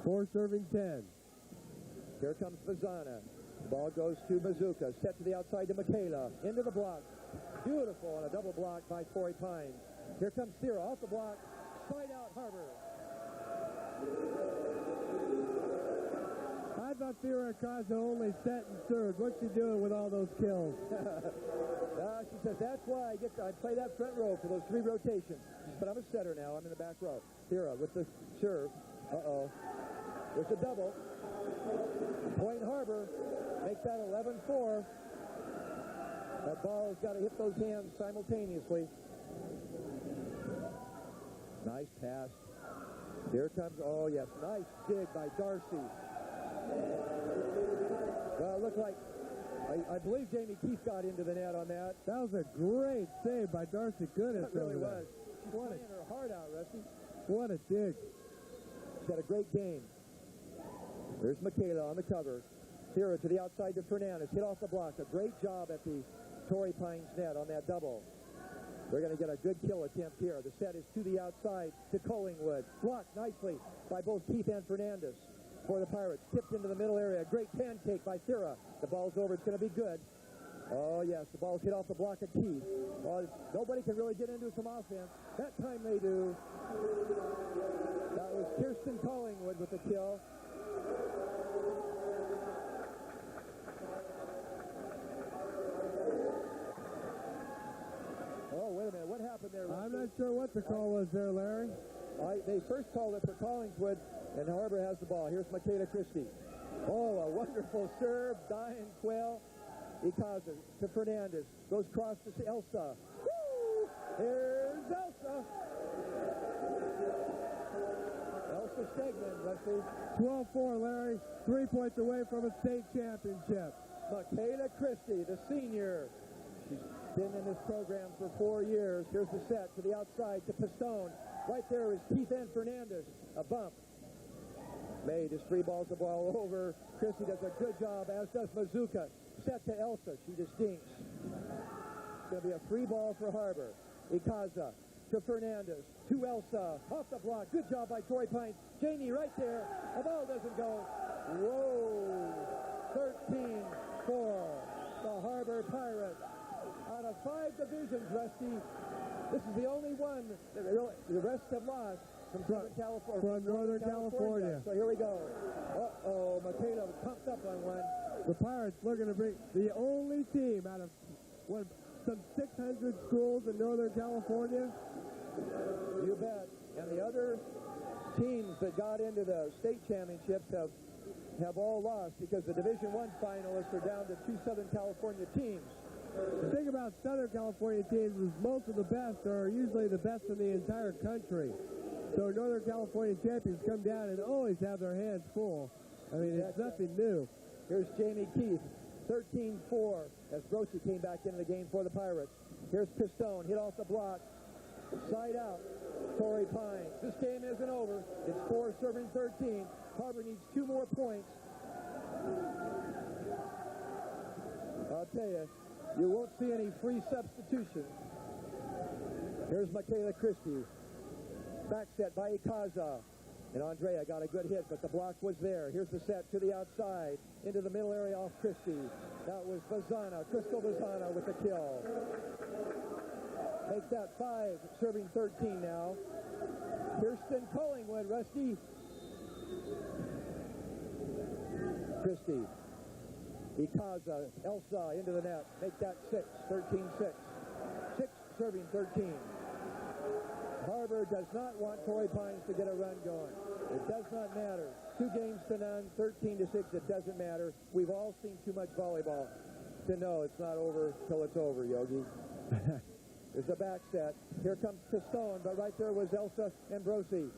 4 serving 10. Here comes Vazana. The ball goes to Mazuka. Set to the outside to Michaela. Into the block. Beautiful on a double block by Torrey Pines. Here comes Thera off the block. Side out Harbor. I thought Thera Akaza only set and served. What's she doing with all those kills? She says, that's why I play that front row for those 3 rotations. But I'm a setter now. I'm in the back row. Thera with the serve. Uh-oh. There's a double. Point Harbor. Make that 11-4. That ball has got to hit those hands simultaneously. Nice pass. Here comes, oh yes, nice dig by Darcy. Well, it looked like, I believe Jamie Keith got into the net on that. That was a great save by Darcy Goodis. That really was. She's playing her heart out, Rusty. What a dig. She's got a great game. There's Michaela on the cover. Thera to the outside to Fernandez. Hit off the block. A great job at the Torrey Pines net on that double. They're going to get a good kill attempt here. The set is to the outside to Collingwood. Blocked nicely by both Keith and Fernandez for the Pirates. Tipped into the middle area. Great pancake by Thera. The ball's over. It's going to be good. Oh, yes. The ball's hit off the block of Keith. Well, nobody can really get into some offense. That time they do. That was Kirsten Collingwood with the kill. Oh, wait a minute. What happened there? I'm not sure what the call was there, Larry. They first called it for Collingswood, and Harbor has the ball. Here's Michaela Christie. Oh, a wonderful serve. Diane Quayle. Ikaza to Fernandez. Goes across to Elsa. Woo! Here's Elsa. Elsa Stegman, Rusty. 12-4, Larry. 3 points away from a state championship. Michaela Christie, the senior. She's been in this program for 4 years. Here's the set to the outside to Pistone. Right there is Keith Ann Fernandez. A bump. May just free balls the ball over. Christie does a good job, as does Mazuka. Set to Elsa. She just dinks. It's going to be a free ball for Harbor. Ikaza to Fernandez. To Elsa. Off the block. Good job by Torrey Pines. Jamie right there. The ball doesn't go. Whoa. 13-4. The Harbor Pirates. Out of 5 divisions, Rusty, this is the only one that the rest have lost from Northern California. So here we go. Uh-oh, Michaela pumped up on one. The Pirates looking to bring the only team out of some 600 schools in Northern California. You bet. And the other teams that got into the state championships have all lost because the Division I finalists are down to 2 Southern California teams. The thing about Southern California teams is most of the best are usually the best in the entire country. So Northern California champions come down and always have their hands full. I mean, it's nothing new. Here's Jamie Keith, 13-4, as Brosey came back into the game for the Pirates. Here's Pistone, hit off the block, side out, Torrey Pines. This game isn't over. It's 4 serving 13. Harbor needs 2 more points. I'll tell you, you won't see any free substitution. Here's Michaela Christie. Back set by Ikaza. And Andrea got a good hit, but the block was there. Here's the set to the outside, into the middle area off Christie. That was Vazana, Crystal Vazana with the kill. Makes that 5, serving 13 now. Kirsten Collingwood, Rusty. Christie. Ikaza, Elsa into the net. Make that 6, 13-6. 6 serving 13. Harbor does not want Torrey Pines to get a run going. It does not matter. 2 games to none, 13-6, it doesn't matter. We've all seen too much volleyball to know it's not over till it's over, Yogi. There's the back set. Here comes Pistone, but right there was Elsa Ambrosi.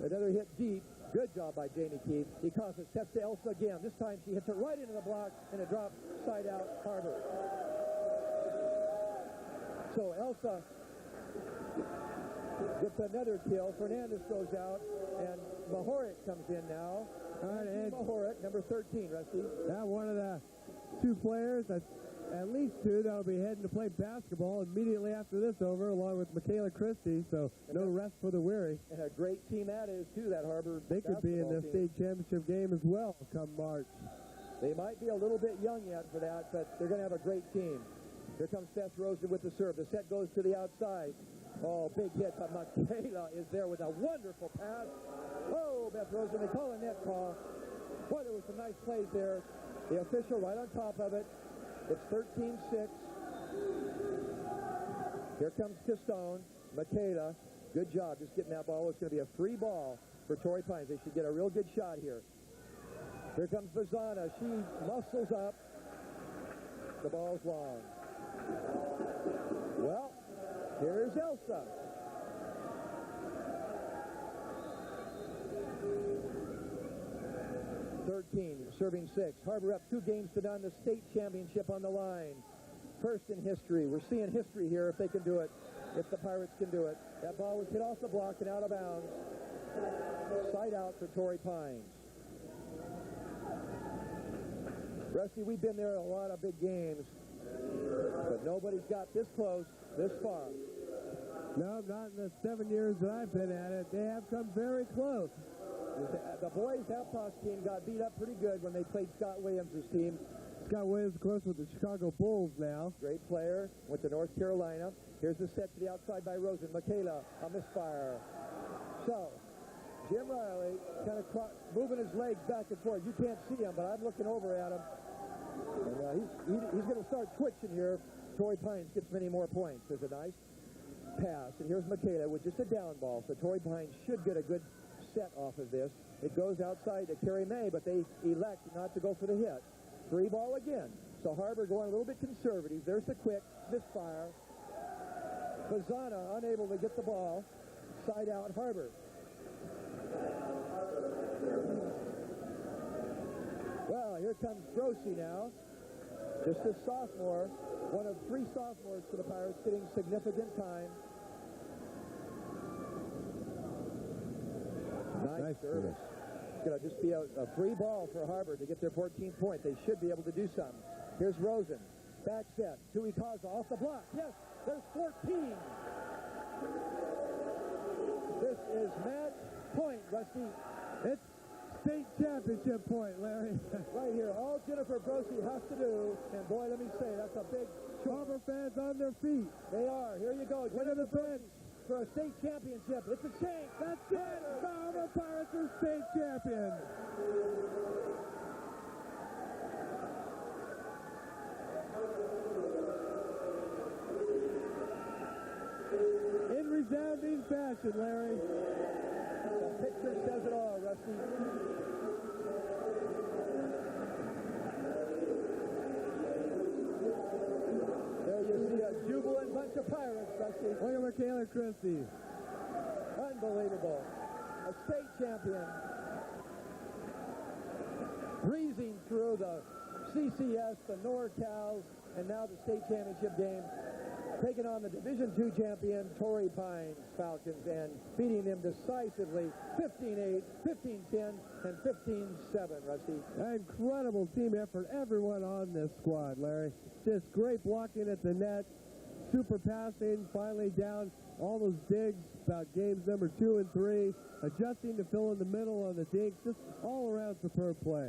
Another hit deep. Good job by Jamie Keith. He calls it, sets to Elsa again. This time she hits it right into the block, and a drop side out Harbor. So Elsa gets another kill. Fernandez goes out, and Mahorik comes in now. All right, Ed. Mahorik, number 13, Rusty. Now one of the 2 players, at least 2, that'll be heading to play basketball immediately after this over, along with Michaela Christie, so no rest for the weary. And a great team that is, too, that Harbor They could be in the state championship game as well come March. They might be a little bit young yet for that, but they're going to have a great team. Here comes Beth Rosen with the serve. The set goes to the outside. Oh, big hit, but Michaela is there with a wonderful pass. Oh, Beth Rosen, they call a net call. Boy, there was some nice plays there. The official right on top of it. It's 13-6. Here comes Pistone. Michaela, good job just getting that ball. It's going to be a free ball for Torrey Pines. They should get a real good shot here. Here comes Vazana. She muscles up. The ball's long. Well, here's Elsa. Serving 6. Harbor up 2 games to none. The state championship on the line. First in history. We're seeing history here if they can do it. If the Pirates can do it. That ball was hit off the block and out of bounds. Side out for Torrey Pines. Rusty, we've been there in a lot of big games, but nobody's got this close this far. No, not in the 7 years that I've been at it. They have come very close. The boys' Haptos team got beat up pretty good when they played Scott Williams' team. Scott Williams, of course, with the Chicago Bulls now. Great player. Went to North Carolina. Here's the set to the outside by Rosen. Michaela, a misfire. So, Jim Riley kind of moving his legs back and forth. You can't see him, but I'm looking over at him. And he's going to start twitching here. Torrey Pines gets many more points. There's a nice pass. And here's Michaela with just a down ball. So Torrey Pines should get a good set off of this. It goes outside to Carrie May, but they elect not to go for the hit. Free ball again. So Harbor going a little bit conservative. There's the quick misfire. Vazana unable to get the ball. Side out Harbor. Well, here comes Grossi now. Just a sophomore, one of 3 sophomores for the Pirates getting significant time. Nice service. It's going to just be a free ball for Harbor to get their 14th point. They should be able to do something. Here's Rosen. Back set. Tuikaza off the block. Yes, there's 14. This is match point, Rusty. It's state championship point, Larry. Right here. All Jennifer Brosey has to do, and boy, let me say, that's a big... Harbor fans on their feet. They are. Here you go. Look at the bench. For a state championship. It's a change. That's it. The Harbor Pirates are state champions. In resounding fashion, Larry. The picture says it all, Rusty. There you see a jubilant bunch of Pirates, Rusty. Look at Michaela Christie. Unbelievable. A state champion. Breezing through the CCS, the NorCals, and now the state championship game. Taking on the Division II champion, Torrey Pines Falcons, and beating them decisively 15-8, 15-10, and 15-7, Rusty. Incredible team effort, everyone on this squad, Larry. Just great blocking at the net, super passing, finally down all those digs about games number 2 and 3, adjusting to fill in the middle on the digs, just all around superb play.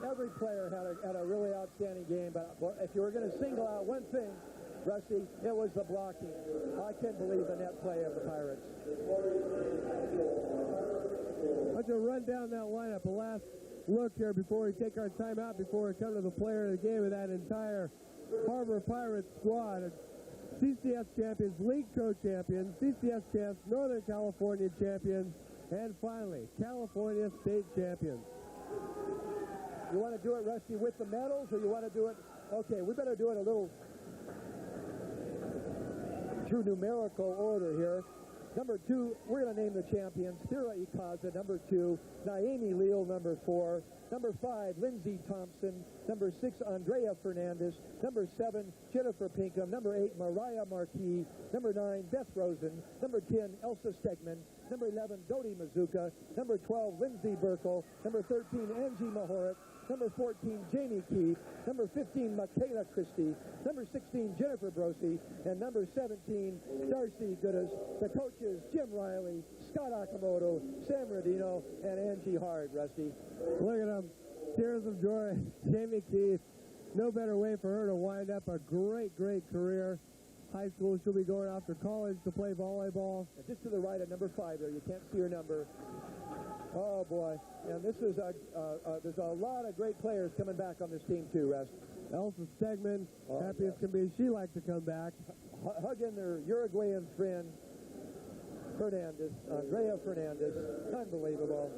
Every player had a really outstanding game, but if you were going to single out one thing, Rusty, it was the blocking. I can't believe the net play of the Pirates. Let's run down that lineup. A last look here before we take our time out, before we come to the player of the game of that entire Harbor Pirates squad. CCS champions, League co-champions, CCS champs, Northern California champions, and finally, California state champions. You want to do it, Rusty, with the medals, or you want to do it... Okay, we better do it a little... true numerical order here. Number 2, we're going to name the champions. Thira Ikaza, number 2. Naomi Leal, number 4. Number 5, Lindsey Thompson. Number 6, Andrea Fernandez. Number 7, Jennifer Pinkham. Number 8, Mariah Marquis. Number 9, Beth Rosen. Number 10, Elsa Stegman. Number 11, Dodi Mazuka. Number 12, Lindsay Burkle. Number 13, Angie Mahoret. Number 14, Jamie Keith. Number 15, Michaela Christie. Number 16, Jennifer Brosey. And number 17, Darcy Goodas. The coaches, Jim Riley, Scott Akamoto, Sam Rodino, and Angie Hard, Rusty. Look at them. Tears of joy. Jamie Keith. No better way for her to wind up a great, great career. High school, she'll be going off to college to play volleyball. And just to the right of number 5 there. You can't see her number. Oh, boy. And this is there's a lot of great players coming back on this team, too, Russ. Elsa Stegman, happy as can be. She likes to come back. Hugging their Uruguayan friend, Fernandez, Andrea Fernandez. Unbelievable.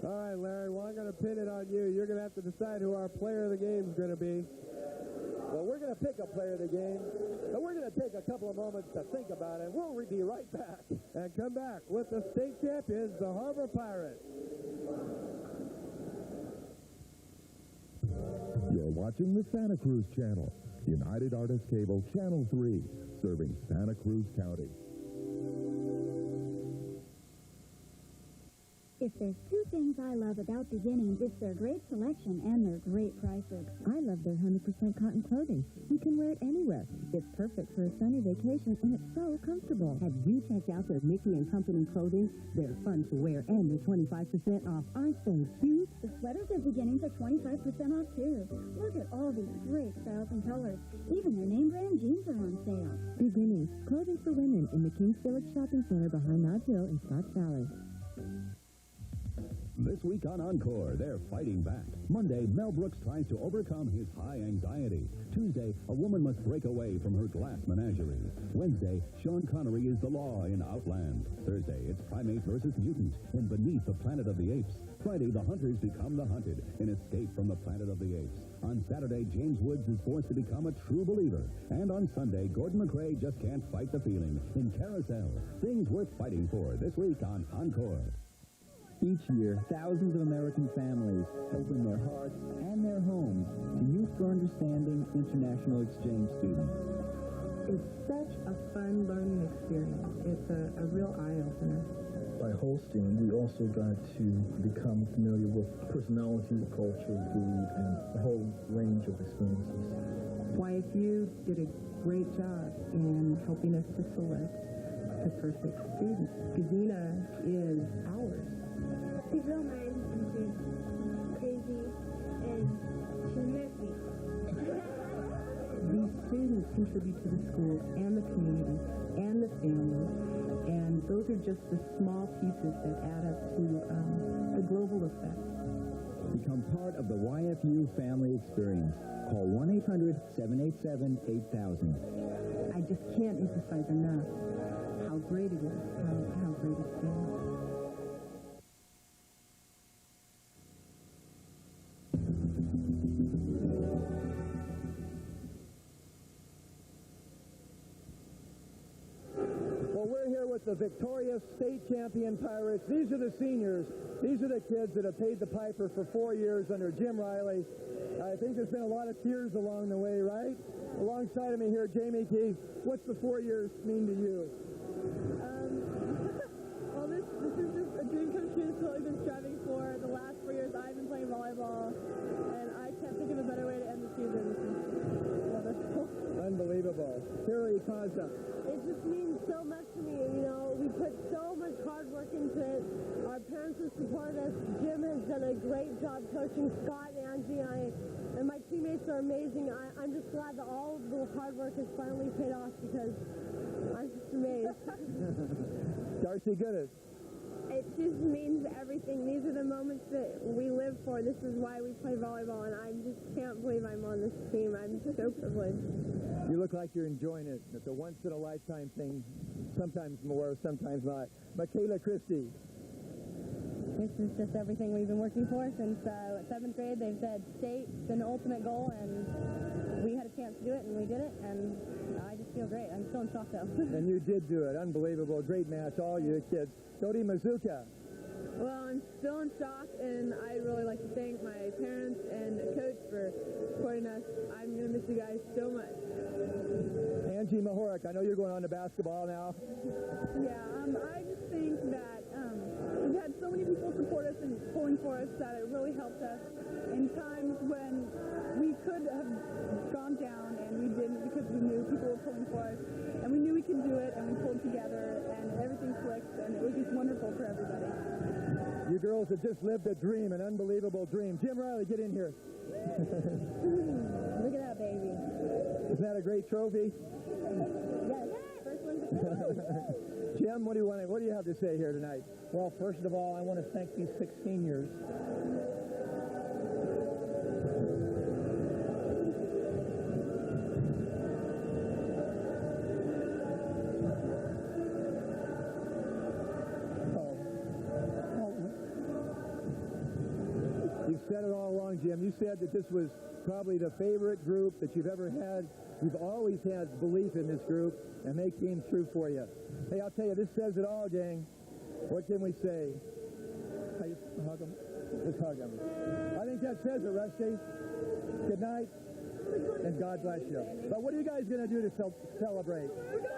All right, Larry, well, I'm going to pin it on you. You're going to have to decide who our player of the game is going to be. Well, we're going to pick a player of the game, but we're going to take a couple of moments to think about it, and we'll be right back. And come back with the state champions, the Harbor Pirates. You're watching the Santa Cruz Channel. United Artists Cable, Channel 3, serving Santa Cruz County. If there's 2 things I love about beginnings, it's their great selection and their great prices. I love their 100% cotton clothing. You can wear it anywhere. It's perfect for a sunny vacation, and it's so comfortable. Have you checked out their Mickey & Company clothing? They're fun to wear, and they're 25% off. Aren't they cute? The sweaters at beginnings are 25% off, too. Look at all these great styles and colors. Even their name brand jeans are on sale. Beginnings, clothing for women in the Kings Village Shopping Center behind Nods Hill in Scotts Valley. This week on Encore, they're fighting back. Monday, Mel Brooks tries to overcome his high anxiety. Tuesday, a woman must break away from her glass menagerie. Wednesday, Sean Connery is the law in Outland. Thursday, it's primate versus mutant in Beneath the Planet of the Apes. Friday, the hunters become the hunted in Escape from the Planet of the Apes. On Saturday, James Woods is forced to become a true believer. And on Sunday, Gordon McRae just can't fight the feeling in Carousel. Things worth fighting for this week on Encore. Each year, thousands of American families open their hearts and their homes to Youth for Understanding international exchange students. It's such a fun learning experience. It's a real eye-opener. By hosting, we also got to become familiar with personality, culture, food, and a whole range of experiences. YFU did a great job in helping us to select the perfect student. Gazina is ours. She's real nice and she's crazy and she's messy. These students contribute to the school and the community and the family, and those are just the small pieces that add up to the global effect. Become part of the YFU family experience. Call 1-800-787-8000. I just can't emphasize enough how great it is, how great it's been. Well, we're here with the victorious state champion Pirates. These are the seniors. These are the kids that have paid the piper for 4 years under Jim Riley. I think there's been a lot of tears along the way, right? Alongside of me here, Jamie Keith. What's the 4 years mean to you? Well, this is just a dream come true. It's what we've been striving for. The last 4 years I've been playing volleyball, and I can't think of a better way to end the season. This is wonderful. Unbelievable. Terry Kaza. It just means so much to me. You know, we put so much hard work into it. Our parents have supported us. Jim has done a great job coaching. Scott, Angie, and my teammates are amazing. I'm just glad that all of the hard work has finally paid off because I'm just amazed. Darcy Goodis. It just means everything. These are the moments that we live for. This is why we play volleyball, and I just can't believe I'm on this team. I'm so privileged. You look like you're enjoying it. It's a once-in-a-lifetime thing, sometimes more, sometimes not. Michaela Christie. This is just everything we've been working for since 7th grade. They've said state's been the ultimate goal, and we had a chance to do it, and we did it, and I just feel great. I'm still in shock, though. And you did do it. Unbelievable. Great match, all you kids. Dodi Mazuka. Well, I'm still in shock, and I'd really like to thank my parents and coach for supporting us. I'm going to miss you guys so much. Angie Mahorek, I know you're going on to basketball now. Yeah, I just think that we've had so many people support us and pulling for us that it really helped us in times when we could have gone down and we didn't because we knew people were pulling for us. And we knew we could do it, and we pulled together, and everything clicked, and it was just wonderful for everybody. You girls have just lived a dream, an unbelievable dream. Jim Riley, get in here. Look at that baby. Isn't that a great trophy? Yes. First one to go. Jim, what do you have to say here tonight? Well, first of all, I want to thank these 6 seniors. You've said it all along, Jim. You said that this was probably the favorite group that you've ever had. You've always had belief in this group, and they came through for you. Hey, I'll tell you, this says it all, gang. What can we say? Hug them. Just hug them. I think that says it, Rusty. Good night, and God bless you. But what are you guys going to do to celebrate? We're going to